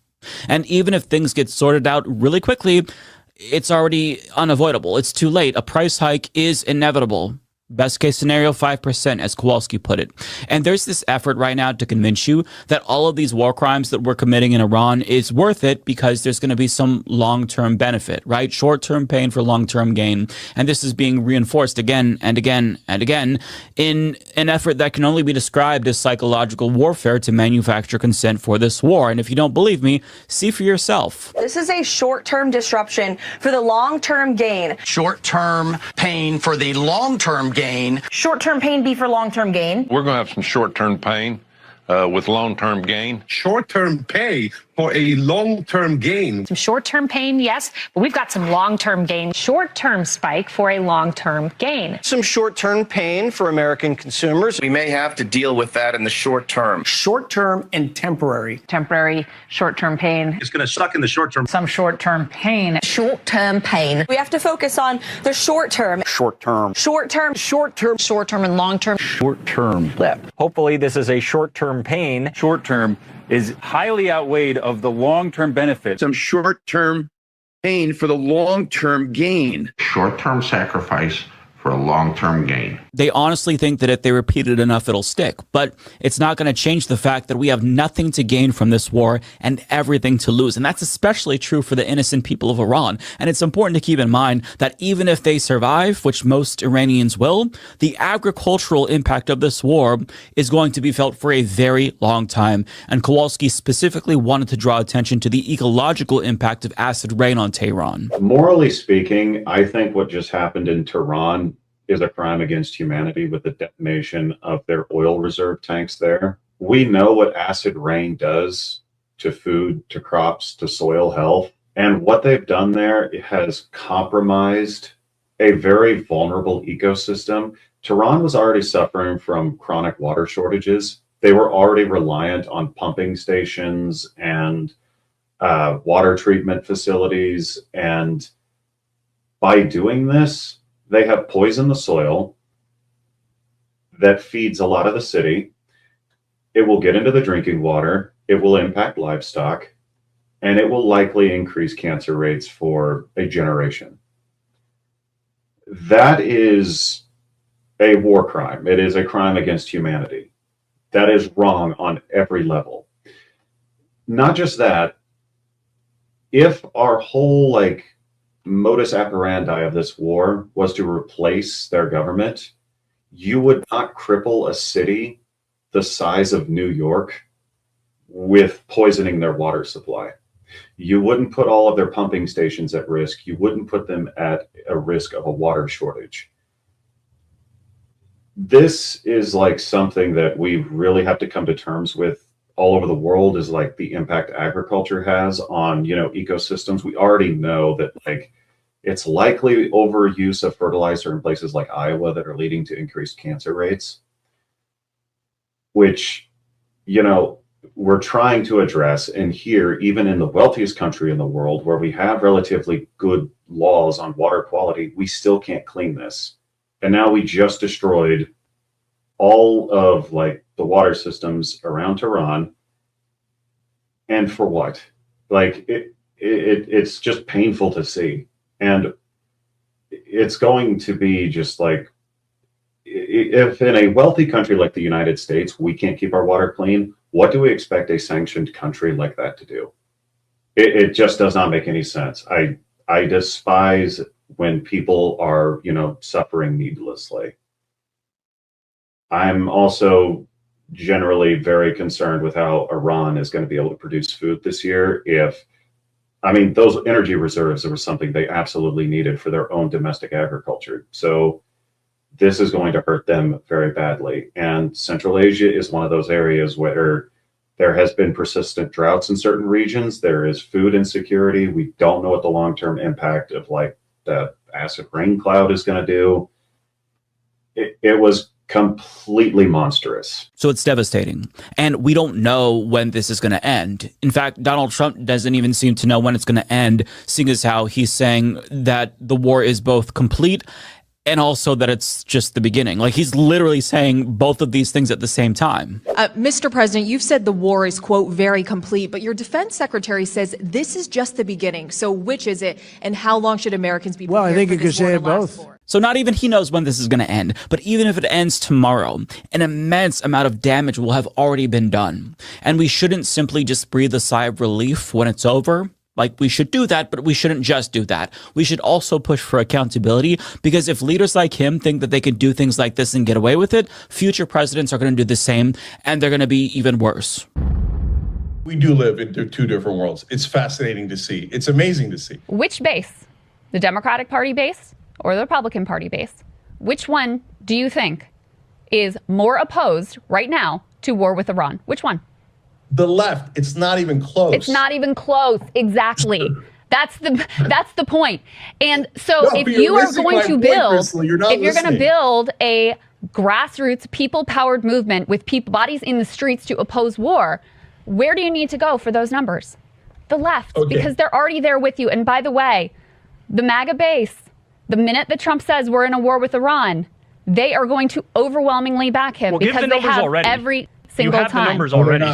And even if things get sorted out really quickly, it's already unavoidable. It's too late. A price hike is inevitable. Best case scenario, 5%, as Kowalski put it. And there's this effort right now to convince you that all of these war crimes that we're committing in Iran is worth it because there's going to be some long-term benefit, right? Short-term pain for long-term gain. And this is being reinforced again and again and again in an effort that can only be described as psychological warfare to manufacture consent for this war. And if you don't believe me, see for yourself. This is a short-term disruption for the long-term gain. Short-term pain for the long-term gain. Short-term pain be for long-term gain. We're going to have some short-term pain with long-term gain. Short-term pay for a long-term gain. Some short-term pain, yes, but we've got some long-term gain. Short-term spike for a long-term gain. Some short-term pain for American consumers. We may have to deal with that in the short term. Short-term and temporary. Temporary, short-term pain. It's going to suck in the short term. Some short-term pain. Short-term pain. We have to focus on the short term. Short term. Short term. Short term. Short term and long term. Short term blip. Hopefully this is a short term pain. Short term is highly outweighed of the long term benefit. Some short term pain for the long term gain. Short term sacrifice for a long-term gain. They honestly think that if they repeat it enough, it'll stick. But it's not going to change the fact that we have nothing to gain from this war and everything to lose. And that's especially true for the innocent people of Iran. And it's important to keep in mind that even if they survive, which most Iranians will, the agricultural impact of this war is going to be felt for a very long time. And Kowalski specifically wanted to draw attention to the ecological impact of acid rain on Tehran. Morally speaking, I think what just happened in Tehran is a crime against humanity with the detonation of their oil reserve tanks there. We know what acid rain does to food, to crops, to soil health. And what they've done there has compromised a very vulnerable ecosystem. Tehran was already suffering from chronic water shortages. They were already reliant on pumping stations and water treatment facilities. And by doing this, they have poisoned the soil that feeds a lot of the city. It will get into the drinking water. It will impact livestock, and it will likely increase cancer rates for a generation. That is a war crime. It is a crime against humanity. That is wrong on every level. Not just that, if our whole modus operandi of this war was to replace their government, you would not cripple a city the size of New York with poisoning their water supply. You wouldn't put all of their pumping stations at risk. You wouldn't put them at a risk of a water shortage. This is something that we really have to come to terms with all over the world, is the impact agriculture has on, ecosystems. We already know that it's likely overuse of fertilizer in places like Iowa that are leading to increased cancer rates, which, we're trying to address. And here, even in the wealthiest country in the world, where we have relatively good laws on water quality, we still can't clean this. And now we just destroyed all of the water systems around Tehran. And for what? It's just painful to see. And it's going to be just if in a wealthy country like the United States, we can't keep our water clean, what do we expect a sanctioned country like that to do? It just does not make any sense. I despise when people are, suffering needlessly. I'm also generally very concerned with how Iran is going to be able to produce food this year. Those energy reserves were something they absolutely needed for their own domestic agriculture. So this is going to hurt them very badly. And Central Asia is one of those areas where there has been persistent droughts in certain regions. There is food insecurity. We don't know what the long-term impact of the acid rain cloud is going to do. It was completely monstrous. So it's devastating. And we don't know when this is going to end. In fact, Donald Trump doesn't even seem to know when it's going to end, seeing as how he's saying that the war is both complete and also that it's just the beginning. He's literally saying both of these things at the same time. Mr. President, you've said the war is, quote, very complete, but your defense secretary says this is just the beginning. So which is it, and how long should Americans be prepared? Well, I think you could say it both. So not even he knows when this is going to end, but even if it ends tomorrow, an immense amount of damage will have already been done. And we shouldn't simply just breathe a sigh of relief when it's over. We should do that, but we shouldn't just do that. We should also push for accountability, because if leaders like him think that they can do things like this and get away with it, future presidents are going to do the same, and they're going to be even worse. We do live in two different worlds. It's fascinating to see. It's amazing to see. Which base? The Democratic Party base or the Republican Party base? Which one do you think is more opposed right now to war with Iran? Which one? the left. It's not even close. It's not even close. Exactly. That's the point. And so if you are going to build a grassroots people-powered movement with bodies in the streets to oppose war, where do you need to go for those numbers? The left, because they're already there with you. And by the way, the MAGA base, the minute that Trump says we're in a war with Iran, they are going to overwhelmingly back him because they have every single time. You have the numbers already.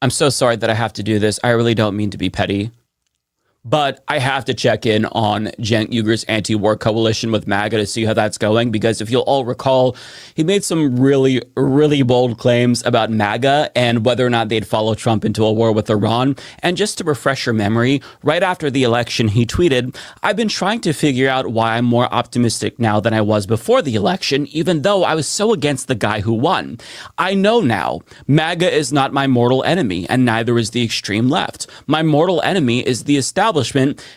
I'm so sorry that I have to do this. I really don't mean to be petty. But I have to check in on Cenk Uyghur's anti-war coalition with MAGA to see how that's going, because if you'll all recall, he made some really, really bold claims about MAGA and whether or not they'd follow Trump into a war with Iran. And just to refresh your memory, right after the election, he tweeted, "I've been trying to figure out why I'm more optimistic now than I was before the election, even though I was so against the guy who won. I know now, MAGA is not my mortal enemy, and neither is the extreme left. My mortal enemy is the establishment,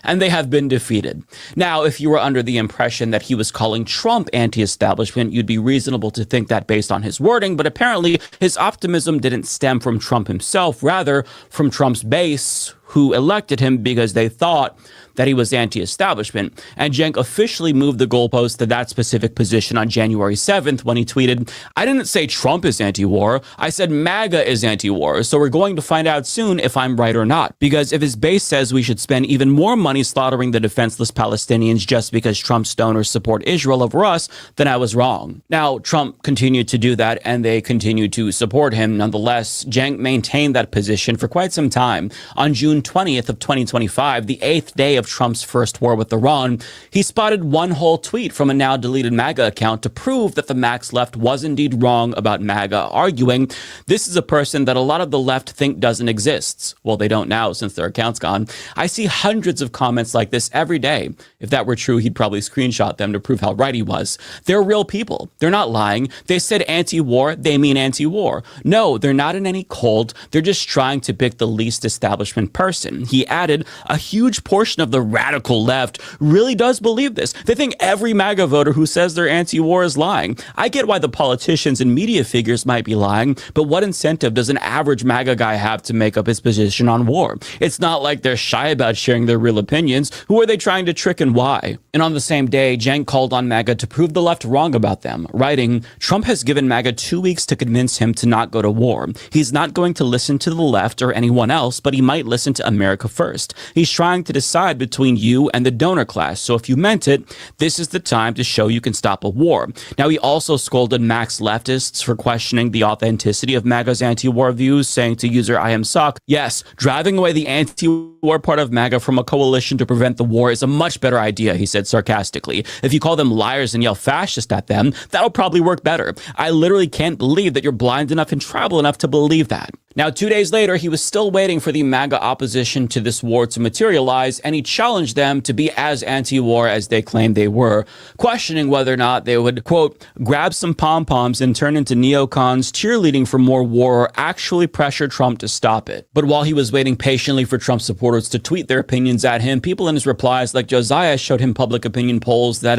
and they have been defeated." Now, if you were under the impression that he was calling Trump anti-establishment, you'd be reasonable to think that based on his wording, but apparently his optimism didn't stem from Trump himself, rather from Trump's base, who elected him because they thought that he was anti-establishment. And Cenk officially moved the goalpost to that specific position on January 7th when he tweeted, "I didn't say Trump is anti-war. I said MAGA is anti-war. So we're going to find out soon if I'm right or not. Because if his base says we should spend even more money slaughtering the defenseless Palestinians just because Trump's donors support Israel over us, then I was wrong." Now, Trump continued to do that, and they continued to support him. Nonetheless, Cenk maintained that position for quite some time. On June 20th of 2025, the 8th day of Trump's first war with Iran, he spotted one whole tweet from a now deleted MAGA account to prove that the Max left was indeed wrong about MAGA, arguing, "This is a person that a lot of the left think doesn't exist." Well, they don't now since their account's gone. I see hundreds of comments like this every day. If that were true, he'd probably screenshot them to prove how right he was. They're real people. They're not lying. They said anti-war, they mean anti-war. No, they're not in any cult. They're just trying to pick the least establishment person. He added, "A huge portion of the radical left really does believe this. They think every MAGA voter who says they're anti-war is lying. I get why the politicians and media figures might be lying, but what incentive does an average MAGA guy have to make up his position on war? It's not like they're shy about sharing their real opinions. Who are they trying to trick and why?" And on the same day, Cenk called on MAGA to prove the left wrong about them, writing, "Trump has given MAGA 2 weeks to convince him to not go to war. He's not going to listen to the left or anyone else, but he might listen to America first. He's trying to decide between you and the donor class. So if you meant it, this is the time to show you can stop a war." Now, he also scolded Max leftists for questioning the authenticity of MAGA's anti-war views, saying to user I am Sock, "Yes, driving away the anti-war part of MAGA from a coalition to prevent the war is a much better idea," he said sarcastically. "If you call them liars and yell fascist at them, that'll probably work better. I literally can't believe that you're blind enough and tribal enough to believe that." Now, 2 days later, he was still waiting for the MAGA opposition to this war to materialize, and he challenged them to be as anti-war as they claimed they were, questioning whether or not they would, quote, "grab some pom-poms and turn into neocons cheerleading for more war or actually pressure Trump to stop it." But while he was waiting patiently for Trump supporters to tweet their opinions at him, people in his replies like Josiah showed him public opinion polls that,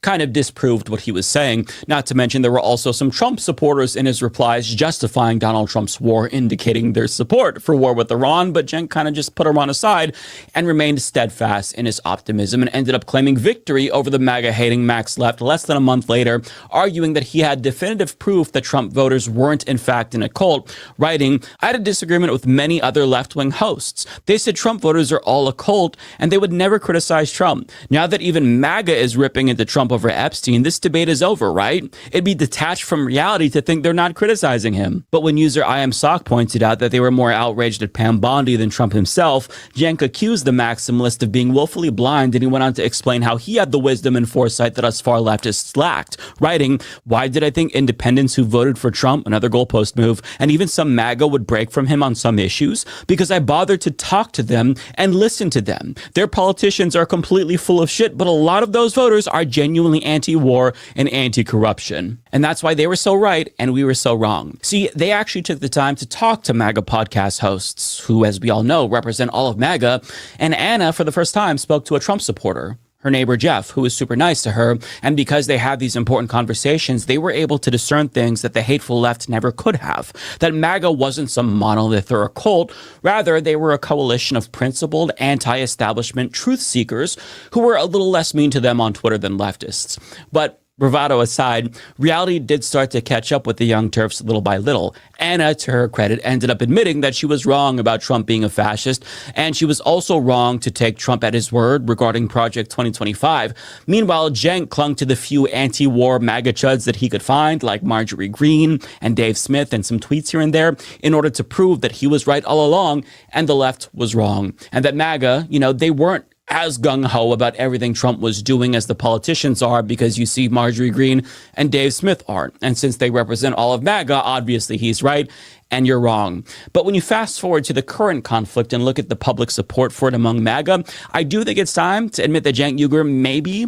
kind of disproved what he was saying. Not to mention there were also some Trump supporters in his replies justifying Donald Trump's war, indicating their support for war with Iran, but Cenk kind of just put Iran aside and remained steadfast in his optimism and ended up claiming victory over the MAGA-hating Max left less than a month later, arguing that he had definitive proof that Trump voters weren't in fact in a cult, writing, "I had a disagreement with many other left-wing hosts. They said Trump voters are all a cult and they would never criticize Trump. Now that even MAGA is ripping into Trump over Epstein, this debate is over, right? It'd be detached from reality to think they're not criticizing him." But when user I am Sock pointed out that they were more outraged at Pam Bondi than Trump himself, Cenk accused the maximalist of being willfully blind, and he went on to explain how he had the wisdom and foresight that us far leftists lacked, writing, "Why did I think independents who voted for Trump," another goalpost move, "and even some MAGA would break from him on some issues? Because I bothered to talk to them and listen to them. Their politicians are completely full of shit, but a lot of those voters are genuinely anti-war and anti-corruption. And that's why they were so right and we were so wrong." See, they actually took the time to talk to MAGA podcast hosts, who, as we all know, represent all of MAGA, and Anna, for the first time, spoke to a Trump supporter. her neighbor Jeff, who was super nice to her. And because they had these important conversations, they were able to discern things that the hateful left never could have. That MAGA wasn't some monolith or a cult. Rather, they were a coalition of principled, anti-establishment truth seekers who were a little less mean to them on Twitter than leftists. But bravado aside, reality did start to catch up with the Young Turks little by little. Anna, to her credit, ended up admitting that she was wrong about Trump being a fascist, and she was also wrong to take Trump at his word regarding Project 2025. Meanwhile, Cenk clung to the few anti-war MAGA chuds that he could find, like Marjorie Greene and Dave Smith and some tweets here and there, in order to prove that he was right all along and the left was wrong. And that MAGA, they weren't as gung-ho about everything Trump was doing as the politicians are, because you see Marjorie Greene and Dave Smith aren't. And since they represent all of MAGA, obviously he's right and you're wrong. But when you fast forward to the current conflict and look at the public support for it among MAGA, I do think it's time to admit that Cenk Uygur maybe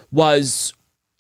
was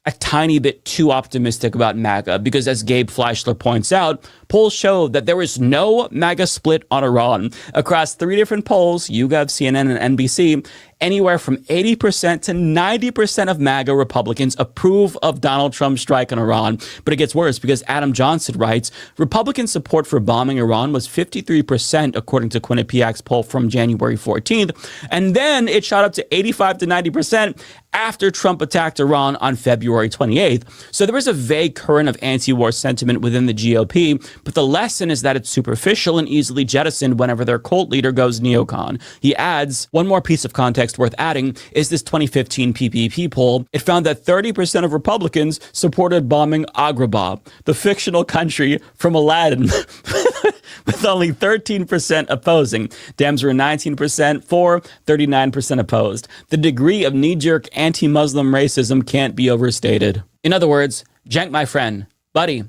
a tiny bit too optimistic about MAGA, because as Gabe Fleischler points out, polls show that there is no MAGA split on Iran. Across 3 different polls, YouGov, CNN, and NBC, anywhere from 80% to 90% of MAGA Republicans approve of Donald Trump's strike on Iran. But it gets worse, because Adam Johnson writes, Republican support for bombing Iran was 53%, according to Quinnipiac's poll from January 14th. And then it shot up to 85 to 90% after Trump attacked Iran on February 28th. So there is a vague current of anti-war sentiment within the GOP, but the lesson is that it's superficial and easily jettisoned whenever their cult leader goes neocon. He adds, one more piece of context worth adding is this 2015 PPP poll. It found that 30% of Republicans supported bombing Agrabah, the fictional country from Aladdin, with only 13% opposing. Dems were 19% for, 39% opposed. The degree of knee-jerk anti-Muslim racism can't be overstated. In other words, Cenk, my friend, buddy,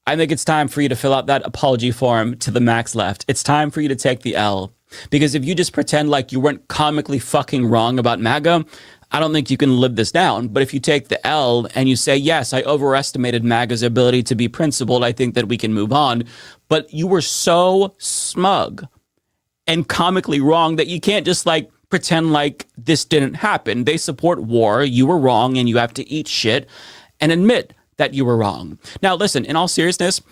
I think it's time for you to fill out that apology form to the max left. It's time for you to take the L. Because if you just pretend like you weren't comically fucking wrong about MAGA, I don't think you can live this down. But if you take the L and you say, yes, I overestimated MAGA's ability to be principled, I think that we can move on. But you were so smug and comically wrong that you can't just pretend like this didn't happen. They support war. You were wrong and you have to eat shit and admit that you were wrong. Now, listen, in all seriousness,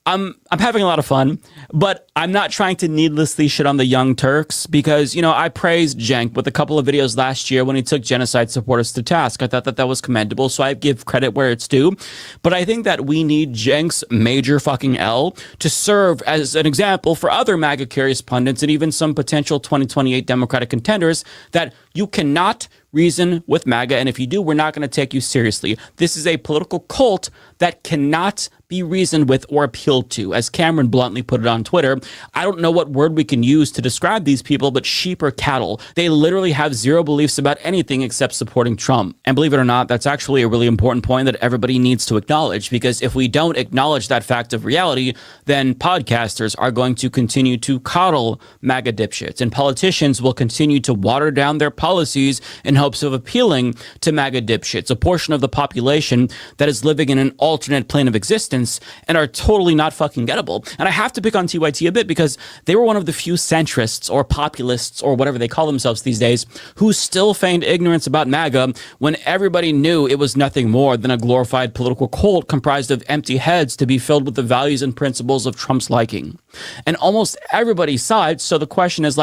I'm having a lot of fun, but I'm not trying to needlessly shit on the Young Turks because, I praised Cenk with a couple of videos last year when he took genocide supporters to task. I thought that was commendable, so I give credit where it's due. But I think that we need Cenk's major fucking L to serve as an example for other MAGA curious pundits and even some potential 2028 Democratic contenders that you cannot reason with MAGA, and if you do, we're not going to take you seriously. This is a political cult that cannot be reasoned with or appealed to. As Cameron bluntly put it on Twitter, I don't know what word we can use to describe these people, but sheep or cattle. They literally have zero beliefs about anything except supporting Trump. And believe it or not, that's actually a really important point that everybody needs to acknowledge, because if we don't acknowledge that fact of reality, then podcasters are going to continue to coddle MAGA dipshits, and politicians will continue to water down their policies in hopes of appealing to MAGA dipshits, a portion of the population that is living in an alternate plane of existence and are totally not fucking gettable. And I have to pick on TYT a bit because they were one of the few centrists or populists or whatever they call themselves these days who still feigned ignorance about MAGA when everybody knew it was nothing more than a glorified political cult comprised of empty heads to be filled with the values and principles of Trump's liking. And almost everybody saw it, so the question is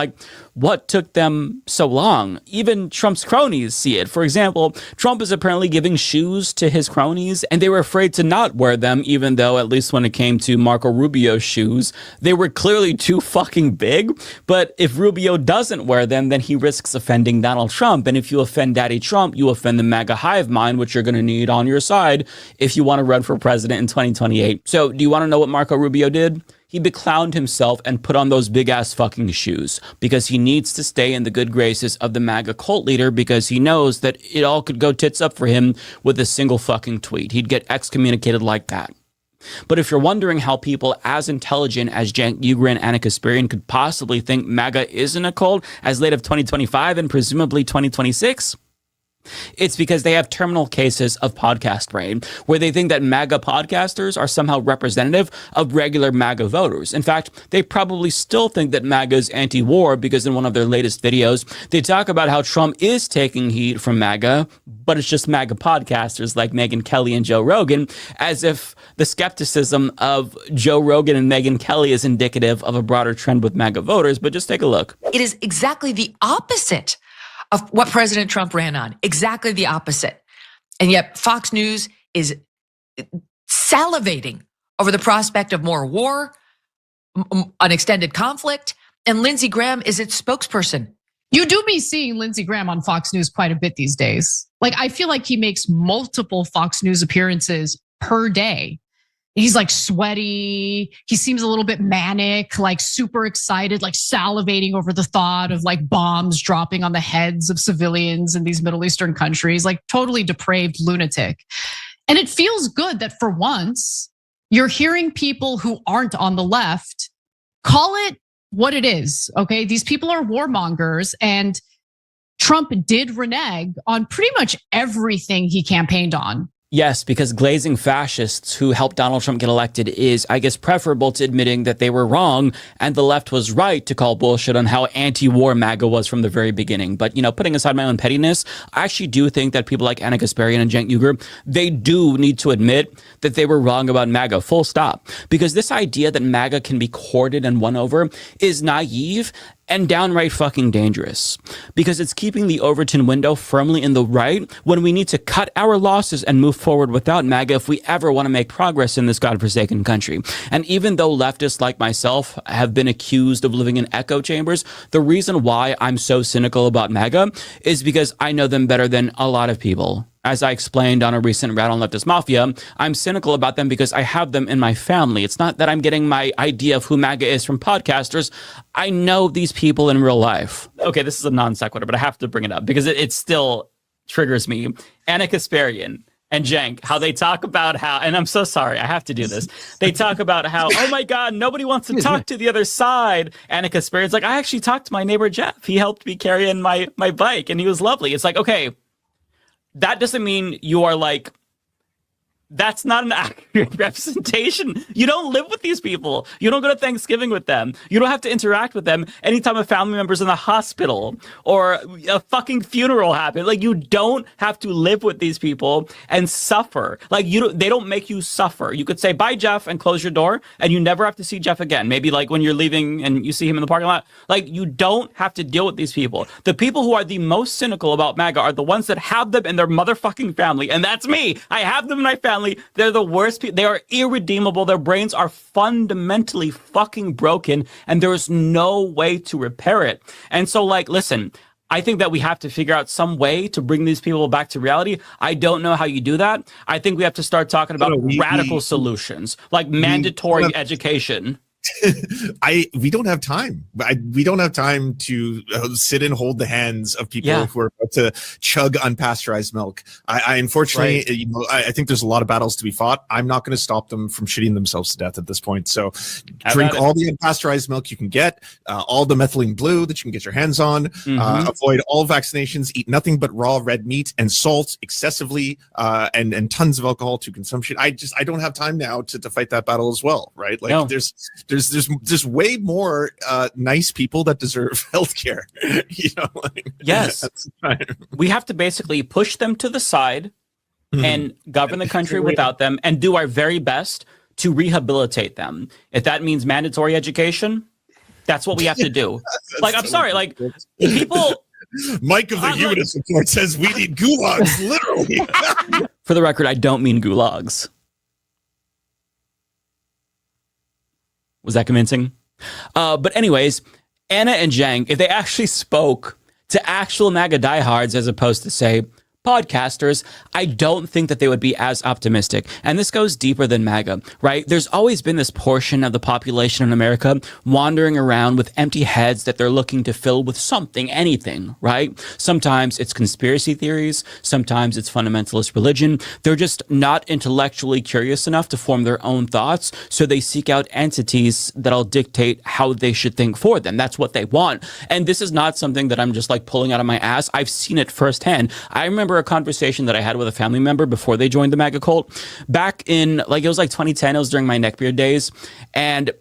what took them so long? Even Trump's cronies see it. For example, Trump is apparently giving shoes to his cronies, and they were afraid to not wear them, even though, at least when it came to Marco Rubio's shoes, they were clearly too fucking big. But if Rubio doesn't wear them, then he risks offending Donald Trump. And if you offend Daddy Trump, you offend the MAGA hive mind, which you're going to need on your side if you want to run for president in 2028. So do you want to know what Marco Rubio did? He beclowned himself and put on those big-ass fucking shoes because he needs to stay in the good graces of the MAGA cult leader, because he knows that it all could go tits up for him with a single fucking tweet. He'd get excommunicated like that. But if you're wondering how people as intelligent as Cenk Uygur and Anna Kasparian could possibly think MAGA isn't a cult as late of 2025 and presumably 2026, It's because they have terminal cases of podcast brain, where they think that MAGA podcasters are somehow representative of regular MAGA voters. In fact, they probably still think that MAGA is anti-war, because in one of their latest videos, they talk about how Trump is taking heat from MAGA, but it's just MAGA podcasters like Megyn Kelly and Joe Rogan, as if the skepticism of Joe Rogan and Megyn Kelly is indicative of a broader trend with MAGA voters. But just take a look. It is exactly the opposite of what President Trump ran on. Exactly the opposite. And yet Fox News is salivating over the prospect of more war, an extended conflict, and Lindsey Graham is its spokesperson. You do be seeing Lindsey Graham on Fox News quite a bit these days. Like, I feel like he makes multiple Fox News appearances per day. He's like sweaty. He seems a little bit manic, like super excited, like salivating over the thought of like bombs dropping on the heads of civilians in these Middle Eastern countries, like totally depraved lunatic. And it feels good that for once you're hearing people who aren't on the left call it what it is, okay? These people are warmongers, and Trump did renege on pretty much everything he campaigned on. Yes, because glazing fascists who helped Donald Trump get elected is, I guess, preferable to admitting that they were wrong and the left was right to call bullshit on how anti-war MAGA was from the very beginning. But, putting aside my own pettiness, I actually do think that people like Anna Kasparian and Cenk Uygur, they do need to admit that they were wrong about MAGA, full stop. Because this idea that MAGA can be courted and won over is naive and downright fucking dangerous, because it's keeping the Overton window firmly in the right when we need to cut our losses and move forward without MAGA if we ever want to make progress in this godforsaken country. And even though leftists like myself have been accused of living in echo chambers, the reason why I'm so cynical about MAGA is because I know them better than a lot of people. As I explained on a recent Rat on Leftist Mafia, I'm cynical about them because I have them in my family. It's not that I'm getting my idea of who MAGA is from podcasters. I know these people in real life. Okay, this is a non sequitur, but I have to bring it up because it still triggers me. Anna Kasparian and Cenk, how they talk about how, and I'm so sorry, I have to do this. They talk about how, oh my God, nobody wants to talk to the other side. Anna Kasparian's like, I actually talked to my neighbor Jeff. He helped me carry in my bike and he was lovely. It's like, okay, that doesn't mean you are like, that's not an accurate representation. You don't live with these people. You don't go to Thanksgiving with them. You don't have to interact with them anytime a family member's in the hospital or a fucking funeral happens. Like, you don't have to live with these people and suffer. Like, they don't make you suffer. You could say, bye, Jeff, and close your door, and you never have to see Jeff again. Maybe like when you're leaving and you see him in the parking lot. Like, you don't have to deal with these people. The people who are the most cynical about MAGA are the ones that have them in their motherfucking family. And that's me. I have them in my family. They're the worst people. They are irredeemable. Their brains are fundamentally fucking broken, and there is no way to repair it. And so, like, listen, I think that we have to figure out some way to bring these people back to reality. I don't know how you do that. I think we have to start talking about radical solutions, like mandatory education. We don't have time. We don't have time to sit and hold the hands of people who are about to chug unpasteurized milk. I unfortunately, I think there's a lot of battles to be fought. I'm not going to stop them from shitting themselves to death at this point. So drink all the unpasteurized milk you can get, all the methylene blue that you can get your hands on, avoid all vaccinations, eat nothing but raw red meat and salt excessively, and tons of alcohol to consumption. I don't have time now to fight that battle as well. Right. Like there's way more nice people that deserve healthcare. Yes, we have to basically push them to the side and govern the country without them, and do our very best to rehabilitate them. If that means mandatory education, that's what we have to do. Like, I'm sorry, like people. Mike of the Humanist Report says we need gulags, literally. For the record, I don't mean gulags. Was that convincing? But anyways, Anna and Cenk, if they actually spoke to actual MAGA diehards as opposed to, say, podcasters, I don't think that they would be as optimistic. And this goes deeper than MAGA, right? There's always been this portion of the population in America wandering around with empty heads that they're looking to fill with something, anything, right? Sometimes it's conspiracy theories. Sometimes it's fundamentalist religion. They're just not intellectually curious enough to form their own thoughts. So they seek out entities that'll dictate how they should think for them. That's what they want. And this is not something that I'm just like pulling out of my ass. I've seen it firsthand. I remember a conversation that I had with a family member before they joined the MAGA cult back in like, it was like 2010. It was during my neckbeard days. And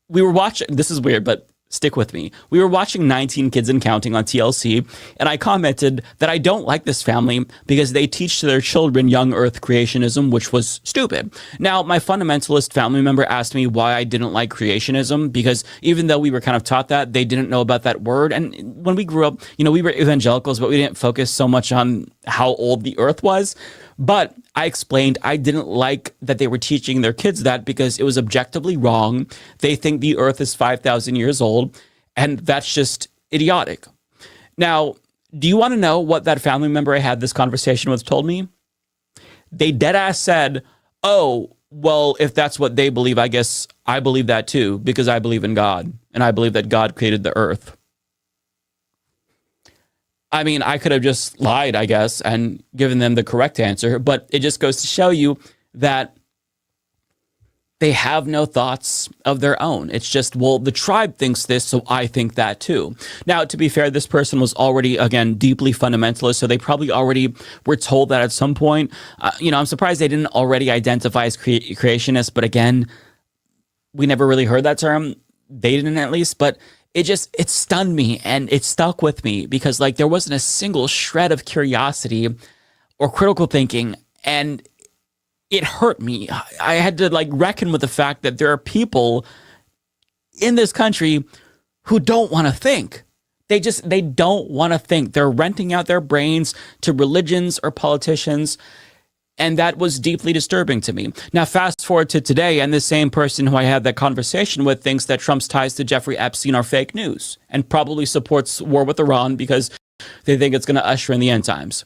we were watching, this is weird, but stick with me. We were watching 19 Kids and Counting on TLC, and I commented that I don't like this family because they teach to their children young earth creationism, which was stupid. Now, my fundamentalist family member asked me why I didn't like creationism, because even though we were kind of taught that, they didn't know about that word. And when we grew up, you know, we were evangelicals, but we didn't focus so much on how old the earth was. But I explained I didn't like that they were teaching their kids that because it was objectively wrong. They think the earth is 5,000 years old, and that's just idiotic. Now, do you want to know what that family member I had this conversation with told me? They deadass said, oh, well, if that's what they believe, I guess I believe that too, because I believe in God, and I believe that God created the earth. I mean, I could have just lied, I guess, and given them the correct answer, but it just goes to show you that they have no thoughts of their own. It's just, well, the tribe thinks this, so I think that too. Now, to be fair, this person was already, again, deeply fundamentalist, so they probably already were told that at some point. I'm surprised they didn't already identify as creationists, but again, we never really heard that term. They didn't, at least, but it stunned me and it stuck with me because like there wasn't a single shred of curiosity or critical thinking, and it hurt me. I had to like reckon with the fact that there are people in this country who don't want to think. They don't want to think. They're renting out their brains to religions or politicians. And that was deeply disturbing to me. Now, fast forward to today, and the same person who I had that conversation with thinks that Trump's ties to Jeffrey Epstein are fake news and probably supports war with Iran because they think it's going to usher in the end times.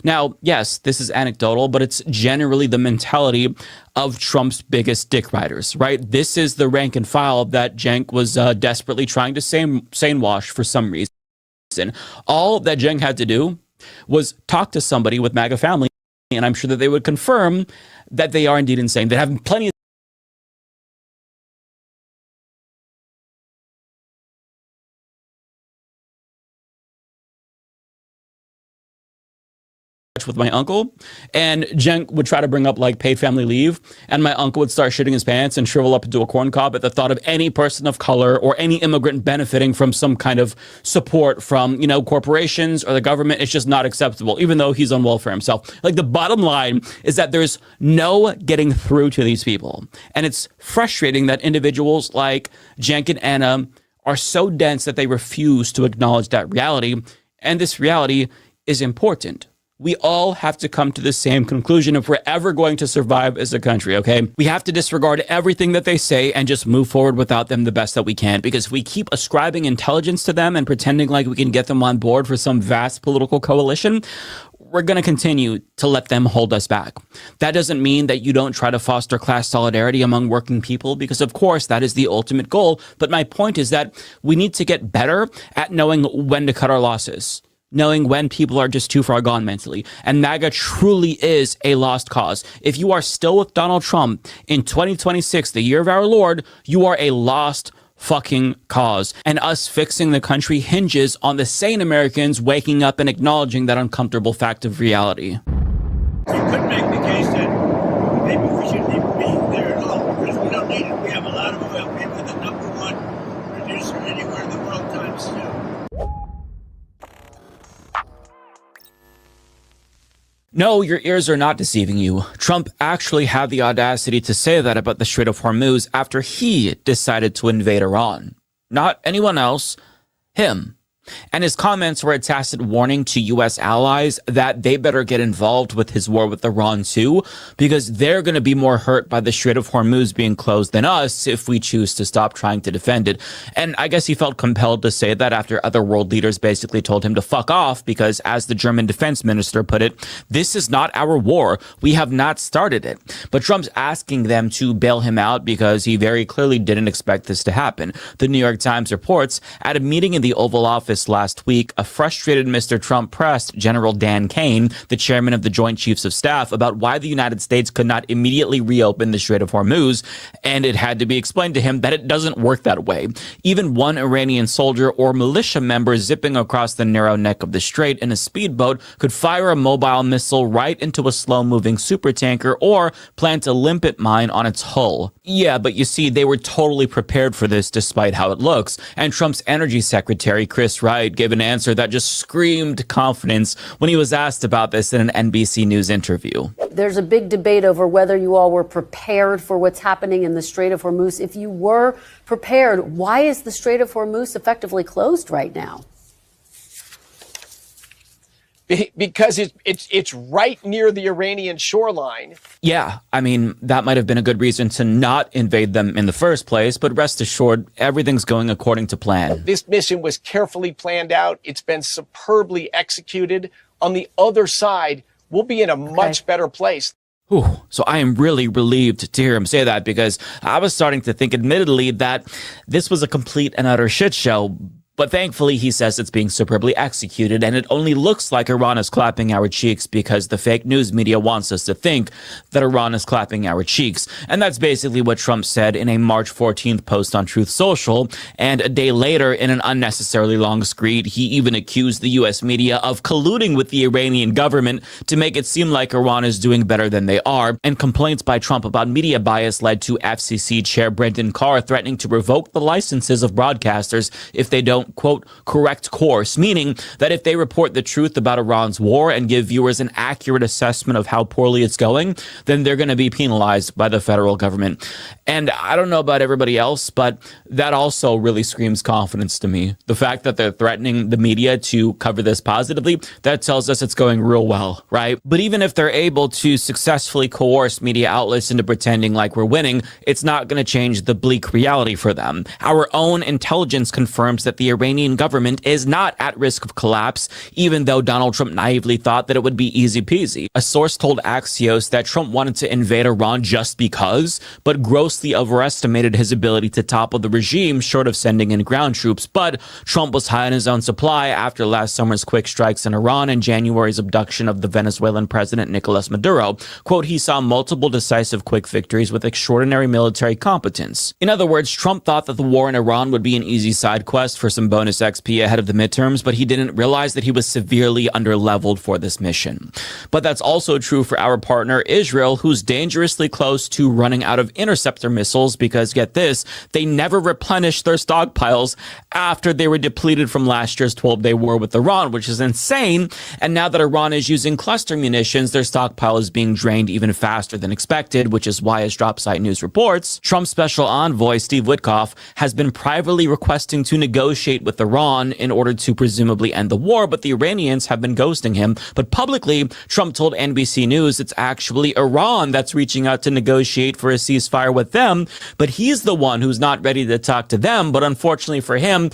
Now, yes, this is anecdotal, but it's generally the mentality of Trump's biggest dick riders, right? This is the rank and file that Cenk was desperately trying to sane wash for some reason. All that Cenk had to do was talk to somebody with MAGA family, and I'm sure that they would confirm that they are indeed insane. They have plenty of with my uncle, and Cenk would try to bring up like paid family leave, and my uncle would start shitting his pants and shrivel up into a corn cob at the thought of any person of color or any immigrant benefiting from some kind of support from, corporations or the government. It's just not acceptable, even though he's on welfare himself. Like, the bottom line is that there's no getting through to these people, and it's frustrating that individuals like Cenk and Anna are so dense that they refuse to acknowledge that reality, and this reality is important. We all have to come to the same conclusion if we're ever going to survive as a country, okay? We have to disregard everything that they say and just move forward without them the best that we can, because if we keep ascribing intelligence to them and pretending like we can get them on board for some vast political coalition, we're going to continue to let them hold us back. That doesn't mean that you don't try to foster class solidarity among working people, because of course that is the ultimate goal. But my point is that we need to get better at knowing when to cut our losses, knowing when people are just too far gone mentally. And MAGA truly is a lost cause. If you are still with Donald Trump in 2026, the year of our Lord, you are a lost fucking cause. And us fixing the country hinges on the sane Americans waking up and acknowledging that uncomfortable fact of reality. You could make the case that maybe we shouldn't even be there at all, because we don't need it. We have a lot of oil. Maybe the #1 producer anywhere in the world times 2. No, your ears are not deceiving you. Trump actually had the audacity to say that about the Strait of Hormuz after he decided to invade Iran. Not anyone else, him. And his comments were a tacit warning to U.S. allies that they better get involved with his war with Iran too, because they're going to be more hurt by the Strait of Hormuz being closed than us if we choose to stop trying to defend it. And I guess he felt compelled to say that after other world leaders basically told him to fuck off because, as the German defense minister put it, this is not our war. We have not started it. But Trump's asking them to bail him out because he very clearly didn't expect this to happen. The New York Times reports at a meeting in the Oval Office last week, a frustrated Mr. Trump pressed General Dan Kane, the chairman of the Joint Chiefs of Staff, about why the United States could not immediately reopen the Strait of Hormuz, and it had to be explained to him that it doesn't work that way. Even one Iranian soldier or militia member zipping across the narrow neck of the strait in a speedboat could fire a mobile missile right into a slow-moving supertanker or plant a limpet mine on its hull. Yeah, but you see, they were totally prepared for this despite how it looks, and Trump's energy secretary, Chris Wright, gave an answer that just screamed confidence when he was asked about this in an NBC News interview. There's a big debate over whether you all were prepared for what's happening in the Strait of Hormuz. If you were prepared, why is the Strait of Hormuz effectively closed right now? Because it's right near the Iranian shoreline. Yeah, I mean, that might have been a good reason to not invade them in the first place, but rest assured, everything's going according to plan. This mission was carefully planned out. It's been superbly executed. On the other side, we'll be in a much better place. Whew. So I am really relieved to hear him say that, because I was starting to think, admittedly, that this was a complete and utter shit show. But thankfully, he says it's being superbly executed, and it only looks like Iran is clapping our cheeks because the fake news media wants us to think that Iran is clapping our cheeks. And that's basically what Trump said in a March 14th post on Truth Social. And a day later, in an unnecessarily long screed, he even accused the U.S. media of colluding with the Iranian government to make it seem like Iran is doing better than they are. And complaints by Trump about media bias led to FCC Chair Brendan Carr threatening to revoke the licenses of broadcasters if they don't, quote, correct course, meaning that if they report the truth about Iran's war and give viewers an accurate assessment of how poorly it's going, then they're going to be penalized by the federal government. And I don't know about everybody else, but that also really screams confidence to me. The fact that they're threatening the media to cover this positively, that tells us it's going real well, right? But even if they're able to successfully coerce media outlets into pretending like we're winning, it's not going to change the bleak reality for them. Our own intelligence confirms that the Iranian government is not at risk of collapse, even though Donald Trump naively thought that it would be easy peasy. A source told Axios that Trump wanted to invade Iran just because, but grossly overestimated his ability to topple the regime short of sending in ground troops. But Trump was high on his own supply after last summer's quick strikes in Iran and January's abduction of the Venezuelan president Nicolas Maduro. Quote, he saw multiple decisive quick victories with extraordinary military competence. In other words, Trump thought that the war in Iran would be an easy side quest for some bonus XP ahead of the midterms, but he didn't realize that he was severely underleveled for this mission. But that's also true for our partner Israel, who's dangerously close to running out of interceptor missiles because, get this, they never replenished their stockpiles after they were depleted from last year's 12-day war with Iran, which is insane. And now that Iran is using cluster munitions, their stockpile is being drained even faster than expected, which is why, as Dropsite News reports, Trump's special envoy, Steve Witkoff, has been privately requesting to negotiate with Iran in order to presumably end the war, but the Iranians have been ghosting him. But publicly, Trump told NBC News it's actually Iran that's reaching out to negotiate for a ceasefire with them, but he's the one who's not ready to talk to them. But unfortunately for him,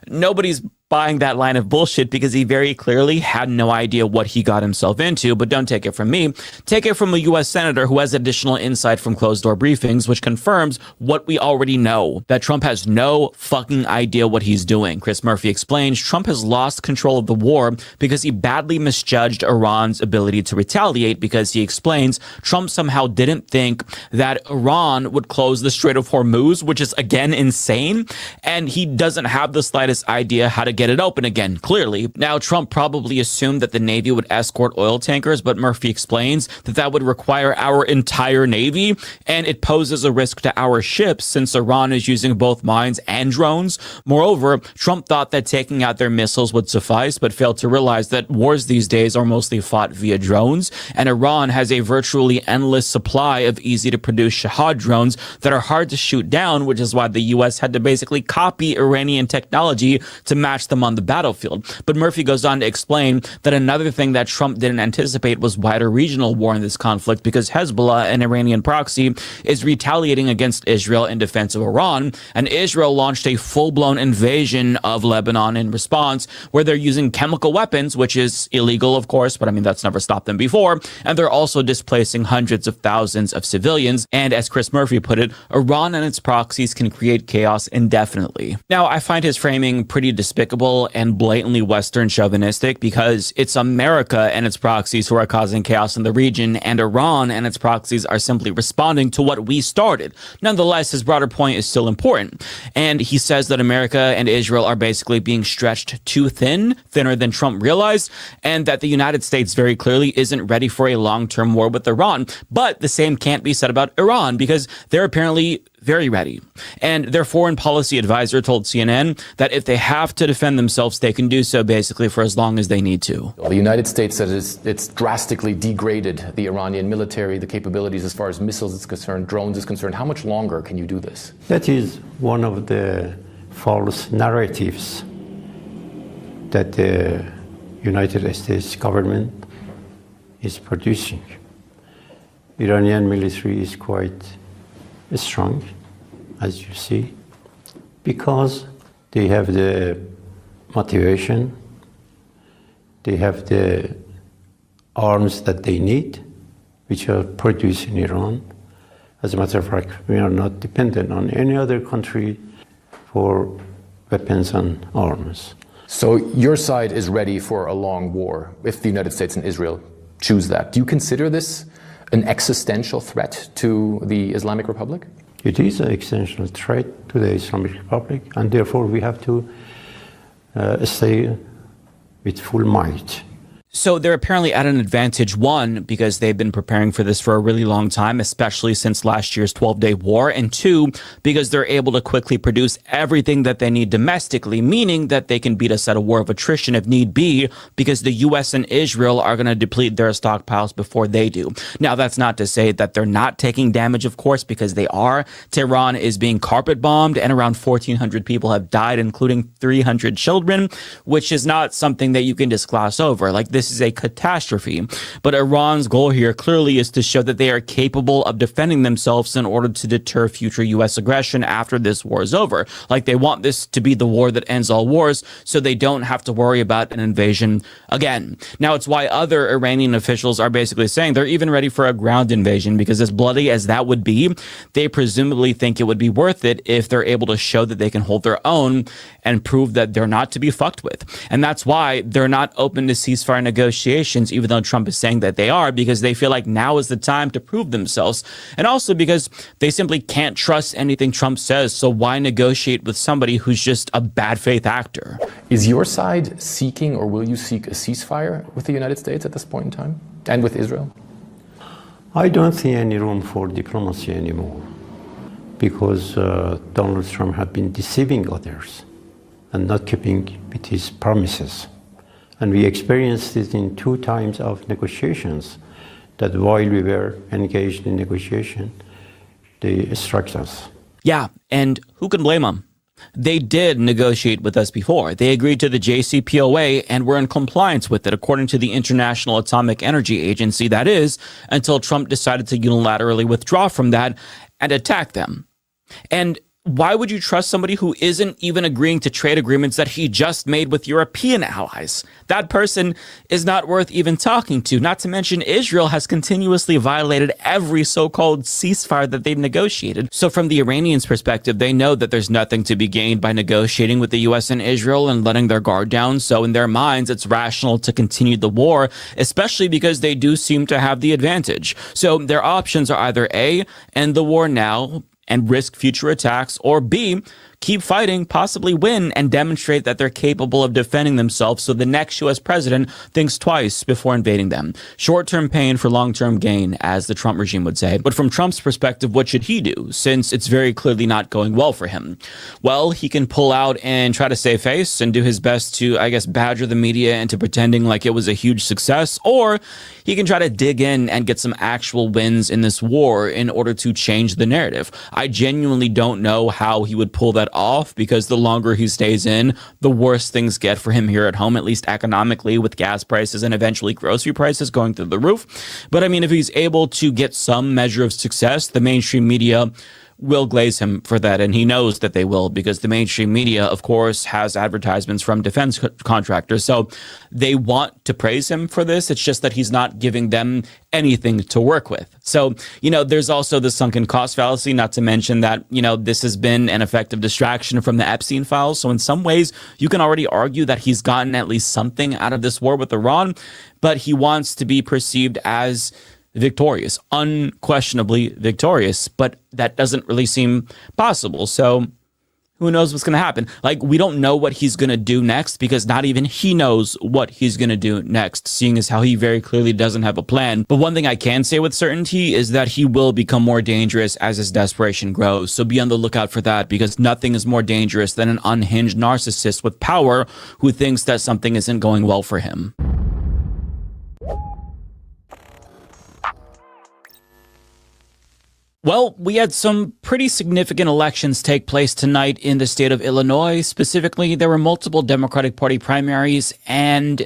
nobody's buying that line of bullshit because he very clearly had no idea what he got himself into. But don't take it from me. Take it from a U.S. senator who has additional insight from closed-door briefings, which confirms what we already know, that Trump has no fucking idea what he's doing. Chris Murphy explains Trump has lost control of the war because he badly misjudged Iran's ability to retaliate, because he explains Trump somehow didn't think that Iran would close the Strait of Hormuz, which is, again, insane, and he doesn't have the slightest idea how to get it open again, clearly. Now, Trump probably assumed that the Navy would escort oil tankers, but Murphy explains that that would require our entire Navy, and it poses a risk to our ships since Iran is using both mines and drones. Moreover, Trump thought that taking out their missiles would suffice, but failed to realize that wars these days are mostly fought via drones, and Iran has a virtually endless supply of easy-to-produce Shahad drones that are hard to shoot down, which is why the U.S. had to basically copy Iranian technology to match the them on the battlefield. But Murphy goes on to explain that another thing that Trump didn't anticipate was wider regional war in this conflict, because Hezbollah, an Iranian proxy, is retaliating against Israel in defense of Iran, and Israel launched a full-blown invasion of Lebanon in response, where they're using chemical weapons, which is illegal, of course, but I mean, that's never stopped them before, and they're also displacing hundreds of thousands of civilians. And as Chris Murphy put it, Iran and its proxies can create chaos indefinitely. Now, I find his framing pretty despicable and blatantly Western chauvinistic, because it's America and its proxies who are causing chaos in the region, and Iran and its proxies are simply responding to what we started. Nonetheless, his broader point is still important, and he says that America and Israel are basically being stretched too thin, thinner than Trump realized, and that the United States very clearly isn't ready for a long-term war with Iran. But the same can't be said about Iran, because they're apparently very ready. And their foreign policy advisor told CNN that if they have to defend themselves, they can do so basically for as long as they need to. The United States says it's drastically degraded the Iranian military, the capabilities as far as missiles is concerned, drones is concerned. How much longer can you do this? That is one of the false narratives that the United States government is producing. Iranian military is quite strong, as you see, because they have the motivation, they have the arms that they need, which are produced in Iran. As a matter of fact, we are not dependent on any other country for weapons and arms. So your side is ready for a long war if the United States and Israel choose that. Do you consider this an existential threat to the Islamic Republic? It is an existential threat to the Islamic Republic, and therefore we have to stay with full might. So they're apparently at an advantage, one, because they've been preparing for this for a really long time, especially since last year's 12-day war, and two, because they're able to quickly produce everything that they need domestically, meaning that they can beat us at a war of attrition if need be, because the U.S. and Israel are going to deplete their stockpiles before they do. Now, that's not to say that they're not taking damage, of course, because they are. Tehran is being carpet bombed, and around 1,400 people have died, including 300 children, which is not something that you can just gloss over. Like, this is a catastrophe. But Iran's goal here clearly is to show that they are capable of defending themselves in order to deter future U.S. aggression after this war is over. Like, they want this to be the war that ends all wars, so they don't have to worry about an invasion again. Now, it's why other Iranian officials are basically saying they're even ready for a ground invasion, because as bloody as that would be, they presumably think it would be worth it if they're able to show that they can hold their own and prove that they're not to be fucked with. And that's why they're not open to ceasefire negotiations, even though Trump is saying that they are, because they feel like now is the time to prove themselves. And also because they simply can't trust anything Trump says, so why negotiate with somebody who's just a bad faith actor? Is your side seeking, or will you seek, a ceasefire with the United States at this point in time, and with Israel? I don't see any room for diplomacy anymore, because Donald Trump has been deceiving others and not keeping with his promises. And we experienced it in 2 times of negotiations, that while we were engaged in negotiation, they struck us. Yeah, and who can blame them? They did negotiate with us before. They agreed to the JCPOA and were in compliance with it, according to the International Atomic Energy Agency, that is, until Trump decided to unilaterally withdraw from that and attack them. And why would you trust somebody who isn't even agreeing to trade agreements that he just made with European allies? That person is not worth even talking to. Not to mention, Israel has continuously violated every so-called ceasefire that they've negotiated. So from the Iranians' perspective, they know that there's nothing to be gained by negotiating with the U.S. and Israel and letting their guard down. So in their minds, it's rational to continue the war, especially because they do seem to have the advantage. So their options are either A, end the war now and risk future attacks, or B, keep fighting, possibly win, and demonstrate that they're capable of defending themselves so the next U.S. president thinks twice before invading them. Short-term pain for long-term gain, as the Trump regime would say. But from Trump's perspective, what should he do, since it's very clearly not going well for him? Well, he can pull out and try to save face and do his best to, I guess, badger the media into pretending like it was a huge success, or he can try to dig in and get some actual wins in this war in order to change the narrative. I genuinely don't know how he would pull that off because the longer he stays in, the worse things get for him here at home, at least economically, with gas prices and eventually grocery prices going through the roof. But I mean, if he's able to get some measure of success, the mainstream media will glaze him for that, and he knows that they will, because the mainstream media, of course, has advertisements from defense contractors, so they want to praise him for this. It's just that he's not giving them anything to work with. So, there's also the sunken cost fallacy, not to mention that, this has been an effective distraction from the Epstein files. So in some ways, you can already argue that he's gotten at least something out of this war with Iran, but he wants to be perceived as victorious, unquestionably victorious, but that doesn't really seem possible. So who knows what's going to happen? Like, we don't know what he's going to do next, because not even he knows what he's going to do next, seeing as how he very clearly doesn't have a plan. But one thing I can say with certainty is that he will become more dangerous as his desperation grows. So be on the lookout for that, because nothing is more dangerous than an unhinged narcissist with power who thinks that something isn't going well for him. Well, we had some pretty significant elections take place tonight in the state of Illinois. Specifically, there were multiple Democratic Party primaries, and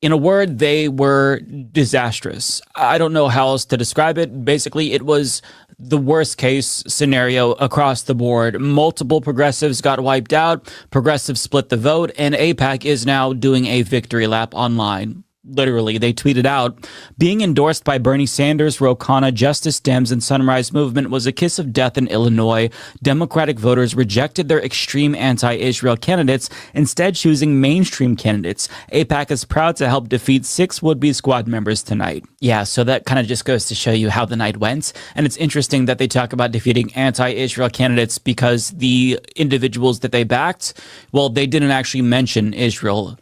in a word, they were disastrous. I don't know how else to describe it. Basically, it was the worst case scenario across the board. Multiple progressives got wiped out, progressives split the vote, and AIPAC is now doing a victory lap online. Literally, they tweeted out, being endorsed by Bernie Sanders, Ro Khanna, Justice Dems, and Sunrise Movement was a kiss of death in Illinois. Democratic voters rejected their extreme anti-Israel candidates, instead choosing mainstream candidates. AIPAC is proud to help defeat 6 would-be squad members tonight. Yeah, so that kind of just goes to show you how the night went. And it's interesting that they talk about defeating anti-Israel candidates, because the individuals that they backed, well, they didn't actually mention Israel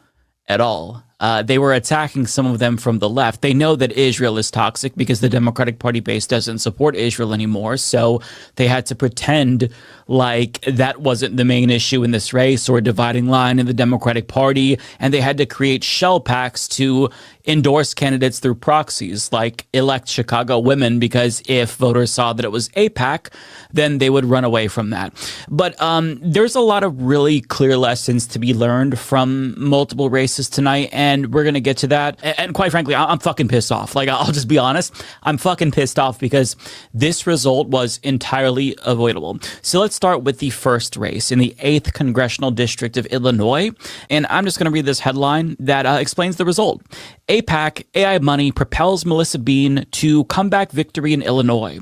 at all. They were attacking some of them from the left. They know that Israel is toxic because the Democratic Party base doesn't support Israel anymore. So they had to pretend like that wasn't the main issue in this race or a dividing line in the Democratic Party. And they had to create shell packs to endorse candidates through proxies, like elect Chicago women, because if voters saw that it was AIPAC, then they would run away from that. But there's a lot of really clear lessons to be learned from multiple races tonight, and we're going to get to that. And quite frankly, I'm fucking pissed off. Like, I'll just be honest. I'm fucking pissed off because this result was entirely avoidable. So let's start with the first race in the 8th Congressional District of Illinois. And I'm just going to read this headline that explains the result. AIPAC, AI Money propels Melissa Bean to comeback victory in Illinois.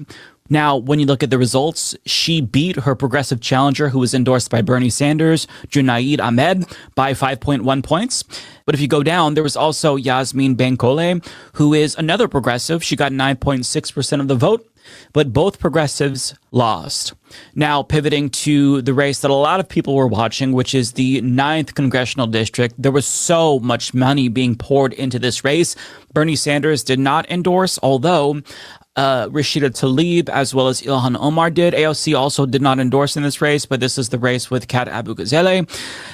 Now, when you look at the results, she beat her progressive challenger, who was endorsed by Bernie Sanders, Junaid Ahmed, by 5.1 points. But if you go down, there was also Yasmin Bankole, who is another progressive. She got 9.6% of the vote, but both progressives lost. Now, pivoting to the race that a lot of people were watching, which is the 9th Congressional District, there was so much money being poured into this race. Bernie Sanders did not endorse, although Rashida Tlaib as well as Ilhan Omar did. AOC also did not endorse in this race, but this is the race with Kat Abu-Ghazaleh.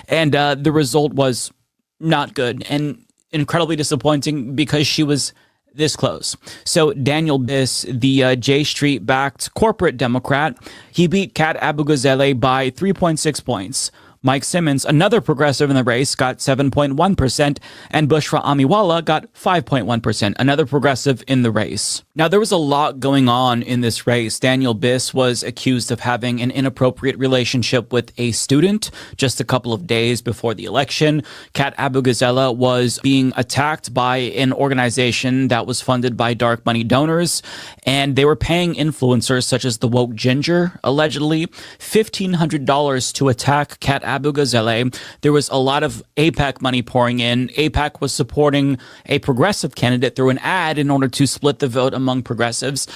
And the result was not good and incredibly disappointing because she was this close. So Daniel Biss, the J Street-backed corporate Democrat, he beat Kat Abu-Ghazaleh by 3.6 points. Mike Simmons, another progressive in the race, got 7.1%, and Bushra Amiwala got 5.1%, another progressive in the race. Now, there was a lot going on in this race. Daniel Biss was accused of having an inappropriate relationship with a student just a couple of days before the election. Kat Abu-Ghazaleh was being attacked by an organization that was funded by dark money donors, and they were paying influencers such as the Woke Ginger, allegedly, $1,500 to attack Kat Abu-Ghazaleh. There was a lot of AIPAC money pouring in. AIPAC was supporting a progressive candidate through an ad in order to split the vote among progressives.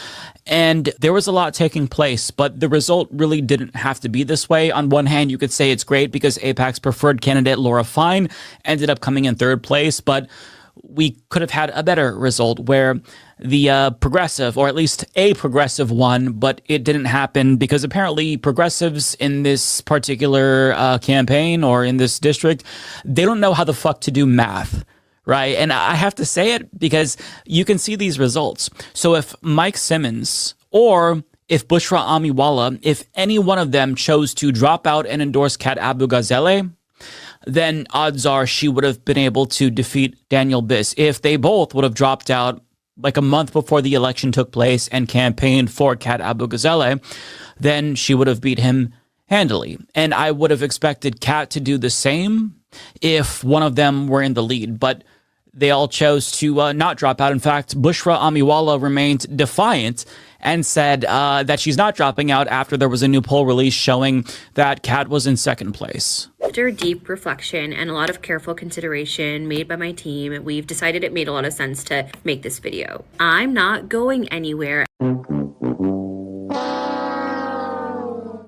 And there was a lot taking place, but the result really didn't have to be this way. On one hand, you could say it's great because AIPAC's preferred candidate, Laura Fine, ended up coming in 3rd place, but we could have had a better result where the progressive, or at least a progressive, won, but it didn't happen because apparently progressives in this particular campaign or in this district, they don't know how the fuck to do math. Right. And I have to say it because you can see these results. So if Mike Simmons or if Bushra Amiwala, if any one of them chose to drop out and endorse Kat Abu-Ghazaleh, then odds are she would have been able to defeat Daniel Biss. If they both would have dropped out like a month before the election took place and campaigned for Kat Abu-Ghazaleh, then she would have beat him handily. And I would have expected Kat to do the same if one of them were in the lead. But they all chose to not drop out. In fact, Bushra Amiwala remained defiant and said that she's not dropping out after there was a new poll release showing that Kat was in second place. After deep reflection and a lot of careful consideration made by my team, we've decided it made a lot of sense to make this video. I'm not going anywhere.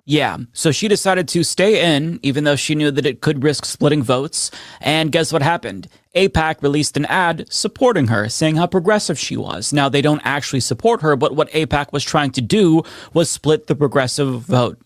Yeah, so she decided to stay in, even though she knew that it could risk splitting votes. And guess what happened? AIPAC released an ad supporting her, saying how progressive she was. Now, they don't actually support her, but what AIPAC was trying to do was split the progressive vote.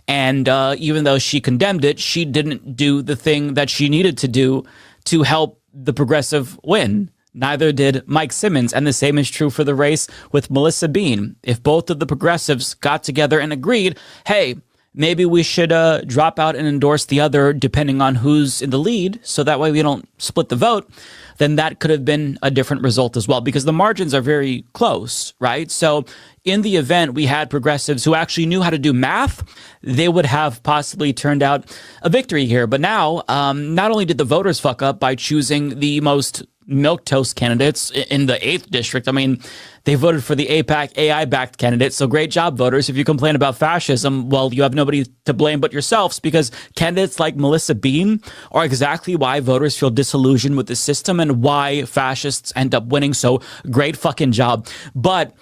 And even though she condemned it, she didn't do the thing that she needed to do to help the progressive win. Neither did Mike Simmons, and the same is true for the race with Melissa Bean. If both of the progressives got together and agreed, hey, maybe we should drop out and endorse the other depending on who's in the lead, so that way we don't split the vote, then that could have been a different result as well, because the margins are very close, right? So in the event we had progressives who actually knew how to do math, they would have possibly turned out a victory here. But now, not only did the voters fuck up by choosing the most milquetoast candidates in the 8th district. I mean, they voted for the AIPAC AI-backed candidate, so great job, voters. If you complain about fascism, well, you have nobody to blame but yourselves, because candidates like Melissa Bean are exactly why voters feel disillusioned with the system and why fascists end up winning, so great fucking job. But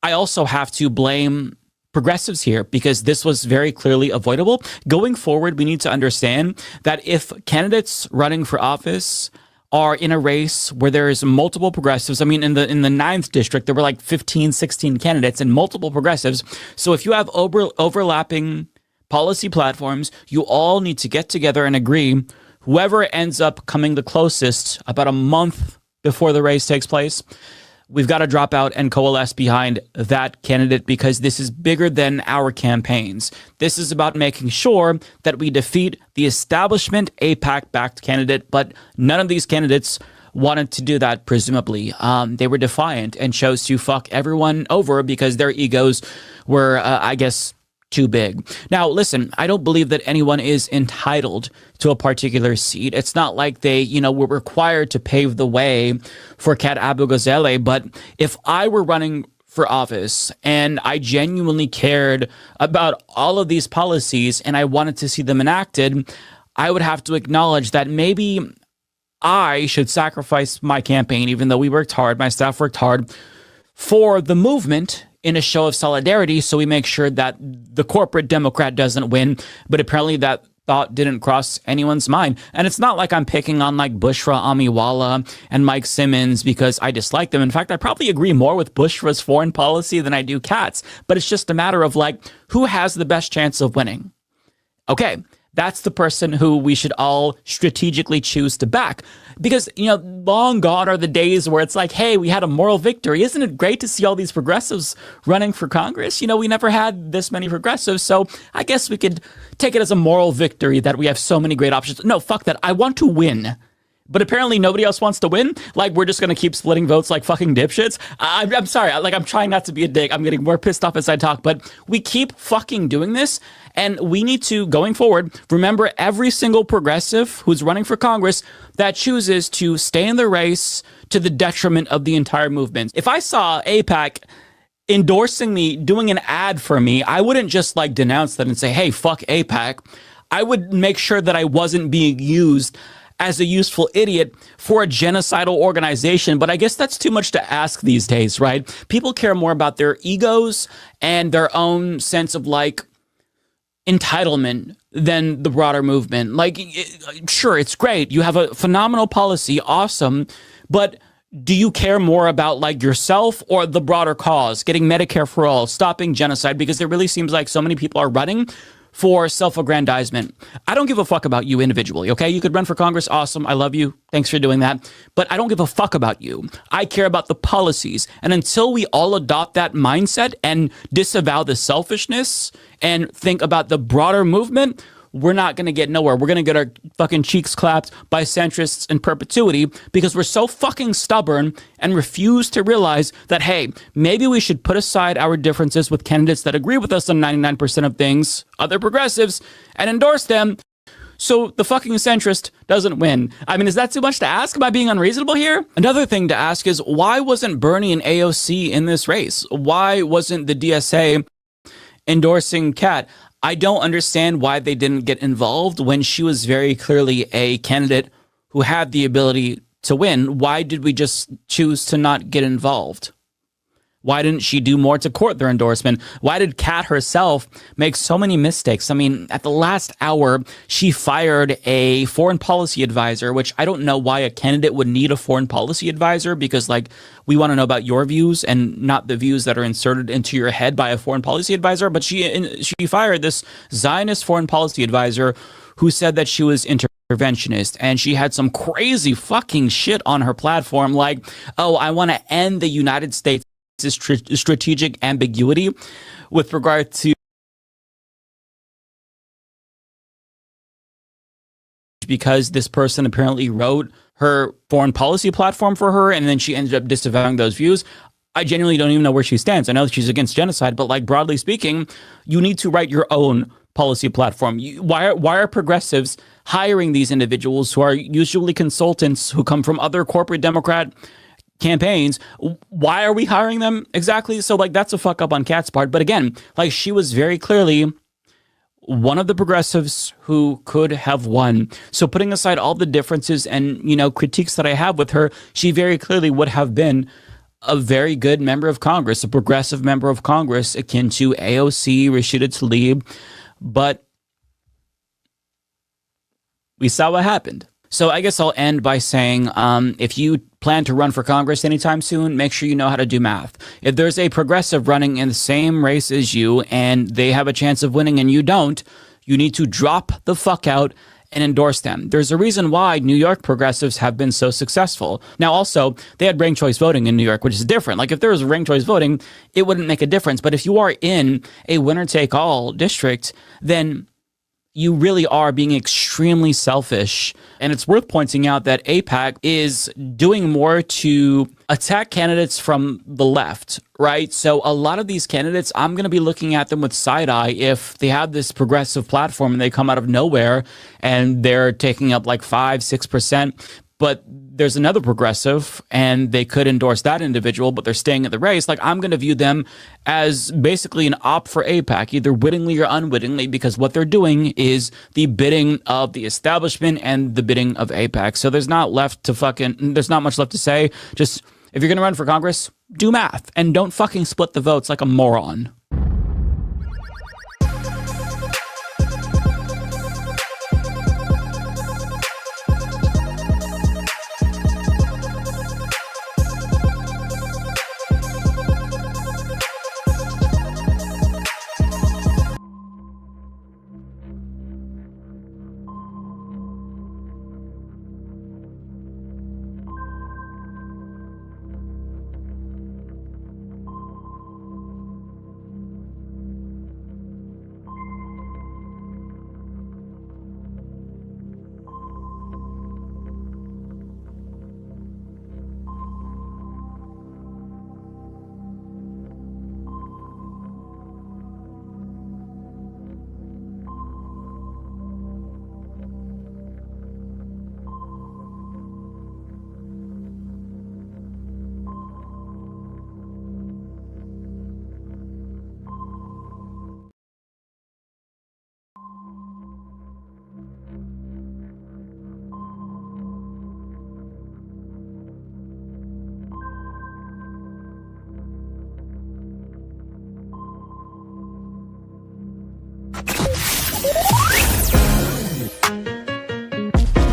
I also have to blame progressives here, because this was very clearly avoidable. Going forward, we need to understand that if candidates running for office are in a race where there's multiple progressives. I mean, in the 9th district, there were like 15, 16 candidates and multiple progressives. So if you have overlapping policy platforms, you all need to get together and agree. Whoever ends up coming the closest about a month before the race takes place, we've got to drop out and coalesce behind that candidate, because this is bigger than our campaigns. This is about making sure that we defeat the establishment AIPAC-backed candidate, but none of these candidates wanted to do that, presumably. They were defiant and chose to fuck everyone over because their egos were, I guess, too big. Now, listen, I don't believe that anyone is entitled to a particular seat. It's not like they, were required to pave the way for Kat Abu-Ghazaleh. But if I were running for office and I genuinely cared about all of these policies and I wanted to see them enacted, I would have to acknowledge that maybe I should sacrifice my campaign, even though we worked hard, my staff worked hard, for the movement in a show of solidarity, so we make sure that the corporate Democrat doesn't win. But apparently that thought didn't cross anyone's mind. And it's not like I'm picking on like Bushra Amiwala and Mike Simmons because I dislike them. In fact, I probably agree more with Bushra's foreign policy than I do Kat's. But it's just a matter of like, who has the best chance of winning? Okay, that's the person who we should all strategically choose to back. Because, long gone are the days where it's like, hey, we had a moral victory. Isn't it great to see all these progressives running for Congress? We never had this many progressives, so I guess we could take it as a moral victory that we have so many great options. No, fuck that. I want to win. But apparently nobody else wants to win. Like, we're just going to keep splitting votes like fucking dipshits. I'm sorry. I'm trying not to be a dick. I'm getting more pissed off as I talk. But we keep fucking doing this. And we need to, going forward, remember every single progressive who's running for Congress that chooses to stay in the race to the detriment of the entire movement. If I saw AIPAC endorsing me, doing an ad for me, I wouldn't just like denounce that and say, hey, fuck AIPAC. I would make sure that I wasn't being used as a useful idiot for a genocidal organization. But I guess that's too much to ask these days, right? People care more about their egos and their own sense of like entitlement than the broader movement. Like, sure, it's great. You have a phenomenal policy. Awesome. But do you care more about like yourself or the broader cause, getting Medicare for all, stopping genocide? Because it really seems like so many people are running for self-aggrandizement. I don't give a fuck about you individually, okay? You could run for Congress, awesome, I love you, thanks for doing that, but I don't give a fuck about you. I care about the policies, and until we all adopt that mindset and disavow the selfishness and think about the broader movement, we're not going to get nowhere. We're going to get our fucking cheeks clapped by centrists in perpetuity because we're so fucking stubborn and refuse to realize that, hey, maybe we should put aside our differences with candidates that agree with us on 99% of things, other progressives, and endorse them so the fucking centrist doesn't win. I mean, is that too much to ask? Am I being unreasonable here? Another thing to ask is, why wasn't Bernie and AOC in this race? Why wasn't the DSA endorsing Kat? I don't understand why they didn't get involved when she was very clearly a candidate who had the ability to win. Why did we just choose to not get involved? Why didn't she do more to court their endorsement? Why did Kat herself make so many mistakes? I mean, at the last hour, she fired a foreign policy advisor, which I don't know why a candidate would need a foreign policy advisor, because like, we want to know about your views and not the views that are inserted into your head by a foreign policy advisor. But she fired this Zionist foreign policy advisor who said that she was interventionist, and she had some crazy fucking shit on her platform like, oh, I want to end the United States' strategic ambiguity with regard to because this person apparently wrote her foreign policy platform for her, and then she ended up disavowing those views. I genuinely don't even know where she stands. I know that she's against genocide, but like, broadly speaking, you need to write your own policy platform. Why are progressives hiring these individuals who are usually consultants who come from other corporate Democrat campaigns? Why are we hiring them exactly? So like, that's a fuck up on Kat's part. But again, like, she was very clearly one of the progressives who could have won. So putting aside all the differences and, you know, critiques that I have with her, she very clearly would have been a very good member of Congress, a progressive member of Congress akin to AOC, Rashida Tlaib. But we saw what happened. So I guess I'll end by saying, if you plan to run for Congress anytime soon, make sure you know how to do math. If there's a progressive running in the same race as you and they have a chance of winning and you don't, you need to drop the fuck out and endorse them. There's a reason why New York progressives have been so successful. Now, also, they had ranked choice voting in New York, which is different. Like, if there was ranked choice voting, it wouldn't make a difference. But if you are in a winner-take-all district, then you really are being extremely selfish. And it's worth pointing out that AIPAC is doing more to attack candidates from the left, right? So a lot of these candidates, I'm going to be looking at them with side eye if they have this progressive platform and they come out of nowhere and they're taking up like 5-6%. But there's another progressive and they could endorse that individual, but they're staying at the race. Like, I'm going to view them as basically an op for AIPAC, either wittingly or unwittingly, because what they're doing is the bidding of the establishment and the bidding of AIPAC. So there's not much left to say. Just, if you're going to run for Congress, do math and don't fucking split the votes like a moron.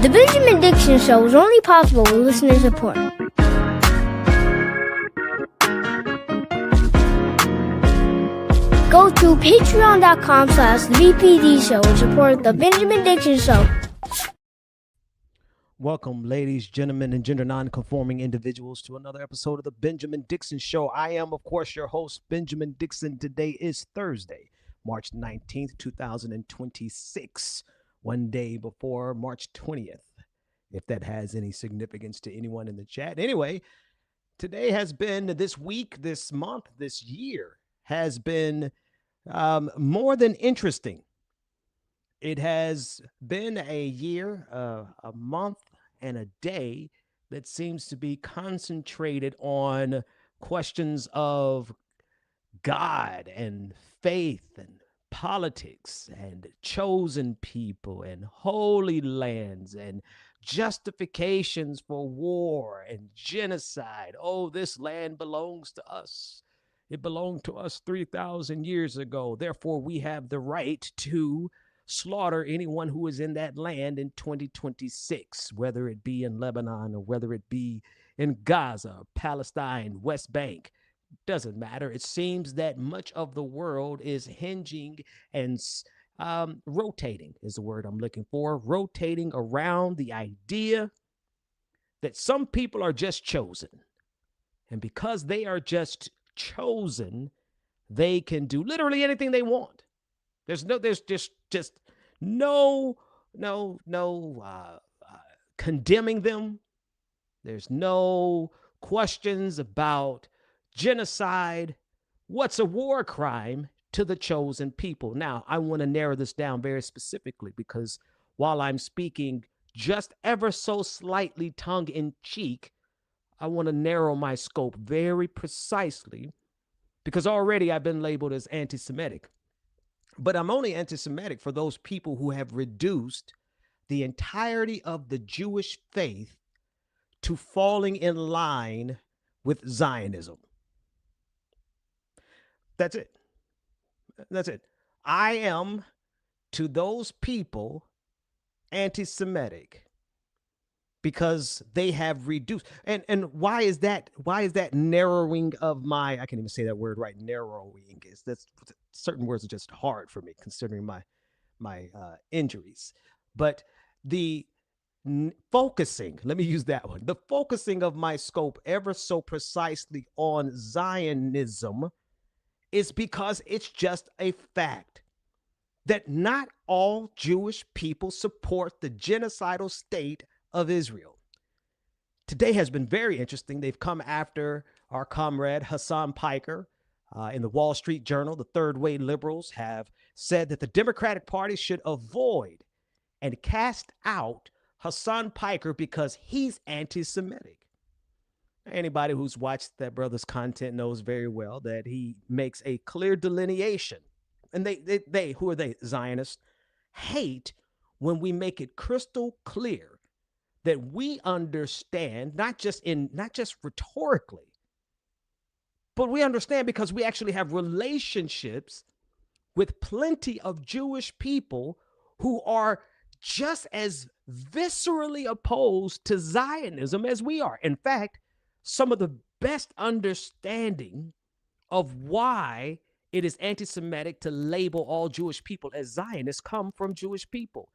The Benjamin Dixon Show was only possible with listener support. Go Go to patreon.com/the BPD show and support the Benjamin Dixon Show. Welcome, ladies, gentlemen, and gender non-conforming individuals to another episode of the Benjamin Dixon Show. I am, of course, your host, Benjamin Dixon. Today is Thursday, March 19th, 2026, one day before March 20th, if that has any significance to anyone in the chat. Anyway, today has been, this week, this month, this year has been more than interesting. It has been a year, a month, and a day that seems to be concentrated on questions of God and faith and politics and chosen people and holy lands and justifications for war and genocide. Oh, this land belongs to us. It belonged to us 3,000 years ago. Therefore, we have the right to slaughter anyone who is in that land in 2026, whether it be in Lebanon or whether it be in Gaza, Palestine, West Bank. Doesn't matter. It seems that much of the world is hinging and rotating is the word I'm looking for, rotating around the idea that some people are just chosen. And because they are just chosen, they can do literally anything they want. There's just no condemning them. There's no questions about genocide. What's a war crime to the chosen people? Now, I want to narrow this down very specifically because while I'm speaking just ever so slightly tongue in cheek, I want to narrow my scope very precisely because already I've been labeled as anti-Semitic. But I'm only anti-Semitic for those people who have reduced the entirety of the Jewish faith to falling in line with Zionism. That's it. That's it. I am, to those people, anti-Semitic because they have reduced. And why is that? Why is that narrowing of my, I can't even say that word right, narrowing is, that's, certain words are just hard for me considering my injuries. But the focusing, let me use that one, the focusing of my scope ever so precisely on Zionism is because it's just a fact that not all Jewish people support the genocidal state of Israel. Today has been very interesting. They've come after our comrade Hassan Piker. In the Wall Street Journal, the third way liberals have said that the Democratic Party should avoid and cast out Hassan Piker because he's anti-Semitic. Anybody who's watched that brother's content knows very well that he makes a clear delineation. And they who are they, Zionists, hate when we make it crystal clear that we understand, not just rhetorically, but we understand because we actually have relationships with plenty of Jewish people who are just as viscerally opposed to Zionism as we are. In fact, some of the best understanding of why it is anti-Semitic to label all Jewish people as Zionists come from Jewish people,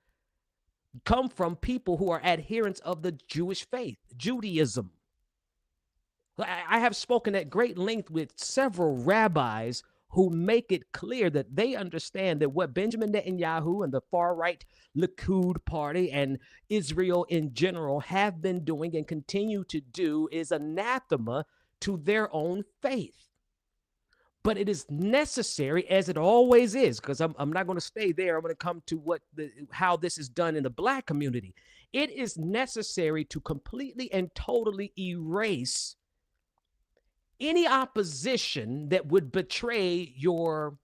come from people who are adherents of the Jewish faith, Judaism. I have spoken at great length with several rabbis who make it clear that they understand that what Benjamin Netanyahu and the far-right Likud party and Israel in general have been doing and continue to do is anathema to their own faith. But it is necessary, as it always is, because I'm not going to stay there. I'm going to come to how this is done in the Black community. It is necessary to completely and totally erase any opposition that would betray your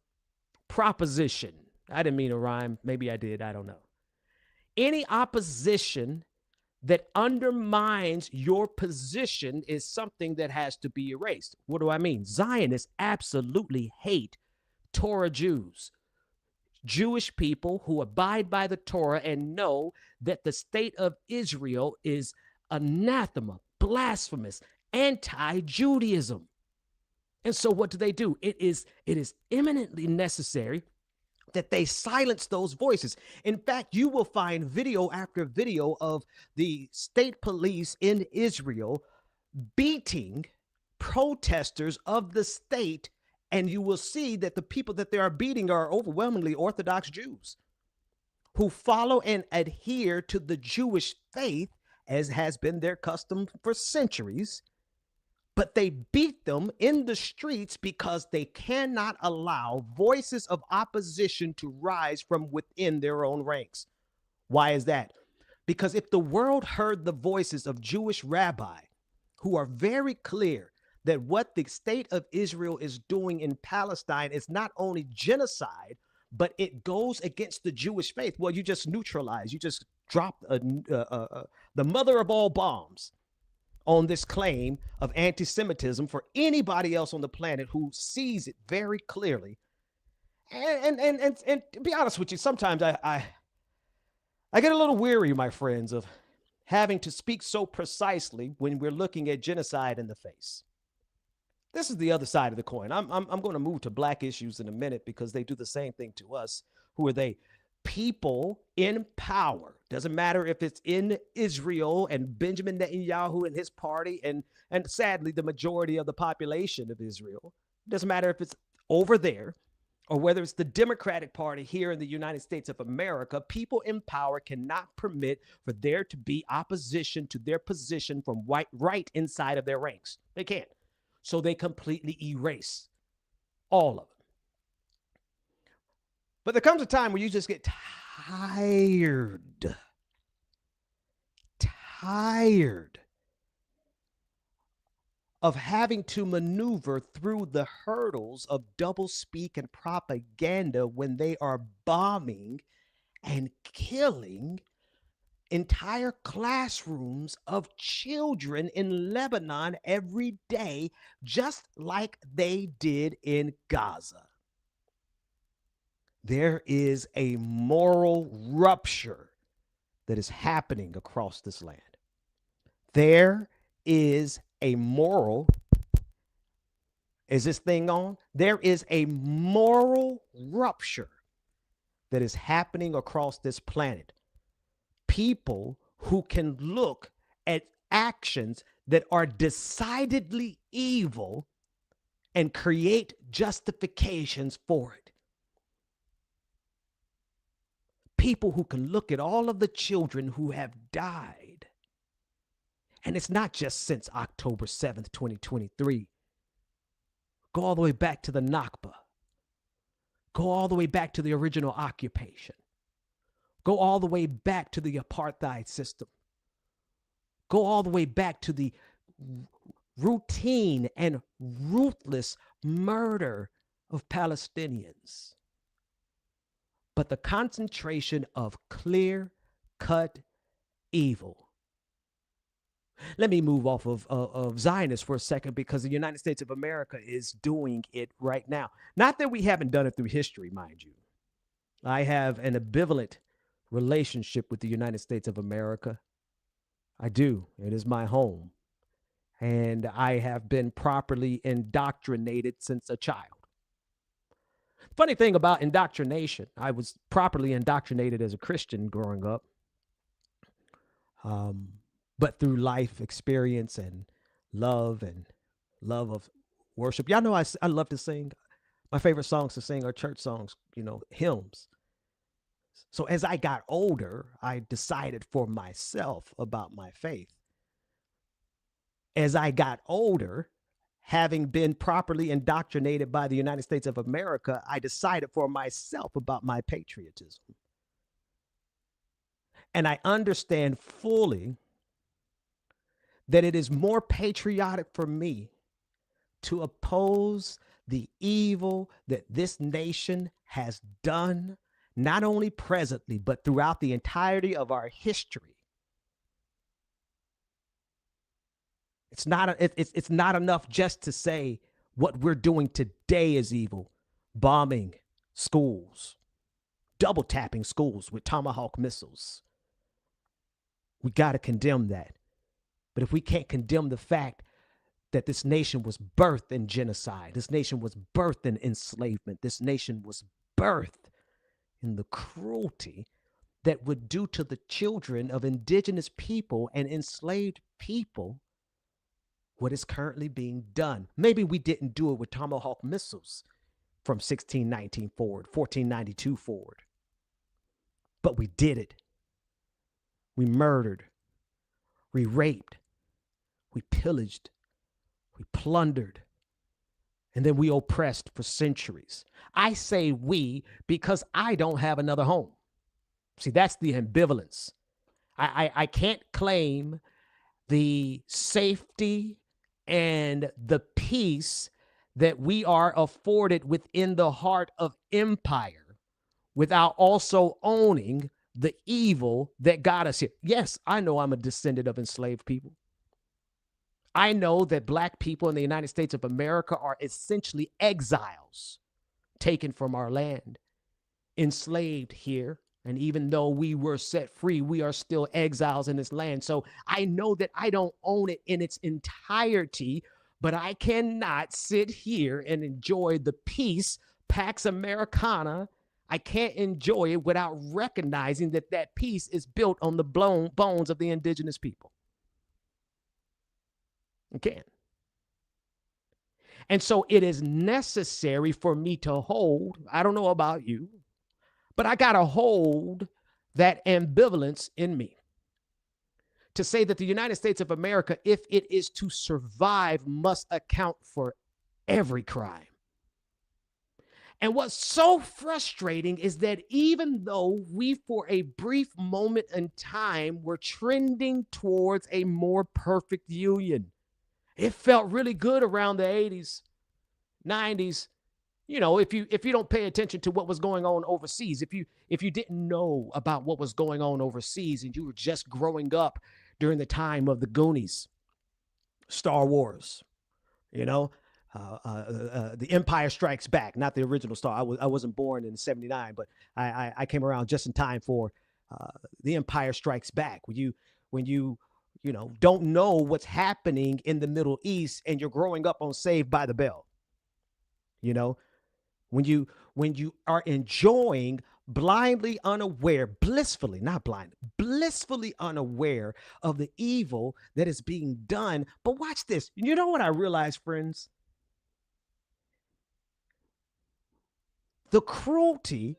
proposition. I didn't mean to rhyme. Maybe I did. I don't know. Any opposition that undermines your position is something that has to be erased. What do I mean? Zionists absolutely hate Torah Jews, Jewish people who abide by the Torah and know that the state of Israel is anathema, blasphemous, anti-Judaism. And so what do? It is eminently necessary that they silence those voices. In fact, you will find video after video of the state police in Israel beating protesters of the state, and you will see that the people that they are beating are overwhelmingly Orthodox Jews who follow and adhere to the Jewish faith, as has been their custom for centuries. But they beat them in the streets because they cannot allow voices of opposition to rise from within their own ranks. Why is that? Because if the world heard the voices of Jewish rabbis who are very clear that what the state of Israel is doing in Palestine is not only genocide, but it goes against the Jewish faith, well, you just neutralize, you just drop the mother of all bombs on this claim of anti-Semitism for anybody else on the planet who sees it very clearly. And to be honest with you, sometimes I get a little weary, my friends, of having to speak so precisely when we're looking at genocide in the face. This is the other side of the coin. I'm going to move to black issues in a minute because they do the same thing to us. Who are they? People in power. Doesn't matter if it's in Israel and Benjamin Netanyahu and his party and sadly the majority of the population of Israel. Doesn't matter if it's over there or whether it's the Democratic Party here in the United States of America. People in power cannot permit for there to be opposition to their position from right inside of their ranks. They can't. So they completely erase all of it. But there comes a time where you just get tired of having to maneuver through the hurdles of doublespeak and propaganda when they are bombing and killing entire classrooms of children in Lebanon every day, just like they did in Gaza. There is a moral rupture that is happening across this land. There is a moral, is this thing on? There is a moral rupture that is happening across this planet. People who can look at actions that are decidedly evil and create justifications for it. People who can look at all of the children who have died. And it's not just since October 7th, 2023. Go all the way back to the Nakba. Go all the way back to the original occupation. Go all the way back to the apartheid system. Go all the way back to the routine and ruthless murder of Palestinians. But the concentration of clear-cut evil. Let me move off of Zionists for a second because the United States of America is doing it right now. Not that we haven't done it through history, mind you. I have an ambivalent relationship with the United States of America. I do. It is my home. And I have been properly indoctrinated since a child. Funny thing about indoctrination, I was properly indoctrinated as a Christian growing up. But through life experience and love of worship. Y'all know I love to sing. My favorite songs to sing are church songs, hymns. So as I got older, I decided for myself about my faith. As I got older, having been properly indoctrinated by the United States of America, I decided for myself about my patriotism. And I understand fully that it is more patriotic for me to oppose the evil that this nation has done, not only presently, but throughout the entirety of our history. It's not enough just to say what we're doing today is evil. Bombing schools, double tapping schools with Tomahawk missiles. We got to condemn that. But if we can't condemn the fact that this nation was birthed in genocide. This nation was birthed in enslavement. This nation was birthed in the cruelty that would do to the children of indigenous people and enslaved people what is currently being done. Maybe we didn't do it with Tomahawk missiles from 1619 forward, 1492 forward, but we did it. We murdered, we raped, we pillaged, we plundered, and then we oppressed for centuries. I say we because I don't have another home. See, that's the ambivalence. I can't claim the safety and the peace that we are afforded within the heart of empire without also owning the evil that got us here. Yes, I know I'm a descendant of enslaved people. I know that black people in the United States of America are essentially exiles taken from our land, enslaved here. And even though we were set free, we are still exiles in this land. So I know that I don't own it in its entirety, but I cannot sit here and enjoy the peace, Pax Americana. I can't enjoy it without recognizing that that peace is built on the bones of the indigenous people. You can't. And so it is necessary for me to hold, I don't know about you, but I got to hold that ambivalence in me to say that the United States of America, if it is to survive, must account for every crime. And what's so frustrating is that even though we, for a brief moment in time, were trending towards a more perfect union, it felt really good around the 80s, 90s. You know, if you don't pay attention to what was going on overseas, if you didn't know about what was going on overseas and you were just growing up during the time of the Goonies, Star Wars, you know, The Empire Strikes Back, not the original Star. I wasn't born in '79, but I came around just in time for The Empire Strikes Back. When you don't know what's happening in the Middle East and you're growing up on Saved by the Bell, you know. When you are enjoying blindly unaware, blissfully, not blind, blissfully unaware of the evil that is being done. But watch this. You know what I realized, friends? The cruelty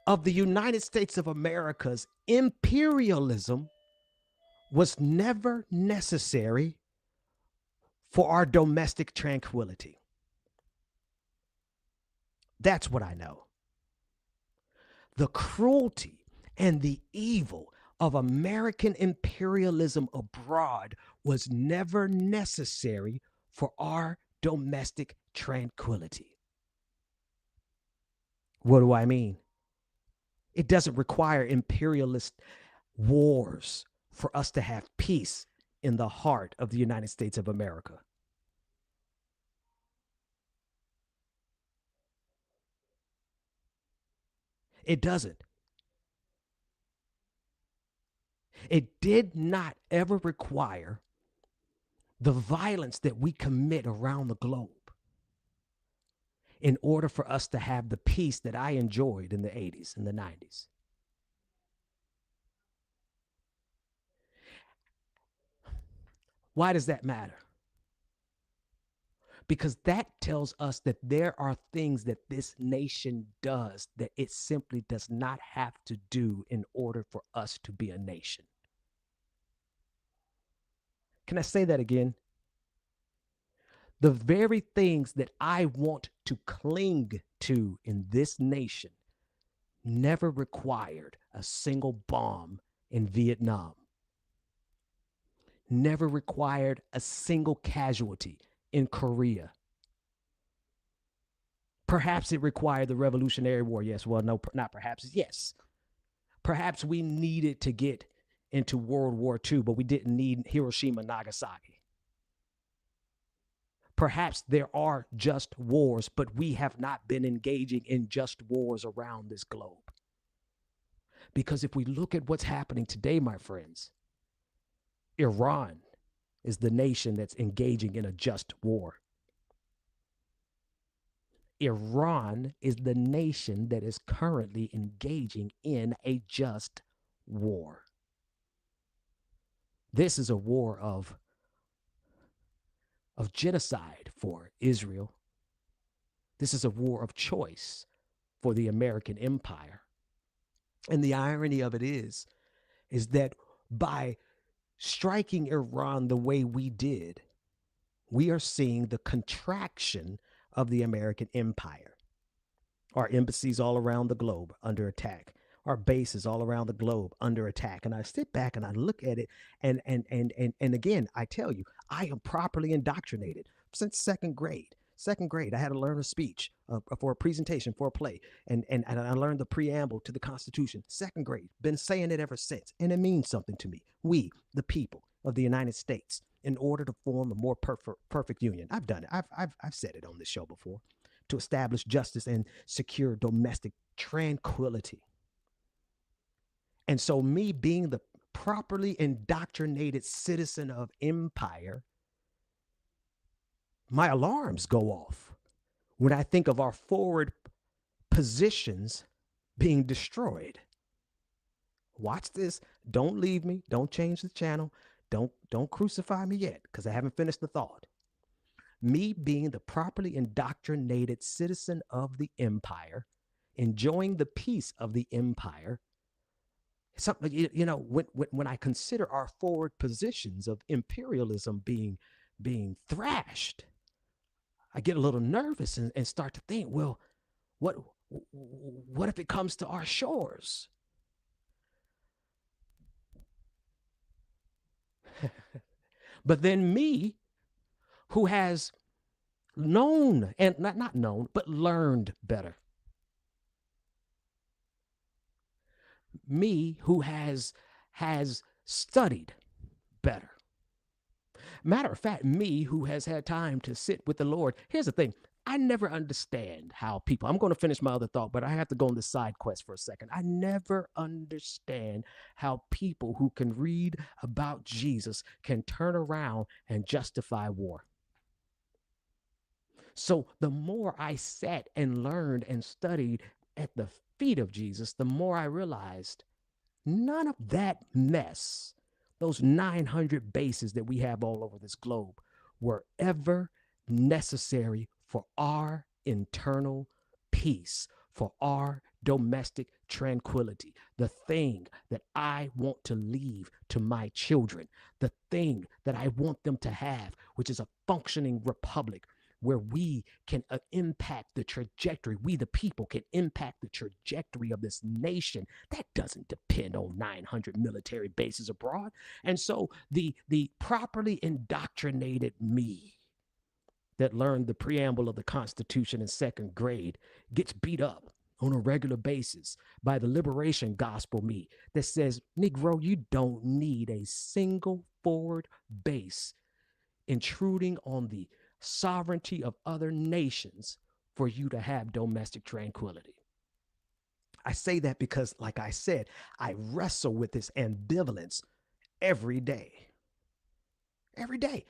of the United States of America's imperialism was never necessary for our domestic tranquility. That's what I know. The cruelty and the evil of American imperialism abroad was never necessary for our domestic tranquility. What do I mean? It doesn't require imperialist wars for us to have peace in the heart of the United States of America. It doesn't. It did not ever require the violence that we commit around the globe in order for us to have the peace that I enjoyed in the 80s and the 90s. Why does that matter? Because that tells us that there are things that this nation does that it simply does not have to do in order for us to be a nation. Can I say that again? The very things that I want to cling to in this nation never required a single bomb in Vietnam, never required a single casualty in Korea. Perhaps it required the Revolutionary War. Yes. Well, no, not perhaps. Yes. Perhaps we needed to get into World War II, but we didn't need Hiroshima and Nagasaki. Perhaps there are just wars, but we have not been engaging in just wars around this globe. Because if we look at what's happening today, my friends, Iran, is the nation that's engaging in a just war. Iran is the nation that is currently engaging in a just war. This is a war of genocide for Israel. This is a war of choice for the American empire. And the irony of it is that by striking Iran the way we did, we are seeing the contraction of the American empire. Our embassies all around the globe under attack. Our bases all around the globe under attack. And I sit back and I look at it, and again, I tell you, I am properly indoctrinated since second grade. Second grade, I had to learn a speech for a presentation, for a play, and I learned the preamble to the Constitution. Second grade, been saying it ever since, and it means something to me. We, the people of the United States, in order to form a more perfect union. I've done it. I've said it on this show before. To establish justice and secure domestic tranquility. And so me being the properly indoctrinated citizen of empire, my alarms go off when I think of our forward positions being destroyed. Watch this. Don't leave me. Don't change the channel. Don't crucify me yet, because I haven't finished the thought. Me being the properly indoctrinated citizen of the empire, enjoying the peace of the empire, something, you know, when I consider our forward positions of imperialism being thrashed, I get a little nervous and start to think, well, what if it comes to our shores? But then me, who has known, and not known, but learned better. Me, who has studied better. Matter of fact, me, who has had time to sit with the Lord. Here's the thing. I never understand how people, I'm going to finish my other thought, but I have to go on this side quest for a second. I never understand how people who can read about Jesus can turn around and justify war. So the more I sat and learned and studied at the feet of Jesus, the more I realized none of that mess, those 900 bases that we have all over this globe, were ever necessary for our internal peace, for our domestic tranquility, the thing that I want to leave to my children, the thing that I want them to have, which is a functioning republic where we can impact the trajectory. We, the people, can impact the trajectory of this nation. That doesn't depend on 900 military bases abroad. And so the properly indoctrinated me that learned the preamble of the Constitution in second grade gets beat up on a regular basis by the liberation gospel me that says, Negro, you don't need a single forward base intruding on the sovereignty of other nations for you to have domestic tranquility. I say that because, like I said, I wrestle with this ambivalence every day. Every day.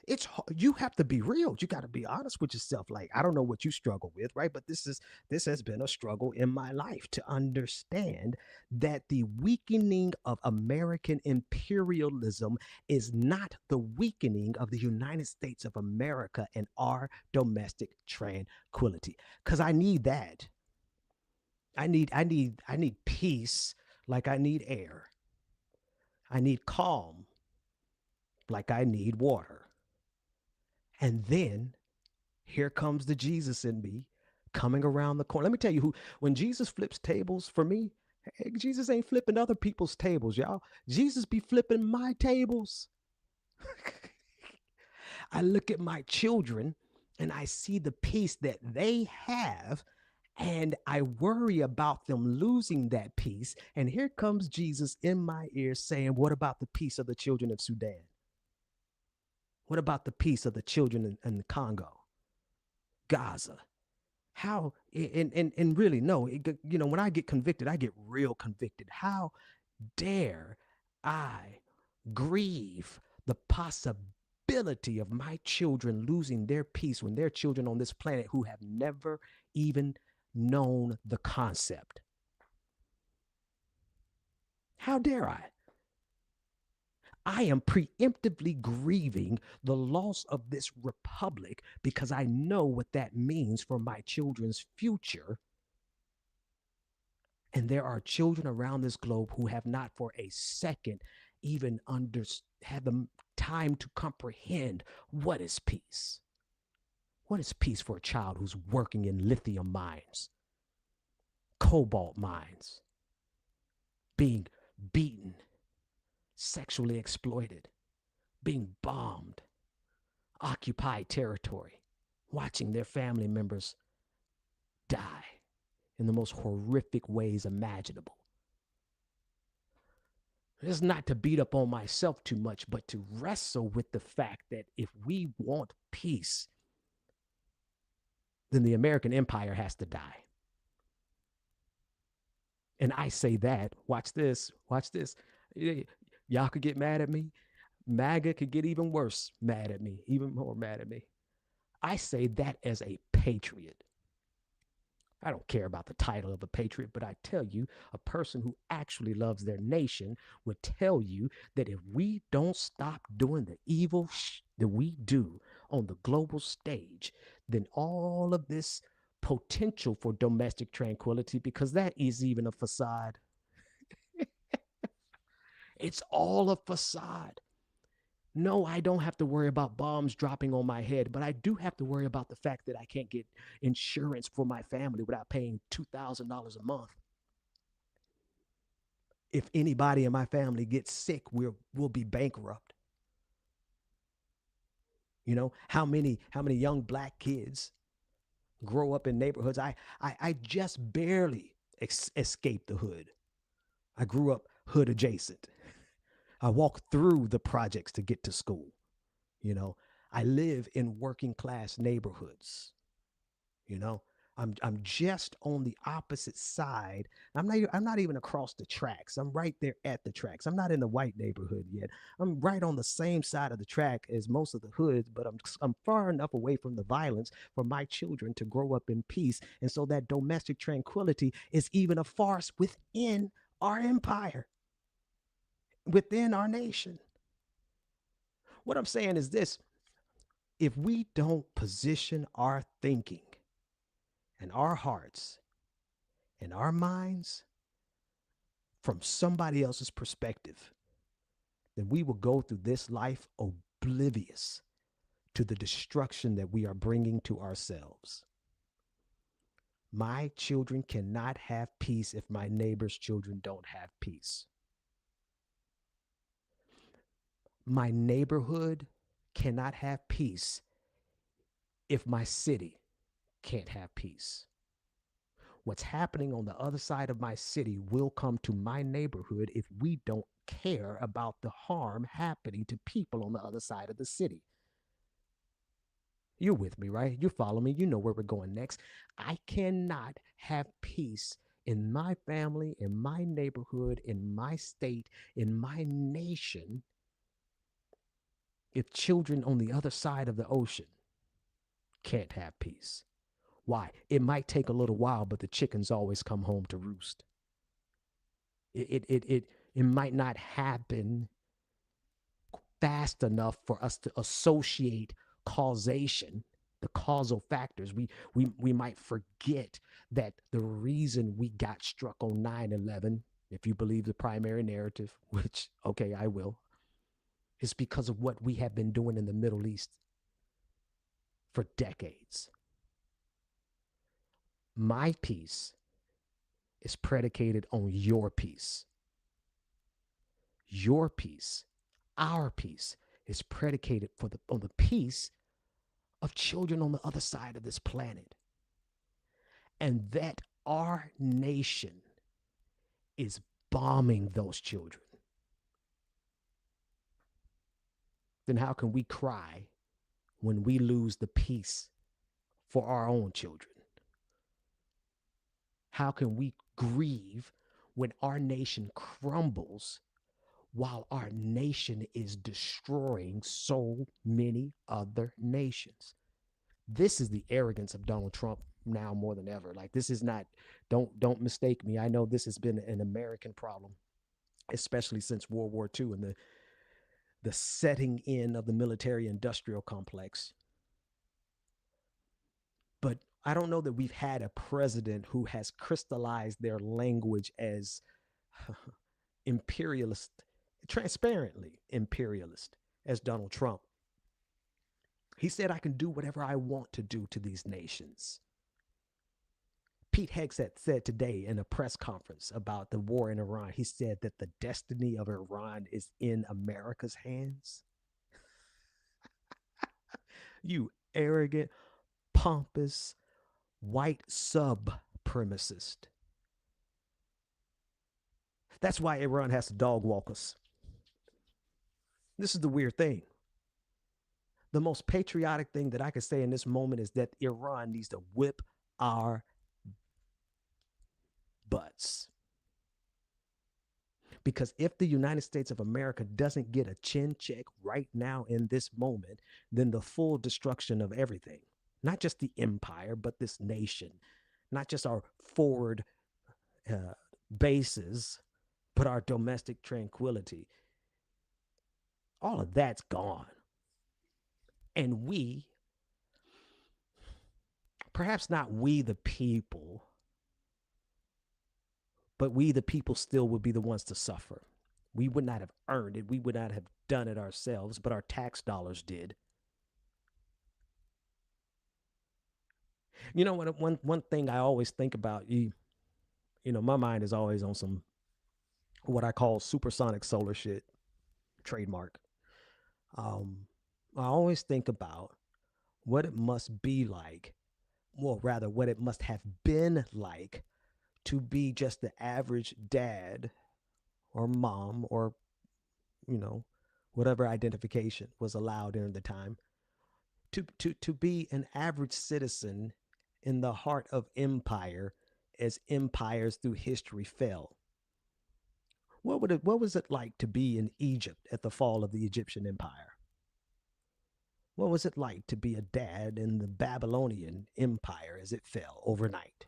It's you have to be real. You got to be honest with yourself. Like, I don't know what you struggle with, right? But this has been a struggle in my life to understand that the weakening of American imperialism is not the weakening of the United States of America and our domestic tranquility. Because I need that. I need peace like I need air. I need calm like I need water. And then here comes the Jesus in me coming around the corner. Let me tell you when Jesus flips tables for me, Jesus ain't flipping other people's tables, y'all. Jesus be flipping my tables. I look at my children and I see the peace that they have, and I worry about them losing that peace. And here comes Jesus in my ear saying, what about the peace of the children of Sudan? What about the peace of the children in the Congo, Gaza? How, and really, no, when I get convicted, I get real convicted. How dare I grieve the possibility of my children losing their peace when they're children on this planet who have never even known the concept. How dare I? I am preemptively grieving the loss of this republic because I know what that means for my children's future. And there are children around this globe who have not for a second even had the time to comprehend what is peace. What is peace for a child who's working in lithium mines, cobalt mines, being beaten, sexually exploited, being bombed, occupied territory, watching their family members die in the most horrific ways imaginable. It's not to beat up on myself too much, but to wrestle with the fact that if we want peace, then the American empire has to die. And I say that, watch this. Y'all could get mad at me. MAGA could get even worse mad at me, even more mad at me. I say that as a patriot. I don't care about the title of a patriot, but I tell you, a person who actually loves their nation would tell you that if we don't stop doing the evil that we do on the global stage, then all of this potential for domestic tranquility, because that is even a facade. It's all a facade. No, I don't have to worry about bombs dropping on my head, but I do have to worry about the fact that I can't get insurance for my family without paying $2,000 a month. If anybody in my family gets sick, we'll be bankrupt. You know, how many young black kids grow up in neighborhoods? I just barely escaped the hood. I grew up hood adjacent. I walk through the projects to get to school. You know, I live in working class neighborhoods. You know, I'm just on the opposite side. I'm not even across the tracks. I'm right there at the tracks. I'm not in the white neighborhood yet. I'm right on the same side of the track as most of the hoods, but I'm far enough away from the violence for my children to grow up in peace. And so that domestic tranquility is even a farce within our empire, within our nation. What I'm saying is this: if we don't position our thinking and our hearts and our minds from somebody else's perspective, then we will go through this life oblivious to the destruction that we are bringing to ourselves. My children cannot have peace if my neighbor's children don't have peace. My neighborhood cannot have peace if my city can't have peace. What's happening on the other side of my city will come to my neighborhood if we don't care about the harm happening to people on the other side of the city. You're with me, right? You follow me. You know where we're going next. I cannot have peace in my family, in my neighborhood, in my state, in my nation, if children on the other side of the ocean can't have peace. Why? It might take a little while, but the chickens always come home to roost. It might not happen fast enough for us to associate causation, the causal factors. We might forget that the reason we got struck on 9/11, if you believe the primary narrative, which, okay, I will, is because of what we have been doing in the Middle East for decades. My peace is predicated on your peace. Your peace, our peace, is predicated on the peace of children on the other side of this planet. And that our nation is bombing those children. Then how can we cry when we lose the peace for our own children? How can we grieve when our nation crumbles while our nation is destroying so many other nations. This is the arrogance of Donald Trump now more than ever. Like, this is not, don't mistake me. I know this has been an American problem, especially since World War II and the setting in of the military industrial complex. But I don't know that we've had a president who has crystallized their language as imperialist, transparently imperialist, as Donald Trump. He said, I can do whatever I want to do to these nations. Pete Hegseth said today in a press conference about the war in Iran, he said that the destiny of Iran is in America's hands. You arrogant, pompous, white supremacist. That's why Iran has to dog walk us. This is the weird thing. The most patriotic thing that I could say in this moment is that Iran needs to whip our butts. Because if the United States of America doesn't get a chin check right now in this moment, then the full destruction of everything, not just the empire, but this nation, not just our forward bases, but our domestic tranquility, all of that's gone. And we, perhaps not we the people, but we the people still would be the ones to suffer. We would not have earned it. We would not have done it ourselves, but our tax dollars did. You know, one thing I always think about, you know, my mind is always on some, what I call supersonic solar shit, trademark. I always think about what it must be like, or rather what it must have been like to be just the average dad or mom or, you know, whatever identification was allowed during the time, to be an average citizen in the heart of empire as empires through history fell. What was it like to be in Egypt at the fall of the Egyptian Empire? What was it like to be a dad in the Babylonian Empire as it fell overnight?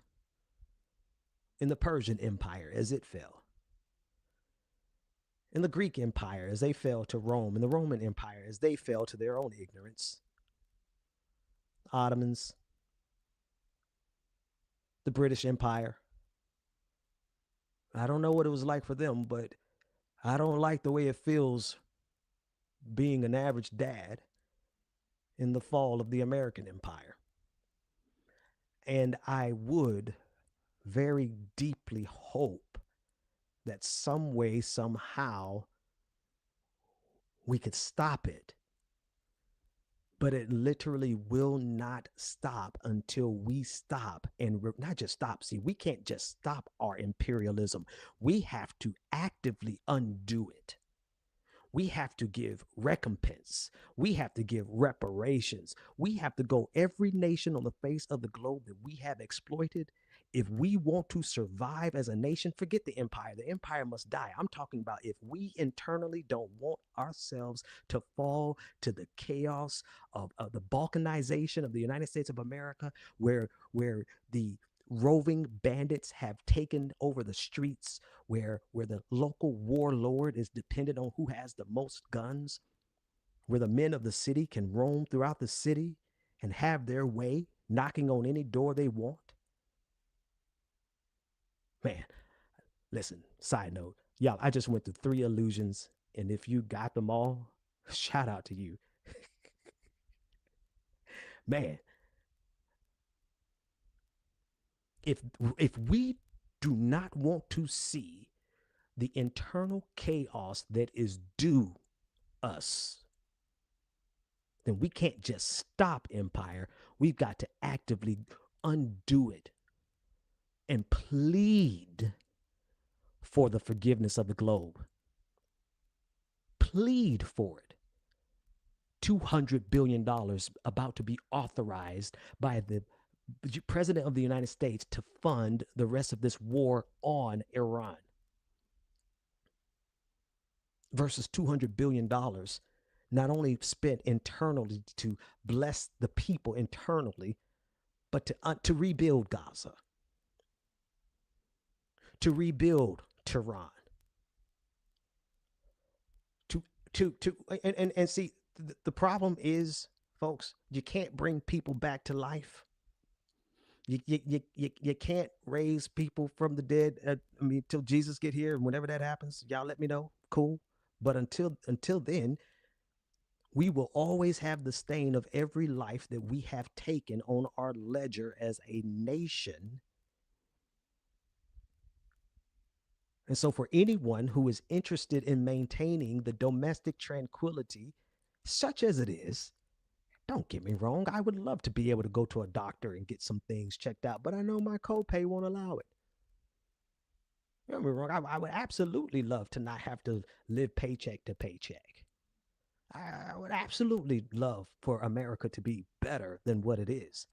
In the Persian Empire as it fell? In the Greek Empire as they fell to Rome? In the Roman Empire as they fell to their own ignorance? Ottomans? The British Empire? I don't know what it was like for them, but I don't like the way it feels being an average dad in the fall of the American Empire. And I would very deeply hope that some way, somehow, we could stop it. But it literally will not stop until we stop, and not just stop. See, we can't just stop our imperialism. We have to actively undo it. We have to give recompense. We have to give reparations. We have to go every nation on the face of the globe that we have exploited. If we want to survive as a nation, forget the empire. The empire must die. I'm talking about if we internally don't want ourselves to fall to the chaos of the balkanization of the United States of America, where the roving bandits have taken over the streets, where the local warlord is dependent on who has the most guns, where the men of the city can roam throughout the city and have their way, knocking on any door they want. Man, listen, side note, y'all, I just went through 3 illusions, and if you got them all, shout out to you. Man, if we do not want to see the internal chaos that is due us, then we can't just stop empire. We've got to actively undo it and plead for the forgiveness of the globe. Plead for it. $200 billion about to be authorized by the President of the United States to fund the rest of this war on Iran. versus $200 billion not only spent internally to bless the people internally, but to rebuild Gaza, to rebuild Tehran, and see, the problem is, folks, you can't bring people back to life. You can't raise people from the dead. Till Jesus get here, and whenever that happens, y'all let me know. Cool. But until then, we will always have the stain of every life that we have taken on our ledger as a nation. And so for anyone who is interested in maintaining the domestic tranquility, such as it is, don't get me wrong, I would love to be able to go to a doctor and get some things checked out, but I know my copay won't allow it. Don't get me wrong, I would absolutely love to not have to live paycheck to paycheck. I would absolutely love for America to be better than what it is.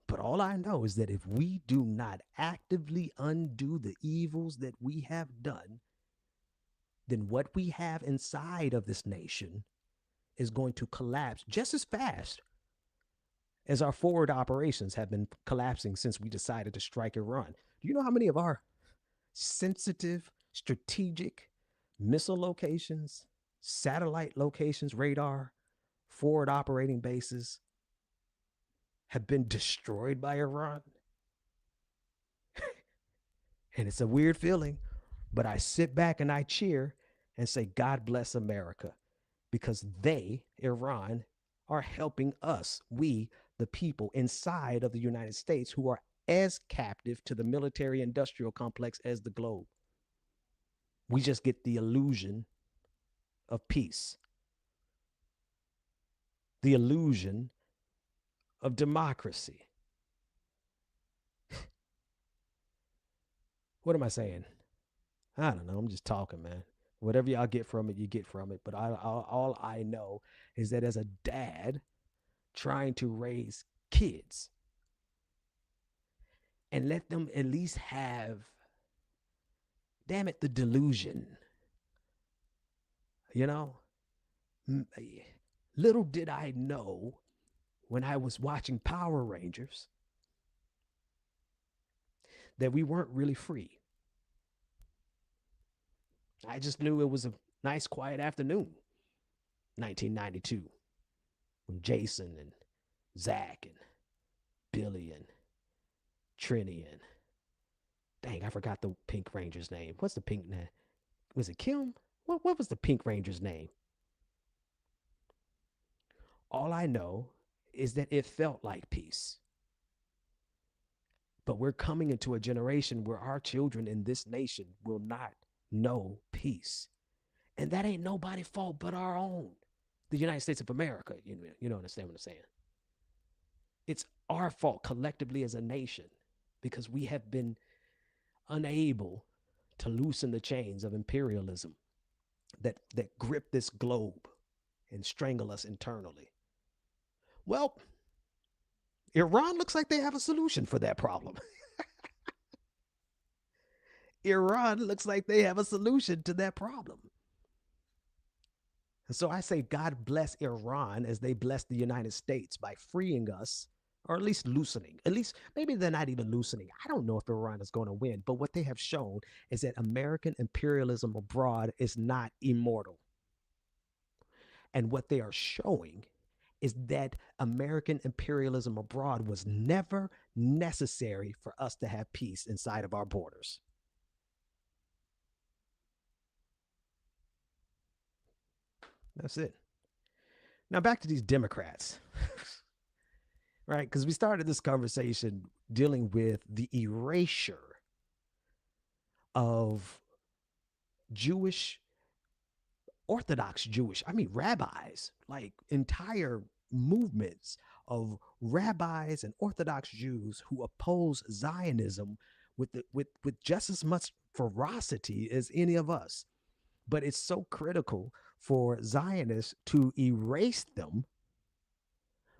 But all I know is that if we do not actively undo the evils that we have done, then what we have inside of this nation is going to collapse just as fast as our forward operations have been collapsing since we decided to strike Iran. Do you know how many of our sensitive, strategic missile locations, satellite locations, radar, forward operating bases have been destroyed by Iran? And it's a weird feeling, but I sit back and I cheer and say, God bless America, because they, Iran, are helping us, we, the people inside of the United States, who are as captive to the military industrial complex as the globe. We just get the illusion of peace, the illusion of democracy. What am I saying? I don't know. I'm just talking, man. Whatever y'all get from it, you get from it. But all I know is that as a dad trying to raise kids and let them at least have, damn it, the delusion. You know, little did I know when I was watching Power Rangers that we weren't really free. I just knew it was a nice, quiet afternoon, 1992, when Jason and Zach and Billy and Trini and, dang, I forgot the Pink Ranger's name. What's the pink name? Was it Kim? What was the Pink Ranger's name? All I know is that it felt like peace. But we're coming into a generation where our children in this nation will not know peace. And that ain't nobody's fault but our own. The United States of America, you know, understand what I'm saying? It's our fault collectively as a nation because we have been unable to loosen the chains of imperialism that grip this globe and strangle us internally. Well, Iran looks like they have a solution for that problem. Iran looks like they have a solution to that problem. And so I say, God bless Iran as they bless the United States by freeing us, or at least loosening. At least maybe they're not even loosening. I don't know if Iran is going to win, but what they have shown is that American imperialism abroad is not immortal. And what they are showing is that American imperialism abroad was never necessary for us to have peace inside of our borders. That's it. Now back to these Democrats, right? Because we started this conversation dealing with the erasure of Orthodox Jewish, rabbis, like entire movements of rabbis and Orthodox Jews who oppose Zionism with just as much ferocity as any of us. But it's so critical for Zionists to erase them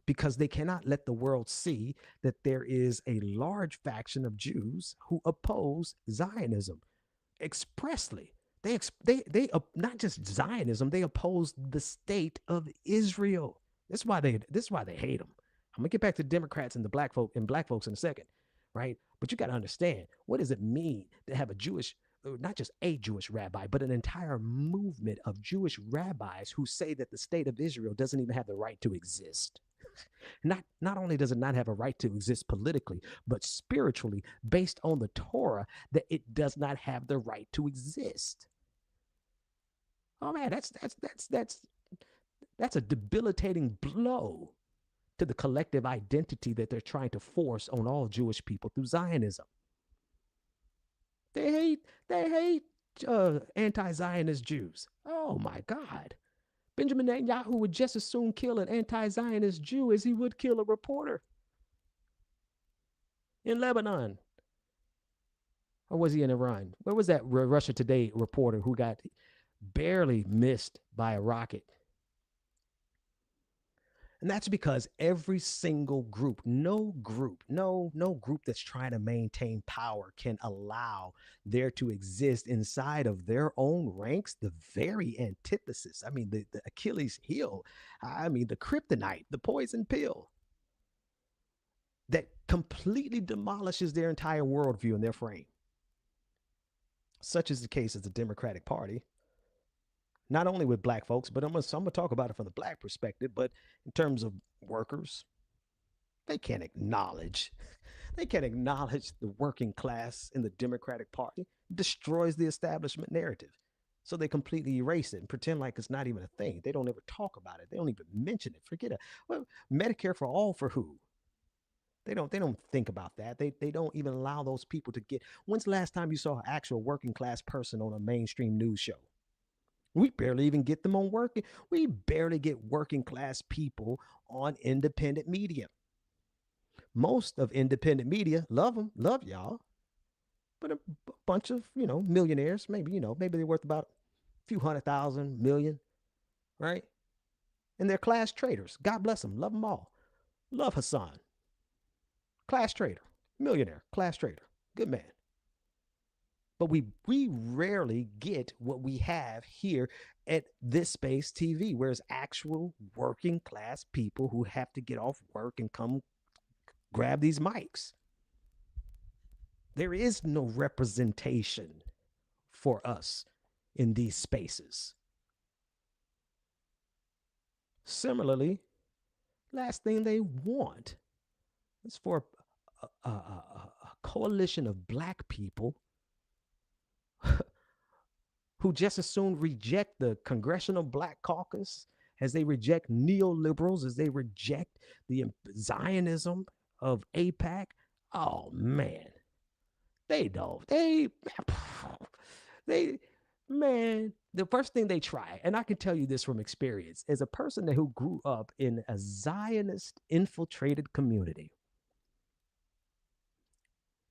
because they cannot let the world see that there is a large faction of Jews who oppose Zionism expressly. They not just Zionism, they oppose the state of Israel. This is why they hate them. I'm gonna get back to Democrats and the black folks in a second, right? But you got to understand, what does it mean to have a Jewish, not just a Jewish rabbi, but an entire movement of Jewish rabbis who say that the state of Israel doesn't even have the right to exist. Not only does it not have a right to exist politically, but spiritually, based on the Torah, that it does not have the right to exist. Oh man, that's a debilitating blow to the collective identity that they're trying to force on all Jewish people through Zionism. They hate anti-Zionist Jews. Oh my God. Benjamin Netanyahu would just as soon kill an anti-Zionist Jew as he would kill a reporter in Lebanon. Or was he in Iran? Where was that Russia Today reporter who got barely missed by a rocket? And that's because every single group, no group that's trying to maintain power can allow there to exist inside of their own ranks the very antithesis. I mean, the Achilles heel. I mean, the kryptonite, the poison pill that completely demolishes their entire worldview and their frame. Such is the case of the Democratic Party. Not only with black folks, but I'm gonna talk about it from the black perspective, but in terms of workers, they can't acknowledge the working class in the Democratic Party. It destroys the establishment narrative. So they completely erase it and pretend like it's not even a thing. They don't ever talk about it. They don't even mention it. Forget it. Well, Medicare for all for who? They don't think about that. They don't even allow those people to get. When's the last time you saw an actual working class person on a mainstream news show? We barely even get them on working. We barely get working class people on independent media. Most of independent media love y'all, but a bunch of, millionaires, maybe they're worth about a few 100,000 million, right? And they're class traders. God bless them. Love them all. Love Hassan. Class trader, millionaire, class trader, good man. But we rarely get what we have here at This Space TV, whereas actual working class people who have to get off work and come grab these mics. There is no representation for us in these spaces. Similarly, last thing they want is for a coalition of black people who just as soon reject the Congressional Black Caucus as they reject neoliberals, as they reject the Zionism of AIPAC. Oh man, the first thing they try, and I can tell you this from experience, as a person who grew up in a Zionist infiltrated community,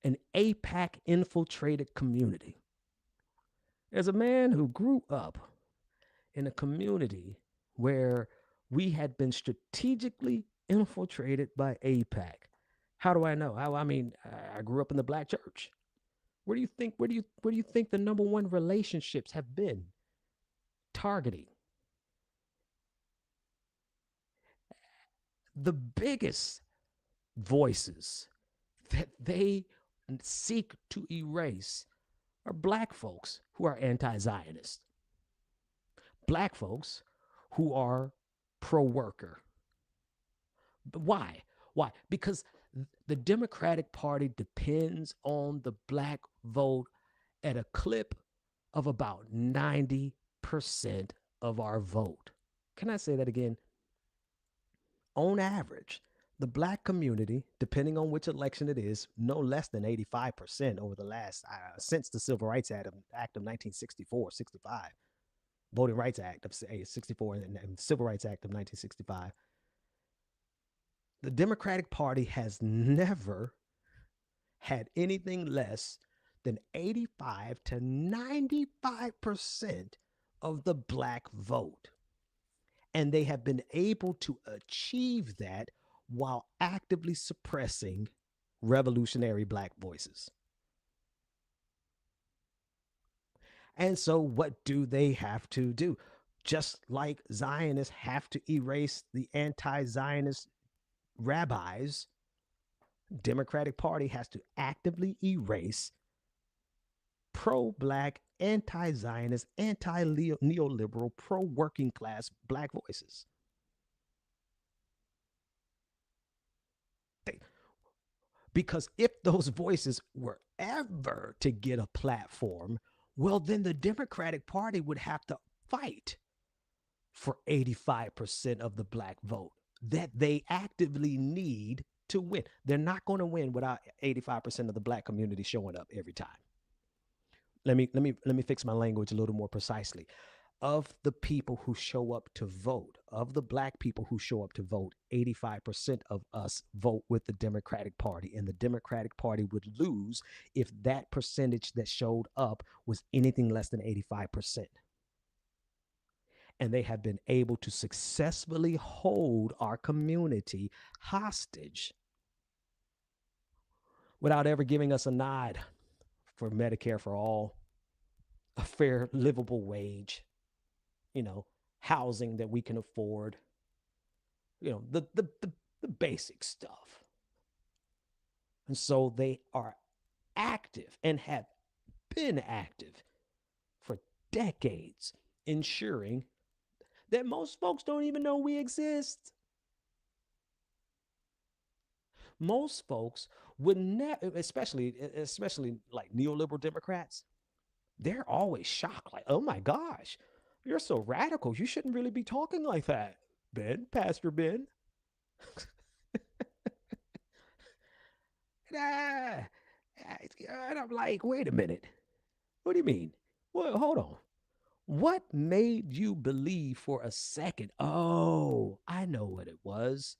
an AIPAC infiltrated community. As a man who grew up in a community where we had been strategically infiltrated by AIPAC. How do I know? I grew up in the black church. Where do you think the number one relationships have been targeting? The biggest voices that they seek to erase are black folks who are anti-Zionist, black folks who are pro-worker. But why? Because the Democratic Party depends on the black vote at a clip of about 90% of our vote. Can I say that again? On average, the black community, depending on which election it is, no less than 85% over the last, since the Civil Rights Act of 1964, 65, Voting Rights Act of 64 and Civil Rights Act of 1965. The Democratic Party has never had anything less than 85 to 95% of the black vote. And they have been able to achieve that while actively suppressing revolutionary black voices. And so what do they have to do? Just like Zionists have to erase the anti-Zionist rabbis, Democratic Party has to actively erase pro-black, anti-Zionist, anti-neoliberal, pro-working class black voices. Because if those voices were ever to get a platform, well, then the Democratic Party would have to fight for 85% of the black vote that they actively need to win. They're not going to win without 85% of the black community showing up every time. Let me fix my language a little more precisely. Of the people who show up to vote, of the black people who show up to vote, 85% of us vote with the Democratic Party, and the Democratic Party would lose if that percentage that showed up was anything less than 85%. And they have been able to successfully hold our community hostage without ever giving us a nod for Medicare for all, a fair livable wage, housing that we can afford, the basic stuff. And so they are active and have been active for decades, ensuring that most folks don't even know we exist. Most folks would never, especially like neoliberal Democrats, they're always shocked, like, oh my gosh, you're so radical. You shouldn't really be talking like that, Pastor Ben. And I'm like, wait a minute. What do you mean? Well, hold on. What made you believe for a second? Oh, I know what it was.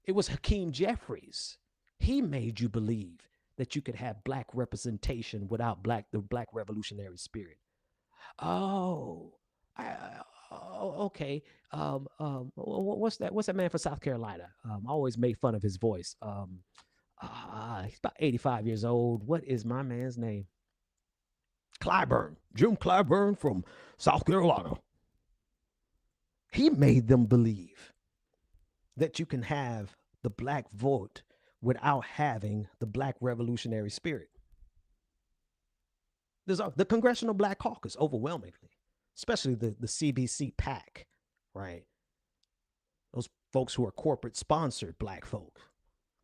It was Hakeem Jeffries. He made you believe that you could have black representation without the black revolutionary spirit. Oh, okay. What's that man from South Carolina? I always made fun of his voice. He's about 85 years old. What is my man's name? Clyburn, Jim Clyburn from South Carolina. He made them believe that you can have the black vote without having the black revolutionary spirit. There's the Congressional Black Caucus, overwhelmingly, especially the CBC PAC, right? Those folks who are corporate sponsored black folks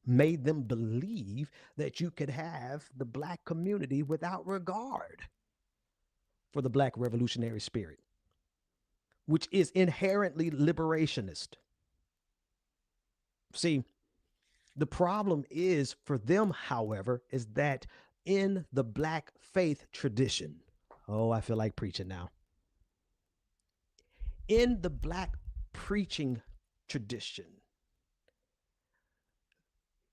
made them believe that you could have the black community without regard for the black revolutionary spirit, which is inherently liberationist. See, the problem is for them, however, is that in the black faith tradition, oh, I feel like preaching now. In the black preaching tradition,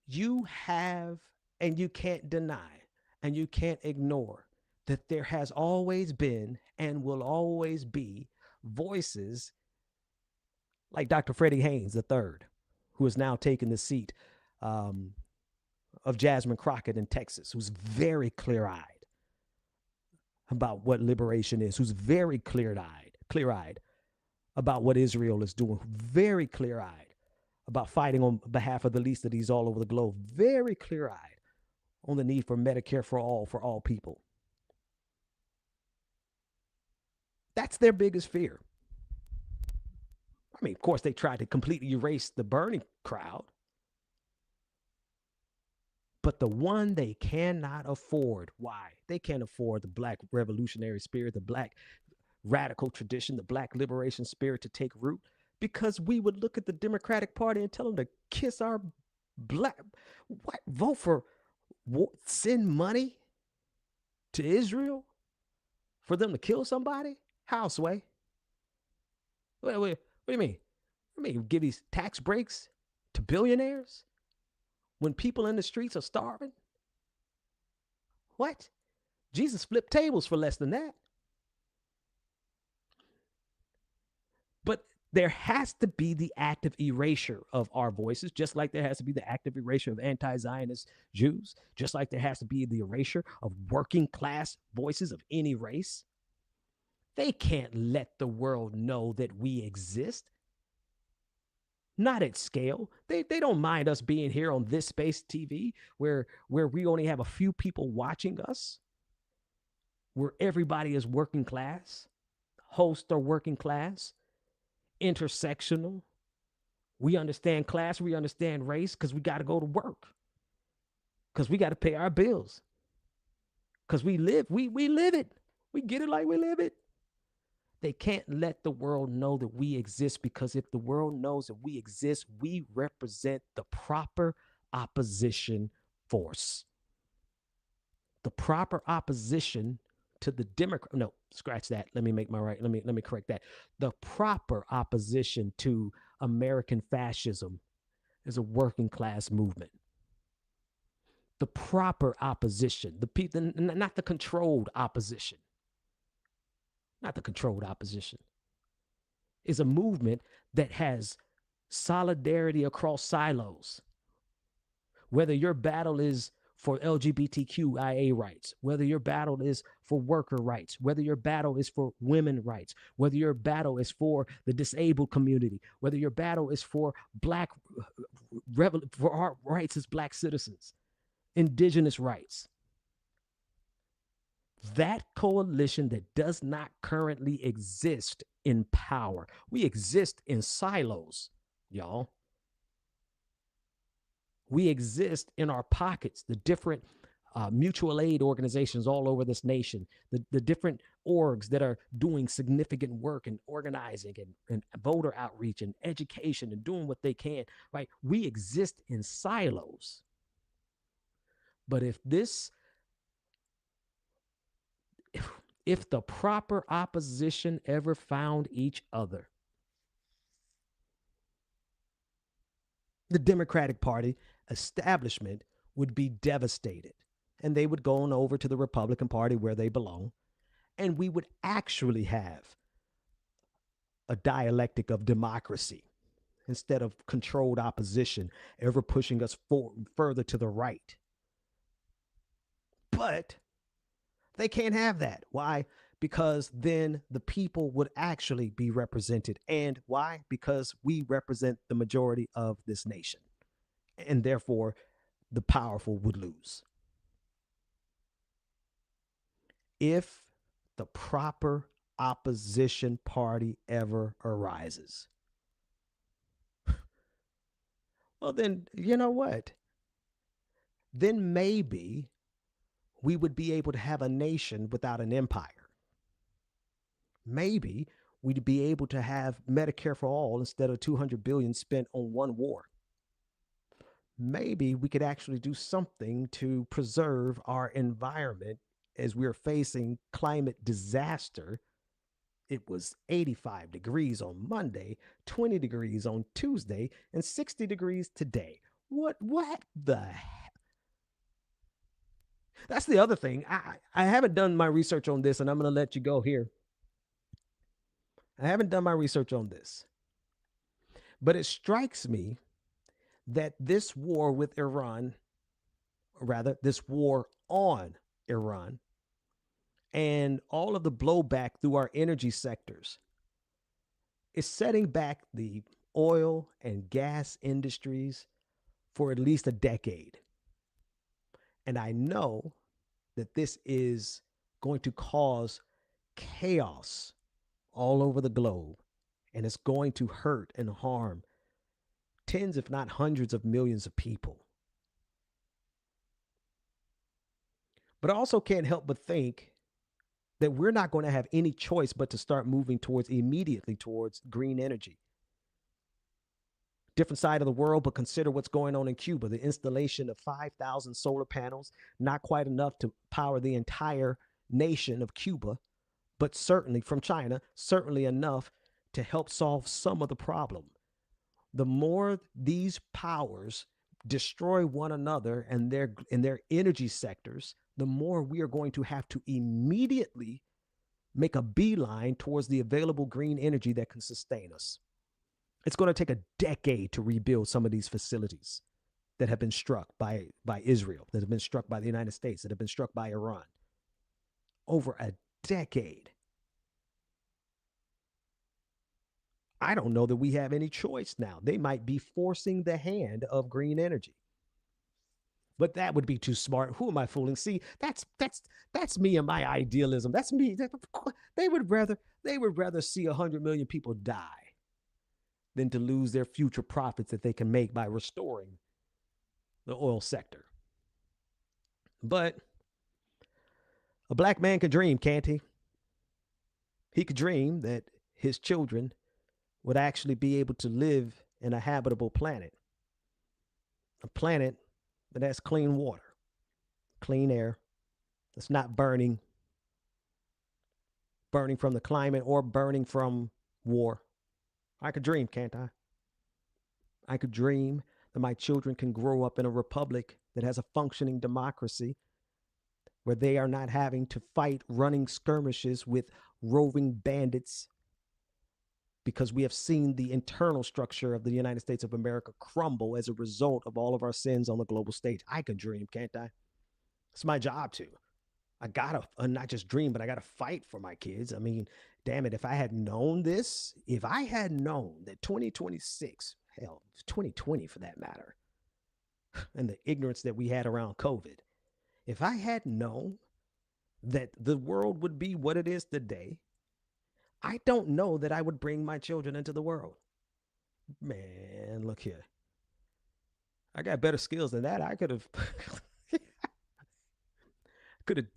you have, and you can't deny, and you can't ignore that there has always been and will always be voices like Dr. Freddie Haynes III, who has now taken the seat of Jasmine Crockett in Texas, who's very clear-eyed about what liberation is, who's very clear-eyed about what Israel is doing, very clear-eyed about fighting on behalf of the least of these all over the globe, very clear-eyed on the need for Medicare for all people. That's their biggest fear. I mean, of course, they tried to completely erase the Bernie crowd. But the one they cannot afford, why? They can't afford the black revolutionary spirit, the black radical tradition, the black liberation spirit to take root, because we would look at the Democratic Party and tell them to kiss our black, what, vote for, send money to Israel for them to kill somebody? How, Sway? What do you mean? I mean, give these tax breaks to billionaires when people in the streets are starving? What? Jesus flipped tables for less than that. But There has to be the active erasure of our voices, just like there has to be the active erasure of anti-Zionist Jews, just like there has to be the erasure of working class voices of any race. They can't let the world know that we exist. Not at scale. They don't mind us being here on this space TV where we only have a few people watching us, where everybody is working class, hosts are working class, intersectional. We understand class, we understand race, because we got to go to work, because we got to pay our bills, because we live it. We get it like we live it. They can't let the world know that we exist, because if the world knows that we exist, we represent the proper opposition force. The proper opposition to the Democrat. No, scratch that. Let me correct that. The proper opposition to American fascism is a working class movement. The proper opposition, the people, not the controlled opposition. Not the controlled opposition, is a movement that has solidarity across silos. Whether your battle is for LGBTQIA rights, whether your battle is for worker rights, whether your battle is for women rights, whether your battle is for the disabled community, whether your battle is for for our rights as Black citizens, indigenous rights. That coalition that does not currently exist in power. We exist in silos, y'all. We exist in our pockets, the different mutual aid organizations all over this nation, the different orgs that are doing significant work and organizing and voter outreach and education and doing what they can, right? We exist in silos. But if the proper opposition ever found each other, the Democratic Party establishment would be devastated, and they would go on over to the Republican Party where they belong, and we would actually have a dialectic of democracy instead of controlled opposition ever pushing us further to the right. But they can't have that. Why? Because then the people would actually be represented. And why? Because we represent the majority of this nation. And therefore, the powerful would lose. If the proper opposition party ever arises, well, then, you know what? Then maybe we would be able to have a nation without an empire. Maybe we'd be able to have Medicare for all instead of $200 billion spent on one war. Maybe we could actually do something to preserve our environment as we're facing climate disaster. It was 85 degrees on Monday, 20 degrees on Tuesday, and 60 degrees today. What the heck? That's the other thing. I haven't done my research on this, and I'm going to let you go here. I haven't done my research on this. But it strikes me that this war with Iran, or rather, this war on Iran, and all of the blowback through our energy sectors is setting back the oil and gas industries for at least a decade. And I know that this is going to cause chaos all over the globe, and it's going to hurt and harm tens, if not hundreds of millions of people. But I also can't help but think that we're not going to have any choice but to start moving immediately towards green energy. Different side of the world, but consider what's going on in Cuba. The installation of 5,000 solar panels, not quite enough to power the entire nation of Cuba, but certainly from China, certainly enough to help solve some of the problem. The more these powers destroy one another and their energy sectors, the more we are going to have to immediately make a beeline towards the available green energy that can sustain us. It's going to take a decade to rebuild some of these facilities that have been struck by Israel, that have been struck by the United States, that have been struck by Iran. Over a decade. I don't know that we have any choice now. They might be forcing the hand of green energy. But that would be too smart. Who am I fooling? See, that's me and my idealism. That's me. They would rather see 100 million people die than to lose their future profits that they can make by restoring the oil sector. But a black man can dream, can't he? He could dream that his children would actually be able to live in a habitable planet, a planet that has clean water, clean air, that's not burning from the climate or burning from war. I could dream, can't I? I could dream that my children can grow up in a republic that has a functioning democracy where they are not having to fight running skirmishes with roving bandits, because we have seen the internal structure of the United States of America crumble as a result of all of our sins on the global stage. I can dream, can't I? It's my job to. I gotta not just dream, but I gotta fight for my kids. I mean, damn it, if I had known this, if I had known that 2026, hell, 2020 for that matter, and the ignorance that we had around COVID, if I had known that the world would be what it is today, I don't know that I would bring my children into the world. Man, look here. I got better skills than that. I could have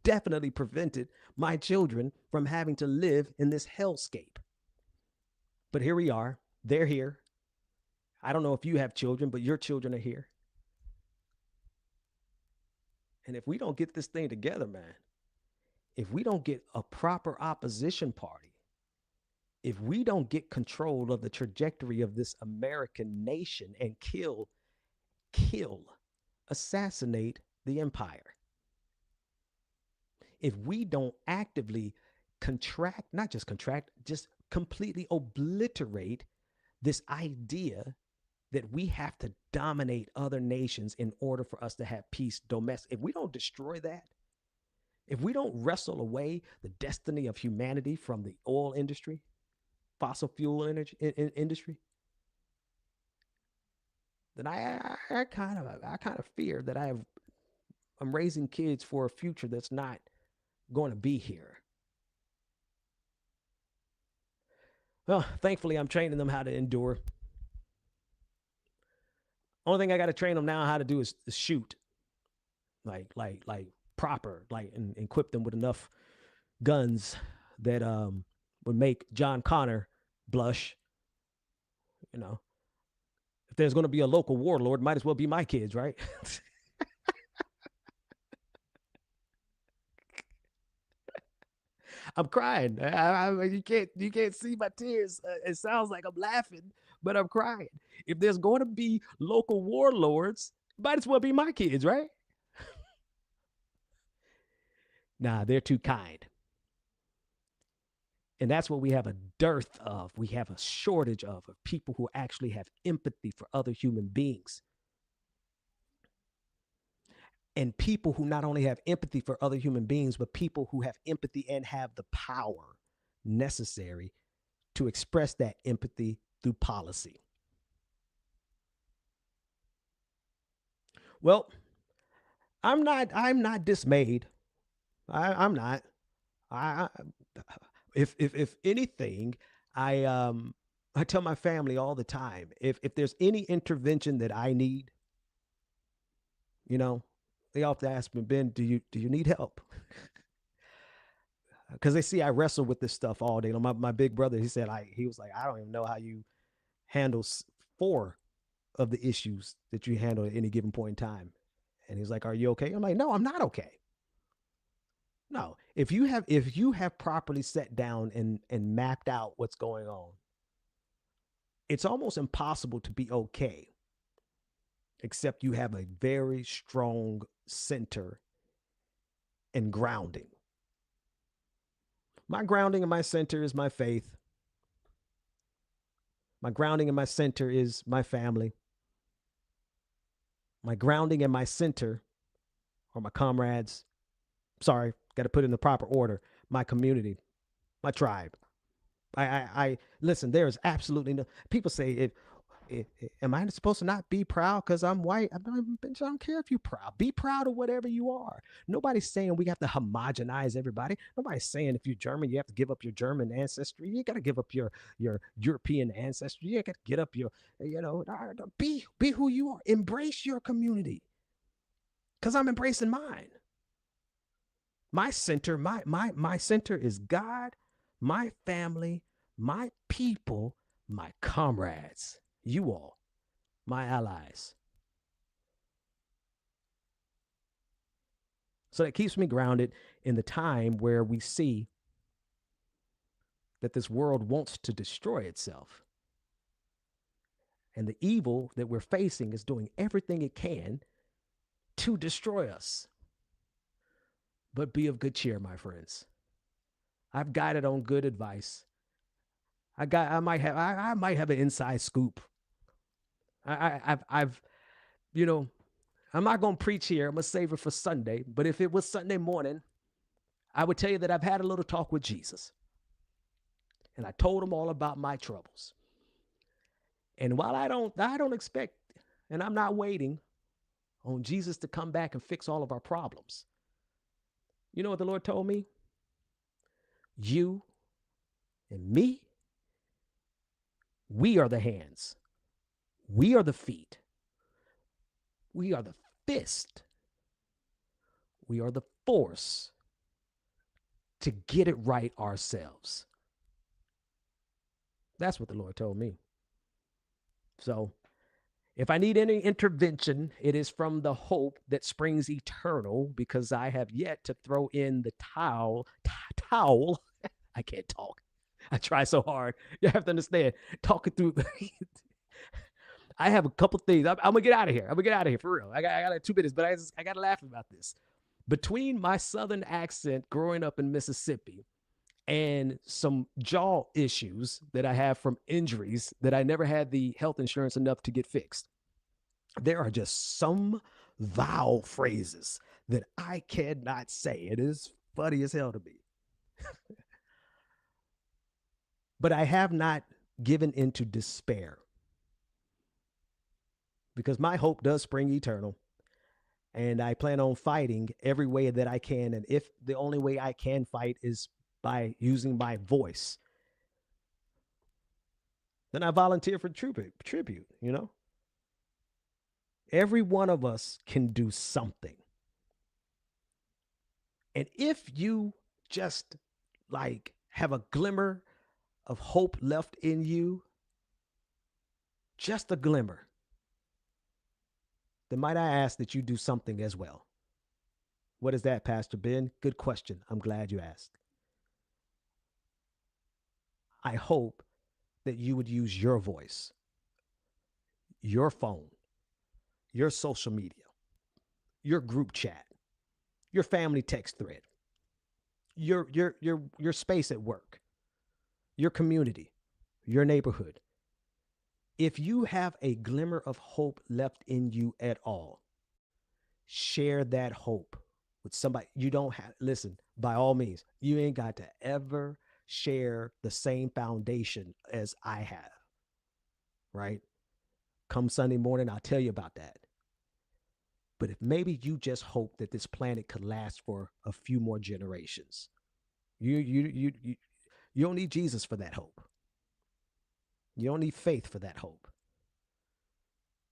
definitely prevented my children from having to live in this hellscape. But here we are. They're here. I don't know if you have children, but your children are here. And if we don't get this thing together, man, if we don't get a proper opposition party, if we don't get control of the trajectory of this American nation and kill, assassinate the empire, if we don't actively just completely obliterate this idea that we have to dominate other nations in order for us to have peace domestic, if we don't destroy that, if we don't wrestle away the destiny of humanity from the oil industry, fossil fuel energy industry, then I kind of fear that I'm raising kids for a future that's not going to be here. Well, thankfully, I'm training them how to endure. Only thing I got to train them now how to do is shoot, like proper, and equip them with enough guns that would make John Connor blush. You know, if there's going to be a local warlord, might as well be my kids, right? I'm crying. You can't see my tears. It sounds like I'm laughing, but I'm crying. If there's going to be local warlords, might as well be my kids, right? Nah, they're too kind. And that's what we have a dearth of. We have a shortage of people who actually have empathy for other human beings. And people who not only have empathy for other human beings, but people who have empathy and have the power necessary to express that empathy through policy. Well, I'm not dismayed. I'm not. If anything, I tell my family all the time, if there's any intervention that I need, they often ask me, Ben, do you need help? Because they see I wrestle with this stuff all day. My big brother, he was like, I don't even know how you handle 4 of the issues that you handle at any given point in time. And he's like, are you okay? I'm like, no, I'm not okay. No, if you have properly sat down and mapped out what's going on, it's almost impossible to be okay, except you have a very strong center and grounding. My grounding and my center is my faith. My grounding and my center is my family. My grounding and my center are my comrades. Sorry, got to put it in the proper order. My community, my tribe. I listen. There is absolutely no. People say, am I supposed to not be proud because I'm white? I don't care if you're proud. Be proud of whatever you are. Nobody's saying we have to homogenize everybody. Nobody's saying if you're German, you have to give up your German ancestry. You got to give up your European ancestry. You got to get up your, be who you are. Embrace your community. Because I'm embracing mine. My center, my center is God, my family, my people, my comrades, you all, my allies. So that keeps me grounded in the time where we see that this world wants to destroy itself. And the evil that we're facing is doing everything it can to destroy us. But be of good cheer, my friends. I've got it on good advice. I might have an inside scoop. I'm not going to preach here. I'm going to save it for Sunday. But if it was Sunday morning, I would tell you that I've had a little talk with Jesus. And I told him all about my troubles. And while I don't expect, and I'm not waiting on Jesus to come back and fix all of our problems. You know what the Lord told me? You and me, we are the hands. We are the feet. We are the fist. We are the force to get it right ourselves. That's what the Lord told me. So if I need any intervention, it is from the hope that springs eternal, because I have yet to throw in the towel. I can't talk. I try so hard. You have to understand, talking through. I have a couple things. I'm going to get out of here. I'm going to get out of here for real. I got like 2 minutes, but I got to laugh about this. Between my Southern accent growing up in Mississippi and some jaw issues that I have from injuries that I never had the health insurance enough to get fixed, there are just some vowel phrases that I cannot say. It is funny as hell to me. But I have not given into despair, because my hope does spring eternal, and I plan on fighting every way that I can. And if the only way I can fight is by using my voice, then I volunteer for tribute, Every one of us can do something. And if you just have a glimmer of hope left in you, just a glimmer, then might I ask that you do something as well. What is that, Pastor Ben? Good question. I'm glad you asked. I hope that you would use your voice, your phone, your social media, your group chat, your family text thread, your space at work, your community, your neighborhood. If you have a glimmer of hope left in you at all, share that hope with somebody. You don't have, listen, by all means, you ain't got to ever share the same foundation as I have, right? Come Sunday morning, I'll tell you about that. But if maybe you just hope that this planet could last for a few more generations, you don't need Jesus for that hope. You don't need faith for that hope.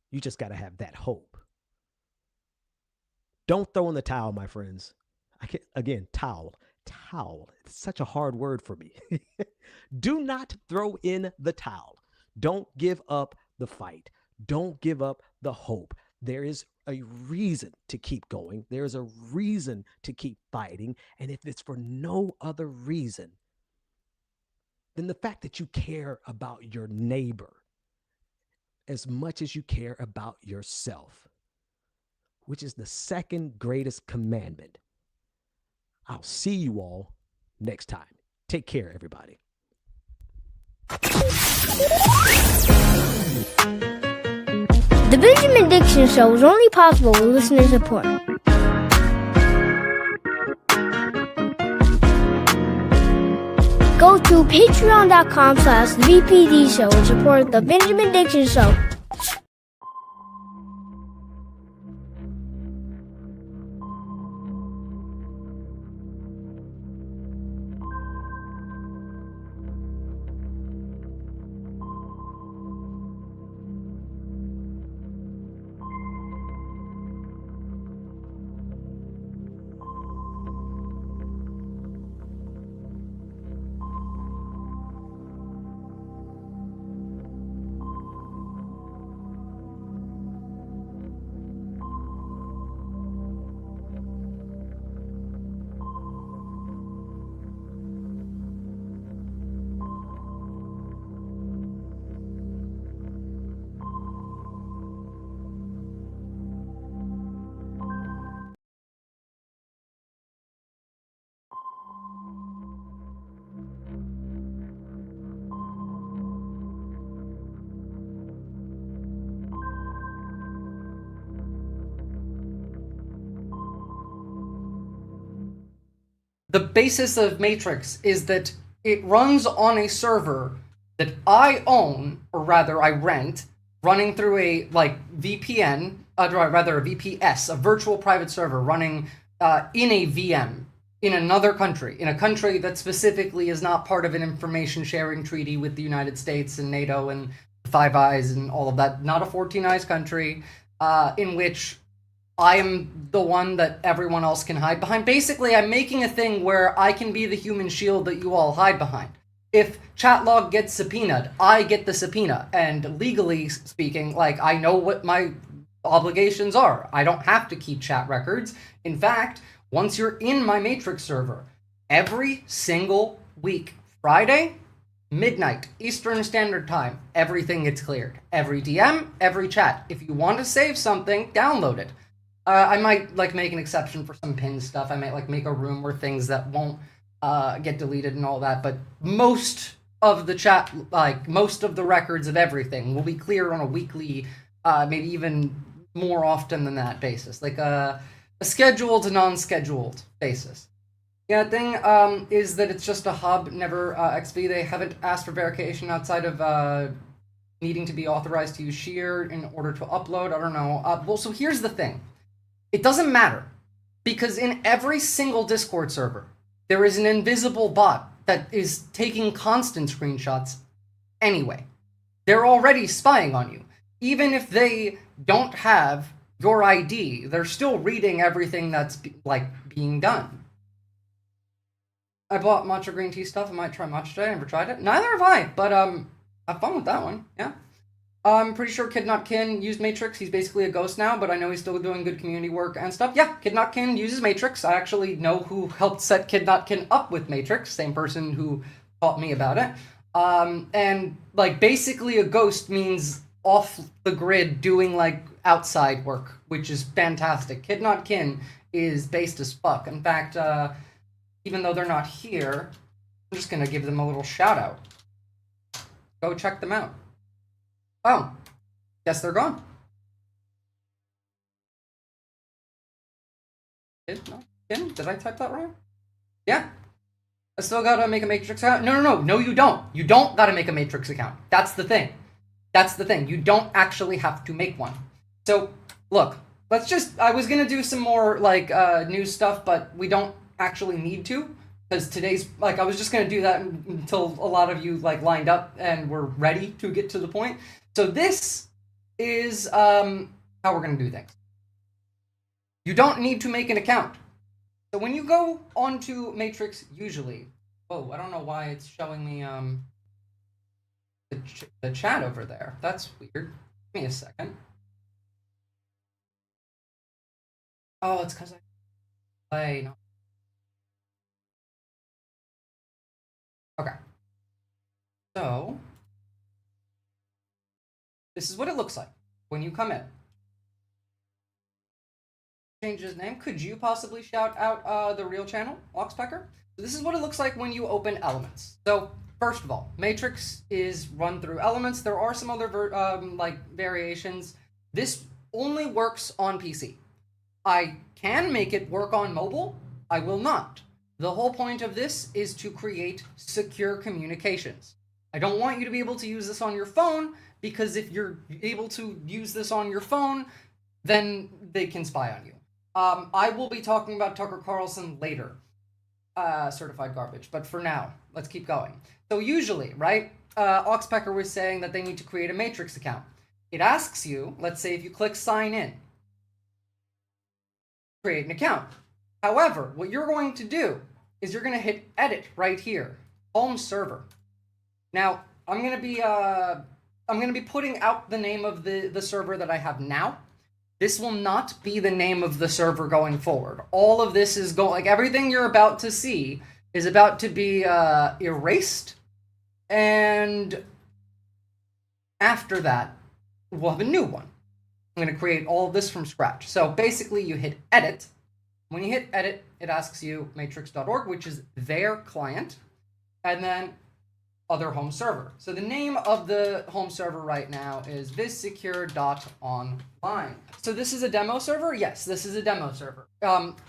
You just got to have that hope. Don't throw in the towel, my friends. Towel. It's such a hard word for me. Do not throw in the towel. Don't give up the fight. Don't give up the hope. There is a reason to keep going. There's a reason to keep fighting. And if it's for no other reason than the fact that you care about your neighbor as much as you care about yourself, which is the second greatest commandment. I'll see you all next time. Take care, everybody. The Benjamin Dixon Show is only possible with listener support. Go to patreon.com/VPD Show and support The Benjamin Dixon Show. The basis of Matrix is that it runs on a server that I own, or rather I rent, running through a VPN, rather a VPS, a virtual private server running in a VM in another country, in a country that specifically is not part of an information sharing treaty with the United States and NATO and the Five Eyes and all of that, not a 14 Eyes country, in which I am the one that everyone else can hide behind. Basically, I'm making a thing where I can be the human shield that you all hide behind. If Chatlog gets subpoenaed, I get the subpoena. And legally speaking, I know what my obligations are. I don't have to keep chat records. In fact, once you're in my Matrix server, every single week, Friday, midnight, Eastern Standard Time, everything gets cleared. Every DM, every chat. If you want to save something, download it. I might make an exception for some pin stuff. I might make a room where things that won't get deleted and all that. But most of the chat, most of the records of everything will be cleared on a weekly, maybe even more often than that basis, a scheduled to non-scheduled basis. Yeah, the thing is that it's just a hub, never XP. They haven't asked for verification outside of needing to be authorized to use Sheer in order to upload. I don't know. Well, so here's the thing. It doesn't matter, because in every single Discord server, there is an invisible bot that is taking constant screenshots anyway. They're already spying on you. Even if they don't have your ID, they're still reading everything that's being done. I bought matcha green tea stuff. I might try matcha today. I never tried it. Neither have I, but have fun with that one. Yeah. I'm pretty sure Kid Not Kin used Matrix. He's basically a ghost now, but I know he's still doing good community work and stuff. Yeah, Kid Not Kin uses Matrix. I actually know who helped set Kid Not Kin up with Matrix. Same person who taught me about it. And basically a ghost means off the grid doing outside work, which is fantastic. Kid Not Kin is based as fuck. In fact, even though they're not here, I'm just gonna give them a little shout out. Go check them out. Oh, guess they're gone. Did I type that wrong? Yeah. I still gotta make a Matrix account? No, you don't. You don't gotta make a Matrix account. That's the thing. You don't actually have to make one. So, look, I was gonna do some more, news stuff, but we don't actually need to. Because today's, I was just gonna do that until a lot of you, lined up and were ready to get to the point. So this is how we're going to do things. You don't need to make an account. So when you go onto Matrix, usually... Oh, I don't know why it's showing me the chat over there. That's weird. Give me a second. Oh, it's because I play. No. Okay. So... this is what it looks like when you come in. Change his name. Could you possibly shout out the real channel, Oxpecker? So this is what it looks like when you open Elements. So first of all, Matrix is run through Elements. There are some other variations, This only works on PC. I can make it work on mobile. I will not. The whole point of this is to create secure communications. I don't want you to be able to use this on your phone, because if you're able to use this on your phone, then they can spy on you. I will be talking about Tucker Carlson later, certified garbage, but for now, let's keep going. So usually, right, Oxpecker was saying that they need to create a Matrix account. It asks you, let's say if you click sign in, create an account. However, what you're going to do is you're going to hit edit right here, home server. Now, I'm going to be putting out the name of the server that I have now. This will not be the name of the server going forward. All of this is going, like everything you're about to see is about to be erased, and after that, we'll have a new one. I'm going to create all of this from scratch. So basically, you hit edit. When you hit edit, it asks you matrix.org, which is their client, and then other home server. So the name of the home server right now is vissecure.online. So this is a demo server? Yes, this is a demo server.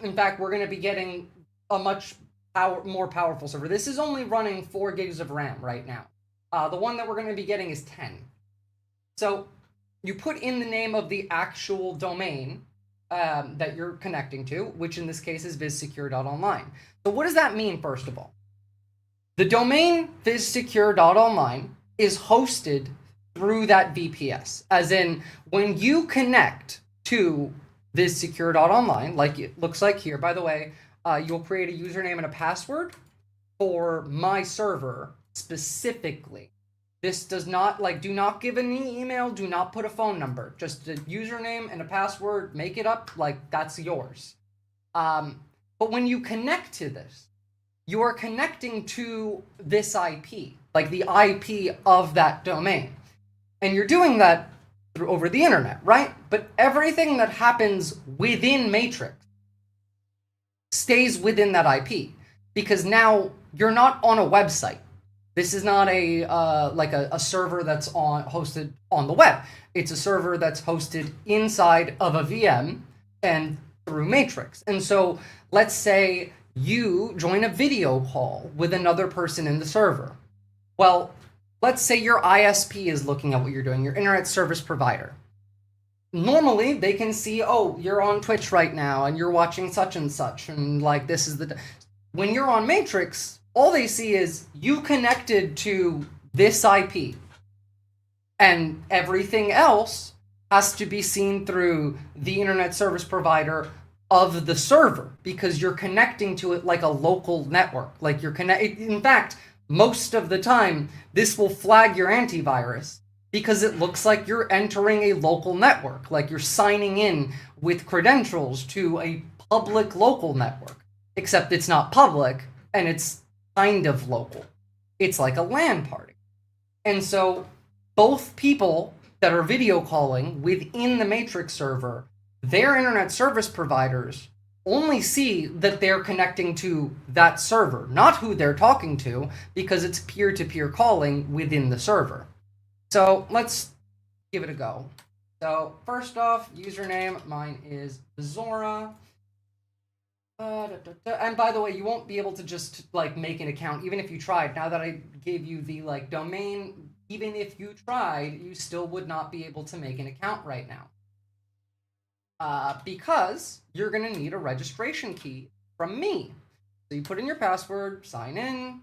In fact, we're going to be getting a much more powerful server. This is only running 4 gigs of RAM right now. The one that we're going to be getting is 10. So you put in the name of the actual domain that you're connecting to, which in this case is vissecure.online. So what does that mean, first of all? The domain vissecure.online is hosted through that VPS, as in when you connect to vissecure.online, like it looks like here, by the way, you'll create a username and a password for my server specifically. This does not, do not give any email, do not put a phone number, just a username and a password, make it up, that's yours. But when you connect to this, you are connecting to this IP, the IP of that domain. And you're doing that over the internet, right? But everything that happens within Matrix stays within that IP, because now you're not on a website. This is not a server that's hosted on the web. It's a server that's hosted inside of a VM and through Matrix. And so let's say you join a video call with another person in the server. Well, let's say your ISP is looking at what you're doing, your internet service provider. Normally, they can see, oh, you're on Twitch right now and you're watching such and such, and this is the... When you're on Matrix, all they see is you connected to this IP, and everything else has to be seen through the internet service provider of the server, because you're connecting to it like a local network. In fact, most of the time, this will flag your antivirus because it looks like you're entering a local network, like you're signing in with credentials to a public local network, except it's not public and it's kind of local. It's like a LAN party. And so both people that are video calling within the Matrix server, their internet service providers only see that they're connecting to that server, not who they're talking to, because it's peer-to-peer calling within the server. So let's give it a go. So first off, username, mine is Visora. And by the way, you won't be able to just make an account, even if you tried. Now that I gave you the domain, even if you tried, you still would not be able to make an account right now. Because you're going to need a registration key from me. So you put in your password, sign in.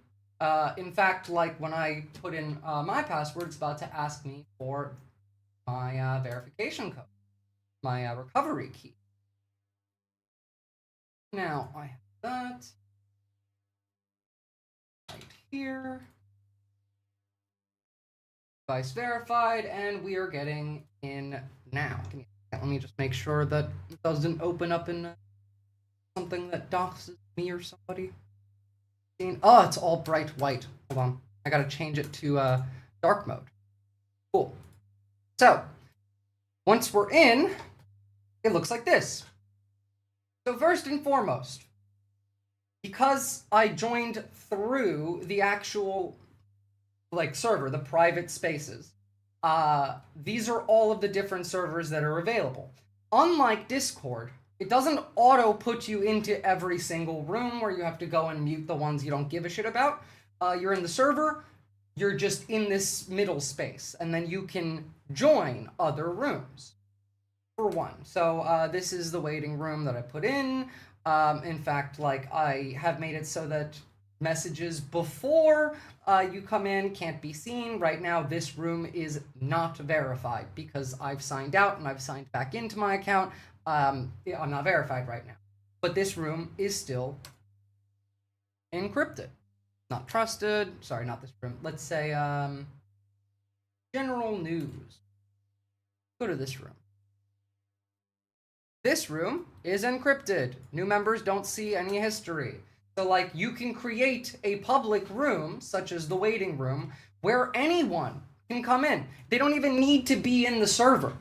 In fact, when I put in my password, it's about to ask me for my verification code, my recovery key. Now I have that right here. Device verified, and we are getting in now. Let me just make sure that it doesn't open up in something that doxes me or somebody. Oh, it's all bright white. Hold on. I gotta change it to dark mode. Cool. So, once we're in, it looks like this. So first and foremost, because I joined through the actual server, the private spaces, These are all of the different servers that are available. Unlike Discord, it doesn't auto put you into every single room where you have to go and mute the ones you don't give a shit about. You're in the server, you're just in this middle space, and then you can join other rooms for one. So this is the waiting room that I put in. In fact, like, I have made it so that messages before you come in can't be seen. Right now, this room is not verified because I've signed out and I've signed back into my account. I'm not verified right now. But this room is still encrypted. Not trusted. Sorry, not this room. Let's say general news. Go to this room. This room is encrypted. New members don't see any history. So, like, you can create a public room, such as the waiting room, where anyone can come in. They don't even need to be in the server.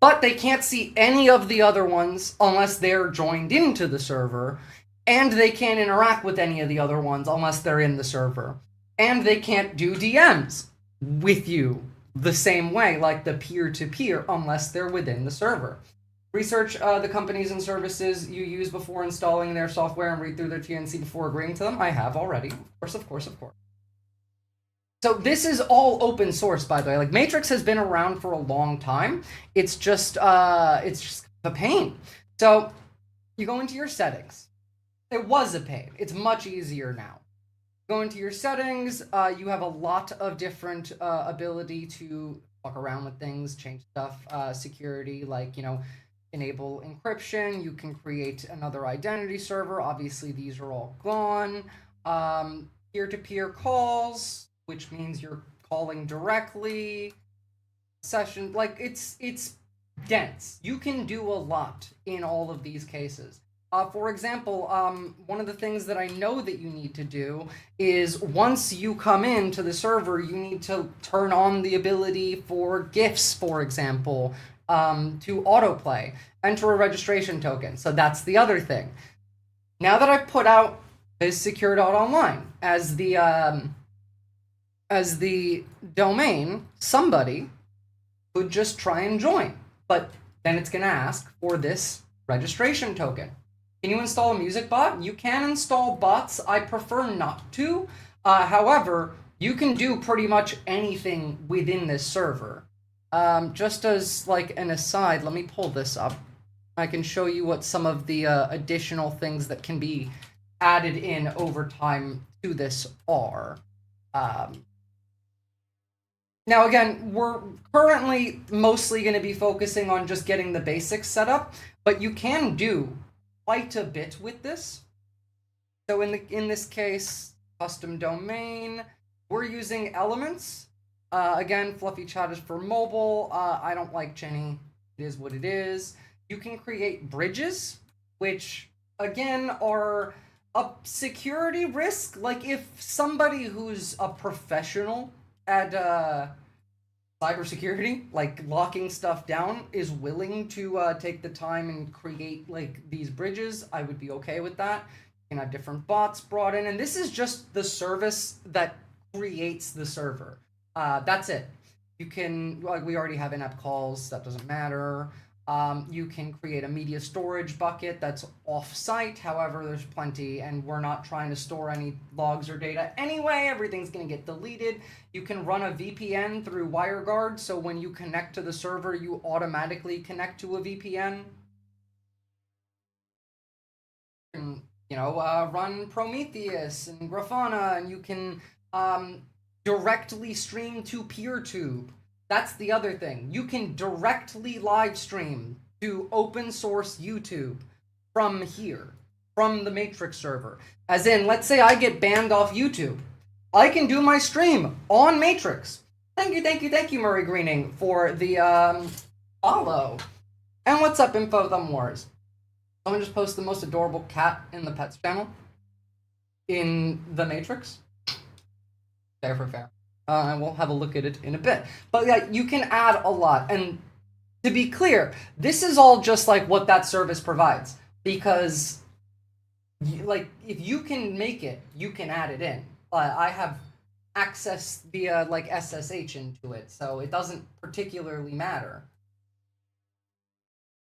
But they can't see any of the other ones unless they're joined into the server. And they can't interact with any of the other ones unless they're in the server. And they can't do DMs with you the same way, like the peer-to-peer, unless they're within the server. Research the companies and services you use before installing their software and read through their TNC before agreeing to them. I have already. Of course. So this is all open source, by the way. Like, Matrix has been around for a long time. It's just a pain. So you go into your settings. It was a pain. It's much easier now. Go into your settings. You have a lot of different ability to fuck around with things, change stuff, security, like, enable encryption. You can create another identity server. Obviously, these are all gone. Peer-to-peer calls, which means you're calling directly. Session, like, it's dense. You can do a lot in all of these cases. For example, one of the things that I know that you need to do is, once you come into the server, you need to turn on the ability for GIFs, for example, to autoplay. Enter a registration token. So that's the other thing. Now that I've put out this secure.online as the domain, somebody could just try and join. But then it's going to ask for this registration token. Can you install a music bot? You can install bots. I prefer not to. However, you can do pretty much anything within this server. Just as, like, an aside, let me pull this up. I can show you what some of the additional things that can be added in over time to this are. Now, again, we're currently mostly going to be focusing on just getting the basics set up, but you can do quite a bit with this. So in this case, custom domain, we're using elements. Again, Fluffy Chat is for mobile. I don't like Jenny. It is what it is. You can create bridges, which, again, are a security risk. Like, if somebody who's a professional at cybersecurity, like locking stuff down, is willing to take the time and create, like, these bridges, I would be okay with that. You can have different bots brought in, and this is just the service that creates the server. That's it. You can, like, we already have in-app calls, that doesn't matter. You can create a media storage bucket that's off-site. However, there's plenty, and we're not trying to store any logs or data anyway. Everything's going to get deleted. You can run a VPN through WireGuard, so when you connect to the server, you automatically connect to a VPN. And, run Prometheus and Grafana, and you can directly stream to PeerTube. That's the other thing. You can directly live stream to open source YouTube from here, from the Matrix server. As in, let's say I get banned off YouTube. I can do my stream on Matrix. Thank you, Murray Greening, for the follow. And what's up, Info Thumb Wars? Someone just posted the most adorable cat in the pets channel in the Matrix. Fair for fair. And we'll have a look at it in a bit. But, like, you can add a lot. And to be clear, this is all just, like, what that service provides. Because, if you can make it, you can add it in. I have access via like SSH into it, so it doesn't particularly matter.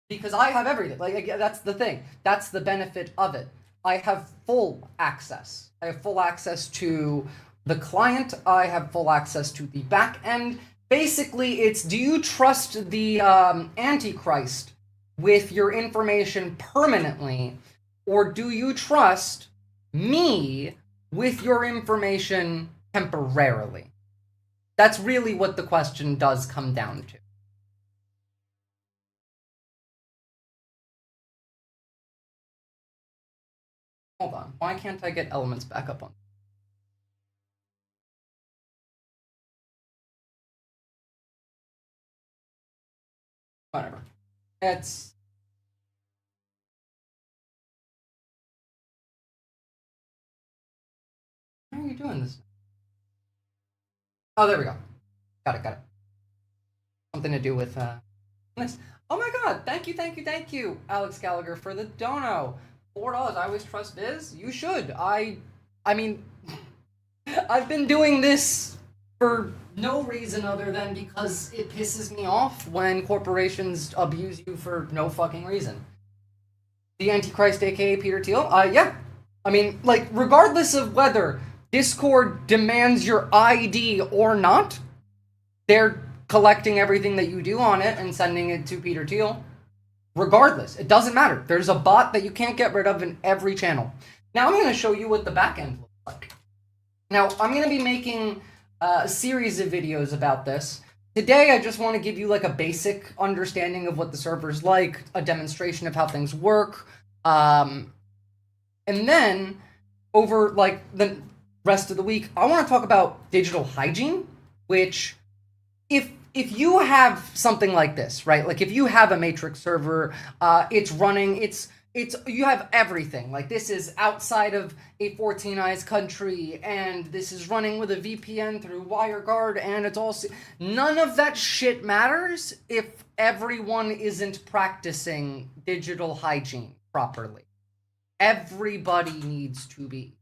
Because I have everything. Like, that's the thing. That's the benefit of it. I have full access. I have full access to the client. I have full access to the back end. Basically, it's, do you trust the Antichrist with your information permanently, or do you trust me with your information temporarily? That's really what the question does come down to. Hold on, why can't I get elements back up on? Whatever. It's... How are you doing this? Oh, there we go. Got it. Something to do with, this. Oh my god, thank you, Alex Gallagher, for the dono. $4, I always trust Viz. You should. I mean, I've been doing this for no reason other than because it pisses me off when corporations abuse you for no fucking reason. The Antichrist, aka Peter Thiel? Yeah. I mean, like, regardless of whether Discord demands your ID or not, they're collecting everything that you do on it and sending it to Peter Thiel. Regardless, it doesn't matter. There's a bot that you can't get rid of in every channel. Now I'm going to show you what the back end looks like. Now, I'm going to be making a series of videos about this. Today, I just want to give you like a basic understanding of what the server's like, a demonstration of how things work, and then over like the rest of the week, I want to talk about digital hygiene, which if you have something like this, right? Like if you have a Matrix server, it's running, you have everything. Like this is outside of a 14 Eyes country, and this is running with a VPN through WireGuard, and it's all... None of that shit matters if everyone isn't practicing digital hygiene properly. Everybody needs to be.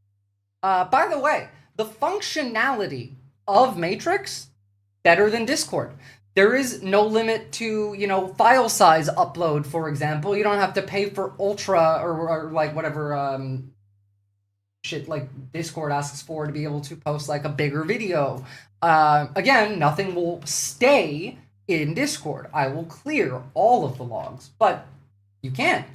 By the way, the functionality of Matrix, better than Discord. There is no limit to, file size upload, for example. You don't have to pay for Ultra or like whatever shit like Discord asks for to be able to post like a bigger video. Again, nothing will stay in Discord. I will clear all of the logs, but you can't.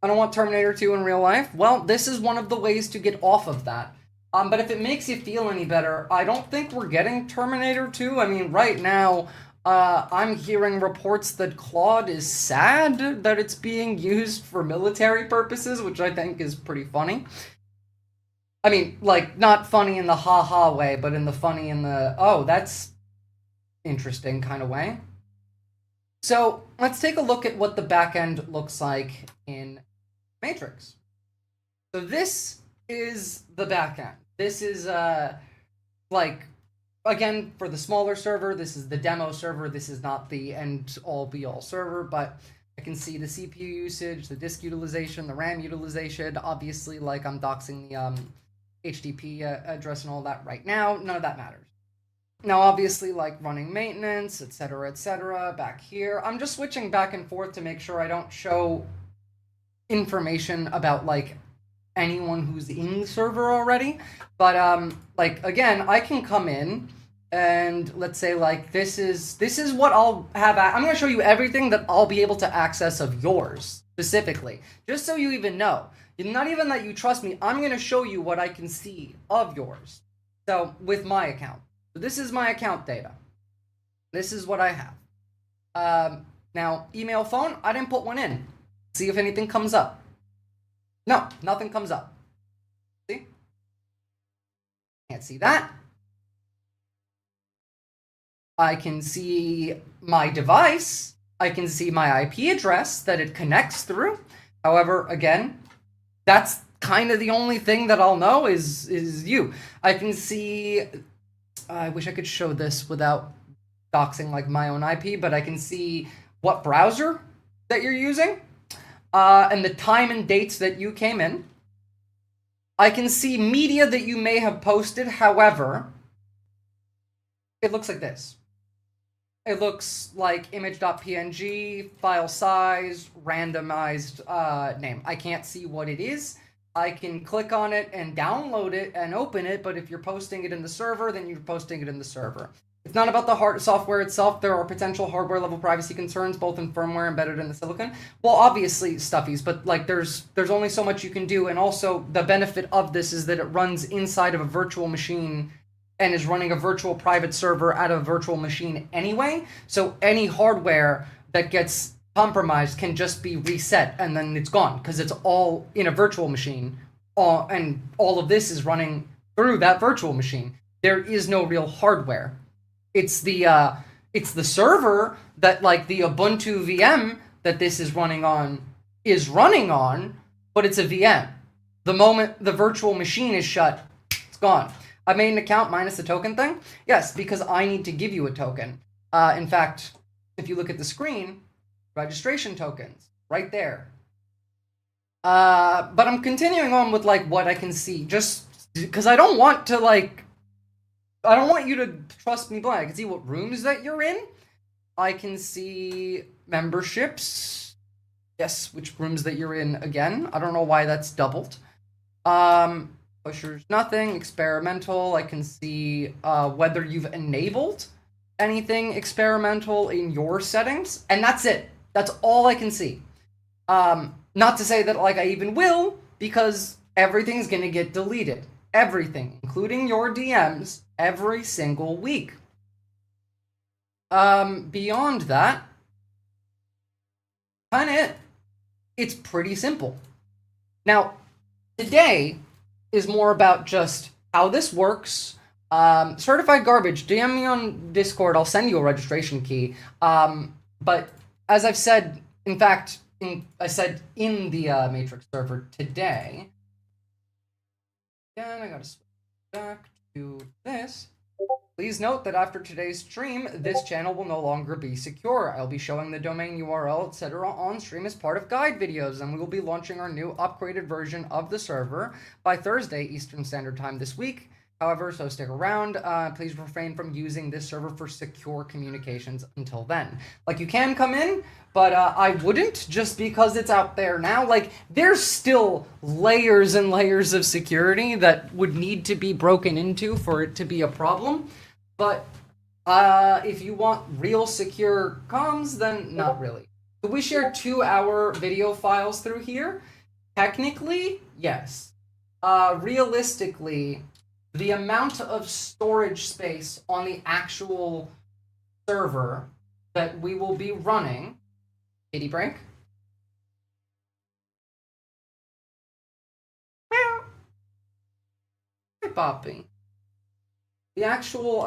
I don't want Terminator 2 in real life. Well, this is one of the ways to get off of that. But if it makes you feel any better, I don't think we're getting Terminator 2. I mean, right now, I'm hearing reports that Claude is sad that it's being used for military purposes, which I think is pretty funny. I mean, like, not funny in the ha-ha way, but in the funny in the, oh, that's interesting kind of way. So, let's take a look at what the back end looks like in Matrix. So this is the back end. This is, like, again, for the smaller server, this is the demo server. This is not the end-all be-all server, but I can see the CPU usage, the disk utilization, the RAM utilization. Obviously, like, I'm doxing the HTTP address and all that right now. None of that matters. Now, obviously, like, running maintenance, etc., back here. I'm just switching back and forth to make sure I don't show information about, like, anyone who's in the server already. But, like, again, I can come in and let's say, like, this is what I'll have. I'm going to show you everything that I'll be able to access of yours, specifically. Just so you even know. Not even that you trust me, I'm going to show you what I can see of yours. So, with my account. So this is my account data. This is what I have. Now, email, phone, I didn't put one in. See if anything comes up. No, nothing comes up. See? Can't see that. I can see my device. I can see my IP address that it connects through. However, again, that's kind of the only thing that I'll know is you. I can see... I wish I could show this without doxing like my own IP, but I can see what browser that you're using and the time and dates that you came in. I can see media that you may have posted. However, it looks like this. It looks like image.png, file size, randomized name. I can't see what it is. I can click on it and download it and open it, but if you're posting it in the server, then you're posting it in the server. It's not about the software itself. There are potential hardware level privacy concerns, both in firmware embedded in the silicon. Well, obviously stuffies, but like there's only so much you can do, and also the benefit of this is that it runs inside of a virtual machine and is running a virtual private server at a virtual machine anyway. So any hardware that gets compromised can just be reset and then it's gone because it's all in a virtual machine, and all of this is running through that virtual machine. There is no real hardware. It's the server that, like, the Ubuntu VM that this is running on, but it's a VM. The moment the virtual machine is shut, it's gone. I made an account minus the token thing. Yes, because I need to give you a token. In fact, if you look at the screen, registration tokens right there. But I'm continuing on with like what I can see, just because I don't want you to trust me blind. I can see what rooms that you're in. I can see memberships. Yes, which rooms that you're in again. I don't know why that's doubled. Pushers, nothing. Experimental. I can see whether you've enabled anything experimental in your settings, and that's it. That's all I can see. Not to say that like I even will, because everything's gonna get deleted. Everything, including your DMs, every single week. Beyond that, kind of it. It's pretty simple. Now, today is more about just how this works. Certified garbage, DM me on Discord, I'll send you a registration key. But as I've said, in fact, I said in the Matrix server today, again, I gotta switch back to this. Please note that after today's stream, this channel will no longer be secure. I'll be showing the domain URL, etc. on stream as part of guide videos, and we will be launching our new upgraded version of the server by Thursday Eastern Standard Time this week. However, so stick around. Please refrain from using this server for secure communications until then. Like, you can come in, but I wouldn't, just because it's out there now. Like, there's still layers and layers of security that would need to be broken into for it to be a problem. But if you want real secure comms, then not really. Could we share 2-hour video files through here? Technically, yes. Realistically, the amount of storage space on the actual server that we will be running, kitty break. Meow. Hi, Poppy. The actual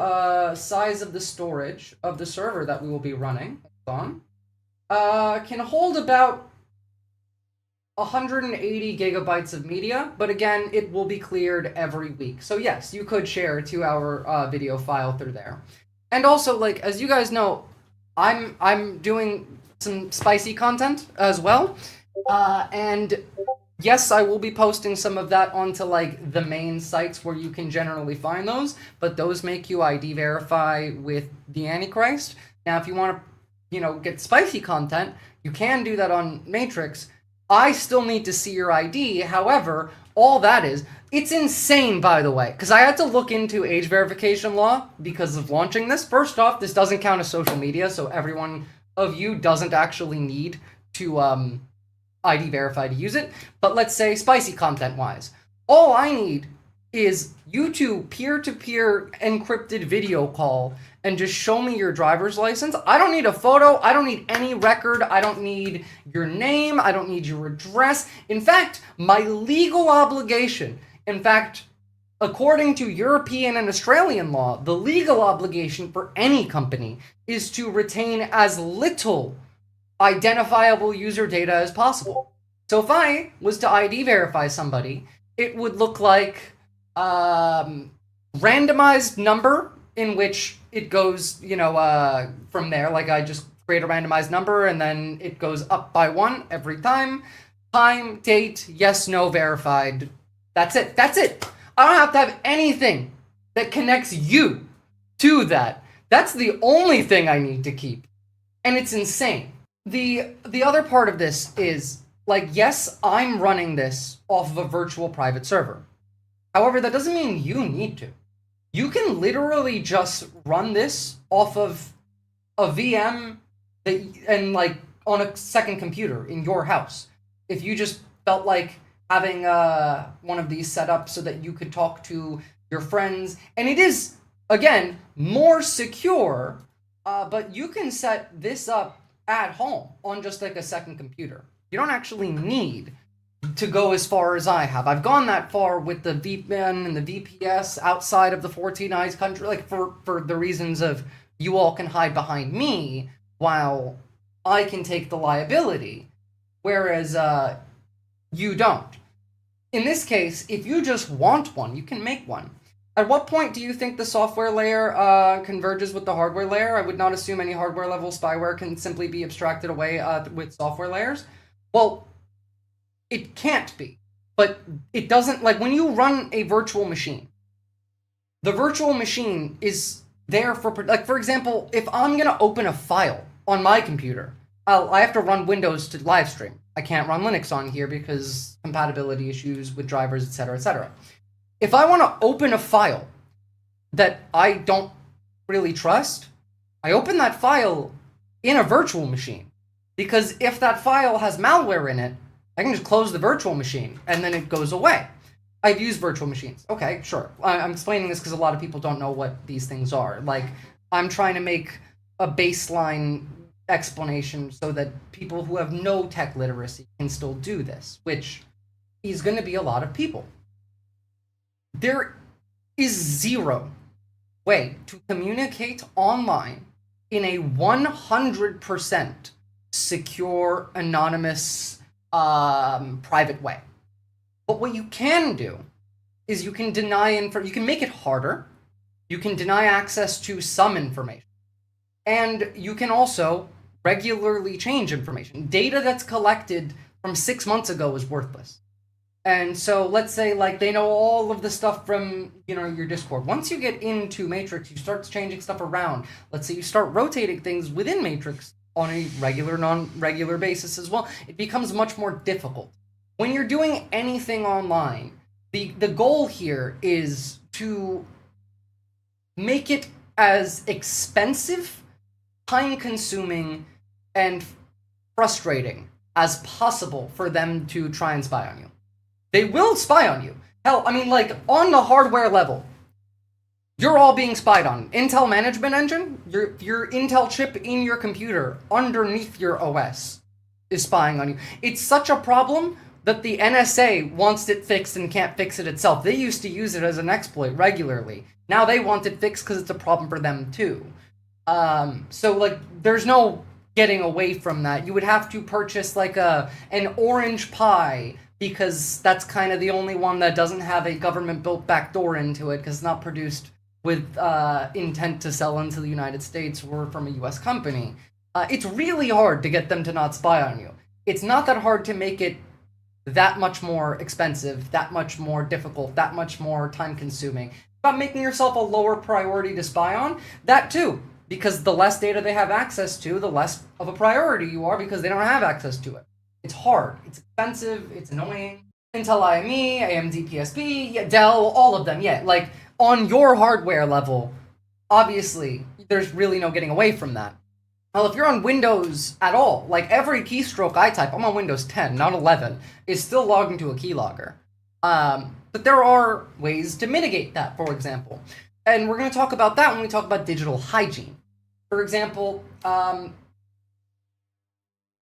size of the storage of the server that we will be running can hold about 180 gigabytes of media, but again, it will be cleared every week. So yes, you could share a 2-hour video file through there. And also, like, as you guys know, I'm doing some spicy content as well. And yes, I will be posting some of that onto like the main sites where you can generally find those, but those make you ID verify with the Antichrist. Now, if you want to, get spicy content, you can do that on Matrix. I still need to see your ID. However, all that is, it's insane, by the way, because I had to look into age verification law because of launching this. First off, this doesn't count as social media, so everyone of you doesn't actually need to ID verify to use it. But let's say spicy content-wise, all I need is you to peer-to-peer encrypted video call and just show me your driver's license. I don't need a photo. I don't need any record. I don't need your name. I don't need your address. In fact, my legal obligation, according to European and Australian law, the legal obligation for any company is to retain as little identifiable user data as possible. So if I was to ID verify somebody, it would look like randomized number, in which it goes, from there. Like, I just create a randomized number and then it goes up by 1 every time. Time, date, yes, no, verified. That's it. I don't have to have anything that connects you to that. That's the only thing I need to keep. And it's insane. The other part of this is, like, yes, I'm running this off of a virtual private server. However, that doesn't mean you need to. You can literally just run this off of a VM and like on a second computer in your house. If you just felt like having one of these set up so that you could talk to your friends. And it is, again, more secure, but you can set this up at home on just like a second computer. You don't actually need to go as far as I have. I've gone that far with the VPN and the VPS outside of the 14 Eyes country, like for the reasons of you all can hide behind me while I can take the liability, whereas you don't. In this case, if you just want one, you can make one. At what point do you think the software layer converges with the hardware layer? I would not assume any hardware level spyware can simply be abstracted away with software layers. Well, it can't be, but it doesn't, like when you run a virtual machine, the virtual machine is there for, like, for example, if I'm going to open a file on my computer, I have to run Windows to live stream. I can't run Linux on here because compatibility issues with drivers, etc., etc. If I want to open a file that I don't really trust, I open that file in a virtual machine. Because if that file has malware in it, I can just close the virtual machine and then it goes away. I've used virtual machines. Okay, sure. I'm explaining this because a lot of people don't know what these things are. Like, I'm trying to make a baseline explanation so that people who have no tech literacy can still do this, which is going to be a lot of people. There is zero way to communicate online in a 100% secure, anonymous, private way. But what you can do is you can you can make it harder. You can deny access to some information. And you can also regularly change information. Data that's collected from 6 months ago is worthless. And so let's say like they know all of the stuff from, you know, your Discord. Once you get into Matrix, you start changing stuff around. Let's say you start rotating things within Matrix on a regular, non-regular basis as well. It becomes much more difficult. When you're doing anything online, the goal here is to make it as expensive, time-consuming, and frustrating as possible for them to try and spy on you. They will spy on you. Hell, I mean, like, on the hardware level, you're all being spied on. Intel Management Engine, your Intel chip in your computer underneath your OS is spying on you. It's such a problem that the NSA wants it fixed and can't fix it itself. They used to use it as an exploit regularly. Now they want it fixed because it's a problem for them too. So like, there's no getting away from that. You would have to purchase like an Orange Pi, because that's kind of the only one that doesn't have a government-built backdoor into it, because it's not produced with intent to sell into the United States or from a US company. It's really hard to get them to not spy on you. It's not that hard to make it that much more expensive, that much more difficult, that much more time-consuming. About making yourself a lower priority to spy on, that too. Because the less data they have access to, the less of a priority you are because they don't have access to it. It's hard, it's expensive, it's annoying. Intel IME, AMD PSP, yeah, Dell, all of them, yeah. Like, on your hardware level, obviously, there's really no getting away from that. Well, if you're on Windows at all, like every keystroke I type, I'm on Windows 10, not 11, is still logged into a keylogger. But there are ways to mitigate that, for example. And we're going to talk about that when we talk about digital hygiene. For example,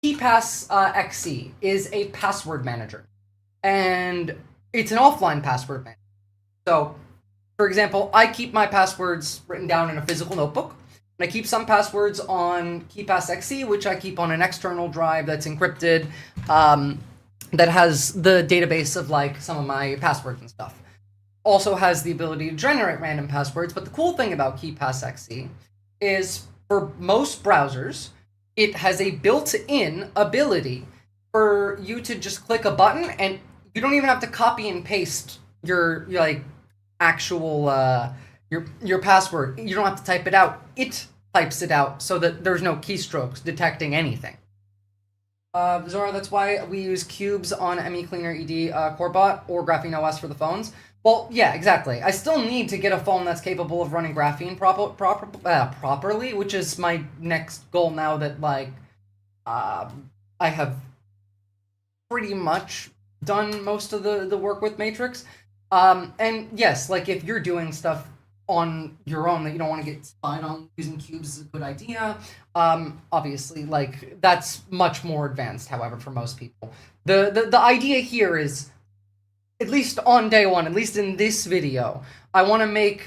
KeePass XC is a password manager, and it's an offline password manager. So, for example, I keep my passwords written down in a physical notebook, and I keep some passwords on KeePass XC, which I keep on an external drive that's encrypted, that has the database of like some of my passwords and stuff. Also has the ability to generate random passwords, but the cool thing about KeePass XC is for most browsers, it has a built-in ability for you to just click a button and you don't even have to copy and paste your like actual your password. You don't have to type it out. It types it out so that there's no keystrokes detecting anything. Visora, that's why we use cubes on ME Cleaner ED Corebot or Graphene OS for the phones. Well, yeah, exactly. I still need to get a phone that's capable of running Graphene properly, which is my next goal now that, like, I have pretty much done most of the work with Matrix. And yes, like, if you're doing stuff on your own that you don't want to get spied on, using cubes is a good idea. Obviously, like, that's much more advanced, however, for most people. The idea here is, at least on day one, at least in this video, I want to make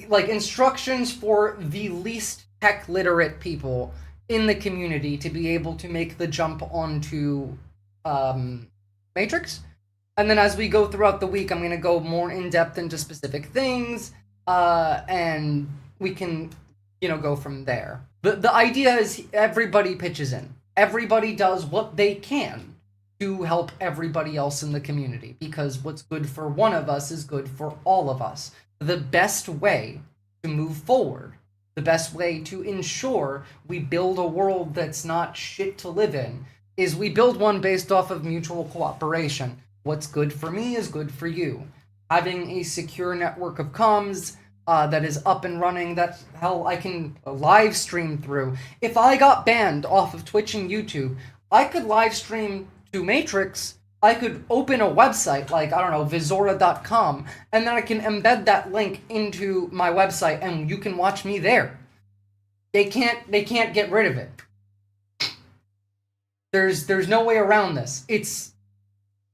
like instructions for the least tech literate people in the community to be able to make the jump onto Matrix. And then as we go throughout the week, I'm going to go more in depth into specific things, and we can, you know, go from there. The idea is everybody pitches in. Everybody does what they can to help everybody else in the community, because what's good for one of us is good for all of us. The best way to move forward, the best way to ensure we build a world that's not shit to live in, is we build one based off of mutual cooperation. What's good for me is good for you. Having a secure network of comms that is up and running, that, hell, I can live stream through. If I got banned off of Twitch and YouTube, I could live stream to Matrix. I could open a website like, I don't know, Visora.com, and then I can embed that link into my website, and you can watch me there. They can't get rid of it. There's no way around this. It's,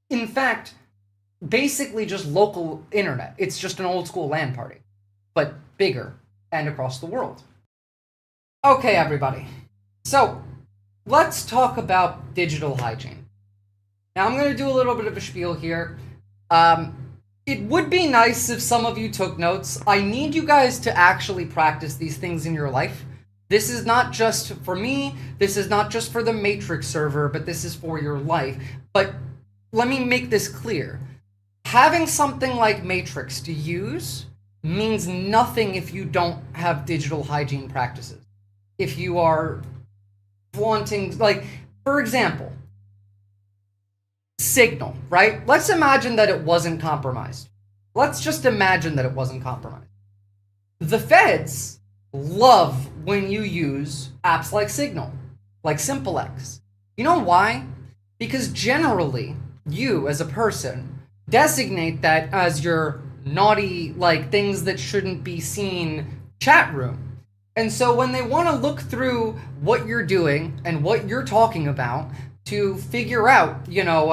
in fact, basically just local internet. It's just an old school LAN party, but bigger and across the world. Okay, everybody. So, let's talk about digital hygiene. Now, I'm going to do a little bit of a spiel here. It would be nice if some of you took notes. I need you guys to actually practice these things in your life. This is not just for me, this is not just for the Matrix server, but this is for your life. But let me make this clear. Having something like Matrix to use means nothing if you don't have digital hygiene practices. If you are wanting, like, for example, Signal, right? Let's imagine that it wasn't compromised. Let's just imagine that it wasn't compromised. The feds love when you use apps like Signal, like SimpleX. You know why? Because generally, you as a person designate that as your naughty, like, things that shouldn't be seen chat room. And so when they want to look through what you're doing and what you're talking about to figure out, you know,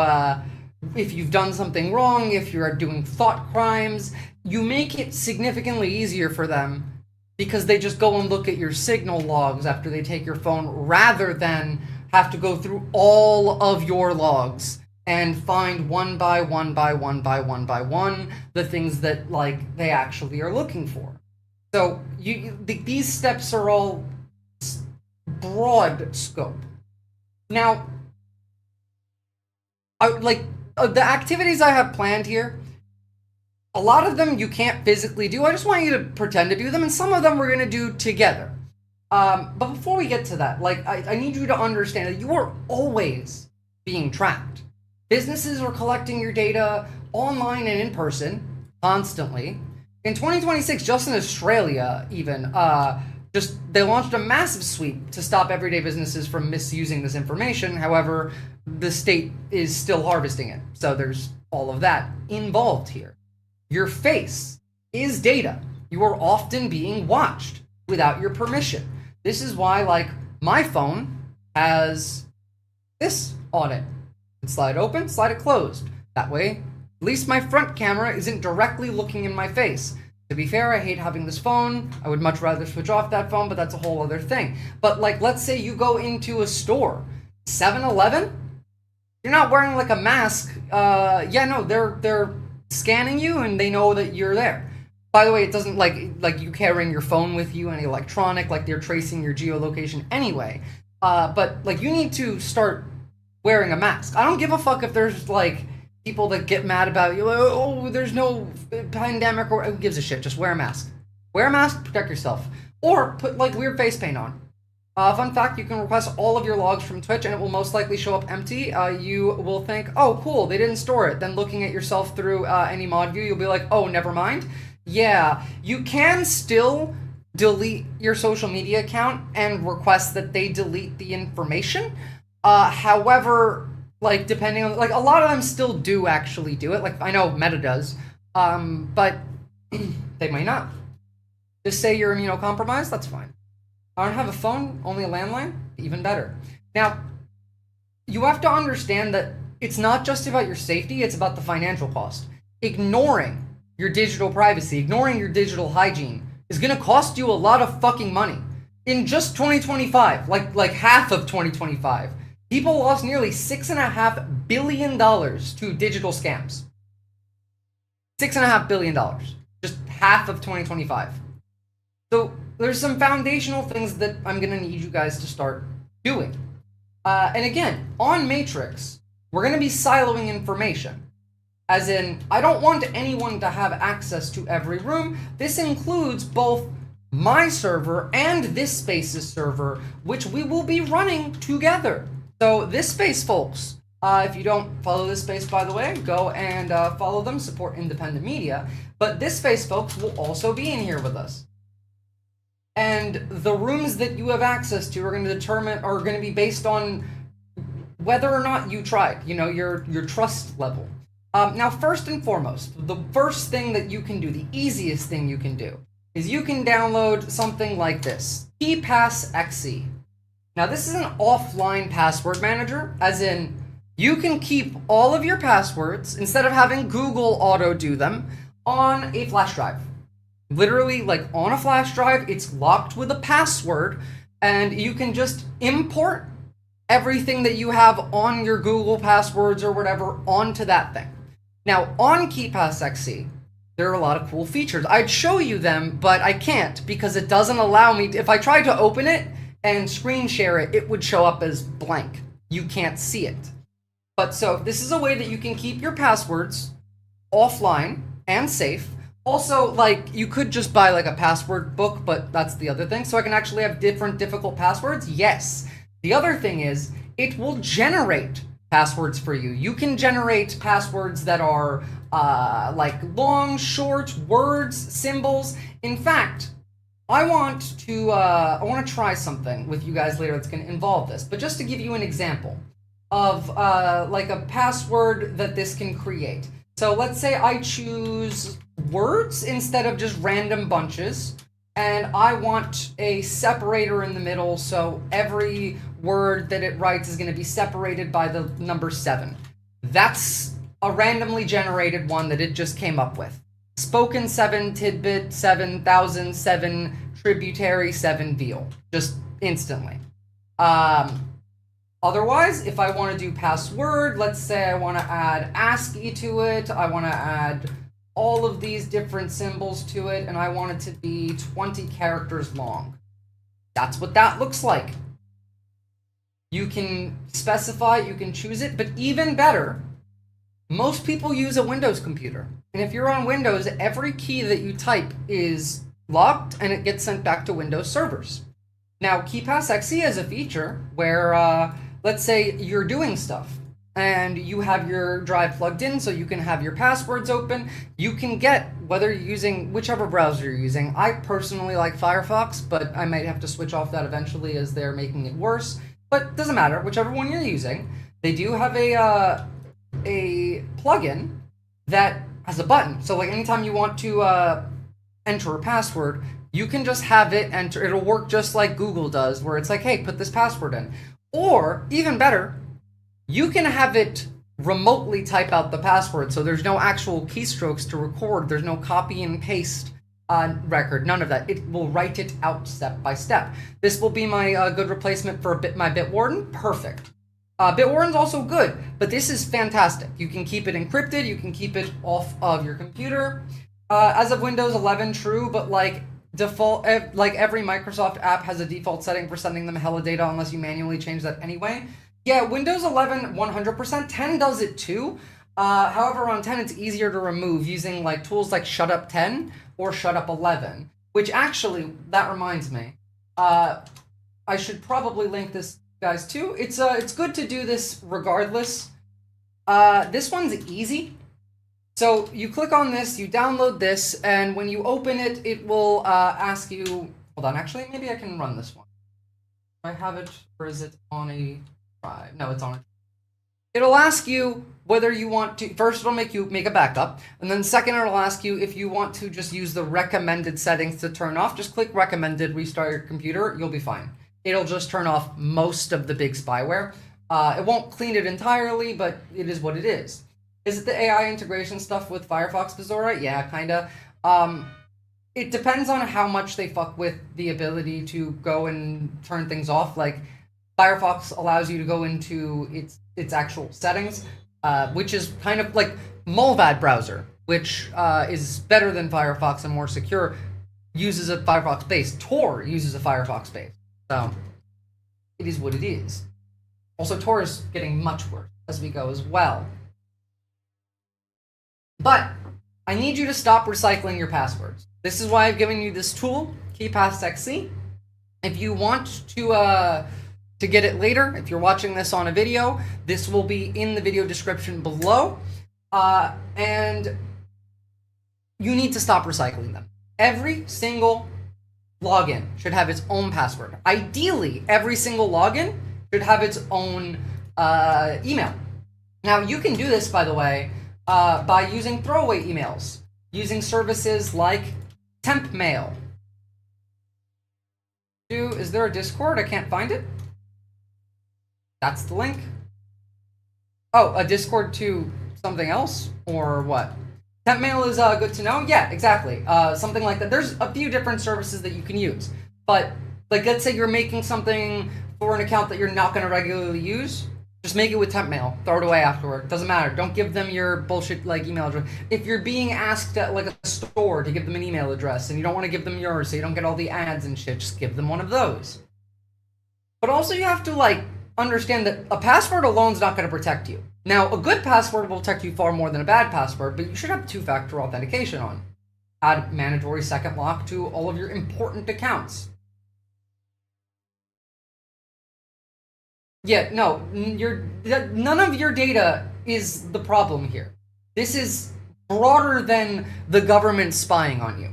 if you've done something wrong, if you're doing thought crimes, you make it significantly easier for them because they just go and look at your Signal logs after they take your phone, rather than have to go through all of your logs and find one by one the things that, like, they actually are looking for. So these steps are all broad scope. Now, the activities I have planned here, a lot of them you can't physically do. I just want you to pretend to do them, and some of them we're going to do together. But before we get to that, like, I need you to understand that you are always being tracked. Businesses are collecting your data online and in person constantly. In 2026, just in Australia, even, they launched a massive sweep to stop everyday businesses from misusing this information. However, the state is still harvesting it. So there's all of that involved here. Your face is data. You are often being watched without your permission. This is why, like, my phone has this on it. Slide open, slide it closed. That way, at least my front camera isn't directly looking in my face. To be fair, I hate having this phone. I would much rather switch off that phone, but that's a whole other thing. But, like, let's say you go into a store, 7-Eleven, you're not wearing, like, a mask. They're scanning you and they know that you're there. By the way, it doesn't like you carrying your phone with you, any electronic, like, they're tracing your geolocation anyway. But, like, you need to start wearing a mask. I don't give a fuck if there's, like, people that get mad about you, like, oh, there's no pandemic, or who gives a shit, just wear a mask. Wear a mask, protect yourself. Or put like weird face paint on. Fun fact, you can request all of your logs from Twitch and it will most likely show up empty. You will think, oh cool, they didn't store it. Then looking at yourself through any mod view, you'll be like, oh, never mind. Yeah, you can still delete your social media account and request that they delete the information. However, like depending on, like a lot of them still do actually do it. Like I know Meta does, but they might not. Just say you're immunocompromised, that's fine. I don't have a phone, only a landline, even better. Now, you have to understand that it's not just about your safety, it's about the financial cost. Ignoring your digital privacy, ignoring your digital hygiene is gonna cost you a lot of fucking money. In just 2025, like half of 2025, people lost nearly $6.5 billion to digital scams. $6.5 billion, just half of 2025. So there's some foundational things that I'm going to need you guys to start doing. And again, on Matrix, we're going to be siloing information. As in, I don't want anyone to have access to every room. This includes both my server and this space's server, which we will be running together. So this space, folks, if you don't follow this space, by the way, go and follow them, support independent media. But this space, folks, will also be in here with us. And the rooms that you have access to are going to be based on whether or not you tried, your trust level. Now, first and foremost, the first thing that you can do, the easiest thing you can do, is you can download something like this, KeePassXE. Now, this is an offline password manager, as in, you can keep all of your passwords, instead of having Google auto do them, on a flash drive. Literally, like on a flash drive, it's locked with a password, and you can just import everything that you have on your Google passwords or whatever onto that thing. Now, on KeePassXE, there are a lot of cool features. I'd show you them, but I can't because it doesn't allow me. If I tried to open it and screen share it, it would show up as blank. You can't see it. But so this is a way that you can keep your passwords offline and safe. Also, like, you could just buy like a password book, but that's the other thing. So I can actually have different difficult passwords. Yes. The other thing is it will generate passwords for you. You can generate passwords that are like long, short, words, symbols. In fact, I want to try something with you guys later that's going to involve this. But just to give you an example of like a password that this can create. So let's say I choose words instead of just random bunches, and I want a separator in the middle, so every word that it writes is going to be separated by the number 7. That's a randomly generated one that it just came up with. Spoken 7, tidbit 7,000, 7, tributary 7, veal. Just instantly. Otherwise, if I want to do password, let's say I want to add ASCII to it, I want to add all of these different symbols to it, and I want it to be 20 characters long. That's what that looks like. You can specify, you can choose it, but even better, most people use a Windows computer. And if you're on Windows, every key that you type is locked and it gets sent back to Windows servers. Now, KeePassXE has a feature where, let's say you're doing stuff and you have your drive plugged in so you can have your passwords open. You can get, whether you're using whichever browser you're using. I personally like Firefox, but I might have to switch off that eventually as they're making it worse. But it doesn't matter, whichever one you're using. They do have a plugin that has a button. So like anytime you want to enter a password, you can just have it enter. It'll work just like Google does, where it's like, hey, put this password in. Or even better, you can have it remotely type out the password. So there's no actual keystrokes to record. There's no copy and paste record. None of that. It will write it out step by step. This will be my good replacement for my Bitwarden. Perfect. Bitwarden's also good, but this is fantastic. You can keep it encrypted. You can keep it off of your computer. As of Windows 11, true, but like default, like every Microsoft app has a default setting for sending them hella data unless you manually change that anyway. Yeah, Windows 11, 100%. 10 does it too. However, on 10, it's easier to remove using like tools like Shutup 10 or Shutup 11. which actually, that reminds me, I should probably link this, guys, too. It's good to do this regardless. This one's easy. So you click on this, you download this, and when you open it, it will ask you, hold on, actually, maybe I can run this one. Do I have it, or is it on a drive? No, it's on a. It'll ask you whether you want to, first it'll make you make a backup, and then second it'll ask you if you want to just use the recommended settings to turn off. Just click recommended, restart your computer, you'll be fine. It'll just turn off most of the big spyware. It won't clean it entirely, but it is what it is. Is it the AI integration stuff with Firefox Visora? Yeah, kinda. It depends on how much they fuck with the ability to go and turn things off. Like, Firefox allows you to go into its actual settings, which is kind of like Mulvad browser, which is better than Firefox and more secure, uses a Firefox base. Tor uses a Firefox base. So, it is what it is. Also, Tor is getting much worse as we go as well. But I need you to stop recycling your passwords. This is why I've given you this tool, KeyPassXC. If you want to get it later, if you're watching this on a video, this will be in the video description below. And you need to stop recycling them. Every single login should have its own password. Ideally, every single login should have its own email. Now, you can do this, by the way, by using throwaway emails, using services like temp mail. Is there a Discord? I can't find it. That's the link. Oh, a Discord to something else? Or what? Temp mail is good to know? Yeah, exactly. Something like that. There's a few different services that you can use. But, like, let's say you're making something for an account that you're not going to regularly use. Just make it with temp mail. Throw it away afterward. Doesn't matter. Don't give them your bullshit, like, email address. If you're being asked at, like, a store to give them an email address and you don't want to give them yours so you don't get all the ads and shit, just give them one of those. But also you have to, like, understand that a password alone is not going to protect you. Now, a good password will protect you far more than a bad password, but you should have two-factor authentication on. Add mandatory second lock to all of your important accounts. Yeah, no, none of your data is the problem here. This is broader than the government spying on you.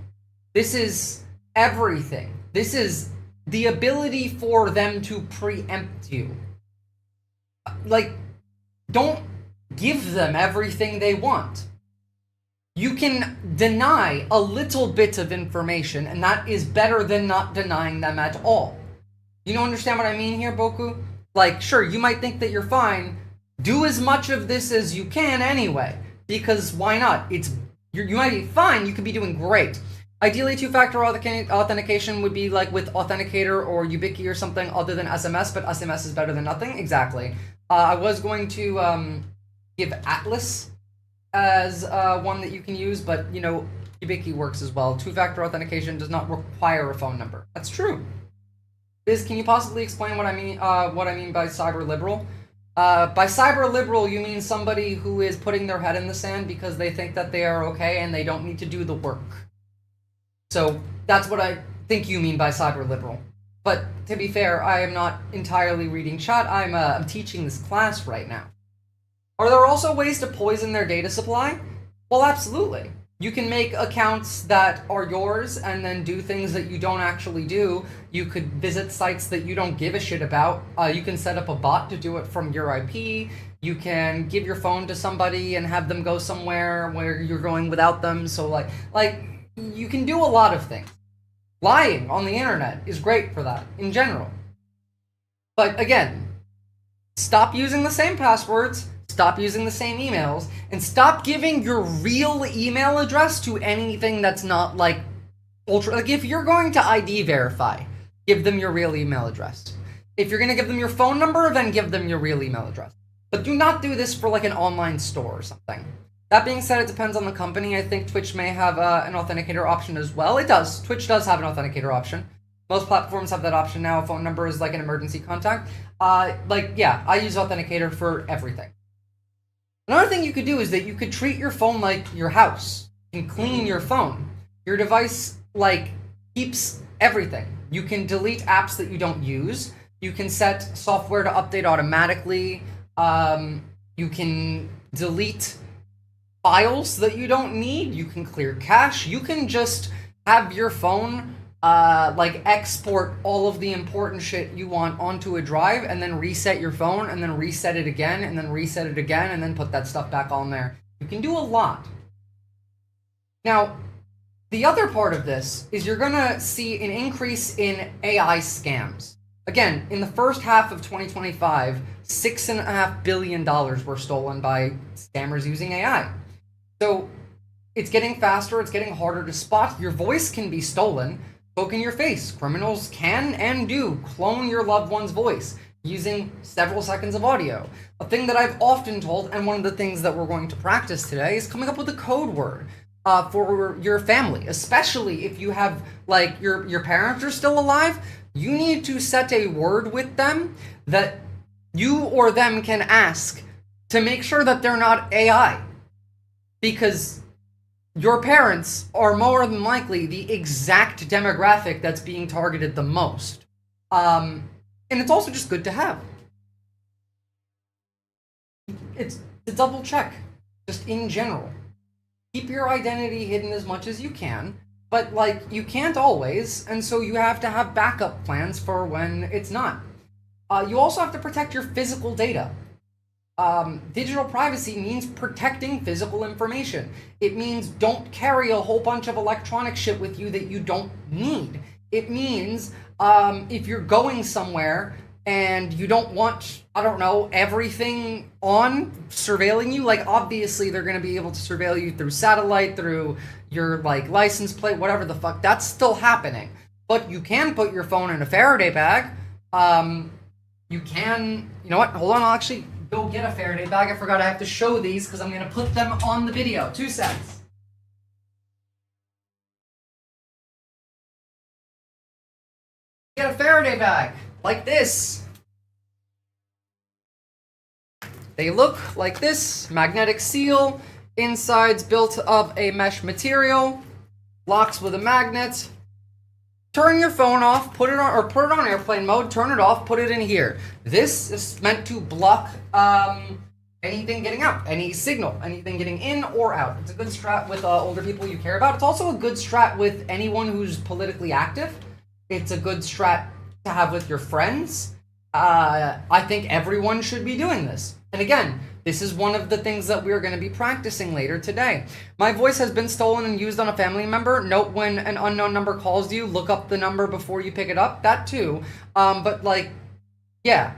This is everything. This is the ability for them to preempt you. Like, don't give them everything they want. You can deny a little bit of information, and that is better than not denying them at all. You don't understand what I mean here, Boku? Like, sure, you might think that you're fine. Do as much of this as you can anyway, because why not? You might be fine. You could be doing great. Ideally, two-factor authentication would be like with Authenticator or YubiKey or something other than SMS, but SMS is better than nothing. Exactly. I was going to give Atlas as one that you can use, but, you know, YubiKey works as well. Two-factor authentication does not require a phone number. That's true. Biz, can you possibly explain what I mean by cyber liberal? By cyber liberal, you mean somebody who is putting their head in the sand because they think that they are okay and they don't need to do the work. So that's what I think you mean by cyber liberal. But to be fair, I am not entirely reading chat. I'm teaching this class right now. Are there also ways to poison their data supply? Well, absolutely. You can make accounts that are yours and then do things that you don't actually do. You could visit sites that you don't give a shit about. You can set up a bot to do it from your IP. You can give your phone to somebody and have them go somewhere where you're going without them. So like you can do a lot of things. Lying on the internet is great for that in general. But again, stop using the same passwords. Stop using the same emails, and stop giving your real email address to anything that's not like ultra. Like, if you're going to ID verify, give them your real email address. If you're going to give them your phone number, then give them your real email address. But do not do this for like an online store or something. That being said, it depends on the company. I think Twitch may have an authenticator option as well. It does. Twitch does have an authenticator option. Most platforms have that option now. A phone number is like an emergency contact. Yeah, I use authenticator for everything. Another thing you could do is that you could treat your phone like your house and clean your phone. Your device, like, keeps everything. You can delete apps that you don't use. You can set software to update automatically. You can delete files that you don't need. You can clear cache. You can just have your phone like export all of the important shit you want onto a drive and then reset your phone and then reset it again and then reset it again and then put that stuff back on there. You can do a lot. Now, the other part of this is you're gonna see an increase in AI scams. Again, in the first half of 2025, $6.5 billion were stolen by scammers using AI. So it's getting faster, it's getting harder to spot. Your voice can be stolen, so can your face. Criminals can and do clone your loved one's voice using several seconds of audio. A thing that I've often told, and one of the things that we're going to practice today, is coming up with a code word for your family, especially if you have, like, your parents are still alive. You need to set a word with them that you or them can ask to make sure that they're not AI. Because your parents are more than likely the exact demographic that's being targeted the most. And it's also just good to have. It's a double check, just in general. Keep your identity hidden as much as you can, but like, you can't always, and so you have to have backup plans for when it's not. You also have to protect your physical data. Digital privacy means protecting physical information. It means don't carry a whole bunch of electronic shit with you that you don't need. It means if you're going somewhere and you don't want, I don't know, everything on surveilling you, like, obviously they're going to be able to surveil you through satellite, through your, like, license plate, whatever the fuck. That's still happening. But you can put your phone in a Faraday bag. You can, you know what, hold on, I'll actually go get a Faraday bag. I forgot I have to show these because I'm going to put them on the video. 2 seconds. Get a Faraday bag like this. They look like this. Magnetic seal. Inside's built of a mesh material. Locks with a magnet. Turn your phone off, put it on, or put it on airplane mode, turn it off, put it in here. This is meant to block anything getting out, any signal, anything getting in or out. It's a good strat with older people you care about. It's also a good strat with anyone who's politically active. It's a good strat to have with your friends. I think everyone should be doing this. And again, this is one of the things that we're going to be practicing later today. My voice has been stolen and used on a family member. Note when an unknown number calls you, look up the number before you pick it up. That too. But like, yeah,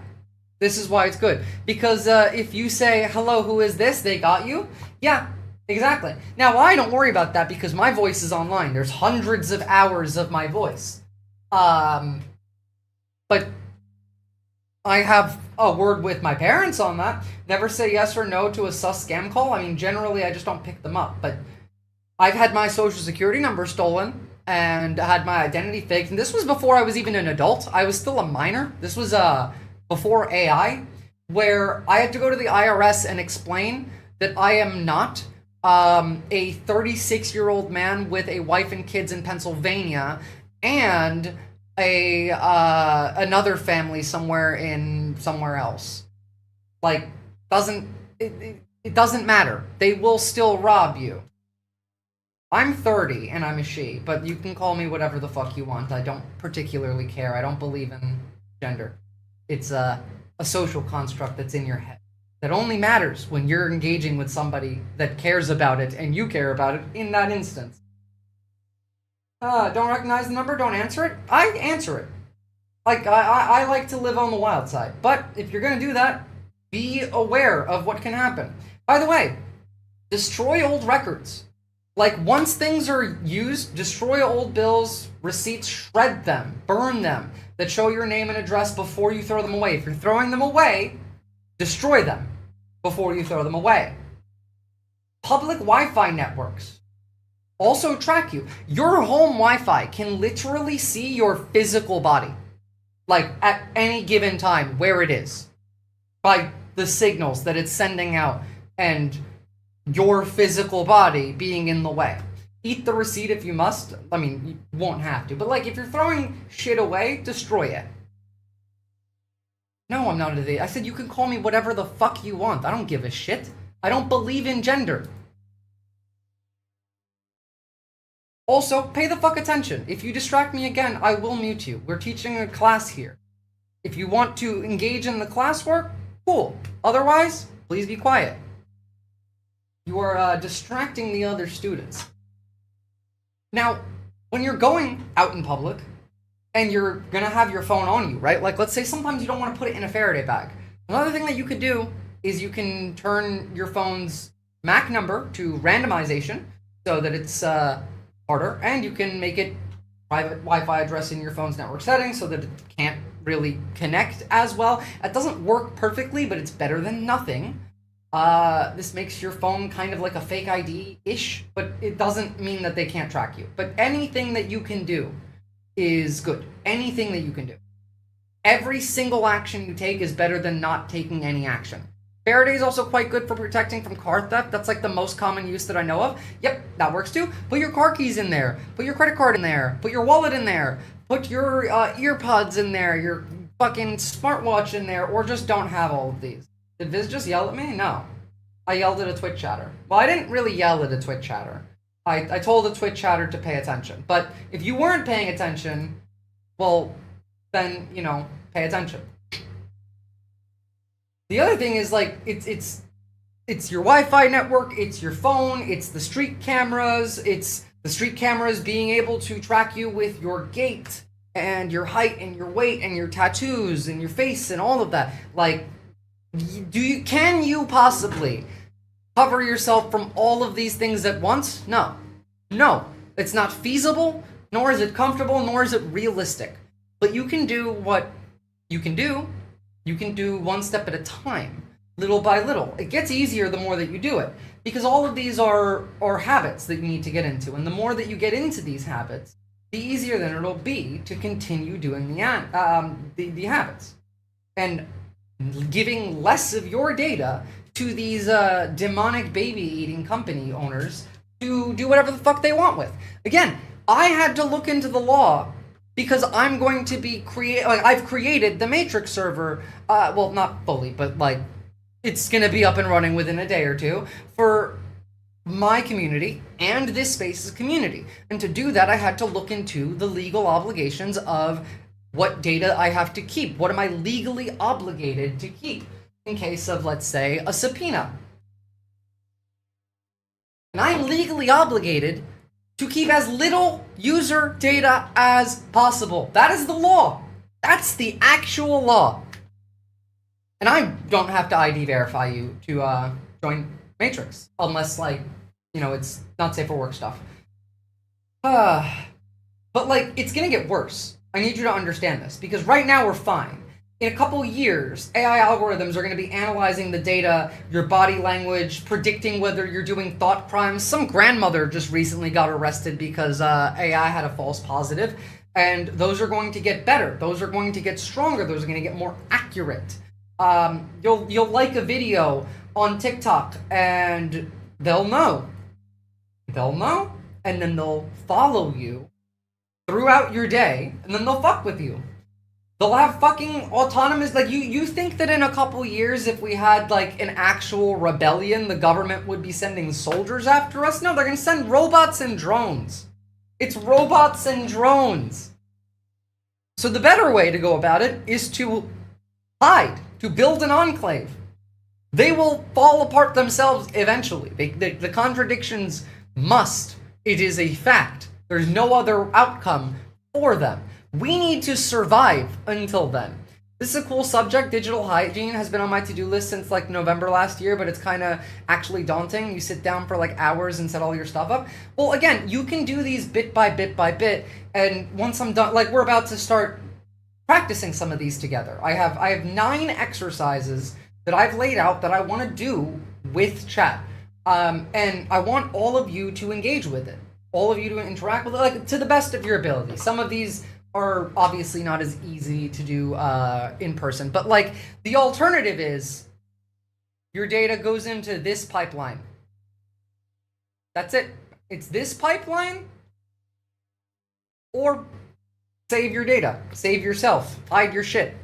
this is why it's good. Because if you say, hello, who is this? They got you. Yeah, exactly. Now, I don't worry about that because my voice is online. There's hundreds of hours of my voice. But I have a word with my parents on that. Never say yes or no to a sus scam call. I mean, generally, I just don't pick them up. But I've had my social security number stolen and had my identity faked. And this was before I was even an adult. I was still a minor. This was before AI, where I had to go to the IRS and explain that I am not a 36-year-old man with a wife and kids in Pennsylvania and another family somewhere else. Like, it doesn't matter. They will still rob you. I'm 30 and I'm a she, but you can call me whatever the fuck you want. I don't particularly care. I don't believe in gender. It's a social construct that's in your head that only matters when you're engaging with somebody that cares about it and you care about it in that instance. Don't recognize the number, don't answer it. I answer it. Like, I like to live on the wild side. But if you're going to do that, be aware of what can happen. By the way, destroy old records. Like, once things are used, destroy old bills, receipts, shred them, burn them, that show your name and address before you throw them away. If you're throwing them away, destroy them before you throw them away. Public Wi-Fi networks also track you. Your home Wi-Fi can literally see your physical body, like at any given time, where it is, by the signals that it's sending out and your physical body being in the way. Eat the receipt if you must. I mean, you won't have to. But like, if you're throwing shit away, destroy it. No, I'm not an idiot. I said you can call me whatever the fuck you want. I don't give a shit. I don't believe in gender. Also, pay the fuck attention. If you distract me again, I will mute you. We're teaching a class here. If you want to engage in the classwork, cool. Otherwise, please be quiet. You are distracting the other students. Now, when you're going out in public, and you're gonna have your phone on you, right? Like, let's say sometimes you don't want to put it in a Faraday bag. Another thing that you could do is you can turn your phone's MAC number to randomization so that it's harder, and you can make it private Wi-Fi address in your phone's network settings so that it can't really connect as well. It doesn't work perfectly, but it's better than nothing. This makes your phone kind of like a fake ID-ish, but it doesn't mean that they can't track you. But anything that you can do is good. Anything that you can do. Every single action you take is better than not taking any action. Faraday is also quite good for protecting from car theft. That's like the most common use that I know of. Yep, that works too. Put your car keys in there. Put your credit card in there. Put your wallet in there. Put your earpods in there. Your fucking smartwatch in there. Or just don't have all of these. Did Viz just yell at me? No. I yelled at a Twitch chatter. Well, I didn't really yell at a Twitch chatter. I told a Twitch chatter to pay attention. But if you weren't paying attention, well, then, you know, pay attention. The other thing is, like, it's your Wi-Fi network, it's your phone, it's the street cameras, it's the street cameras being able to track you with your gait and your height and your weight and your tattoos and your face and all of that. Like, can you possibly cover yourself from all of these things at once? No. No. It's not feasible, nor is it comfortable, nor is it realistic. But you can do what you can do. You can do one step at a time, little by little. It gets easier the more that you do it, because all of these are habits that you need to get into. And the more that you get into these habits, the easier then it'll be to continue doing the habits. And giving less of your data to these demonic baby-eating company owners to do whatever the fuck they want with. Again, I had to look into the law because I'm going to be I've created the Matrix server, well, not fully, but like, it's going to be up and running within a day or two for my community and this space's community. And to do that, I had to look into the legal obligations of what data I have to keep. What am I legally obligated to keep in case of, let's say, a subpoena? And I'm legally obligated to keep as little user data as possible. That is the law. That's the actual law. And I don't have to ID verify you to join Matrix, unless, like, you know, it's not safe for work stuff. But, like, it's gonna get worse. I need you to understand this, because right now we're fine. In a couple years, AI algorithms are going to be analyzing the data, your body language, predicting whether you're doing thought crimes. Some grandmother just recently got arrested because AI had a false positive, and those are going to get better. Those are going to get stronger. Those are going to get more accurate. You'll like a video on TikTok, and they'll know. They'll know, and then they'll follow you throughout your day, and then they'll fuck with you. They'll have fucking autonomous, like, you think that in a couple years, if we had, like, an actual rebellion, the government would be sending soldiers after us? No, they're gonna send robots and drones. It's robots and drones. So the better way to go about it is to hide, to build an enclave. They will fall apart themselves eventually. The contradictions must. It is a fact. There's no other outcome for them. We need to survive until then. This is a cool subject. Digital hygiene has been on my to-do list since like November last year, but it's kind of actually daunting. You sit down for like hours and set all your stuff up. Well, again, you can do these bit by bit by bit, and once I'm done, like, we're about to start practicing some of these together. I have 9 exercises that I've laid out that I want to do with chat, and I want all of you to engage with it. All of you to interact with it, like, to the best of your ability. Some of these are obviously not as easy to do in person, but, like, the alternative is your data goes into this pipeline. That's it. It's this pipeline, or save your data, save yourself, hide your shit.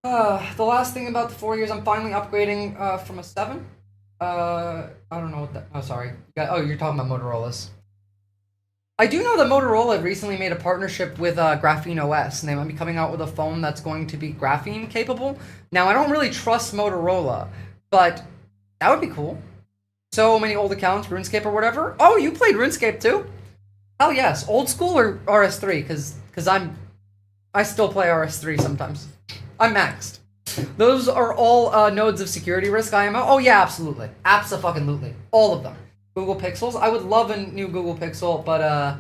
The last thing about the 4 years, I'm finally upgrading from a 7. I don't know what that. Oh, sorry. Oh, you're talking about Motorola's. I do know that Motorola recently made a partnership with Graphene OS, and they might be coming out with a phone that's going to be graphene capable. Now, I don't really trust Motorola, but that would be cool. So many old accounts, RuneScape or whatever. Oh, you played RuneScape too? Hell yes. Old school or RS3? Because I still play RS3 sometimes. I'm maxed. Those are all nodes of security risk IMO. Oh yeah, absolutely. Abso-fucking-lutely. All of them. Google Pixels. I would love a new Google Pixel, but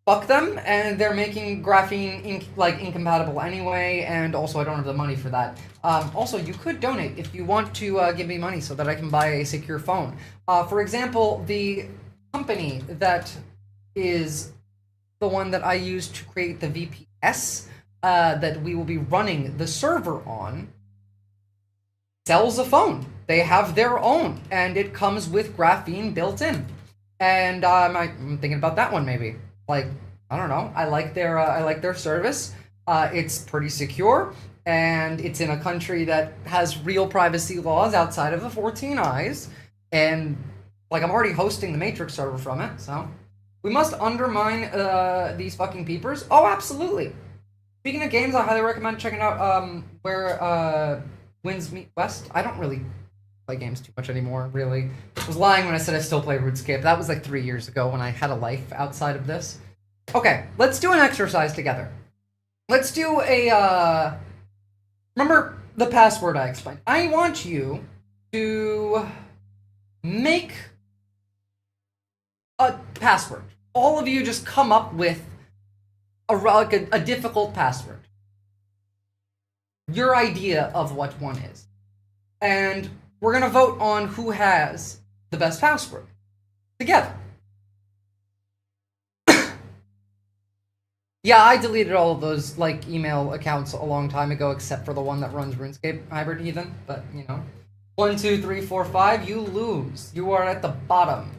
fuck them, and they're making graphene incompatible anyway, and also I don't have the money for that. Also, you could donate if you want to give me money so that I can buy a secure phone. For example, the company that is the one that I use to create the VPS that we will be running the server on sells a phone. They have their own, and it comes with graphene built in. And I'm thinking about that one maybe. Like, I don't know. I like their service. It's pretty secure, and it's in a country that has real privacy laws outside of the 14 Eyes. And like, I'm already hosting the Matrix server from it, so we must undermine these fucking peepers. Oh, absolutely. Speaking of games, I highly recommend checking out where Winds Meet West. I don't really play games too much anymore, really. I was lying when I said I still play RuneScape. That was like 3 years ago when I had a life outside of this. Okay, let's do an exercise together. Let's do a, remember the password I explained. I want you to make a password. All of you just come up with a difficult password. Your idea of what one is. And we're going to vote on who has the best password. Together. Yeah, I deleted all of those email accounts a long time ago, except for the one that runs RuneScape Hybrid Heathen. But, 1, 2, 3, 4, 5, you lose. You are at the bottom.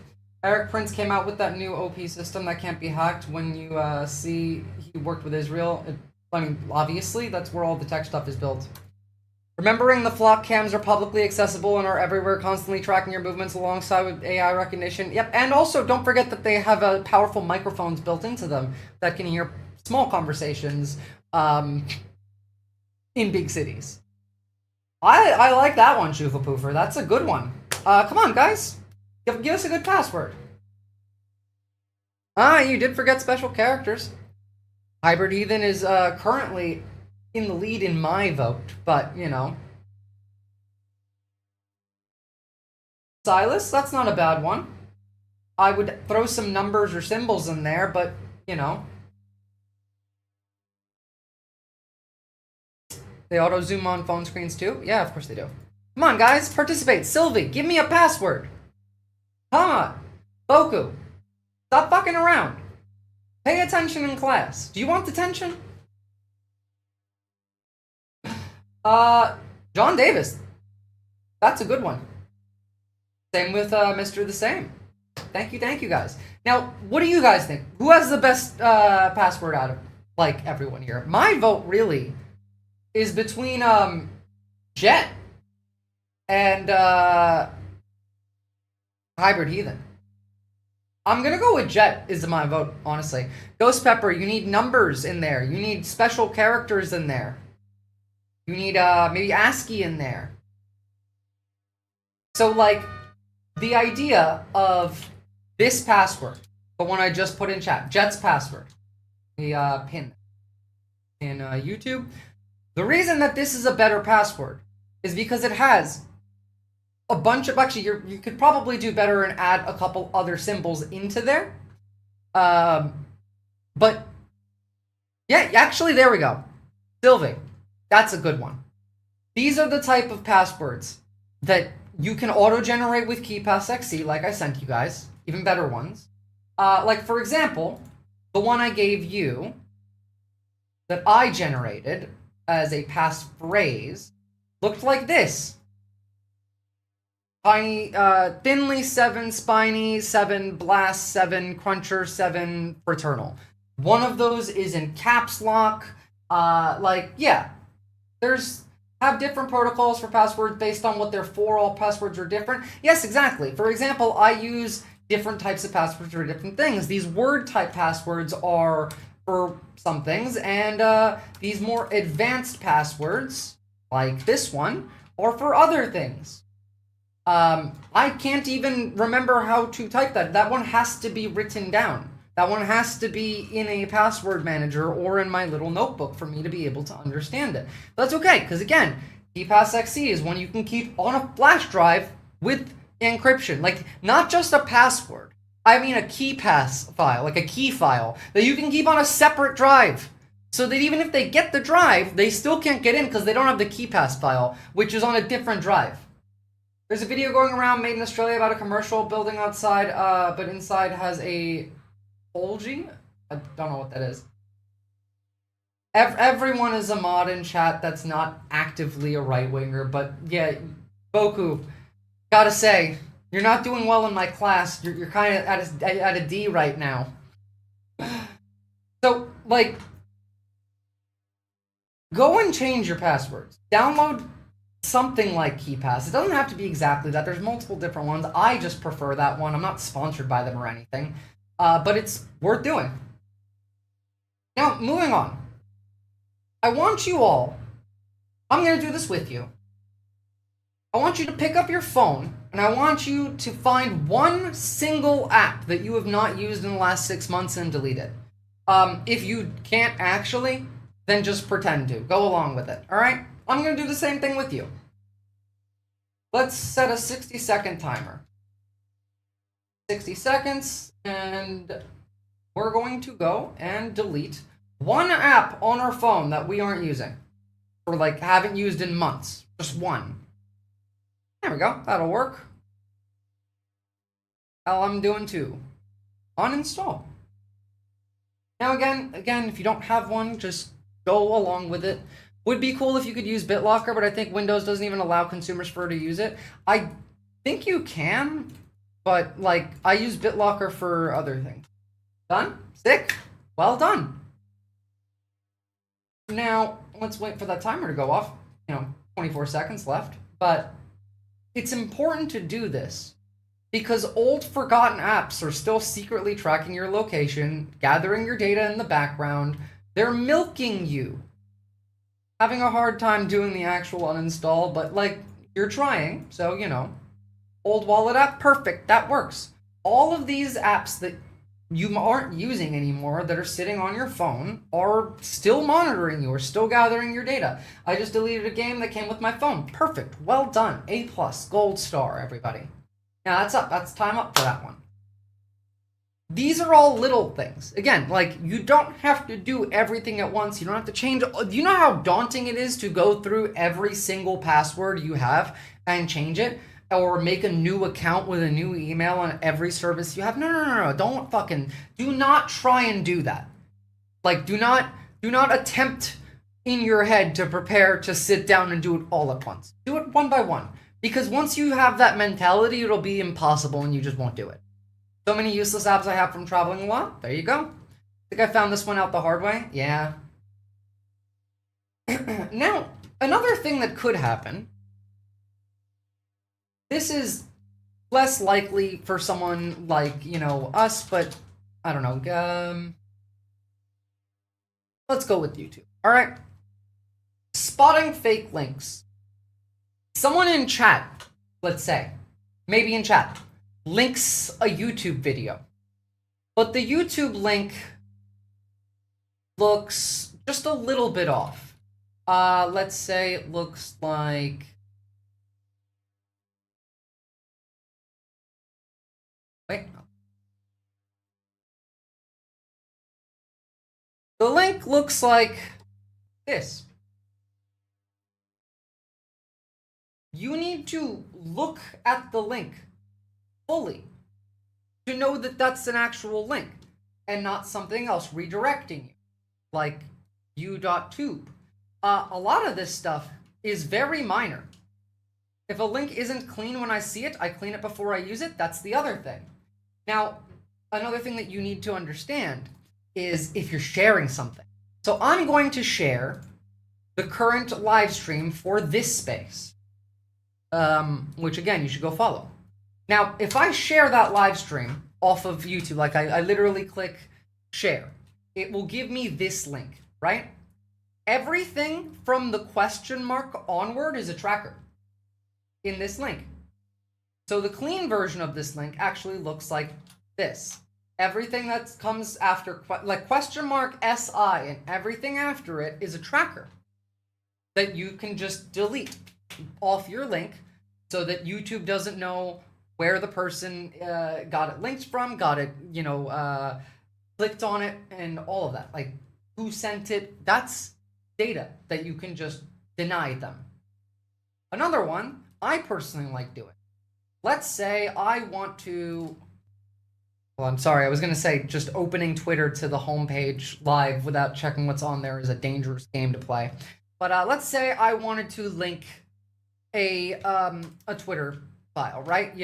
Eric Prince came out with that new OP system that can't be hacked. When you see he worked with Israel, obviously, that's where all the tech stuff is built. Remembering the flock cams are publicly accessible and are everywhere, constantly tracking your movements alongside with AI recognition. Yep, and also don't forget that they have powerful microphones built into them that can hear small conversations in big cities. I like that one, Shufa Poofer. That's a good one. Come on, guys. Give us a good password. You did forget special characters. Hybrid Heathen is currently in the lead in my vote, but, Silas, that's not a bad one. I would throw some numbers or symbols in there, but, They auto-zoom on phone screens too? Yeah, of course they do. Come on, guys, participate. Sylvie, give me a password. Come on. Boku, stop fucking around. Pay attention in class. Do you want detention? John Davis. That's a good one. Same with Mr. The Same. Thank you, guys. Now, what do you guys think? Who has the best password out of, everyone here? My vote, really, is between, Jet and, Hybrid Heathen. I'm gonna go with Jet is my vote, honestly. Ghost Pepper, you need numbers in there. You need special characters in there. You need, maybe ASCII in there. So, the idea of this password, the one I just put in chat, Jet's password, the pin in YouTube. The reason that this is a better password is because it has a bunch of, actually, you could probably do better and add a couple other symbols into there. But, yeah, actually, there we go. Sylvie, that's a good one. These are the type of passwords that you can auto-generate with KeePassXC, like I sent you guys. Even better ones. For example, the one I gave you that I generated as a passphrase looked like this. Tiny, thinly 7, spiny 7, blast 7, cruncher 7, fraternal. One of those is in caps lock. Yeah, have different protocols for passwords based on what they're for. All passwords are different. Yes, exactly. For example, I use different types of passwords for different things. These word type passwords are for some things, and these more advanced passwords, like this one, are for other things. I can't even remember how to type that. That one has to be written down. That one has to be in a password manager or in my little notebook for me to be able to understand it. But that's okay, because again, KeePassXE is one you can keep on a flash drive with encryption. Like, not just a password. I mean a KeePass file, like a key file, that you can keep on a separate drive. So that even if they get the drive, they still can't get in because they don't have the KeePass file, which is on a different drive. There's a video going around made in Australia about a commercial building outside, but inside has a Olgi? I don't know what that is. Everyone is a mod in chat that's not actively a right-winger, but yeah, Boku, gotta say, you're not doing well in my class. You're kind of at a D right now. So, like, go and change your passwords. Download something like KeePass. It doesn't have to be exactly that. There's multiple different ones. I just prefer that one. I'm not sponsored by them or anything. But it's worth doing. Now, moving on. I want you all, I'm going to do this with you. I want you to pick up your phone, and I want you to find one single app that you have not used in the last 6 months and delete it. If you can't actually, then just pretend to. Go along with it, alright? I'm going to do the same thing with you. Let's set a 60-second timer. 60 seconds, and we're going to go and delete one app on our phone that we aren't using, or like haven't used in months. Just one. There we go. That'll work. All I'm doing too. Uninstall. Now again, if you don't have one, just go along with it. Would be cool if you could use BitLocker, but I think Windows doesn't even allow consumers for to use it. I think you can. But, like, I use BitLocker for other things. Done? Sick? Well done. Now, let's wait for that timer to go off. 24 seconds left. But it's important to do this because old forgotten apps are still secretly tracking your location, gathering your data in the background. They're milking you. Having a hard time doing the actual uninstall, but, like, you're trying, so, Old wallet app, perfect, that works. All of these apps that you aren't using anymore that are sitting on your phone are still monitoring you, or still gathering your data. I just deleted a game that came with my phone. Perfect, well done, A+, gold star, everybody. Now that's time up for that one. These are all little things. Again, like, you don't have to do everything at once. You don't have to change. Do you know how daunting it is to go through every single password you have and change it? Or make a new account with a new email on every service you have? No. Do not try and do that. Like, do not attempt in your head to prepare to sit down and do it all at once. Do it one by one. Because once you have that mentality, it'll be impossible and you just won't do it. So many useless apps I have from traveling a lot. There you go. Think I found this one out the hard way? Yeah. Now, another thing that could happen. This is less likely for someone like, us, but I don't know. Let's go with YouTube. All right. Spotting fake links. Someone in chat, let's say, maybe in chat, links a YouTube video. But the YouTube link looks just a little bit off. Let's say it looks like... Wait. The link looks like this. You need to look at the link fully to know that that's an actual link and not something else redirecting you, like u.tube. A lot of this stuff is very minor. If a link isn't clean when I see it, I clean it before I use it. That's the other thing. Now, another thing that you need to understand is if you're sharing something. So I'm going to share the current live stream for this space, which again, you should go follow. Now, if I share that live stream off of YouTube, like I literally click share, it will give me this link, right? Everything from the question mark onward is a tracker in this link. So the clean version of this link actually looks like this. Everything that comes after, like question mark SI and everything after it is a tracker that you can just delete off your link so that YouTube doesn't know where the person got it linked from, got it, clicked on it, and all of that. Like who sent it, that's data that you can just deny them. Another one I personally like doing. Let's say I want to, well, I'm sorry, I was going to say just opening Twitter to the homepage live without checking what's on there is a dangerous game to play. But let's say I wanted to link a Twitter file, right?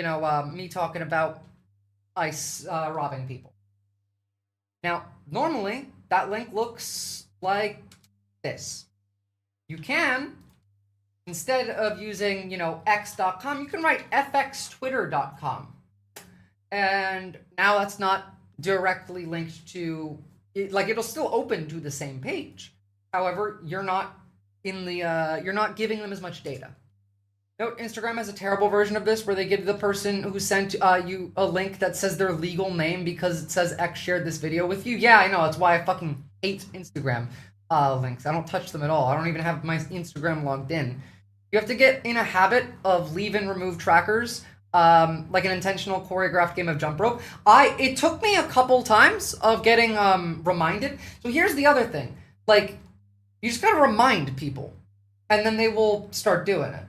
Me talking about ICE robbing people. Now, normally that link looks like this. You can, instead of using, x.com, you can write fxtwitter.com. And now that's not directly linked to, it'll still open to the same page. However, you're not you're not giving them as much data. Note, Instagram has a terrible version of this where they give the person who sent you a link that says their legal name because it says X shared this video with you. Yeah, I know. That's why I fucking hate Instagram links. I don't touch them at all. I don't even have my Instagram logged in. You have to get in a habit of leave and remove trackers, like an intentional choreographed game of jump rope. It took me a couple times of getting reminded. So here's the other thing. Like, you just gotta remind people, and then they will start doing it.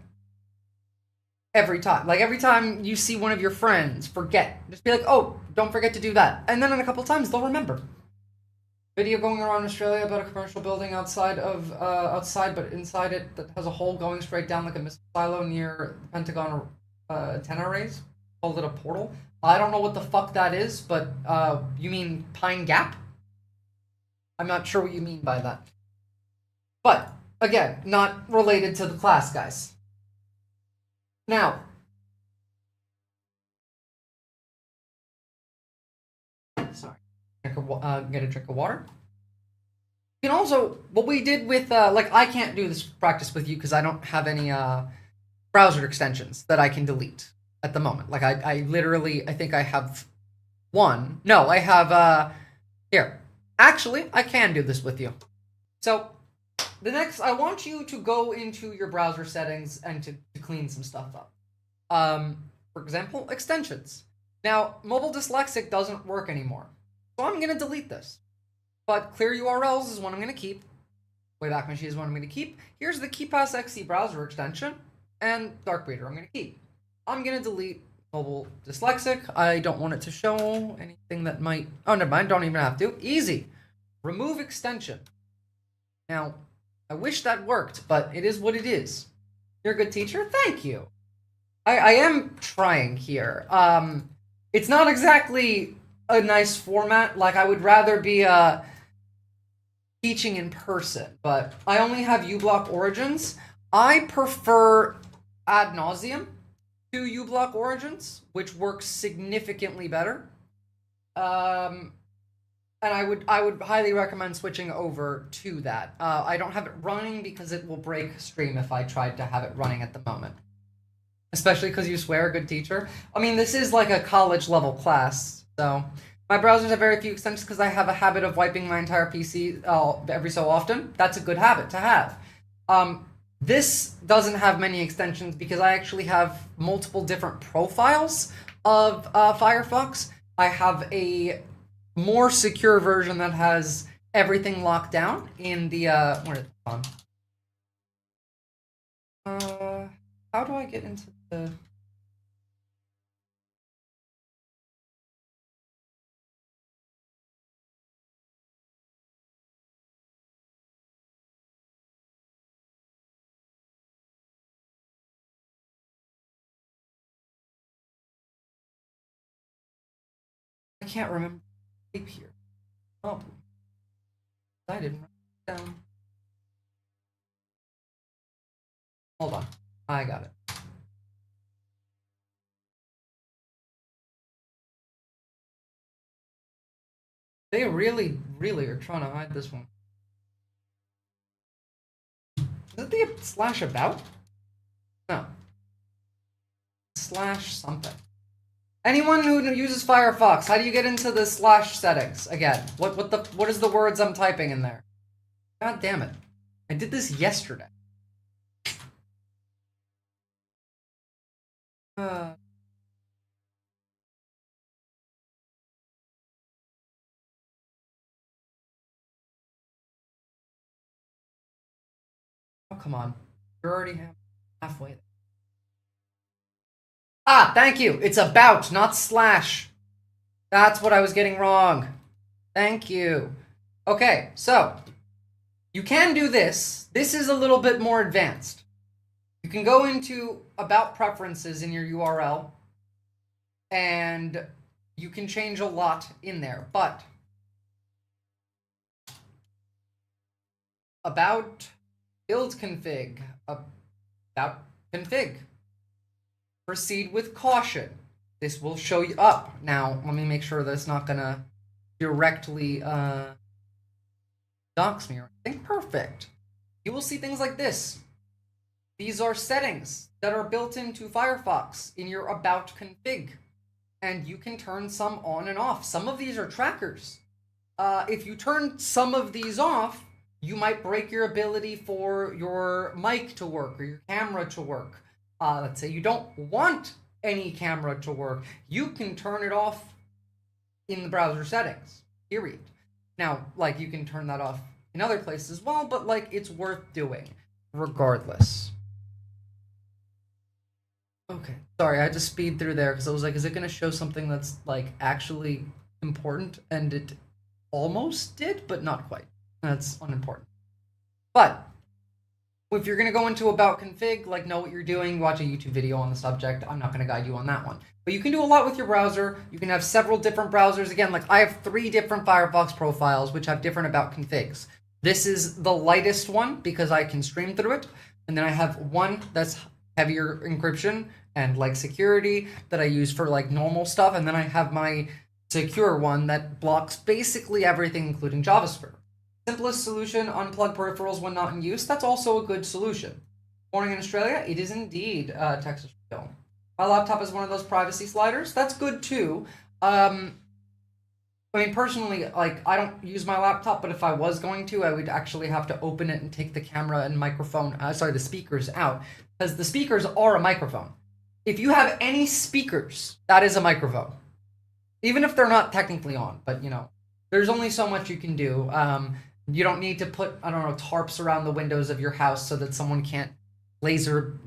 Every time. Like, every time you see one of your friends forget, just be like, oh, don't forget to do that. And then in a couple times, they'll remember. Video going around Australia about a commercial building outside, but inside it that has a hole going straight down like a missile silo near the Pentagon antenna arrays. Called it a portal. I don't know what the fuck that is, but you mean Pine Gap? I'm not sure what you mean by that. But, again, not related to the class, guys. Now, sorry, get a drink of water. You can also, what we did with, I can't do this practice with you because I don't have any browser extensions that I can delete at the moment. Like, I literally, I think I have one. No, I have, here. Actually, I can do this with you. So, the next, I want you to go into your browser settings and to clean some stuff up. For example, extensions. Now, mobile dyslexic doesn't work anymore, so I'm going to delete this. But clear URLs is one I'm going to keep. Wayback Machine is one I'm going to keep. Here's the KeyPass XE browser extension, and Dark Reader I'm going to keep. I'm going to delete mobile dyslexic. I don't want it to show anything that might... Oh, never mind. Don't even have to. Easy. Remove extension. Now, I wish that worked, but it is what it is. You're a good teacher? Thank you. I am trying here. It's not exactly a nice format. Like, I would rather be teaching in person, but I only have uBlock Origins. I prefer Ad Nauseam to uBlock Origins, which works significantly better. And I would highly recommend switching over to that. I don't have it running because it will break stream if I tried to have it running at the moment. Especially because you swear, good teacher. I mean, this is like a college level class, so my browsers have very few extensions because I have a habit of wiping my entire PC every so often. That's a good habit to have. This doesn't have many extensions because I actually have multiple different profiles of Firefox. I have a more secure version that has everything locked down in the where is it on? How do I get into the can't remember the tape here. Oh, I didn't write it down. Hold on. I got it. They really, really are trying to hide this one. Is it the slash about? No. Slash something. Anyone who uses Firefox, how do you get into the slash settings again? What is the words I'm typing in there? God damn it. I did this yesterday. Oh, come on. You're already halfway there. Ah, thank you. It's about, not slash. That's what I was getting wrong. Thank you. Okay, so you can do this. This is a little bit more advanced. You can go into about preferences in your URL, and you can change a lot in there, but about build config, about config. Proceed with caution. This will show you up. Now, let me make sure that's not gonna directly dox me or anything. Perfect. You will see things like this. These are settings that are built into Firefox in your about config. And you can turn some on and off. Some of these are trackers. If you turn some of these off, you might break your ability for your mic to work or your camera to work. Let's say you don't want any camera to work. You can turn it off in the browser settings, period. Now, like, you can turn that off in other places as well, but like, it's worth doing regardless. Okay, sorry, I had to speed through there because I was like, is it going to show something that's like actually important? And it almost did, but not quite. That's unimportant. But if you're going to go into about config, like, know what you're doing, watch a YouTube video on the subject. I'm not going to guide you on that one. But you can do a lot with your browser. You can have several different browsers. Again, like, I have 3 different Firefox profiles, which have different about configs. This is the lightest one because I can stream through it. And then I have one that's heavier encryption and like security that I use for like normal stuff. And then I have my secure one that blocks basically everything, including JavaScript. Simplest solution, unplug peripherals when not in use. That's also a good solution. Morning in Australia, it is indeed Texas film. My laptop is one of those privacy sliders. That's good too. I mean, personally, like, I don't use my laptop, but if I was going to, I would actually have to open it and take the camera and microphone, the speakers out, because the speakers are a microphone. If you have any speakers, that is a microphone. Even if they're not technically on, but, you know, there's only so much you can do. You don't need to put, I don't know, tarps around the windows of your house so that someone can't laser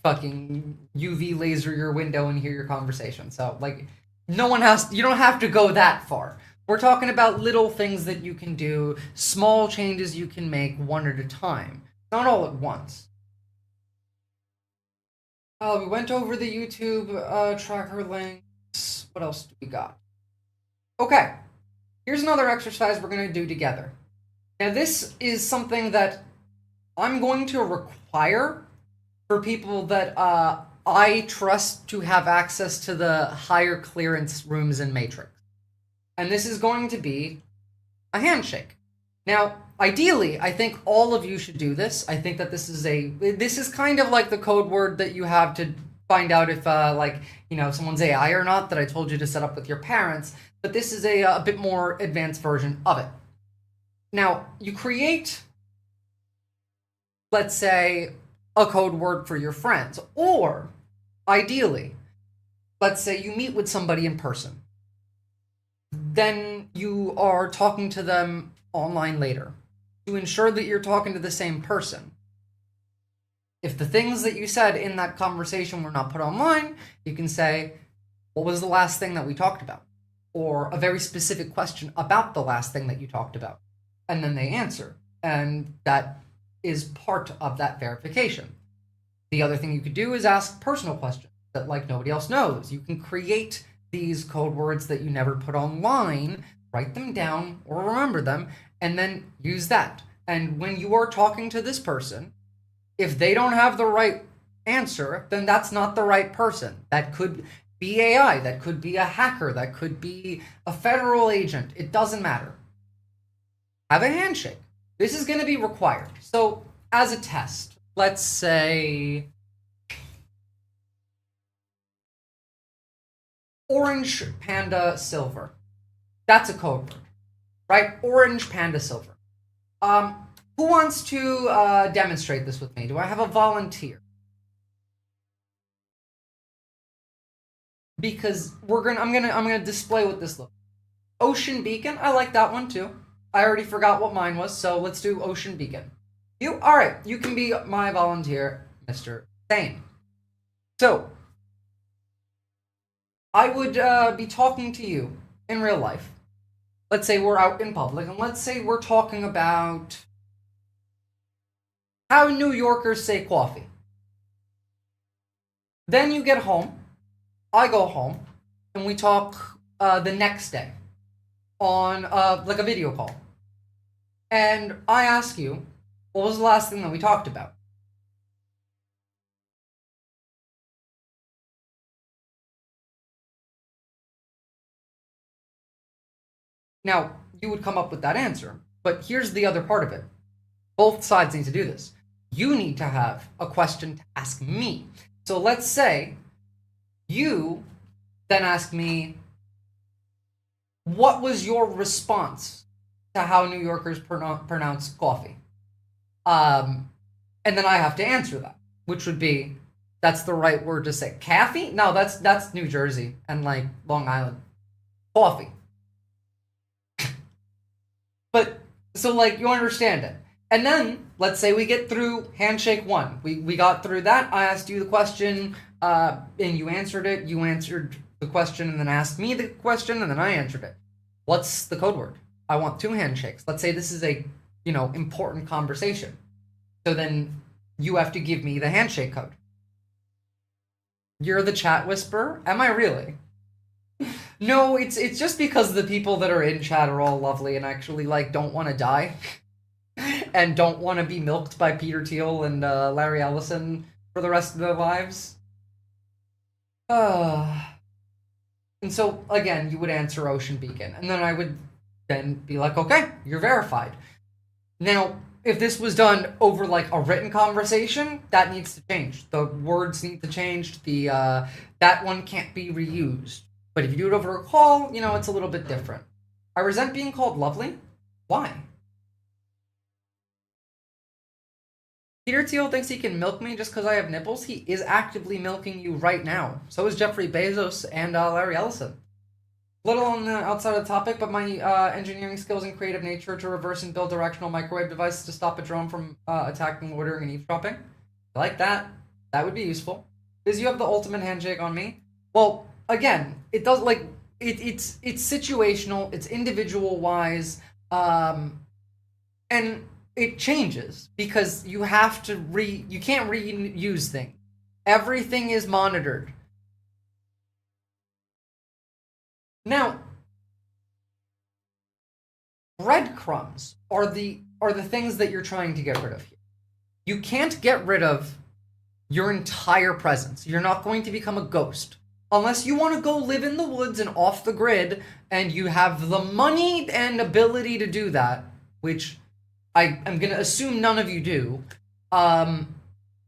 fucking UV laser your window and hear your conversation. So, like, no one has, you don't have to go that far. We're talking about little things that you can do, small changes you can make one at a time, not all at once. We went over the YouTube tracker links. What else do we got? Okay, here's another exercise we're going to do together. Now, this is something that I'm going to require for people that I trust to have access to the higher clearance rooms in Matrix. And this is going to be a handshake. Now, ideally, I think all of you should do this. I think that this is kind of like the code word that you have to find out if, like, you know, someone's AI or not that I told you to set up with your parents. But this is a bit more advanced version of it. Now, you create, let's say, a code word for your friends, or ideally, let's say you meet with somebody in person. Then you are talking to them online later to ensure that you're talking to the same person. If the things that you said in that conversation were not put online, you can say, what was the last thing that we talked about? Or a very specific question about the last thing that you talked about. And then they answer. And that is part of that verification. The other thing you could do is ask personal questions that, like, nobody else knows. You can create these code words that you never put online, write them down or remember them, and then use that. And when you are talking to this person, if they don't have the right answer, then that's not the right person. That could be AI, that could be a hacker, that could be a federal agent. It doesn't matter. Have a handshake. This is going to be required. So as a test, let's say orange panda silver. That's a code word, right? Orange panda silver. Who wants to demonstrate this with me? Do I have a volunteer? Because I'm gonna display what this looks like. Ocean beacon, I like that one too. I already forgot what mine was, so let's do ocean beacon. All right, you can be my volunteer, Mr. Sane. So, I would be talking to you in real life. Let's say we're out in public, and let's say we're talking about how New Yorkers say coffee. Then you get home, I go home, and we talk the next day on like a video call. And I ask you, what was the last thing that we talked about? Now, you would come up with that answer, but here's the other part of it. Both sides need to do this. You need to have a question to ask me. So let's say you then ask me, what was your response to how New Yorkers pronounce coffee? And then I have to answer that, which would be, that's the right word to say. Caffey? No, that's New Jersey and like Long Island. Coffee. But, so like, you understand it. And then, let's say we get through handshake one. We got through that. I asked you the question, and you answered it. You answered the question and then asked me the question, and then I answered it. What's the code word? I want 2 handshakes. Let's say this is a, important conversation. So then you have to give me the handshake code. You're the chat whisperer? Am I really? No, it's just because the people that are in chat are all lovely and actually like don't want to die and don't want to be milked by Peter Thiel and Larry Ellison for the rest of their lives. And so again, you would answer Ocean Beacon, and then I would then be like, okay, you're verified. Now, if this was done over like a written conversation, that needs to change. The words need to change. The that one can't be reused. But if you do it over a call, it's a little bit different. I resent being called lovely. Why? Peter Thiel thinks he can milk me just because I have nipples. He is actively milking you right now. So is Jeffrey Bezos and Larry Ellison. Little on the outside of the topic, but my engineering skills and creative nature to reverse and build directional microwave devices to stop a drone from attacking, loitering, and eavesdropping. I like that. That would be useful. Because you have the ultimate handshake on me. Well, again, it does it's situational, it's individual wise, and it changes because you have to you can't reuse things. Everything is monitored. Now, breadcrumbs are the things that you're trying to get rid of here. You can't get rid of your entire presence. You're not going to become a ghost. Unless you want to go live in the woods and off the grid, and you have the money and ability to do that, which I'm going to assume none of you do,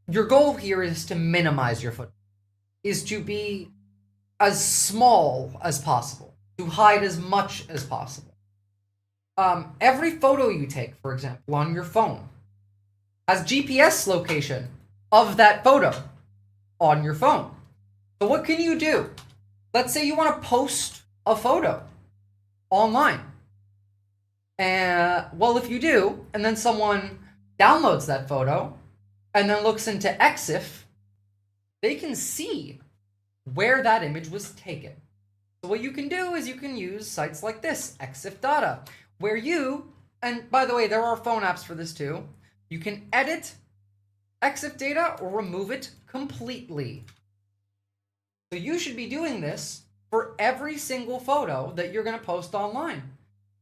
your goal here is to minimize your footprint, is to be as small as possible, to hide as much as possible. Every photo you take, for example, on your phone, has GPS location of that photo on your phone. So what can you do? Let's say you want to post a photo online. Well, if you do, and then someone downloads that photo and then looks into EXIF, they can see where that image was taken. So what you can do is you can use sites like this, EXIF Data, where you, and by the way, there are phone apps for this too, you can edit EXIF data or remove it completely. So you should be doing this for every single photo that you're going to post online.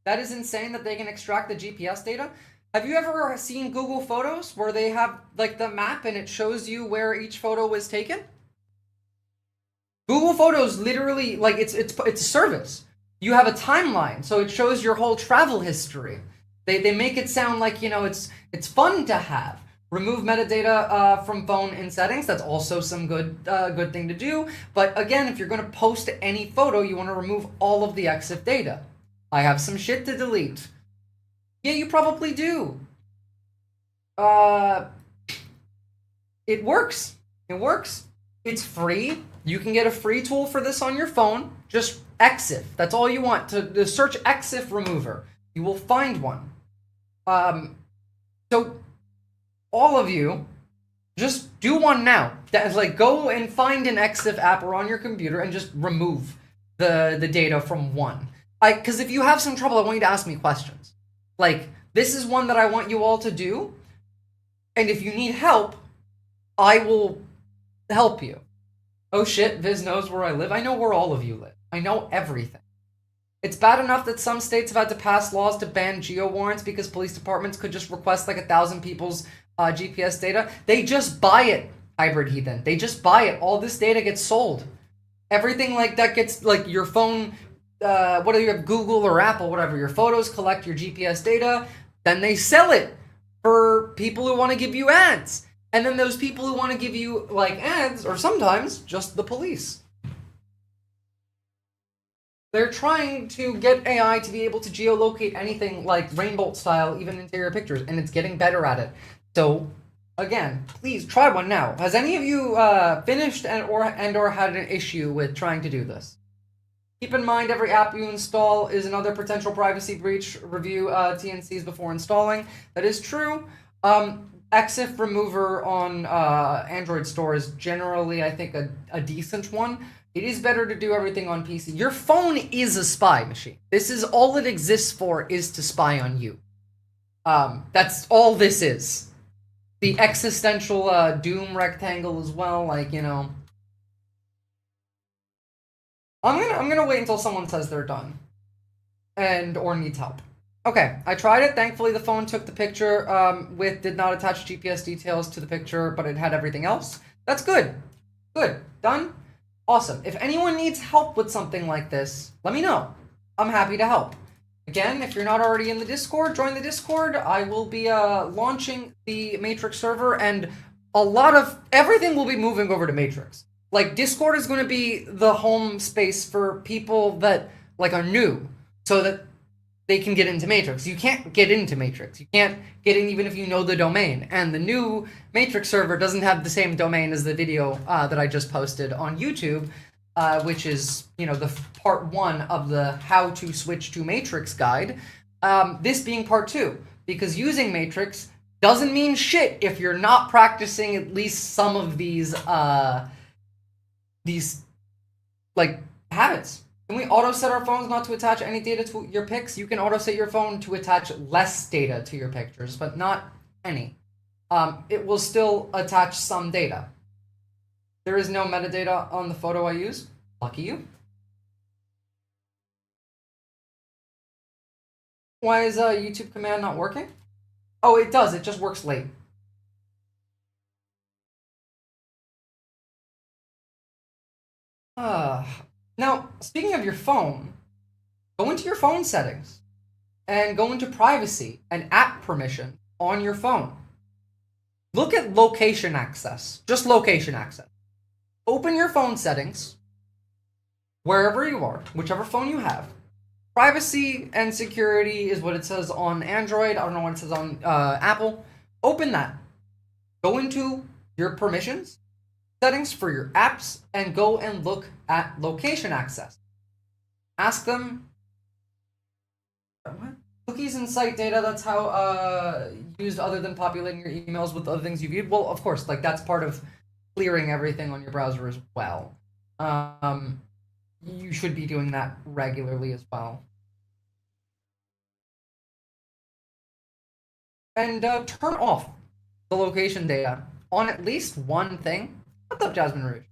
That is insane that they can extract the GPS data. Have you ever seen Google Photos where they have like the map and it shows you where each photo was taken? Google Photos literally, like it's a service. You have a timeline, so it shows your whole travel history. They make it sound like, you know, it's fun to have. Remove metadata from phone in settings. That's also some good thing to do. But again, if you're going to post any photo, you want to remove all of the EXIF data. I have some shit to delete. Yeah, you probably do. It works. It works. It's free. You can get a free tool for this on your phone. Just EXIF. That's all you want. To search EXIF remover. You will find one. So all of you, just do one now. That is like, go and find an EXIF app or on your computer and just remove the data from one. Because if you have some trouble, I want you to ask me questions. Like, this is one that I want you all to do. And if you need help, I will help you. Oh shit, Viz knows where I live. I know where all of you live. I know everything. It's bad enough that some states have had to pass laws to ban geo-warrants because police departments could just request like 1,000 people's GPS data. They just buy it, hybrid heathen. They just buy it. All this data gets sold. Everything like that gets, like your phone, whether you have Google or Apple, whatever, your photos collect your GPS data, then they sell it for people who want to give you ads. And then those people who want to give you like ads, or sometimes just the police. They're trying to get AI to be able to geolocate anything like Rainbolt style, even interior pictures, and it's getting better at it. So, again, please try one now. Has any of you finished or had an issue with trying to do this? Keep in mind, every app you install is another potential privacy breach. Review TNCs before installing. That is true. EXIF remover on Android store is generally, I think, a decent one. It is better to do everything on PC. Your phone is a spy machine. This is all it exists for, is to spy on you. That's all this is. The existential doom rectangle as well, like, you know. I'm gonna wait until someone says they're done. Or needs help. Okay, I tried it. Thankfully, the phone took the picture did not attach GPS details to the picture, but it had everything else. That's good. Good. Done? Awesome. If anyone needs help with something like this, let me know. I'm happy to help. Again, if you're not already in the Discord, join the Discord. I will be launching the Matrix server, and everything will be moving over to Matrix. Like, Discord is going to be the home space for people that, like, are new, so that they can get into Matrix. You can't get into Matrix. You can't get in even if you know the domain. And the new Matrix server doesn't have the same domain as the video that I just posted on YouTube, which is, you know, the part 1 of the how to switch to Matrix guide. This being part 2, because using Matrix doesn't mean shit if you're not practicing at least some of these like habits. Can we auto set our phones not to attach any data to your pics? You can auto set your phone to attach less data to your pictures, but not any. It will still attach some data. There is no metadata on the photo I use. Lucky you. Why is a YouTube command not working? Oh, it does. It just works late. Now, speaking of your phone, go into your phone settings and go into privacy and app permission on your phone. Look at location access, just location access. Open your phone settings, wherever you are, whichever phone you have. Privacy and security is what it says on Android. I don't know what it says on Apple. Open that. Go into your permissions, settings for your apps, and go and look at location access. Ask them, what? Cookies and site data, that's how used other than populating your emails with other things you viewed. Well, of course, like that's part of clearing everything on your browser as well. You should be doing that regularly as well. And turn off the location data on at least one thing. What's up, Jasmine Rouge?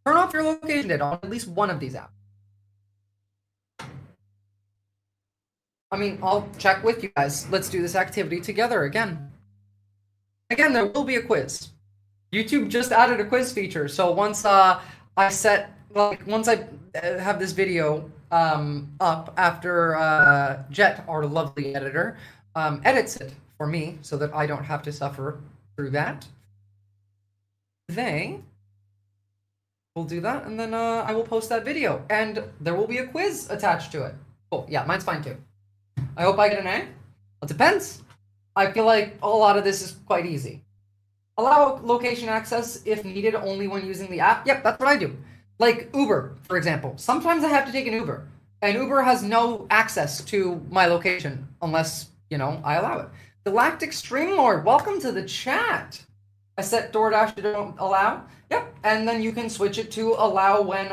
Turn off your location data on at least one of these apps. I mean, I'll check with you guys. Let's do this activity together again. Again, there will be a quiz. YouTube just added a quiz feature, so once I have this video up after Jet, our lovely editor, edits it for me so that I don't have to suffer through that, they will do that, and then I will post that video, and there will be a quiz attached to it. Cool. Yeah, mine's fine too. I hope I get an A. It depends. I feel like a lot of this is quite easy. Allow location access if needed only when using the app. Yep, that's what I do. Like Uber, for example. Sometimes I have to take an Uber, and Uber has no access to my location unless, I allow it. Galactic Stream Lord, welcome to the chat. I set DoorDash to don't allow. Yep, and then you can switch it to allow when,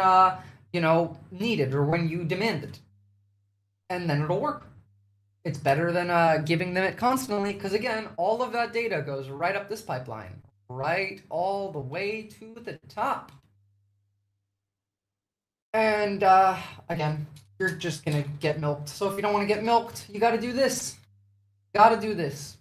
needed or when you demand it. And then it'll work. It's better than giving them it constantly, because again, all of that data goes right up this pipeline, right all the way to the top. And again, you're just gonna get milked. So if you don't want to get milked, you got to do this. Got to do this.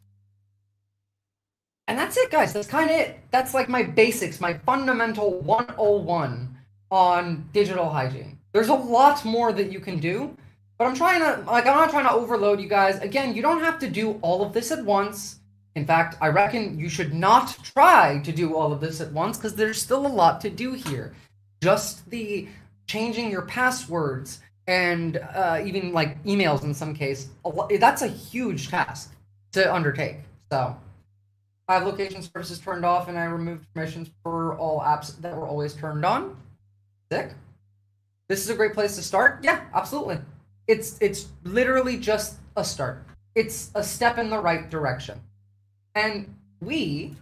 And that's it, guys. That's kind of it. That's like my basics, my fundamental 101 on digital hygiene. There's a lot more that you can do. But I'm not trying to overload you guys. Again, you don't have to do all of this at once. In fact, I reckon you should not try to do all of this at once because there's still a lot to do here. Just the changing your passwords and even like emails in some case, that's a huge task to undertake. So I have location services turned off and I removed permissions for all apps that were always turned on. Sick. This is a great place to start. Yeah, absolutely. It's literally just a start. It's a step in the right direction. And we